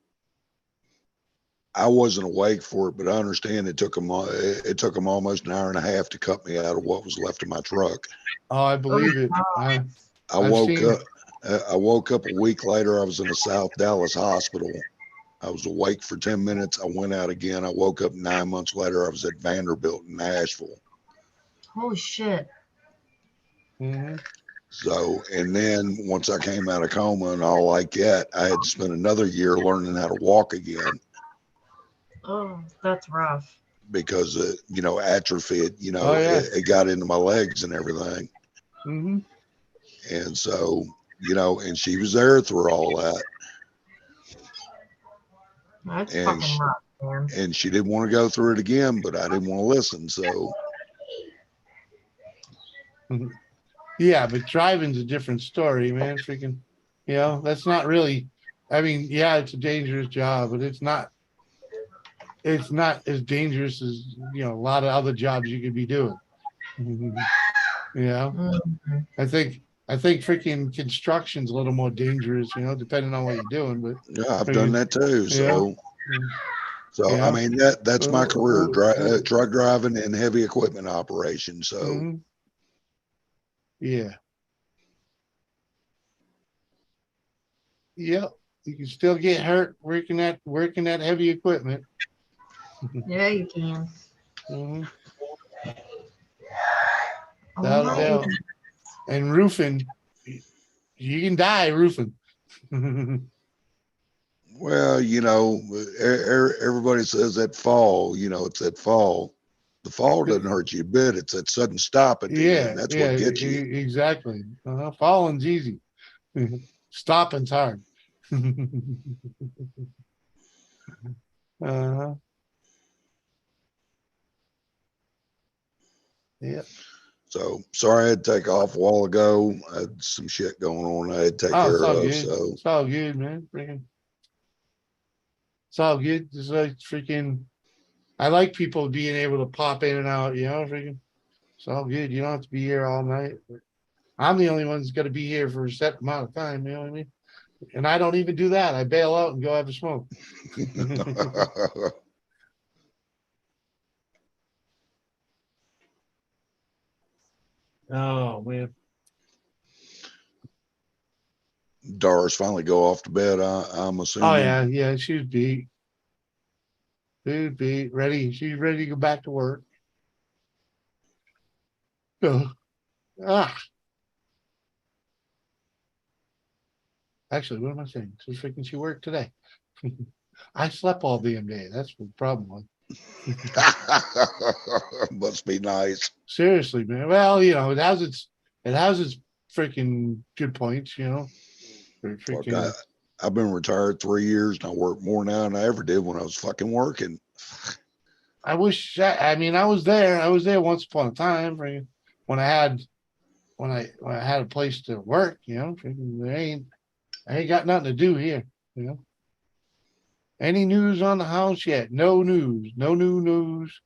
I wasn't awake for it, but I understand it took them almost an hour and a half to cut me out of what was left of my truck. Oh, I believe it. I I've woke seen up. I woke up a week later. I was in a South Dallas hospital. I was awake for 10 minutes. I went out again. I woke up 9 months later. I was at Vanderbilt in Nashville. Holy shit. Mm-hmm. So, and then once I came out of coma and all like that, I had to spend another year learning how to walk again. Oh, that's rough. because you know, atrophy, you know, Oh, yeah. it got into my legs and everything. Mm-hmm. And so, you know, and she was there through all that. That's And fucking she, rough, man. and she didn't want to go through it again, but I didn't want to listen. So Yeah, but driving's a different story, man. Freaking, you know, that's not really. I mean, yeah, it's a dangerous job, but it's not. It's not as dangerous as, you know, a lot of other jobs you could be doing. You know, Mhm. I think freaking construction's a little more dangerous, you know, depending on what you're doing. But yeah, I've done that too. yeah, So I yeah. mean, that's my career, truck driving and heavy equipment operation. So Mhm. Yeah. Yep. You can still get hurt working that heavy equipment. Yeah, you can. Mhm. Oh Without a my doubt. goodness. And roofing, you can die roofing. well, you know, everybody says that fall, you know, it's that fall. The fall doesn't hurt you a bit. It's that sudden stop at the end. That's what gets you. Exactly. Falling's easy. Stopping's hard. uh, yeah. So sorry I had to take off a while ago. I had some shit going on I had to take Oh, it's care all of. good. So It's all good, man. Freaking, it's all good. It's like freaking. I like people being able to pop in and out. You know, freaking. It's all good. You don't have to be here all night. I'm the only one that's going to be here for a set amount of time. You know what I mean? And I don't even do that. I bail out and go have a smoke. Oh man. Doris finally go off to bed. I'm assuming. Oh yeah, yeah. She's beat. She's beat. Ready. She's ready to go back to work. So, actually, what am I saying? She's freaking. She worked today. I slept all damn day. That's what the problem was. Must be nice. Seriously, man. Well, you know, it has its freaking good points, you know. Fuck, I've been retired 3 years and I work more now than I ever did when I was fucking working. I wish. I mean, I was there. I was there once upon a time when I had a place to work. You know, I ain't got nothing to do here. You know. Any news on the house yet? No news. No new news.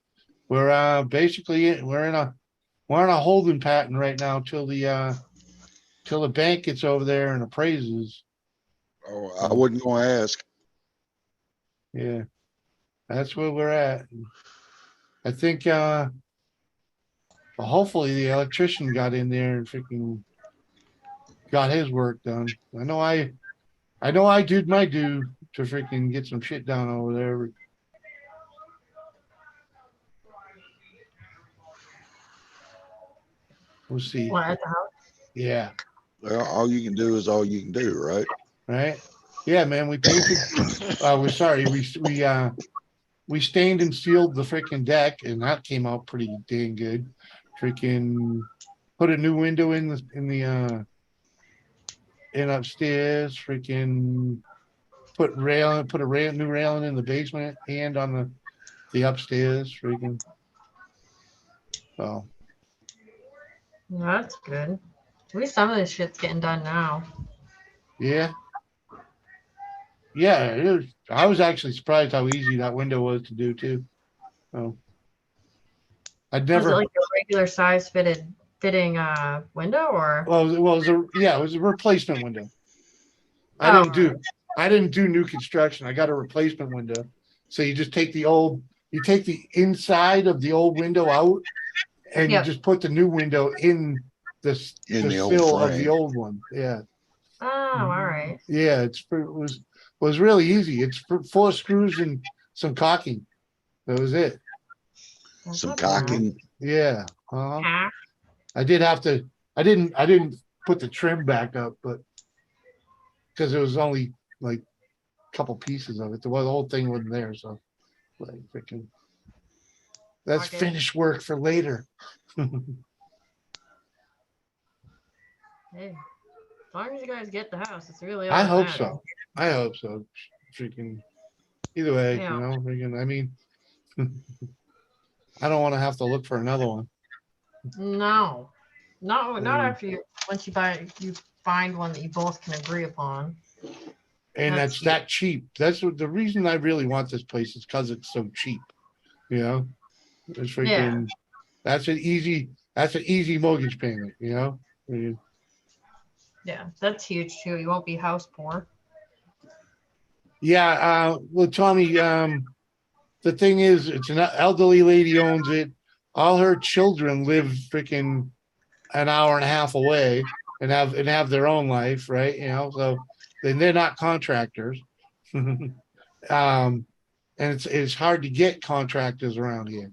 We're basically we're in a holding pattern right now till the bank gets over there and appraises. Oh, I wasn't going to ask. Yeah, that's where we're at. I think hopefully the electrician got in there and freaking got his work done. I know I did my due to freaking get some shit done over there. We'll see. What, at the house? Yeah. Well, all you can do is all you can do, right? Right. Yeah, man. We painted. We're sorry. We stained and sealed the freaking deck, and that came out pretty dang good. Freaking put a new window in upstairs. Freaking put a new railing in the basement and on the upstairs. Freaking. Oh. That's good. At least some of this shit's getting done now. Yeah. Yeah. I was actually surprised how easy that window was to do too. Oh. I'd Was it never. like a regular size fitting window or? Well, it was a replacement window. I Oh, didn't do new construction. I got a replacement window. So you just take the inside of the old window out and you Yep. just put the new window in the the old sill of the frame. old one. Yeah. Oh, all right. Yeah, it was really easy. It's 4 screws and some caulking. That was it. That's Some not bad. caulking. Yeah. Ah, I didn't put the trim back up, but because it was only like a couple pieces of it. The whole thing wasn't there, so like freaking. That's Okay. finished work for later. Hey, as long as you guys get the house, it's really. I all that hope matters. so. I hope so. Freaking. Either way, Yeah. you know. Freaking. I mean, I don't want to have to look for another one. No, not Mm. after you. Once you find one that you both can agree upon. And That's that's that cheap. That's what the reason I really want this place is because it's so cheap. You know, it's freaking. That's an easy mortgage payment. You know. I mean, Yeah, that's huge too. You won't be house poor. yeah. Well, Tommy. The thing is, it's an elderly lady owns it. All her children live freaking an hour and a half away and have their own life, right? You know, so then they're not contractors. And it's hard to get contractors around here.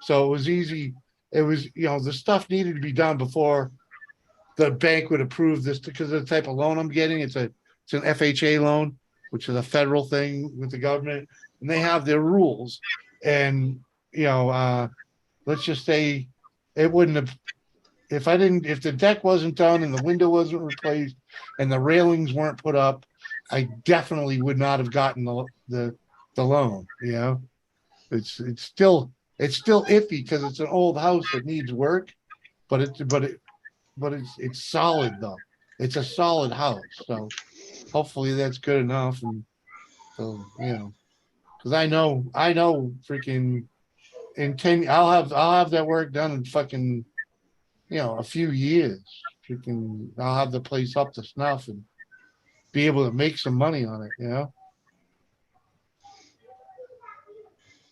So it was easy. It was, you know, the stuff needed to be done before the bank would approve this because of the type of loan I'm getting. It's an FHA loan, which is a federal thing with the government, and they have their rules. And you know, let's just say it wouldn't have if the deck wasn't done and the window wasn't replaced and the railings weren't put up, I definitely would not have gotten the loan. You know, it's still iffy because it's an old house that needs work, but it's solid though. It's a solid house, so hopefully that's good enough. And so you know, because I know freaking in 10, I'll have that work done in fucking a few years. Freaking, I'll have the place up to snuff and be able to make some money on it. You know,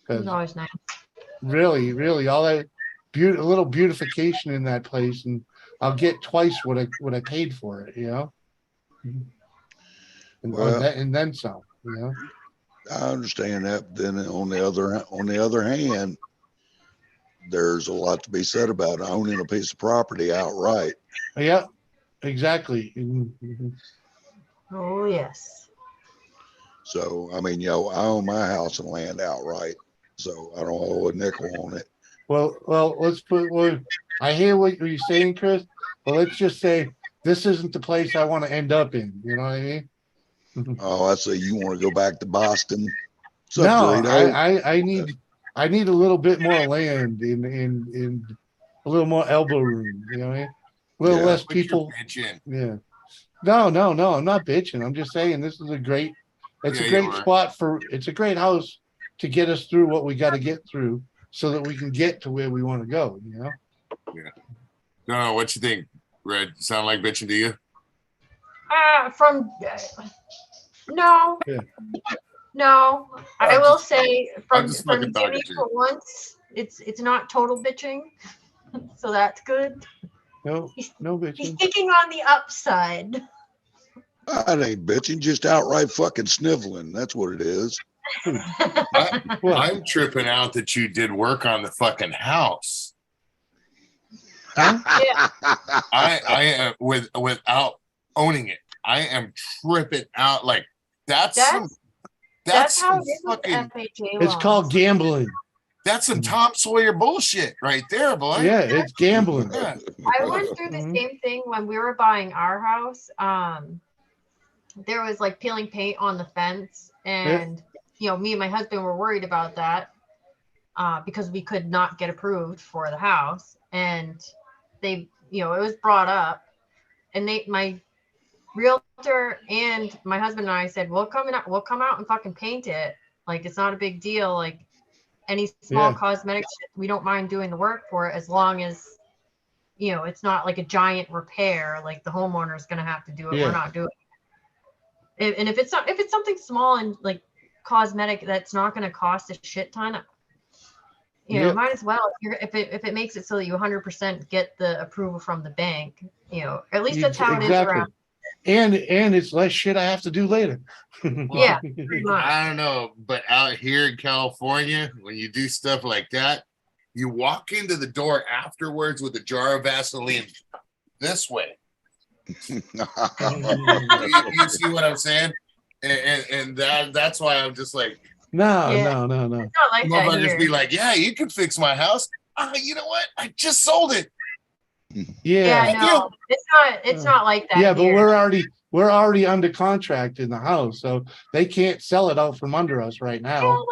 It's because always nice. really all that a little beautification in that place, and I'll get twice what I paid for it. You know, and then some. You know, I understand that. But then on the other hand, there's a lot to be said about owning a piece of property outright. yeah, exactly. Mm-hmm. Oh yes. So I mean, I own my house and land outright, so I don't owe a nickel on it. Well, let's put. Well, I hear what you're saying, Chris. But let's just say this isn't the place I want to end up in. You know what I mean? Oh, I see. You want to go back to Boston? No, I need a little bit more land in a little more elbow room. You know what I mean? A little less people. Yeah. No, I'm not bitching. I'm just saying this is a great. It's a great spot it's a great house to get us through what we got to get through, so that we can get to where we want to go. You know. Yeah. No, what you think, Red? Sound like bitching to you? No. Yeah. No, I will say from fucking talking Jimmy to you. for once, it's not total bitching, so that's good. No bitching. He's thinking on the upside. I ain't bitching, just outright fucking sniveling. That's what it is. I'm tripping out that you did work on the fucking house. Huh? Yeah. I am without owning it. I am tripping out. Like that's how it some is with fucking. FHA It's loans. called gambling. That's some Tom Sawyer bullshit right there, boy. Yeah, it's gambling. Yeah. I went through the same thing when we were buying our house. There was like peeling paint on the fence, and me and my husband were worried about that because we could not get approved for the house, and they, it was brought up, and my realtor and my husband and I said, we'll come out and fucking paint it. Like, it's not a big deal. Like, any small cosmetic shit, we don't mind doing the work for it, as long as it's not like a giant repair. Like, the homeowner is going to have to do it. We're not doing it. And if it's something small and like cosmetic, that's not going to cost a shit ton. Might as well. If it makes it so that you 100% get the approval from the bank. At least that's how it is around. And it's less shit I have to do later. Well, I don't know, but out here in California, when you do stuff like that, you walk into the door afterwards with a jar of Vaseline this way. you see what I'm saying? And that's why I'm just like, No, Yeah. no, no, no. It's not like that Motherfuckers here. be like, yeah, you can fix my house. You know what? I just sold it. Yeah, Yeah. no, it's not like that. Yeah, but here. we're already under contract in the house, so they can't sell it out from under us right now.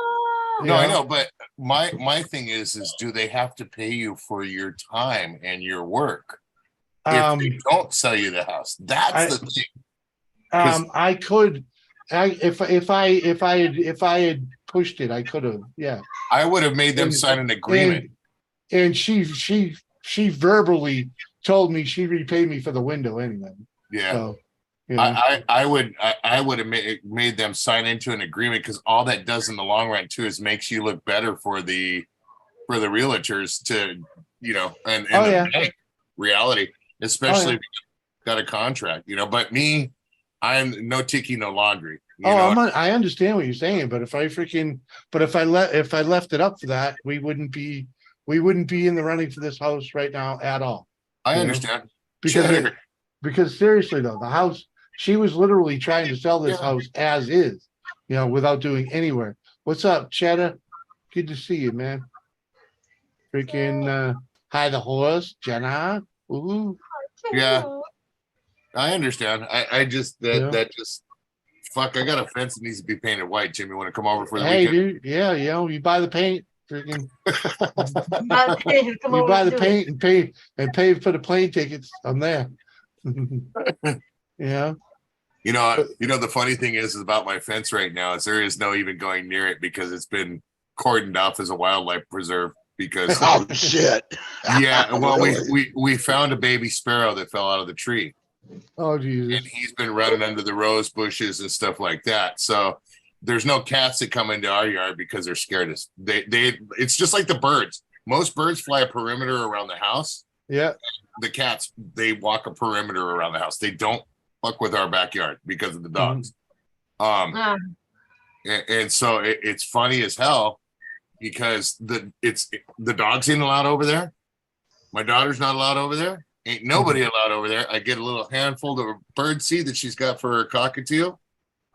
No, I Yeah. know, but my thing is do they have to pay you for your time and your work if they don't sell you the house? That's the thing. I could, if I had pushed it, I could have. Yeah, I would have made them sign an agreement. And she verbally told me she repaid me for the window anyway. Yeah. So, you know. I would have made them sign into an agreement, because all that does in the long run too is makes you look better for the realtors to, and the bank reality, especially if you got a contract, but me, I'm no tiki, no laundry. I understand what you're saying, but if I left it up for that, we wouldn't be in the running for this house right now at all. I understand. Because seriously though, the house, she was literally trying to sell this house as is, without doing anywhere. What's up, Cheddar? Good to see you, man. Freaking hi the horse, Jenna. Ooh. Yeah, I understand. I just that just fuck. I got a fence that needs to be painted white. Jimmy, want to come over for the weekend? Dude, yeah, you buy the paint. Freaking. You You buy the paint and pay for the plane tickets. I'm there. Yeah. The funny thing is about my fence right now is there is no even going near it because it's been cordoned off as a wildlife preserve. Because oh shit. Yeah, well, Really? we found a baby sparrow that fell out of the tree. Oh Jesus. And he's been running under the rose bushes and stuff like that. So there's no cats that come into our yard because they're scared. It's just like the birds. Most birds fly a perimeter around the house. Yeah. The cats, they walk a perimeter around the house. They don't fuck with our backyard because of the dogs. And so it's funny as hell because the dogs ain't allowed over there. My daughter's not allowed over there. Ain't nobody allowed over there. I get a little handful of bird seed that she's got for her cockatiel.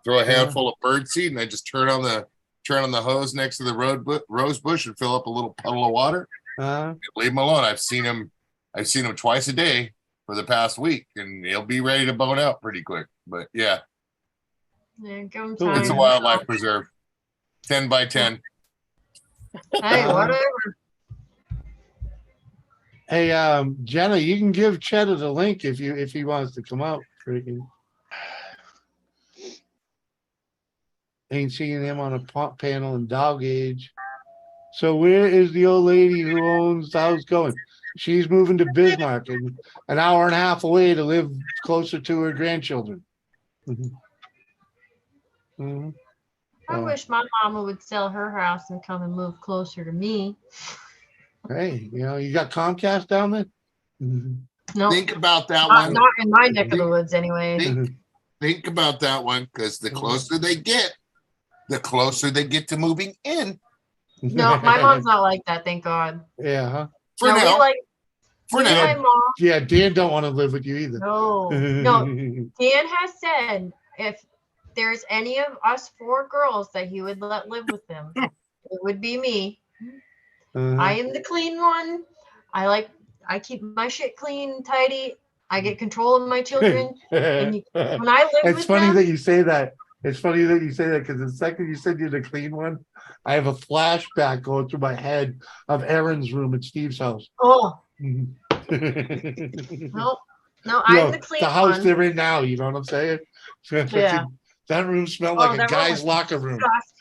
Throw a handful of bird seed, and I just turn on the hose next to the rose bush and fill up a little puddle of water. Leave him alone. I've seen him twice a day for the past week, and he'll be ready to bone out pretty quick. But yeah, it's a wildlife preserve, 10 by 10. Hey, whatever. Hey, Jenna, you can give Cheddar the link if he wants to come out. Freaking. Ain't seeing him on a panel in Dog Age. So where is the old lady who owns the house going? She's moving to Bismarck and an hour and a half away to live closer to her grandchildren. I wish my mama would sell her house and come and move closer to me. Hey, you got Comcast down there? No. Think about that one. Not in my neck of the woods, anyway. Think about that one, because the closer they get to moving in. No, my mom's not like that, thank God. Yeah, huh? For now. For now. My mom. Yeah, Dan don't want to live with you either. No. Dan has said if there's any of us 4 girls that he would let live with him, it would be me. I am the clean one. I keep my shit clean and tidy. I get control of my children. And when I live it's with funny them, that you say that. It's funny that you say that because the second you said you're the clean one, I have a flashback going through my head of Aaron's room at Steve's house. Oh. No, I'm the clean the house one. they're in now. You know what I'm saying? Yeah. That room smelled like a guy's locker room.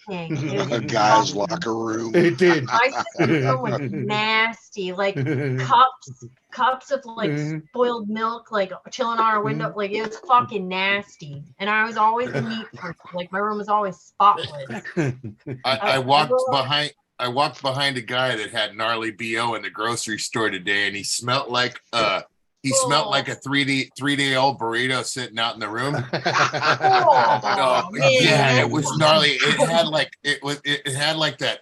A guy's locker room. It did. My sister's room was nasty, like cups of spoiled milk, like chilling on our window. Like it was fucking nasty. And I was always the neat person. Like my room was always spotless. I walked behind a guy that had gnarly BO in the grocery store today, and he smelled like smelled like a 3-day old burrito sitting out in the room. Yeah, it was gnarly. It had like that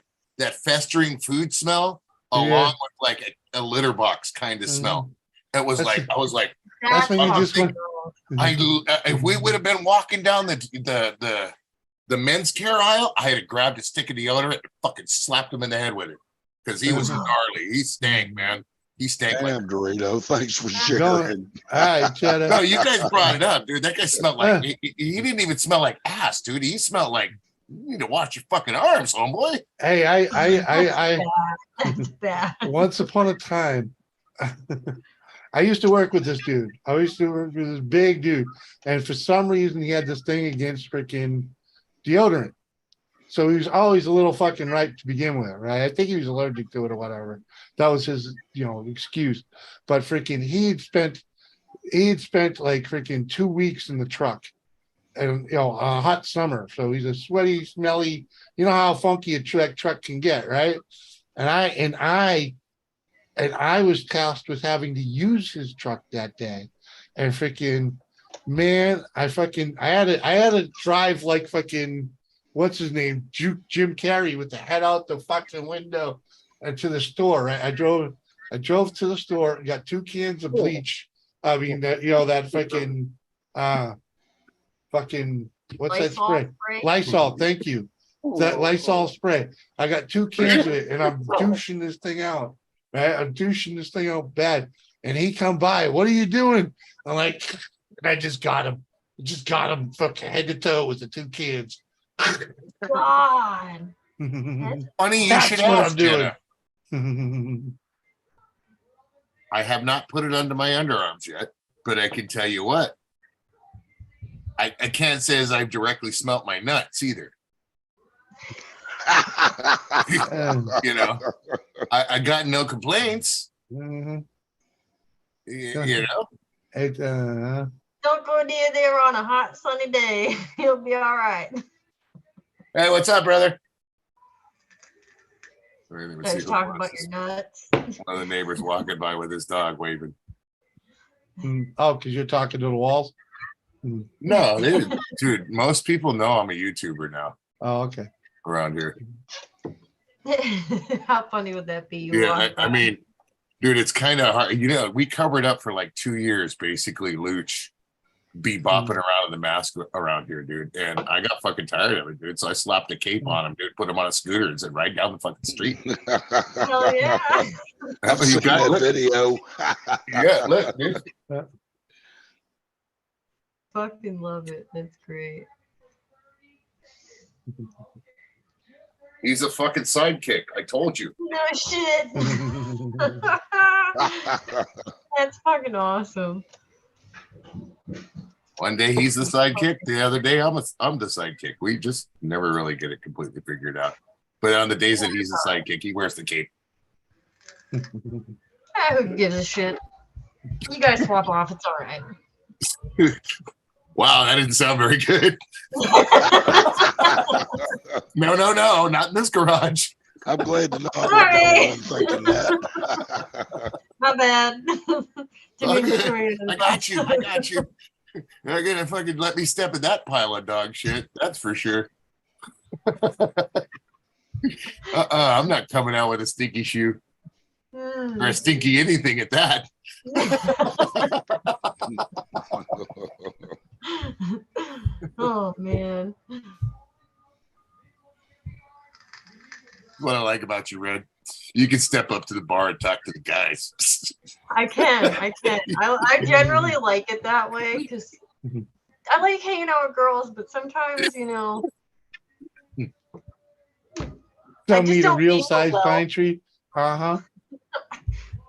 festering food smell along with like a litter box kind of smell. It was I was like, that's when you just went. If we would have been walking down the The men's care aisle, I had to grab a stick of deodorant and fucking slapped him in the head with it because he was gnarly. He stank, man. He stank like. Damn, Dorito. Thanks for Going, sharing. all right, Cheddar. No, you guys brought it up, dude. That guy smelled like he didn't even smell like ass, dude. He smelled like you need to wash your fucking arms, homeboy. Hey, I That's bad. once upon a time, I used to work with this dude. I used to work with this big dude, and for some reason, he had this thing against freaking deodorant. So he was always a little fucking ripe to begin with, right? I think he was allergic to it or whatever. That was his, excuse. But freaking, he had spent like freaking 2 weeks in the truck, and a hot summer. So he's a sweaty, smelly. You know how funky a truck can get, right? And I was tasked with having to use his truck that day, and freaking, man, I had to drive like fucking. What's his name? Jim Carrey with the head out the fucking window and to the store. Right? I drove to the store, got 2 cans of bleach. I mean, that fucking, what's that spray? Lysol. Thank you. That Lysol spray. I got 2 cans of it, and I'm douching this thing out. Right? I'm douching this thing out bad. And he come by. What are you doing? I'm like, I just got him. Fucking head to toe with the 2 cans. God. Funny you That's should what ask, I'm doing. Jenna. I have not put it under my underarms yet, but I can tell you what. I can't say as I've directly smelt my nuts either. I got no complaints. Mhm. It, Don't go near there on a hot sunny day. You'll be all right. Hey, what's up, brother? Sorry, Let's talk about your nuts. One of the neighbors walking by with his dog waving. Oh, because you're talking to the walls? No, dude, most people know I'm a YouTuber now. Oh, okay. Around here. How funny would that be? Yeah, I mean, dude, it's kind of hard. We covered up for like 2 years, basically, Luch be bopping around in the mask around here, dude. And I got fucking tired of it, dude. So I slapped a cape on him, dude, put him on a scooter and said, ride down the fucking street. Hell yeah. I've seen that video. Yeah, look, dude. Fucking love it. That's great. He's a fucking sidekick. I told you. No shit. That's fucking awesome. One day he's the sidekick. The other day I'm the sidekick. We just never really get it completely figured out. But on the days that he's the sidekick, he wears the cape. Who gives a shit? You guys swap off. It's all right. Wow, that didn't sound very good. No, not in this garage. I'm glad to know Sorry. I'm thinking that. My bad. I got you. You're not gonna fucking let me step in that pile of dog shit. That's for sure. I'm not coming out with a stinky shoe or a stinky anything at that. Oh man. What I like about you, Red. You can step up to the bar and talk to the guys. I can. I generally like it that way because I like hanging out with girls, but sometimes, Don't need a real size pine tree. I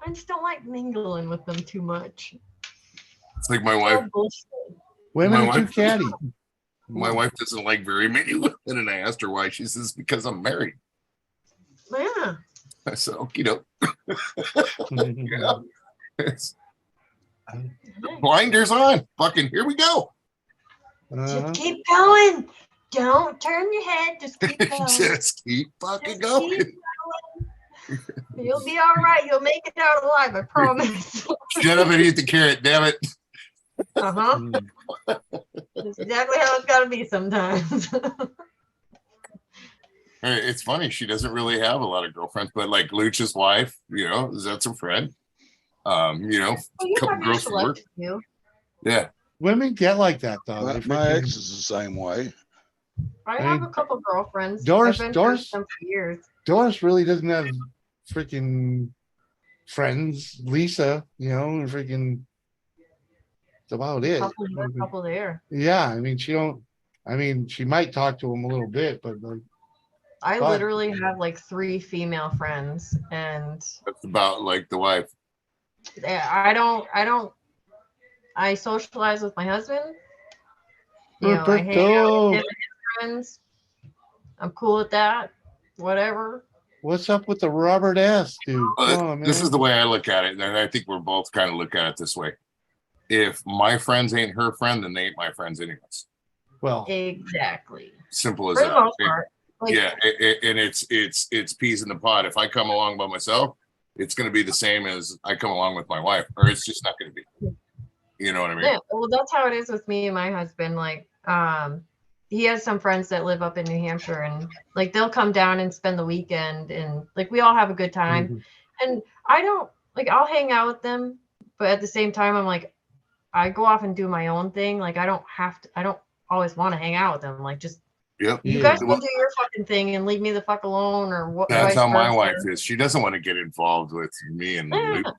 just don't like mingling with them too much. It's like my wife. Women are too catty. My wife doesn't like very many women, and I asked her why. She says because I'm married. Yeah. So, yeah. Blinders on. Fucking here we go. Just keep going. Don't turn your head. Just keep going. Just keep fucking going. You'll be all right. You'll make it out alive. I promise. Shut up and eat the carrot, damn it. That's exactly how it's got to be sometimes. It's funny. She doesn't really have a lot of girlfriends, but like Luch's wife, that's her friend. Couple girls from work. Yeah. Women get like that though. My ex is the same way. I I have mean, a couple girlfriends. Doris- I've been Doris- friends with them for years. Doris really doesn't have freaking friends. Lisa, freaking. That's about it. Couple there. Yeah, I mean, she don't. I mean, she might talk to him a little bit, but like, I Fuck. literally have like 3 female friends, and That's about like the wife. I socialize with my husband. I hang out with Roberto, him and his friends. I'm cool with that. Whatever. what's up with the Robert S. dude? Come on, man. This is the way I look at it, and I think we're both kind of look at it this way. If my friends ain't her friend, then they ain't my friends anyways. Well, exactly. Simple as For the that. most part. Like, Yeah, and it's peas in the pod. If I come along by myself, it's going to be the same as I come along with my wife, or it's just not going to be. You know what I mean? yeah, well, that's how it is with me and my husband. Like, he has some friends that live up in New Hampshire, and like they'll come down and spend the weekend, and like we all have a good time. Mhm. And I don't like I'll hang out with them, but at the same time, I'm like, I go off and do my own thing. Like I don't always want to hang out with them. Like just Yep. you guys can do your fucking thing and leave me the fuck alone, or what. That's vice how my versa. wife is. She doesn't want to get involved with me and Yeah. Luke.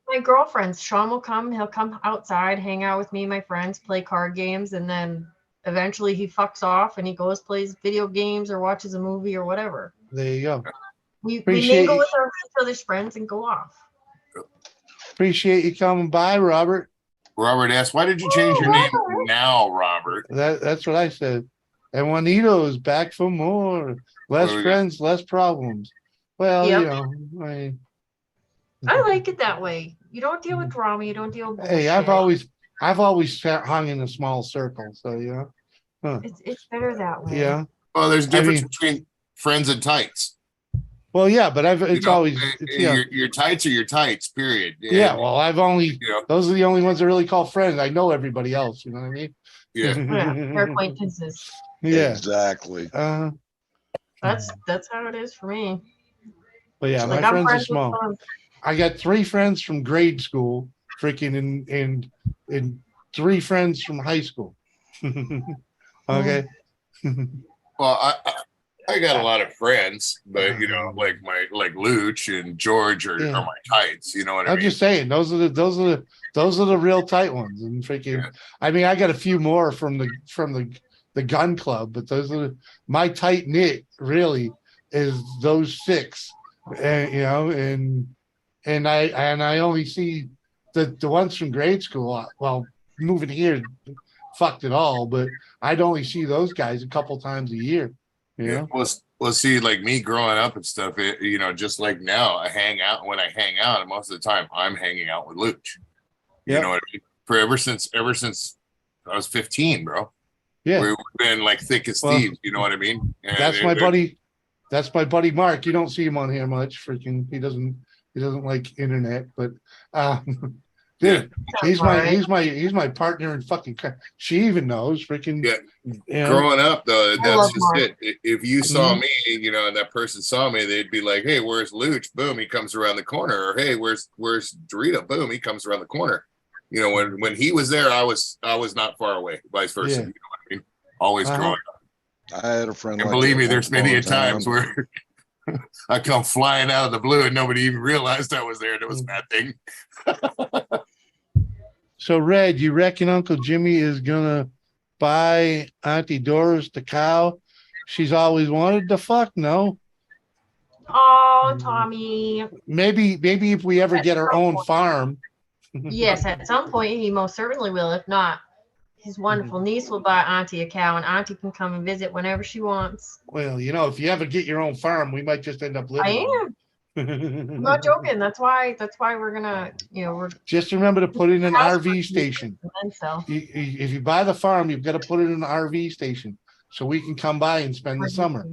My girlfriends, Sean will come, he'll come outside, hang out with me and my friends, play card games, and then eventually he fucks off and he goes plays video games or watches a movie or whatever. There you go. We Appreciate mingle you. with each other's friends and go off. Appreciate you coming by, Robert. Robert asked, "Why did you change your name now, Robert?" That's what I said. And Juanito's back for more. Less What do we got? friends, less problems. Well, Yep. I like it that way. You don't deal with drama. You don't deal with bullshit. Hey, I've always hung in a small circle, so Huh. It's better that way. Yeah. Well, there's a difference mean- between friends and tights. Well, yeah, but it's always your tights are your tights. Period. Yeah, well, I've only You know. those are the only ones that really call friends. I know everybody else. You know what I mean? Yeah. Yeah, they're acquaintances. Yeah. Exactly. That's how it is for me. But yeah, Like, my I'm friends are friends with small. them. I got 3 friends from grade school, freaking, and 3 friends from high school. Okay. Well, I got a lot of friends, but like Luch and George are my tights. You know what I I'm mean? just saying those are the real tight ones. And freaking, I mean, I got a few more from the gun club, but those are my tight knit. Really, is those 6, and I only see the ones from grade school. Well, moving here fucked it all, but I'd only see those guys a couple times a year. Yeah. Well, see, like me growing up and stuff, just like now, I hang out. When I hang out, and most of the time, I'm hanging out with Luch. You know what I mean? For ever since I was 15, bro. Yeah, we've been like thick as thieves. You know what I mean? And that's my buddy. That's my buddy Mark. You don't see him on here much. Freaking, he doesn't like internet, but dude, he's my partner in fucking. She even knows. Freaking. Yeah. Growing up, though, that's just Mark. it. If you saw Mhm. me, and that person saw me, they'd be like, "Hey, where's Luch?" Boom, he comes around the corner. Or, "Hey, where's Dorito?" Boom, he comes around the corner. When he was there, I was not far away. Vice versa. Yeah. You know what I mean? Always growing up. I had a friend. And like believe that me, there's once many upon a a times time. where I come flying out of the blue and nobody even realized I was there. And it was a bad thing. So, Red, you reckon Uncle Jimmy is gonna buy Auntie Doris the cow she's always wanted to fuck? No. Oh, Tommy. Maybe if we ever get our own farm. Yes, at some point he most certainly will. If not, his wonderful niece will buy Auntie a cow, and Auntie can come and visit whenever she wants. Well, if you ever get your own farm, we might just end up living. I am. I'm not joking. That's why we're gonna, we're Just remember to put in an House RV station. and then sell. If you buy the farm, you've got to put it in an RV station so we can come by and spend the summer.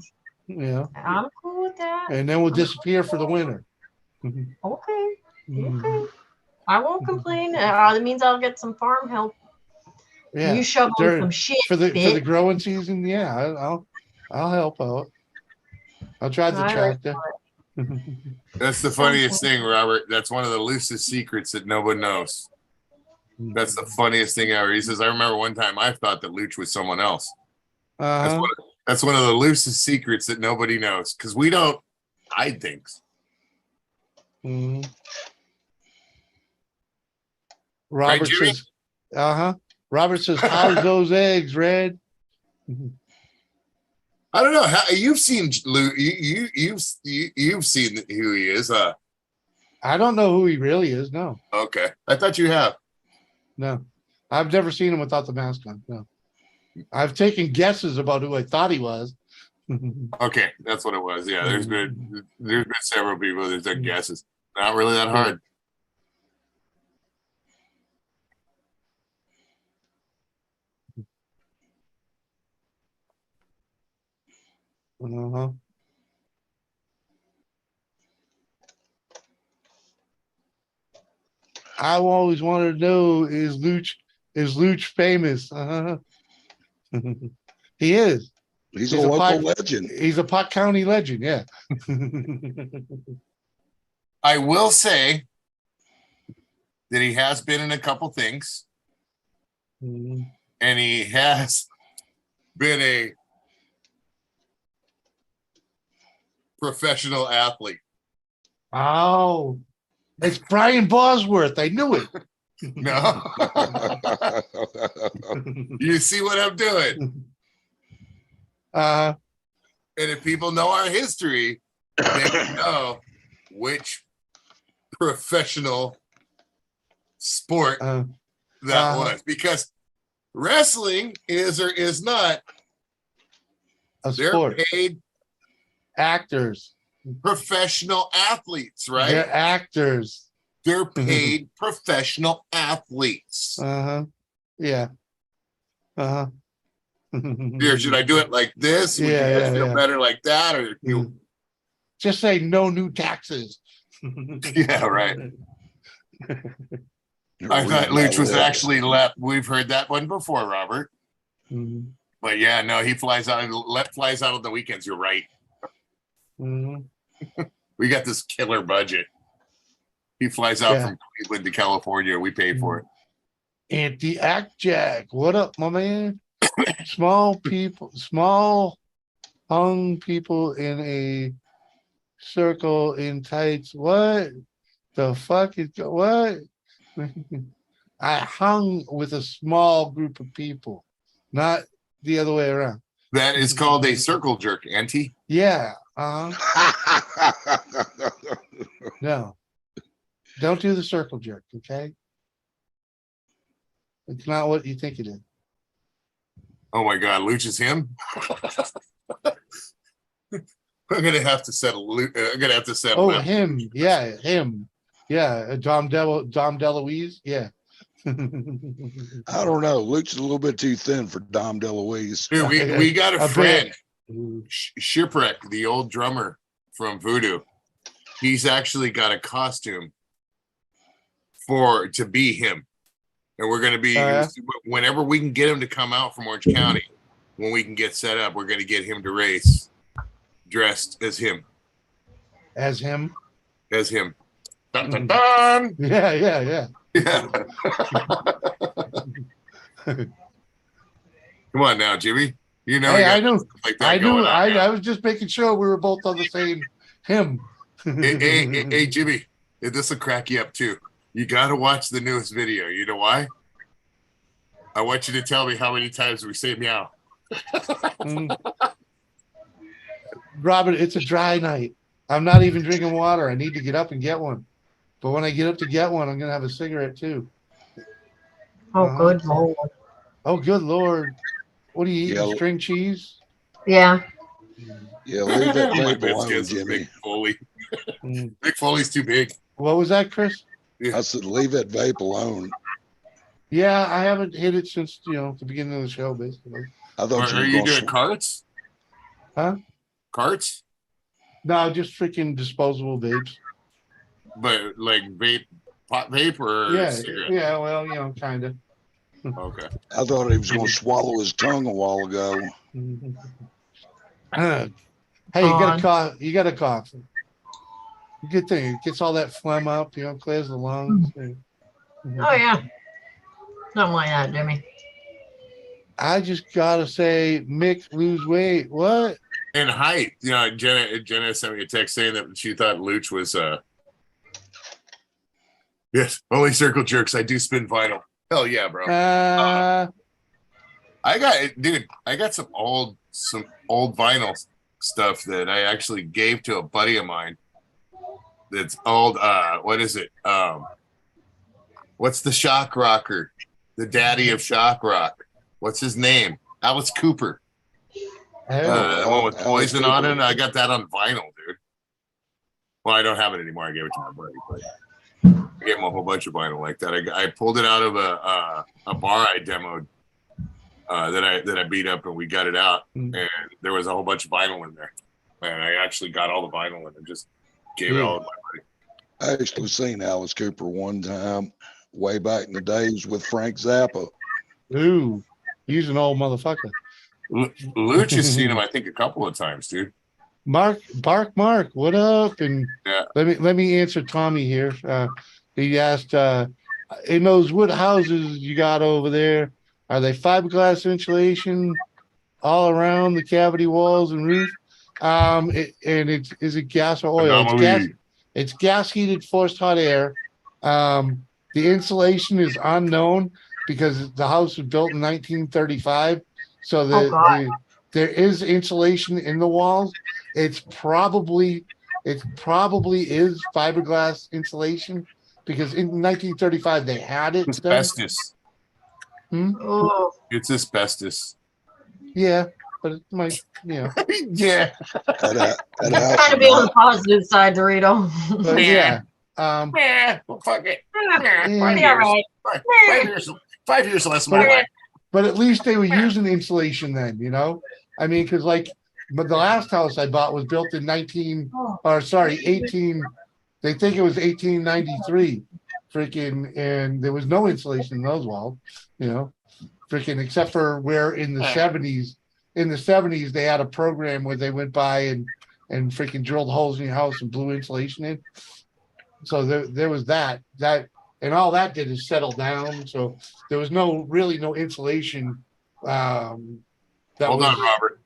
I'm cool with that. And then we'll disappear for the winter. Okay. I won't complain. That means I'll get some farm help. Yeah. You shovel some shit for the bitch. growing season. Yeah, I'll help out. I'll drive the I like tractor. That's the funniest thing, Robert. That's one of the loosest secrets that nobody knows. That's the funniest thing ever. He says, I remember one time I thought that Luch was someone else. Uh-huh. That's one of the loosest secrets that nobody knows because we don't hide things. Mhm. Robert Right, Jimmy? says, Robert says, how's those eggs, Red? I don't know. You've seen Lou. You've seen who he is. I don't know who he really is. No, Okay. I thought you have. no. I've never seen him without the mask on. No. I've taken guesses about who I thought he was. Okay, that's what it was. Yeah, there's been several people that took guesses. Not really that hard. Uh-huh. I always wanted to know, is Luch famous? Uh-huh. He is. He's a local legend. He's a Pot County legend, yeah. I will say that he has been in a couple things, and he has been a professional athlete. Oh, it's Brian Bosworth. I knew it. No. You see what I'm doing? And if people know our history, they know which professional sport that was. Because wrestling is or is not they're sport. Paid actors. Professional athletes, right? They're actors. They're paid professional athletes. Yeah. Here, should I do it like this? Would you guys feel better like that? Or you just say no new taxes. Yeah, right. I thought Luch was actually left. We've heard that one before, Robert. But yeah, no, he flies out on the weekends. You're right. We got this killer budget. He flies out from Cleveland to California. We pay for it. Anti-Act Jack. What up, my man? Small hung people in a circle in tights. What the fuck is what? I hung with a small group of people, not the other way around. That is called a circle jerk, Auntie. Yeah. No. Don't do the circle jerk, okay? It's not what you think it is. Oh my God, Luch is him. I'm gonna have to settle. I'm gonna have to settle. Oh, him. Yeah, him. Yeah, Dom DeLuise. Yeah. I don't know. Luke's a little bit too thin for Dom DeLuise. Dude, we got a friend, Shipwreck, the old drummer from Voodoo. He's actually got a costume to be him, and we're gonna be whenever we can get him to come out from Orange County. When we can get set up, we're gonna get him to race dressed as him. As him. As him. Dun, dun, dun. Yeah, yeah, yeah. Yeah. Come on now, Jimmy. You know. Hey, you I know. like I knew. I was just making sure we were both on the same him. Hey, Jimmy. This will crack you up too. You got to watch the newest video. You know why? I want you to tell me how many times we say meow. Robert, it's a dry night. I'm not even drinking water. I need to get up and get one. But when I get up to get one, I'm going to have a cigarette too. Oh, good Lord. Oh, good Lord. What do you eat? String cheese? Yeah. Yeah, leave that vape alone, Jimmy. Big Foley. Big Foley's too big. What was that, Chris? I said, leave that vape alone. Yeah, I haven't hit it since, the beginning of the show, basically. I thought Are you doing carts? Huh? Carts? No, just freaking disposable vapes. But like vape, pot vape or cigarette? Yeah, well, kind of. Okay. I thought he was going to swallow his tongue a while ago. Hey, you got a cough. You got a cough. Good thing. It gets all that phlegm up, clears the lungs. Oh, yeah. Something like that, Jimmy. I just gotta say, Mick lose weight. What? And height. You know, Jenna sent me a text saying that she thought Luch was yes, only circle jerks. I do spin vinyl. Hell yeah, bro. I got some old vinyl stuff that I actually gave to a buddy of mine. That's old. What is it? What's the shock rocker? The daddy of shock rock. What's his name? Alice Cooper. The one with Poison on it. I got that on vinyl, dude. Well, I don't have it anymore. I gave it to my buddy, but I gave him a whole bunch of vinyl like that. I pulled it out of a bar I demoed that I beat up, and we got it out, and there was a whole bunch of vinyl in there. And I actually got all the vinyl and just gave it all to my buddy. I actually seen Alice Cooper one time way back in the days with Frank Zappa. Ooh, he's an old motherfucker. Luch has seen him, I think, a couple of times, dude. Mark, what up? And yeah. let me answer Tommy here. He asked, in those wood houses you got over there, are they fiberglass insulation all around the cavity walls and roof? Is it gas or oil? It's gas heated forced hot air. The insulation is unknown because the house was built in 1935. So there is insulation in the walls. It probably is fiberglass insulation because in 1935 they had it. Asbestos. Oh. It's asbestos. Yeah, but it might, yeah. Trying to be on the positive side, Dorito. But yeah. Well, fuck it. Yeah, 5 years less of my life. But at least they were using insulation then, I mean, because but the last house I bought was built in 18, they think it was 1893, freaking, and there was no insulation in those walls, freaking, except for where in the 70s, they had a program where they went by and freaking drilled holes in your house and blew insulation in. So there was that, and all that did is settle down. So there was really no insulation. Hold on, Robert.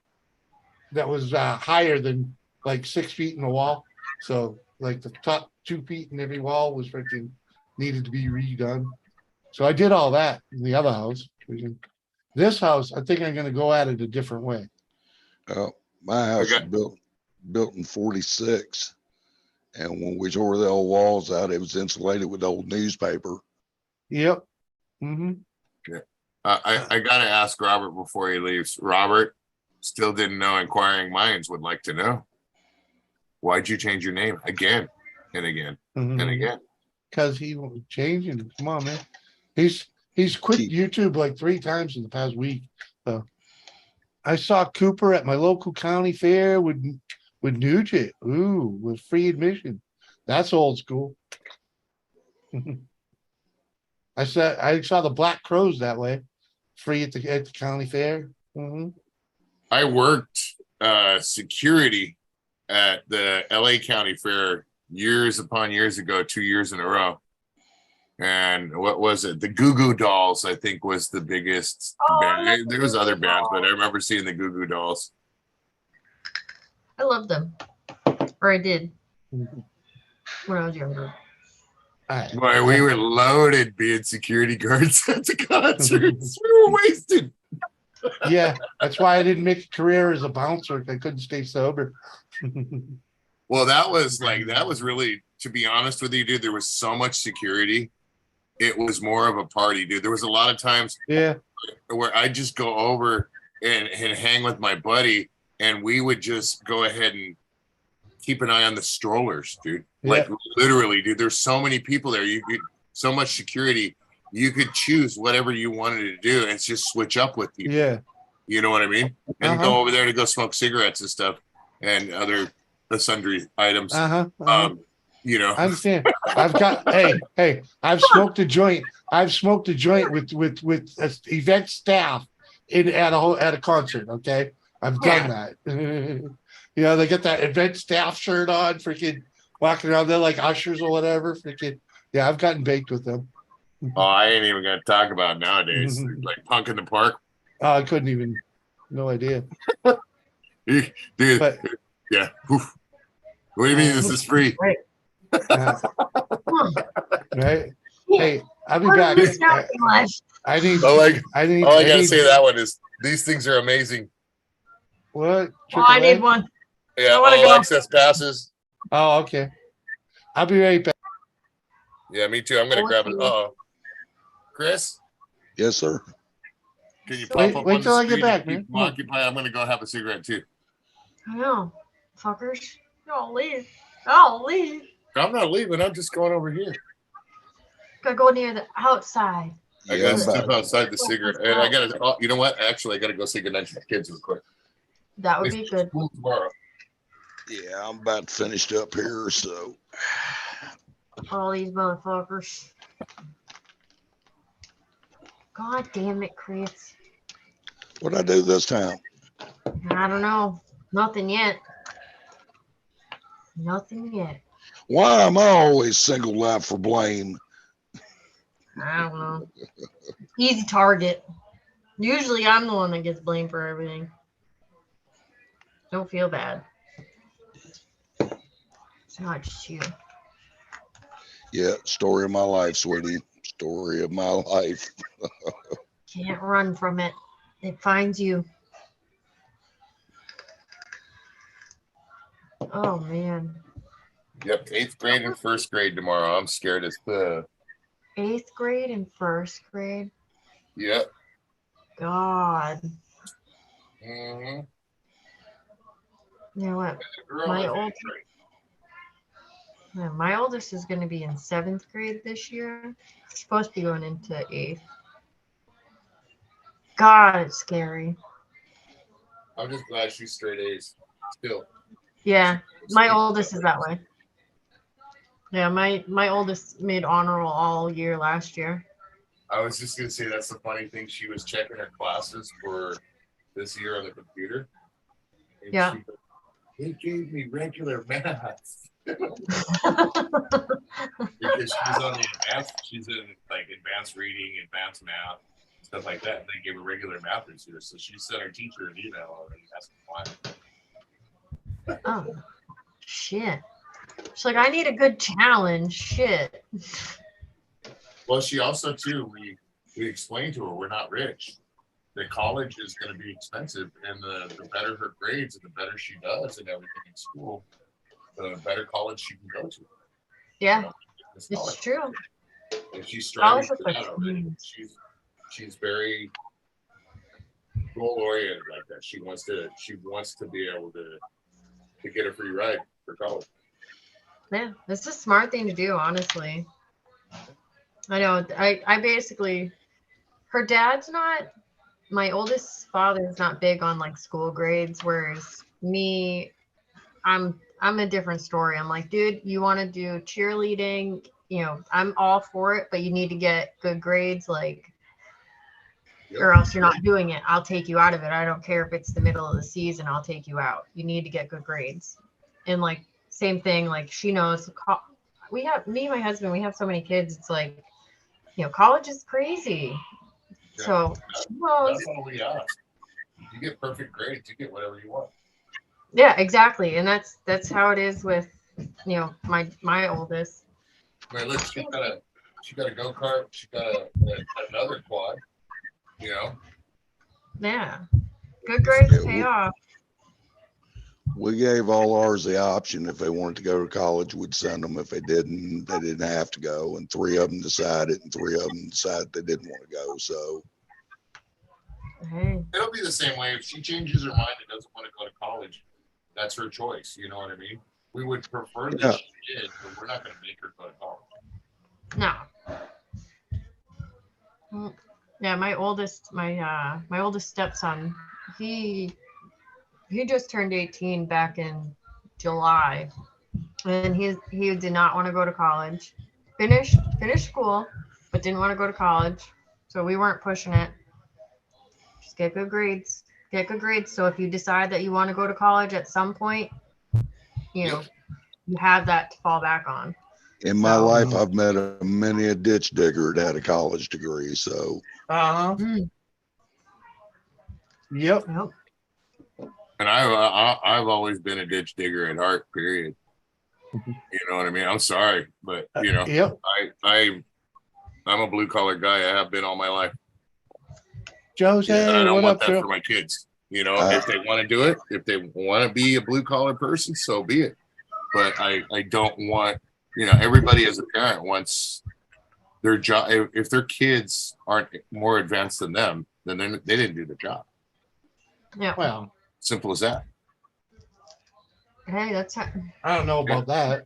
That was higher than like 6 feet in the wall. So like the top 2 feet in every wall was freaking needed to be redone. So I did all that in the other house. This house, I think I'm going to go at it a different way. My house was built in 46. And when we tore the old walls out, it was insulated with old newspaper. Yep. Mm-hmm. Yeah. I got to ask Robert before he leaves. Robert, still didn't know. Inquiring minds would like to know. Why'd you change your name again and again and again? Because he was changing. Come on, man. He's quit YouTube like 3 times in the past week. So I saw Cooper at my local county fair with Nugent. Ooh, with free admission. That's old school. I saw the Black Crows that way, free at the county fair. I worked security at the LA County Fair years upon years ago, 2 years in a row. And what was it? The Goo Goo Dolls, I think, was the biggest band. There was other bands, but I remember seeing the Goo Goo Dolls. I love them. Or I did. When I was younger. Boy, we were loaded being security guards at the concerts. We were wasted. Yeah, that's why I didn't make a career as a bouncer. I couldn't stay sober. Well, that was really, to be honest with you, dude, there was so much security. It was more of a party, dude. There was a lot of times where I'd just go over and hang with my buddy, and we would just go ahead and keep an eye on the strollers, dude. Like literally, dude, there's so many people there. You could, so much security. You could choose whatever you wanted to do and just switch up with people. Yeah. You know what I mean? And go over there to go smoke cigarettes and stuff and other sundry items. You know, I understand. I've got hey, I've smoked a joint. I've smoked a joint with event staff at a concert. Okay, I've done that. You know, they get that event staff shirt on, freaking walking around there like ushers or whatever. Freaking yeah, I've gotten baked with them. Oh, I ain't even gonna talk about nowadays. Like punk in the park. Oh, I couldn't even. No idea. Dude, But yeah. Oof. What do you mean this is free? right? Hey, I'll be back. I need. All I gotta need, say to that one is these things are amazing. What? Oh, I need AAA? one. Yeah, I wanna all go. access passes. Oh, okay. I'll be right back. Yeah, me too. I'm gonna grab it. Uh-oh. Chris, Yes, sir. can you pop up Wait on till the I get screen back, and man. keep them occupied? I'm gonna go have a cigarette too. I know. Fuckers. Don't leave. Don't leave. I'm not leaving. I'm just going over here. Gotta go near the outside. I Yeah, gotta I'm step back. outside the cigarette, and I gotta. Oh, you know what? Actually, I gotta go say goodnight to the kids real quick. That would be good. School tomorrow. Yeah, I'm about finished up here, so All these motherfuckers. God damn it, Chris. what'd I do this time? I don't know. Nothing yet. Nothing yet. Why am I always singled out for blame? I don't know. Easy target. Usually I'm the one that gets blamed for everything. Don't feel bad. It's not just you. Yeah, story of my life, sweetie. Story of my life. Can't run from it. It finds you. Oh man. Yep, 8th grade and 1st grade tomorrow. I'm scared as the. 8th grade and 1st grade. Yep. God. Mm-hmm. You know what? My oldest is going to be in 7th grade this year. She's supposed to be going into 8th. God, it's scary. I'm just glad she's straight A's still. Yeah, my oldest is that way. Yeah, my oldest made honor roll all year last year. I was just gonna say that's the funny thing. She was checking her classes for this year on the computer. And Yeah. He gave me regular math. Because she's on the advanced, she's in like advanced reading, advanced math, stuff like that. And they gave her regular math this year. So she sent her teacher an email already asking why. Oh, shit. She's like, I need a good challenge. Shit. Well, she also too, we explained to her we're not rich. The college is going to be expensive, and the better her grades and the better she does and everything in school, the better college she can go to. Yeah, you know, it's true. And she's striving for Like, that already. She's very goal oriented like that. She wants to be able to get a free ride for college. Yeah, it's a smart thing to do, honestly. I know. I basically, her dad's not. My oldest father's not big on like school grades, whereas me, I'm a different story. I'm like, dude, you want to do cheerleading? You know, I'm all for it, but you need to get good grades, like, or else you're not doing it. I'll take you out of it. I don't care if it's the middle of the season. I'll take you out. You need to get good grades. And like, same thing. Like, she knows. We have me and my husband. We have so many kids. It's like, you know, college is crazy. Yeah. So That's all we ask. You get perfect grades, you get whatever you want. Yeah, exactly. And that's how it is with, you know, my oldest. I mean, look, she got a go-kart, she got another quad, you know. Yeah. Good grades pay off. We gave all ours the option. If they wanted to go to college, we'd send them. If they didn't have to go. And 3 of them decided, and 3 of them decided they didn't want to go. So hey. It'll be the same way. If she changes her mind and doesn't want to go to college, that's her choice. You know what I mean? We would prefer that she did, but we're not going to make her go to college. No. Yeah, my oldest stepson, he just turned 18 back in July, and he did not want to go to college. Finished school, but didn't want to go to college, so we weren't pushing it. Just get good grades. So if you decide that you want to go to college at some point, you know, you have that to fall back on. In my life, I've met many a ditch digger that had a college degree. So, Yep. And I've always been a ditch digger at heart. Period. You know what I mean? I'm sorry, but you know, Yep. I'm a blue collar guy. I have been all my life. Jose, And I don't what want up, that Joe? for my kids. You know, if they want to do it, if they want to be a blue collar person, so be it. But I don't want, you know, everybody as a parent wants their job. If their kids aren't more advanced than them, then they didn't do the job. Yeah. Well, simple as that. Hey, that's I don't know about that.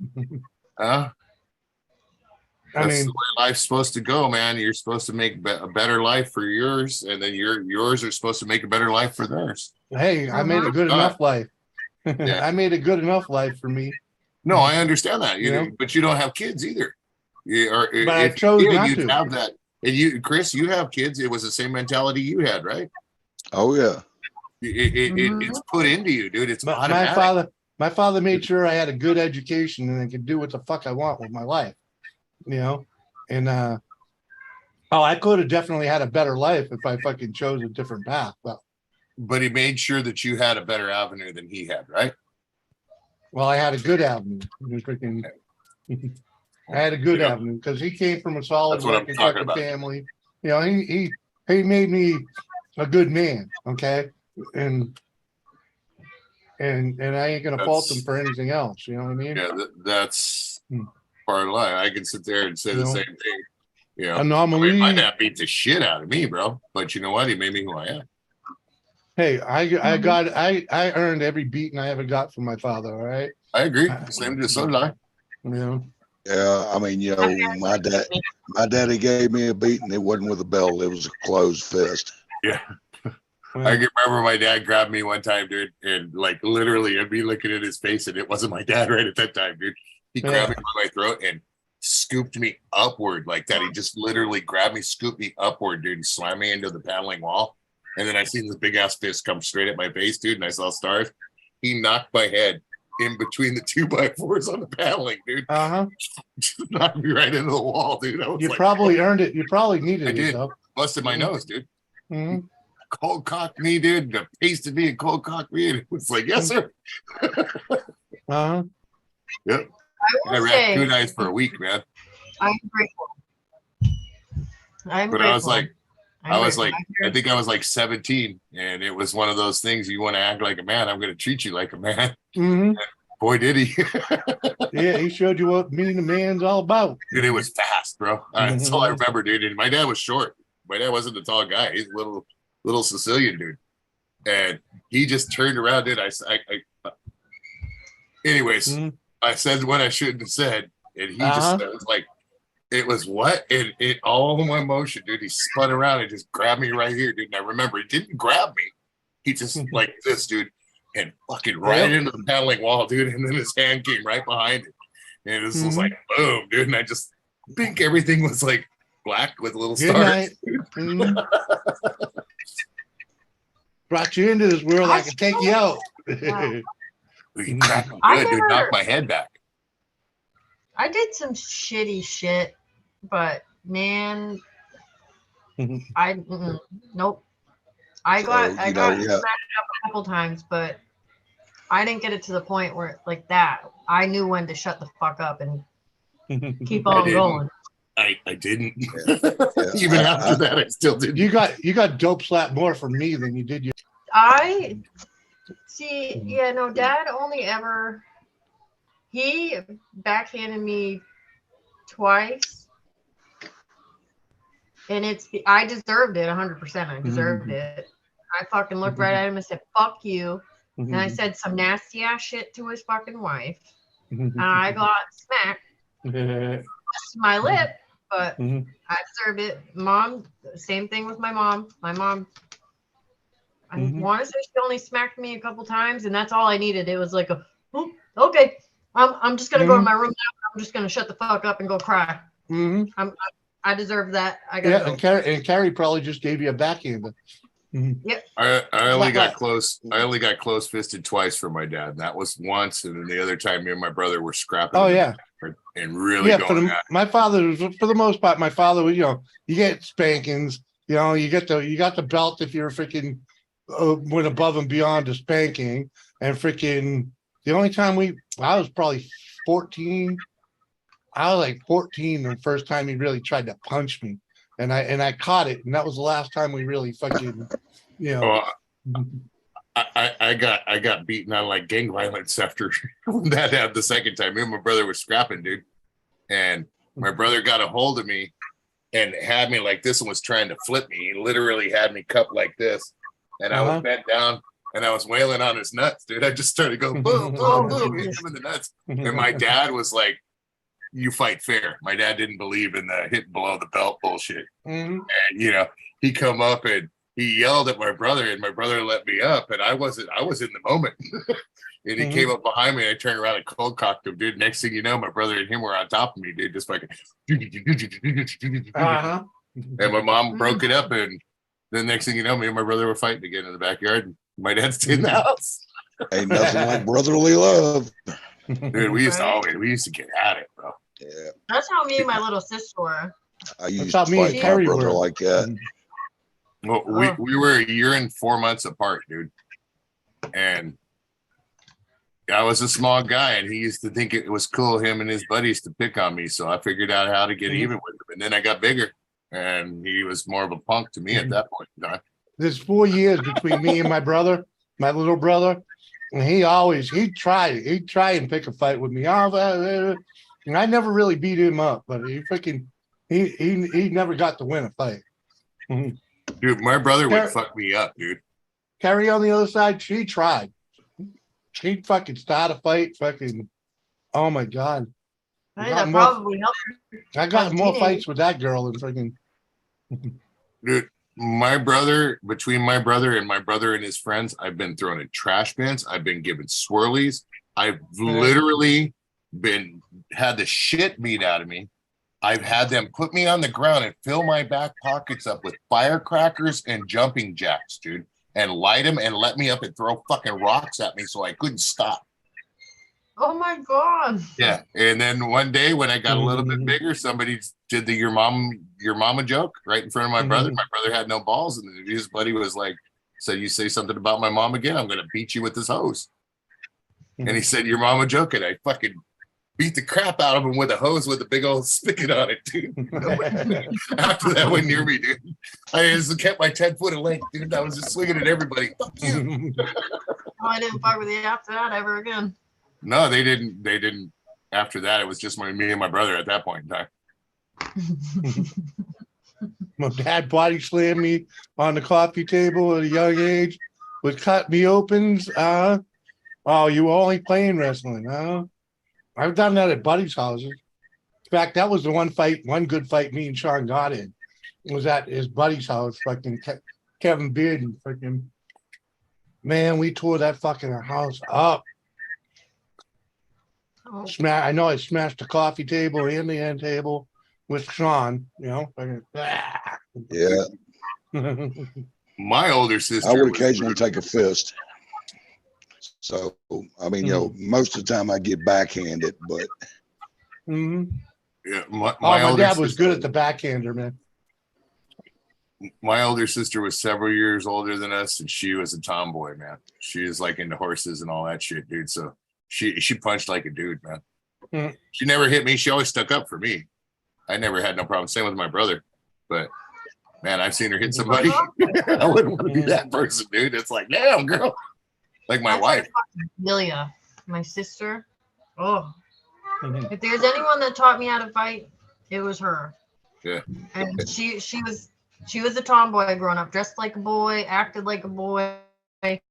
That's the way life's supposed to go, man. You're supposed to make a better life for yours, and then yours are supposed to make a better life for theirs. Hey, I made a good enough life. I made a good enough life for me. No, I understand that. But you don't have kids either. But I chose not to. Have that. And you, Chris, you have kids. It was the same mentality you had, right? Oh yeah. It's put into you, dude. It's automatic. My father made sure I had a good education and I could do what the fuck I want with my life. You know, and I could have definitely had a better life if I fucking chose a different path. But he made sure that you had a better avenue than he had, right? Well, I had a good avenue. I had a good avenue because he came from a solid working family. You know, he made me a good man. Okay, and I ain't gonna fault him for anything else. You know what I mean? Yeah, that's part of life. I can sit there and say the same thing. You know, Anomaly. My dad beat the shit out of me, bro. But you know what? He made me who I am. Hey, I earned every beating I ever got from my father. All right. I agree. Same to so did I. Yeah. Yeah, I mean, you know, my daddy gave me a beating. It wasn't with a belt; it was a closed fist. Yeah. I can remember my dad grabbed me one time, dude, and like literally, I'd be looking at his face, and it wasn't my dad right at that time, dude. He grabbed me by my throat and scooped me upward like that. He just literally grabbed me, scooped me upward, dude, and slammed me into the paneling wall. And then I seen this big ass fist come straight at my face, dude, and I saw stars. He knocked my head in between the 2x4s on the paneling, dude. Just knocked me right into the wall, dude. You probably earned it. You probably needed it. I did. Busted my nose, dude. Cold cocked me, dude. Pasted me and cold cocked me. And it was like, yes, sir. Yep. I ran 2 nights for a week, man. I'm grateful. But I was like, I think I was like 17, and it was one of those things. You want to act like a man, I'm going to treat you like a man. Boy, did he! Yeah, he showed you what being a man's all about. Dude, it was fast, bro. That's all I remember, dude. And my dad was short. My dad wasn't a tall guy. He's a little Sicilian dude, and he just turned around, dude. Anyways, I said what I shouldn't have said, and he just was like, it was what? And it all my motion, dude. He spun around and just grabbed me right here, dude. And I remember he didn't grab me. He just like this, dude, and fucking right into the paneling wall, dude. And then his hand came right behind it. And this was like boom, dude. And I just think everything was like black with little stars. Brought you into this world, I can take you out. He cracked me good, dude. Knocked my head back. I did some shitty shit, but man, nope. I got smacked up a couple times, but I didn't get it to the point where like that. I knew when to shut the fuck up and keep on going. I didn't. Even after that, I still didn't. You got dope slapped more from me than you did. I see. Yeah, no, Dad only ever. He backhanded me twice, and I deserved it 100%. I deserved it. I fucking looked right at him and said, "Fuck you," and I said some nasty ass shit to his fucking wife, and I got smacked. My lip, but I deserved it. Mom, same thing with my mom. My mom, I want to say she only smacked me a couple times, and that's all I needed. It was like okay. I'm just gonna go to my room now. I'm just gonna shut the fuck up and go cry. I deserve that. I gotta go. And Carrie probably just gave you a backhand. Yep. I only got close. I only got close fisted twice for my dad. That was once, and then the other time, me and my brother were scrapping. Oh yeah. and really Yeah, going at it. my father was, for the most part, my father was, you get spankings, you got the belt if you're freaking went above and beyond the spanking, and freaking the only time I was probably 14. I was like 14 the first time he really tried to punch me, and I caught it, and that was the last time we really fucking, I got beaten on like gang violence after that happened the second time. Me and my brother were scrapping, dude. And my brother got a hold of me and had me like this and was trying to flip me. He literally had me cupped like this. And I was bent down and I was wailing on his nuts, dude. I just started going boom, boom, boom, hit him in the nuts. And my dad was like, you fight fair. My dad didn't believe in the hit below the belt bullshit. And he come up and he yelled at my brother, and my brother let me up, and I was in the moment. And he came up behind me, and I turned around and cold cocked him, dude. Next thing you know, my brother and him were on top of me, dude, just fucking. And my mom broke it up, and then next thing you know, me and my brother were fighting again in the backyard. And my dad stayed in the house. Ain't nothing like brotherly love. Dude, we used to get at it, bro. Yeah. That's how me and my little sister were. I used to fight my brother like that. Well, we were a year and 4 months apart, dude. And I was a small guy, and he used to think it was cool, him and his buddies, to pick on me. So I figured out how to get even with him. And then I got bigger, and he was more of a punk to me at that point in time. There's 4 years between me and my brother, my little brother, and he'd try and pick a fight with me. And I never really beat him up, but he never got to win a fight. Dude, my brother would fuck me up, dude. Carrie on the other side, she tried. She'd fucking start a fight, fucking. Oh my god! I think that probably helped. I got more fights with that girl than fucking. Dude, my brother, between my brother and his friends, I've been thrown in trash bins. I've been given swirlies. I've literally had the shit beat out of me. I've had them put me on the ground and fill my back pockets up with firecrackers and jumping jacks, dude, and light them and let me up and throw fucking rocks at me so I couldn't stop. Oh my god. Yeah. And then one day when I got a little bit bigger, somebody did the your mama joke right in front of my brother. My brother had no balls, and his buddy was like, said, you say something about my mom again, I'm gonna beat you with this hose. And he said, your mama joke, and I fucking beat the crap out of him with a hose with a big old spigot on it, dude. After that went near me, dude. I just kept my 10-foot length, dude. I was just swinging at everybody. Fuck you. Oh, I didn't fuck with you after that ever again. No, they didn't. After that, it was just me and my brother at that point in time. My dad body slammed me on the coffee table at a young age, would cut me opens. Oh, you were only playing wrestling, huh? I've done that at buddies' houses. In fact, that was the one good fight me and Sean got in. It was at his buddy's house, fucking Kevin Beard, and freaking, man, we tore that fucking house up. Oh. I know I smashed the coffee table and the end table with Sean, fucking, Yeah. My older sister. I would occasionally take a fist. So, I mean, most of the time I get backhanded, but. Yeah, my dad was good at the backhander, man. My older sister was several years older than us, and she was a tomboy, man. She was like into horses and all that shit, dude. So she punched like a dude, man. She never hit me. She always stuck up for me. I never had no problem. Same with my brother. But man, I've seen her hit somebody. I wouldn't want to be that person, dude. It's like, damn, girl. Like my wife. Amelia, my sister. Oh. If there's anyone that taught me how to fight, it was her. Yeah. And she was a tomboy growing up, dressed like a boy, acted like a boy, and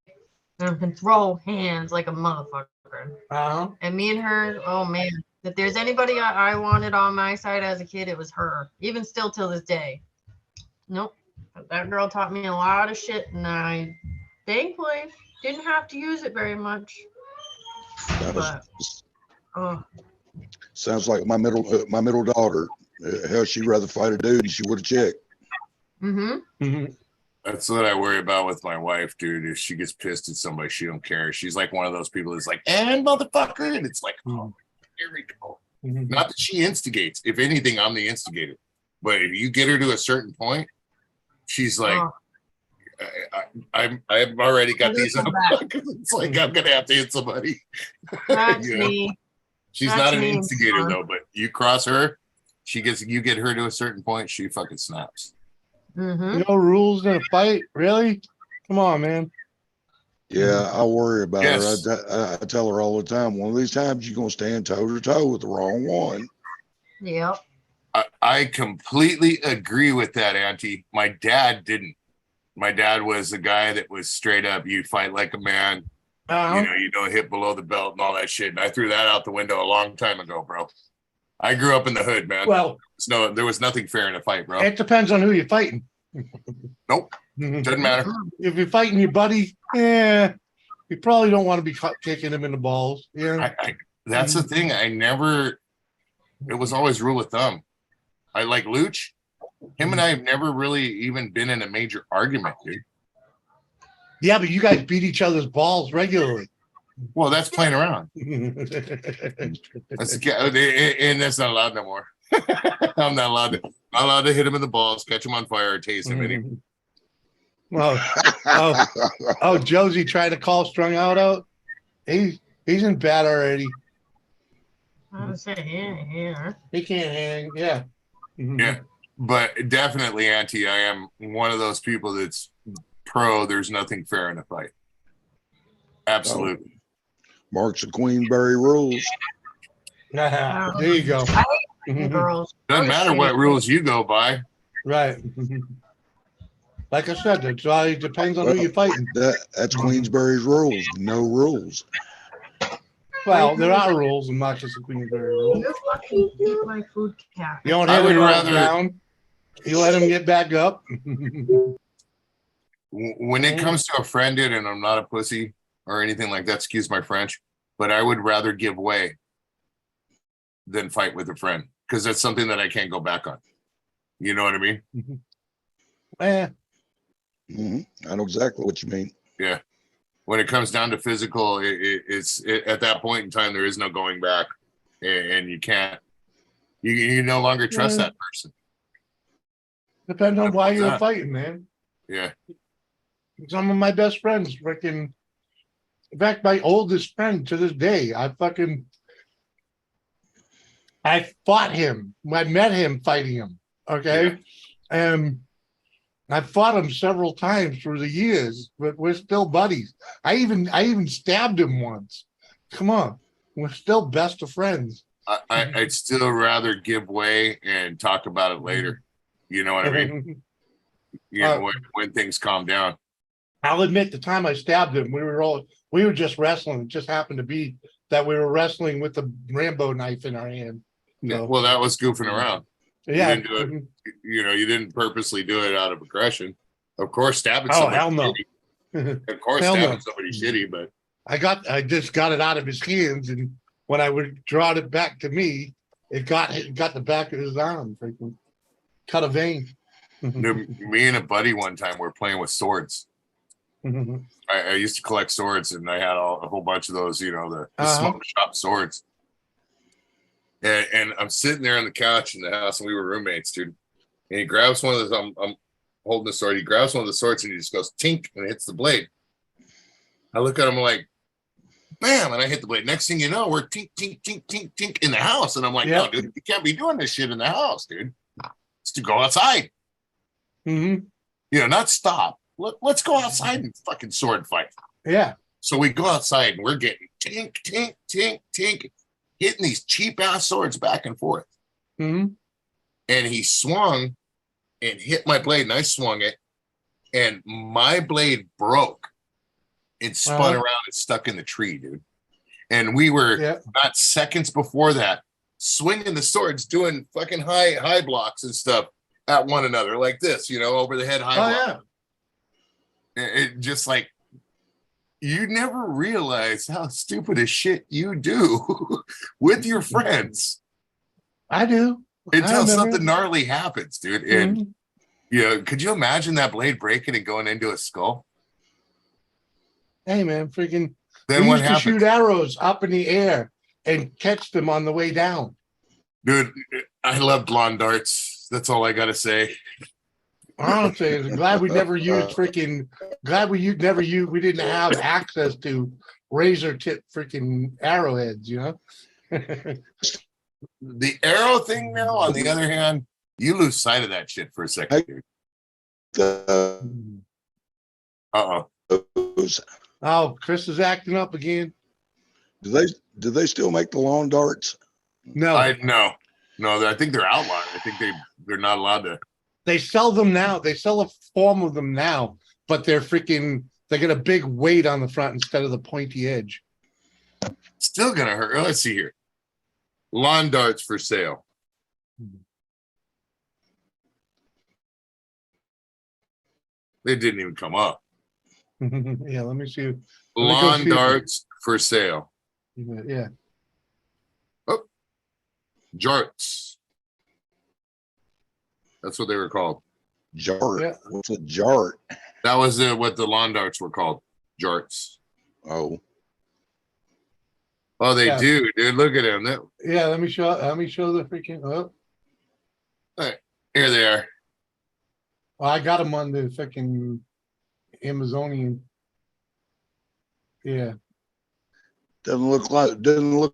can throw hands like a motherfucker. And me and her, oh man, if there's anybody I wanted on my side as a kid, it was her. Even still till this day. Nope. But that girl taught me a lot of shit, and I thankfully didn't have to use it very much. Sounds like my middle daughter. Hell, she'd rather fight a dude than she would a chick. That's what I worry about with my wife, dude. If she gets pissed at somebody, she don't care. She's like one of those people that's like, and motherfucker, and it's like, oh, here we go. Not that she instigates. If anything, I'm the instigator. But if you get her to a certain point, she's like, I've already got these up. It's like I'm gonna have to hit somebody. That's You know? me. She's That's not an me, instigator son. though, but you cross her, you get her to a certain point, she fucking snaps. No rules in a fight, really? Come on, man. Yeah, I worry about Yes. her. I tell her all the time, one of these times you're gonna stand toe to toe with the wrong one. Yep. I completely agree with that, Auntie. My dad didn't. My dad was the guy that was straight up, you fight like a man. You don't hit below the belt and all that shit. And I threw that out the window a long time ago, bro. I grew up in the hood, man. Well, there was nothing fair in a fight, bro. it depends on who you're fighting. Nope. Doesn't matter. If you're fighting your buddy, you probably don't want to be kicking him in the balls. Yeah. That's the thing. It was always rule of thumb. I like Luch. Him and I have never really even been in a major argument, dude. Yeah, but you guys beat each other's balls regularly. Well, that's playing around. That's and that's not allowed no more. I'm not allowed to hit him in the balls, catch him on fire, or tase him anymore. Well, Josie tried to call Strung out. He's in bad already. I would say here. He can't hang. Yeah. Yeah, but definitely, Auntie, I am one of those people that's pro. There's nothing fair in a fight. Absolutely. Marks the Queensberry rules. There you go. I hate girls. Doesn't matter what rules you go by. Right. Like I said, it depends on who you're fighting. That's Queensberry's rules. No rules. Well, there are rules and not just the Queensberry rules. You fucking eat my food cat. You don't hit him down. You let him get back up. When it comes to a friend, dude, and I'm not a pussy or anything like that, excuse my French, but I would rather give way than fight with a friend because that's something that I can't go back on. You know what I mean? Yeah. I know exactly what you mean. Yeah. When it comes down to physical, it's at that point in time, there is no going back, and you can't. You no longer trust that person. Depends on why you're fighting, man. Yeah. Some of my best friends freaking. In fact, my oldest friend to this day, I fought him. I met him fighting him. Okay. Yeah. And I fought him several times through the years, but we're still buddies. I even stabbed him once. Come on. We're still best of friends. I'd still rather give way and talk about it later. You know what I mean? When things calm down. I'll admit the time I stabbed him, we were just wrestling. It just happened to be that we were wrestling with the Rambo knife in our hand. So. Well, that was goofing around. Yeah. You didn't do it, you didn't purposely do it out of aggression. Of course, stabbing somebody. Oh, hell no. Of course, stabbing somebody shitty, but I just got it out of his hands, and when I would draw it back to me, it got the back of his arm, freaking cut a vein. Me and a buddy one time were playing with swords. I used to collect swords, and I had a whole bunch of those, the small shop swords. And I'm sitting there on the couch in the house, and we were roommates, dude. And he grabs one of those. I'm holding the sword. He grabs one of the swords, and he just goes tink, and it hits the blade. I look at him like, bam, and I hit the blade. Next thing you know, we're tink, tink, tink, tink, tink in the house, and I'm like, no, dude, you can't be doing this shit in the house, dude. It's to go outside. Not stop. Let's go outside and fucking sword fight. Yeah. So we go outside, and we're getting tink, tink, tink, tink, hitting these cheap ass swords back and forth. And he swung and hit my blade, and I swung it, and my blade broke and spun around and stuck in the tree, dude. And we were not seconds before that swinging the swords, doing fucking high blocks and stuff at one another like this, over the head high block. It just like, you never realize how stupid as shit you do with your friends. I do. Until something gnarly happens, dude. And could you imagine that blade breaking and going into a skull? Hey man, freaking then we what used happens? to shoot arrows up in the air and catch them on the way down. Dude, I loved lawn darts. That's all I gotta say. Honestly, I'm glad we never used freaking. Glad we never used. We didn't have access to razor tip freaking arrowheads. You know. The arrow thing now, on the other hand, you lose sight of that shit for a second. Uh-oh. Oh, Chris is acting up again. Do they still make the lawn darts? No, no. I think they're outlawed. I think they're not allowed to. they sell them now. They sell a form of them now, but they're freaking. They get a big weight on the front instead of the pointy edge. Still gonna hurt. Let's see here. Lawn darts for sale. They didn't even come up. Yeah, let me see. Let me go Lawn see darts for sale. Yeah. Oh, jarts. That's what they were called. Jart. Yeah. What's a jart? That was what the lawn darts were called. Jarts. Oh. Oh, they Yeah. do, dude. Look at them. Yeah, let me show the freaking. Oh, Here they are. well, I got them on the freaking Amazonian. Yeah. Doesn't look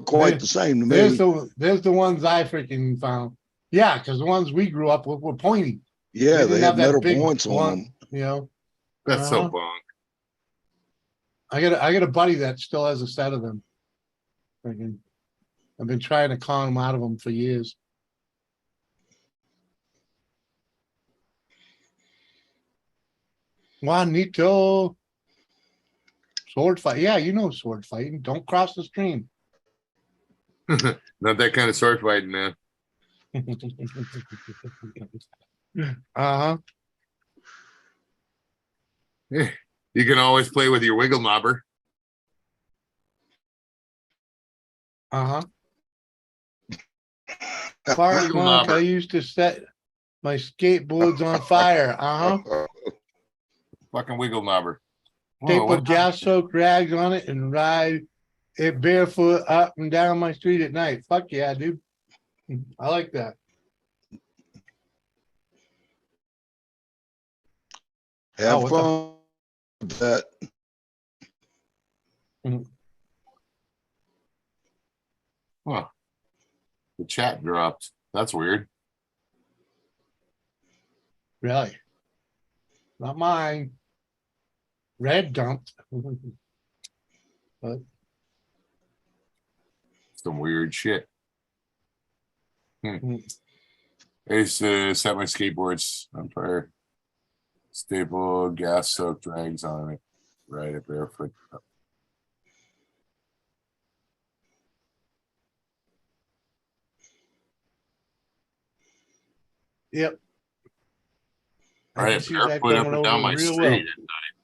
quite the same to me. There's the ones I freaking found. Yeah, because the ones we grew up with were pointy. Yeah, didn't they have that metal big points on one, them. You know. That's so bonk. I got a buddy that still has a set of them. Freaking, I've been trying to con him out of them for years. Juanito. Sword fight. Yeah, you know sword fighting. Don't cross the stream. Not that kind of sword fighting, man. Uh-huh. You can always play with your wiggle knobber. Uh-huh. Fire Wiggle smoke, knobber. I used to set my skateboards on fire. Uh-huh. Fucking wiggle knobber. Whoa, Staple what gas soaked rags on it and ride it barefoot up and down my street at night. Fuck yeah, dude. I like that. Have what fun with that. Huh. The chat dropped. That's weird. Really? Not mine. Red dumped. But Some weird shit. I used to set my skateboards on fire. Staple gas soaked rags on it. Right at barefoot. yep. I Right can at see that barefoot up coming and down over my real street well. at night.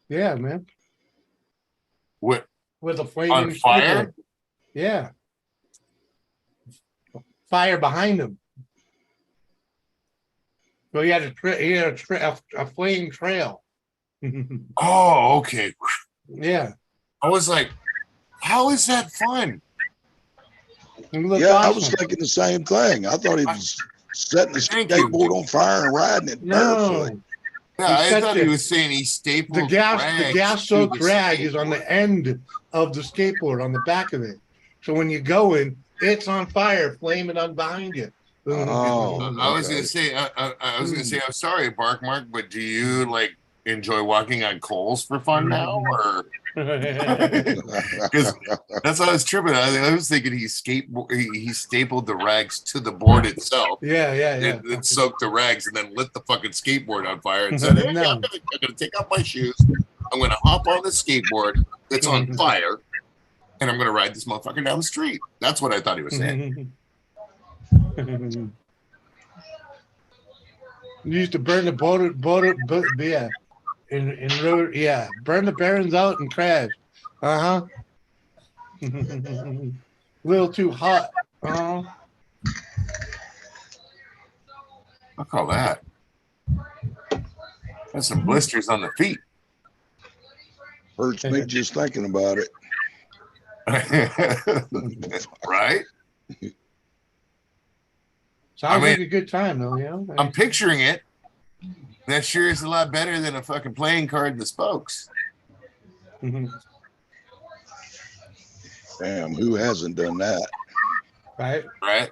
Yeah, man. What? With a On flaming fire? skateboard. Yeah. Fire behind him. So he had a flame trail. Oh, okay. Yeah. I was like, how is that fun? Yeah, I was thinking the same thing. I thought he was setting the skateboard on fire and riding it barefoot. Yeah, I thought he was saying he stapled the gas soaked rag is on the end of the skateboard on the back of it. So when you go in, it's on fire, flaming on behind you. Oh, I was gonna say, I'm sorry, Bark Mark, but do you like enjoy walking on coals for fun now, or? Because that's how I was tripping. I was thinking he stapled the rags to the board itself. Yeah. It soaked the rags and then lit the fucking skateboard on fire and said, "Hey, No. I'm gonna take off my shoes. I'm gonna hop on the skateboard that's on fire, and I'm gonna ride this motherfucker down the street." That's what I thought he was saying. You used to burn the boat, yeah. In road, yeah. Burn the barons out and crash. Uh-huh. A little too hot. Uh-huh. I'll call that. That's some blisters on the feet. Hurts me just thinking about it. Right? Sounds like a good time though, you know? I'm picturing it. That sure is a lot better than a fucking playing card and the spokes. Mhm. Damn, who hasn't done that? Right? Right?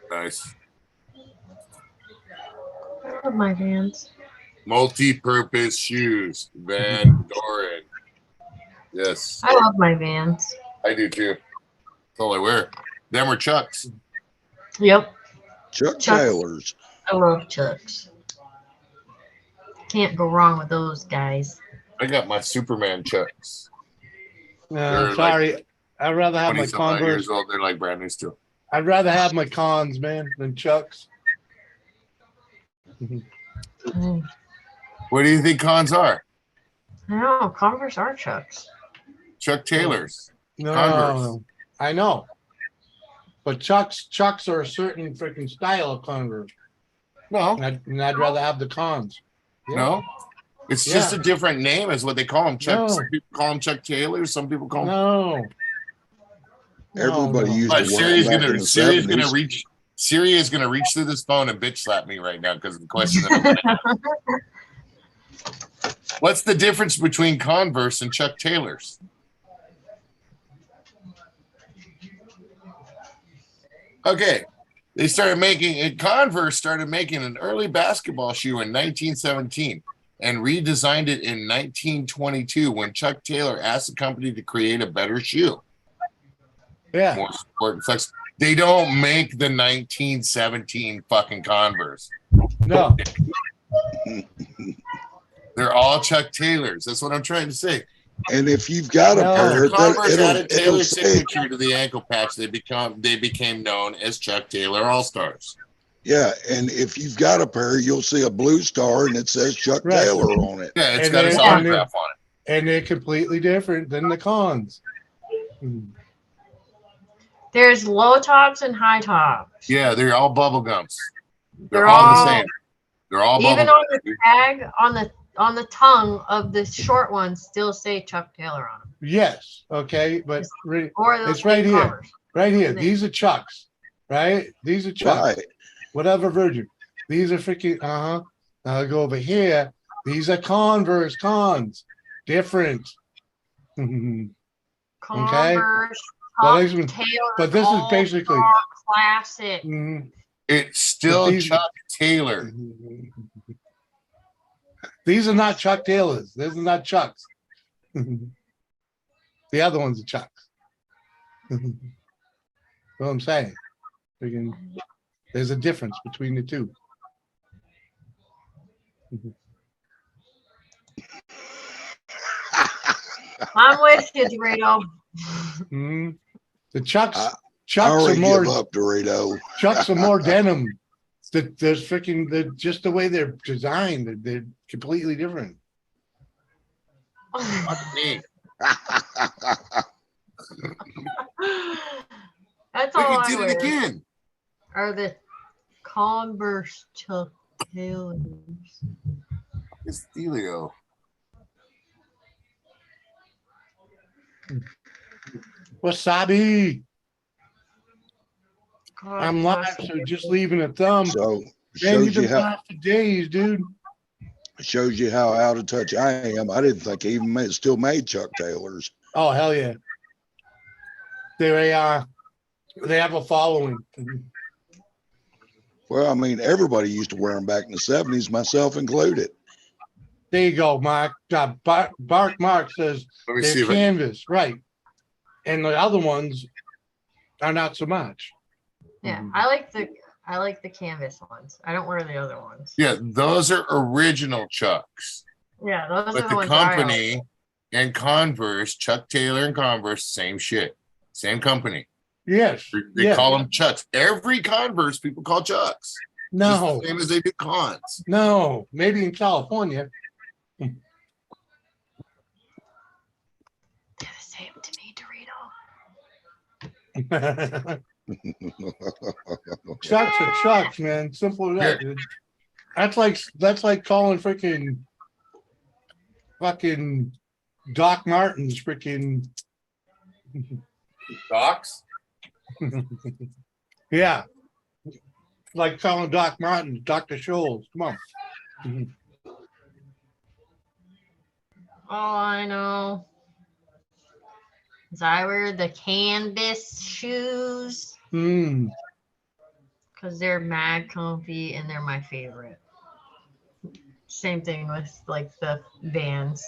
Nice. I love my Vans. Multi-purpose shoes. Van Doren. Yes. I love my Vans. I do too. That's all I wear. Them are Chucks. Yep. Chuck Chucks. Taylors. I love Chucks. Can't go wrong with those guys. I got my Superman Chucks. No, They're sorry. I'd rather have my 20-some-odd Converse. years old. They're like brand new still. I'd rather have my cons, man, than Chucks. What do you think cons are? No, Converse are Chucks. Chuck Taylors. No, Converse. I know. But Chucks are a certain freaking style of Converse. No. And I'd rather have the cons. Yeah. No. It's just a different name is what they call them. Chuck. No. Some people call them Chuck Taylors. Some people call them. No. Everybody used But to wear Siri's them back in gonna the Siri's gonna 70s. reach Siri is gonna reach through this phone and bitch slap me right now because of the question that I'm gonna ask. What's the difference between Converse and Chuck Taylors? Okay. They started making Converse started making an early basketball shoe in 1917 and redesigned it in 1922 when Chuck Taylor asked the company to create a better shoe. Yeah. More sport and flex. They don't make the 1917 fucking Converse. No. They're all Chuck Taylors. That's what I'm trying to say. And if you've got a pair, Converse added it'll Taylor say, signature to the ankle patch. They became known as Chuck Taylor All Stars. yeah. And if you've got a pair, you'll see a blue star and it says Chuck Right. Taylor on it. Yeah, it's And got his they're- autograph on it. And they're completely different than the cons. There's low tops and high tops. Yeah, they're all bubble gums. They're all the all- same. They're all Even bubble on gums. the tag, on the tongue of the short ones, still say Chuck Taylor on them. Yes. Okay. But Or they'll it's say right here. Converse. Right here. Isn't it? These are Chucks. Right? These are Chucks. Right. Whatever version. These are freaking Now I go over here. These are Converse cons. Different. Okay. Converse, But Chuck this- Taylor, but this is All basically- Star classic. Mhm. It's still But these- Chuck Taylor. These are not Chuck Taylors. These are not Chucks. The other ones are Chucks. What I'm saying. There's a difference between the two. I'm with you, Dorito. Mhm. The Chucks I are already more give up, Dorito. Chucks are more denim. There's freaking just the way they're designed. They're completely different. Fuck me. That's Look, all you I did wear. it again. Are the Converse Chuck Taylors. It's Delio. Wasabi. I'm live, so just leaving a thumb. So Man, shows you've you been how live for days, dude. shows you how out of touch I am. I didn't think he even still made Chuck Taylors. Oh hell yeah. They have a following. Well, I mean, everybody used to wear them back in the 70s, myself included. There you go, Mark. Bark Mark says Let me they're see if I canvas, right? And the other ones are not so much. Yeah, I like the canvas ones. I don't wear the other ones. Yeah, those are original Chucks. Yeah, those But are the the ones that I company and Converse, Chuck Taylor and Converse, same shit. Same company. Yes. They yeah. call them Chucks. Every Converse people call Chucks. No. Just the same as they do cons. No, maybe in California. They're the same to me, Dorito. Chucks are Chucks, man. Simple as that. Dude. That's like calling freaking fucking Doc Martens, freaking Docs? yeah. Like calling Doc Martens, Dr. Scholl's. Come on. All I know is I wear the canvas shoes Mm. because they're mad comfy and they're my favorite. Same thing with like the Vans.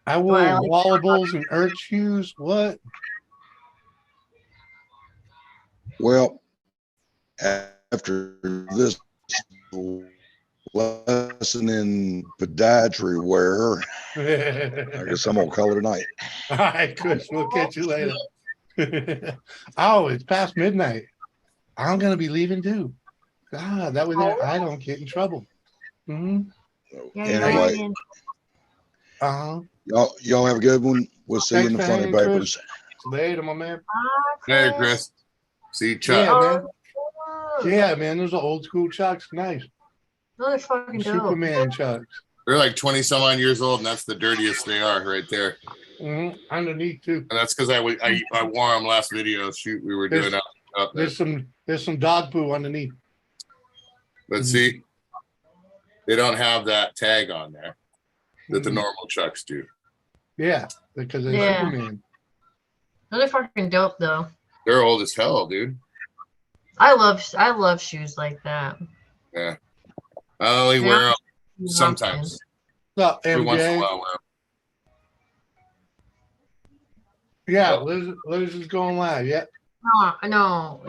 I Do wore I like Wallables and Earth shoes. What? Well, after this lesson in podiatry wear, I guess I'm gonna call it a night. All right, Chris, we'll catch you later. Oh, it's past midnight. I'm gonna be leaving too. God, that way there I don't get in trouble. Mm-hmm. Yeah, Anyway, Uh-huh. y'all have a good one. We'll see you in Thanks the for funny hanging, Chris. papers. Later, my man. Hey, Chris. See Chuck. Yeah, man. Oh, Yeah, man. Those are old school Chucks. Nice. those are fucking dope. Superman Chucks. They're like 20 some odd years old, and that's the dirtiest they are right there. Mm-hmm. Underneath too. And that's because I wore them last video shoot we were doing up there. There's some dog poo underneath. But see, they don't have that tag on there that the normal Chucks do. Yeah, because they're Yeah. Superman. Those are fucking dope though. They're old as hell, dude. I love shoes like that. Yeah. I only Yeah. wear them sometimes. What's up, Every once in a MJ? while, I wear 'em. Yeah, Oh. Liz is going live. Yeah. No.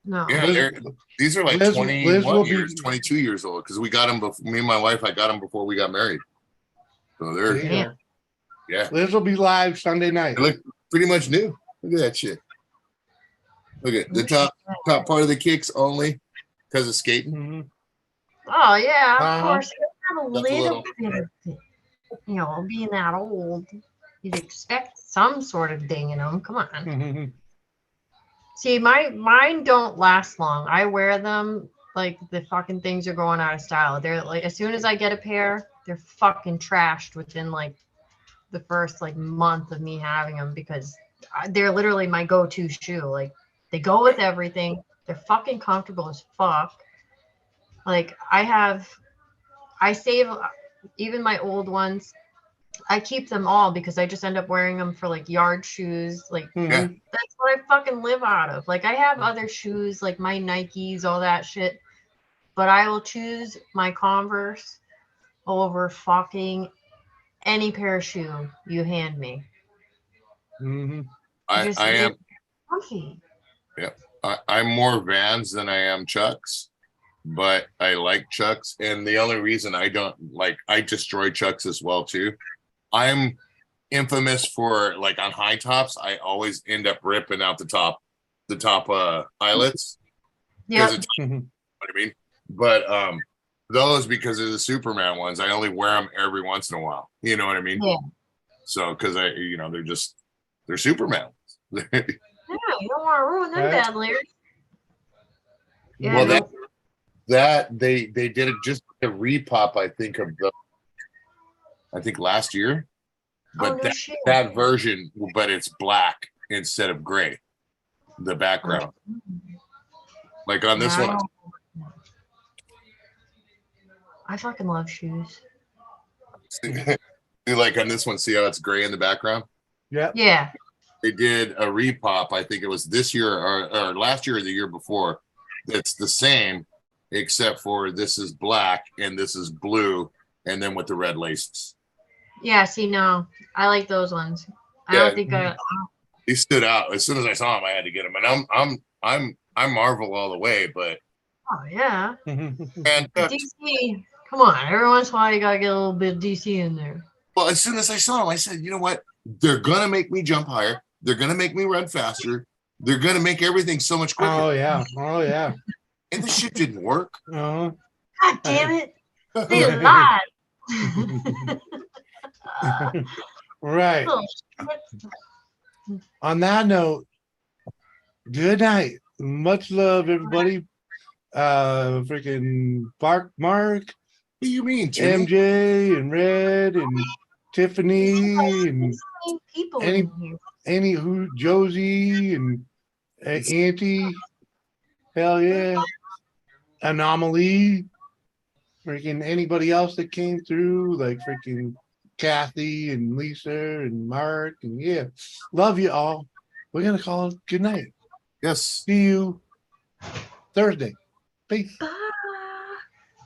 No. Yeah, these are like Liz 21 will years, be 22 years old because we got them before. Me and my wife, I got them before we got married. So they're There you go. yeah. Liz will be live Sunday night. They look pretty much new. Look at that shit. Look at the top part of the kicks only because of skating. Mm-hmm. Oh yeah, of Uh-huh. course. You have a That's a little little- bit of it. You know, being that old, you'd expect some sort of ding in them. Come on. Mm-hmm. See, mine don't last long. I wear them like the fucking things are going out of style. They're like as soon as I get a pair, they're fucking trashed within like the first like month of me having them because they're literally my go-to shoe. Like they go with everything. They're fucking comfortable as fuck. Like I save even my old ones. I keep them all because I just end up wearing them for like yard shoes. Like Yeah. that's what I fucking live out of. Like I have other shoes like my Nikes, all that shit, but I will choose my Converse over fucking any pair of shoe you hand me. Mm-hmm. I am. Comfy. Yeah. I'm more Vans than I am Chucks, but I like Chucks. And the only reason I don't like, I destroy Chucks as well too. I'm infamous for like on high tops, I always end up ripping out the top eyelets. Yeah. What I mean? But those, because of the Superman ones, I only wear them every once in a while. You know what I mean? Yeah. So because they're Superman. Yeah, you don't want to ruin them Right. bad layers. Yeah, Well, no. that they did it just a repop, I think, of I think last year. But no shit. that version, but it's black instead of gray, the background. Like on this one, I fucking love shoes. like on this one, see how it's gray in the background? Yeah. Yeah. They did a repop, I think it was this year or last year or the year before. It's the same, except for this is black and this is blue, and then with the red laces. Yeah, see, no, I like those ones. I Yeah. don't think He stood out as soon as I saw him. I had to get him, and I'm Marvel all the way. But oh yeah, and DC. Come on, every once in a while you gotta get a little bit of DC in there. well, as soon as I saw him, I said, you know what? They're gonna make me jump higher. They're gonna make me run faster. They're gonna make everything so much quicker. Oh yeah. And this shit didn't work. Uh-huh. God damn it! They lied. Right. Oh, shit. On that note, good night. Much love, everybody. Freaking Mark, do you mean, Jimmy? MJ and Red and Tiffany and People any in here. who Josie and Auntie. Hell yeah. Anomaly. Freaking anybody else that came through, like freaking Kathy and Lisa and Mark. And yeah, love you all. We're going to call it good night. Yes. See you Thursday. Peace. Bye.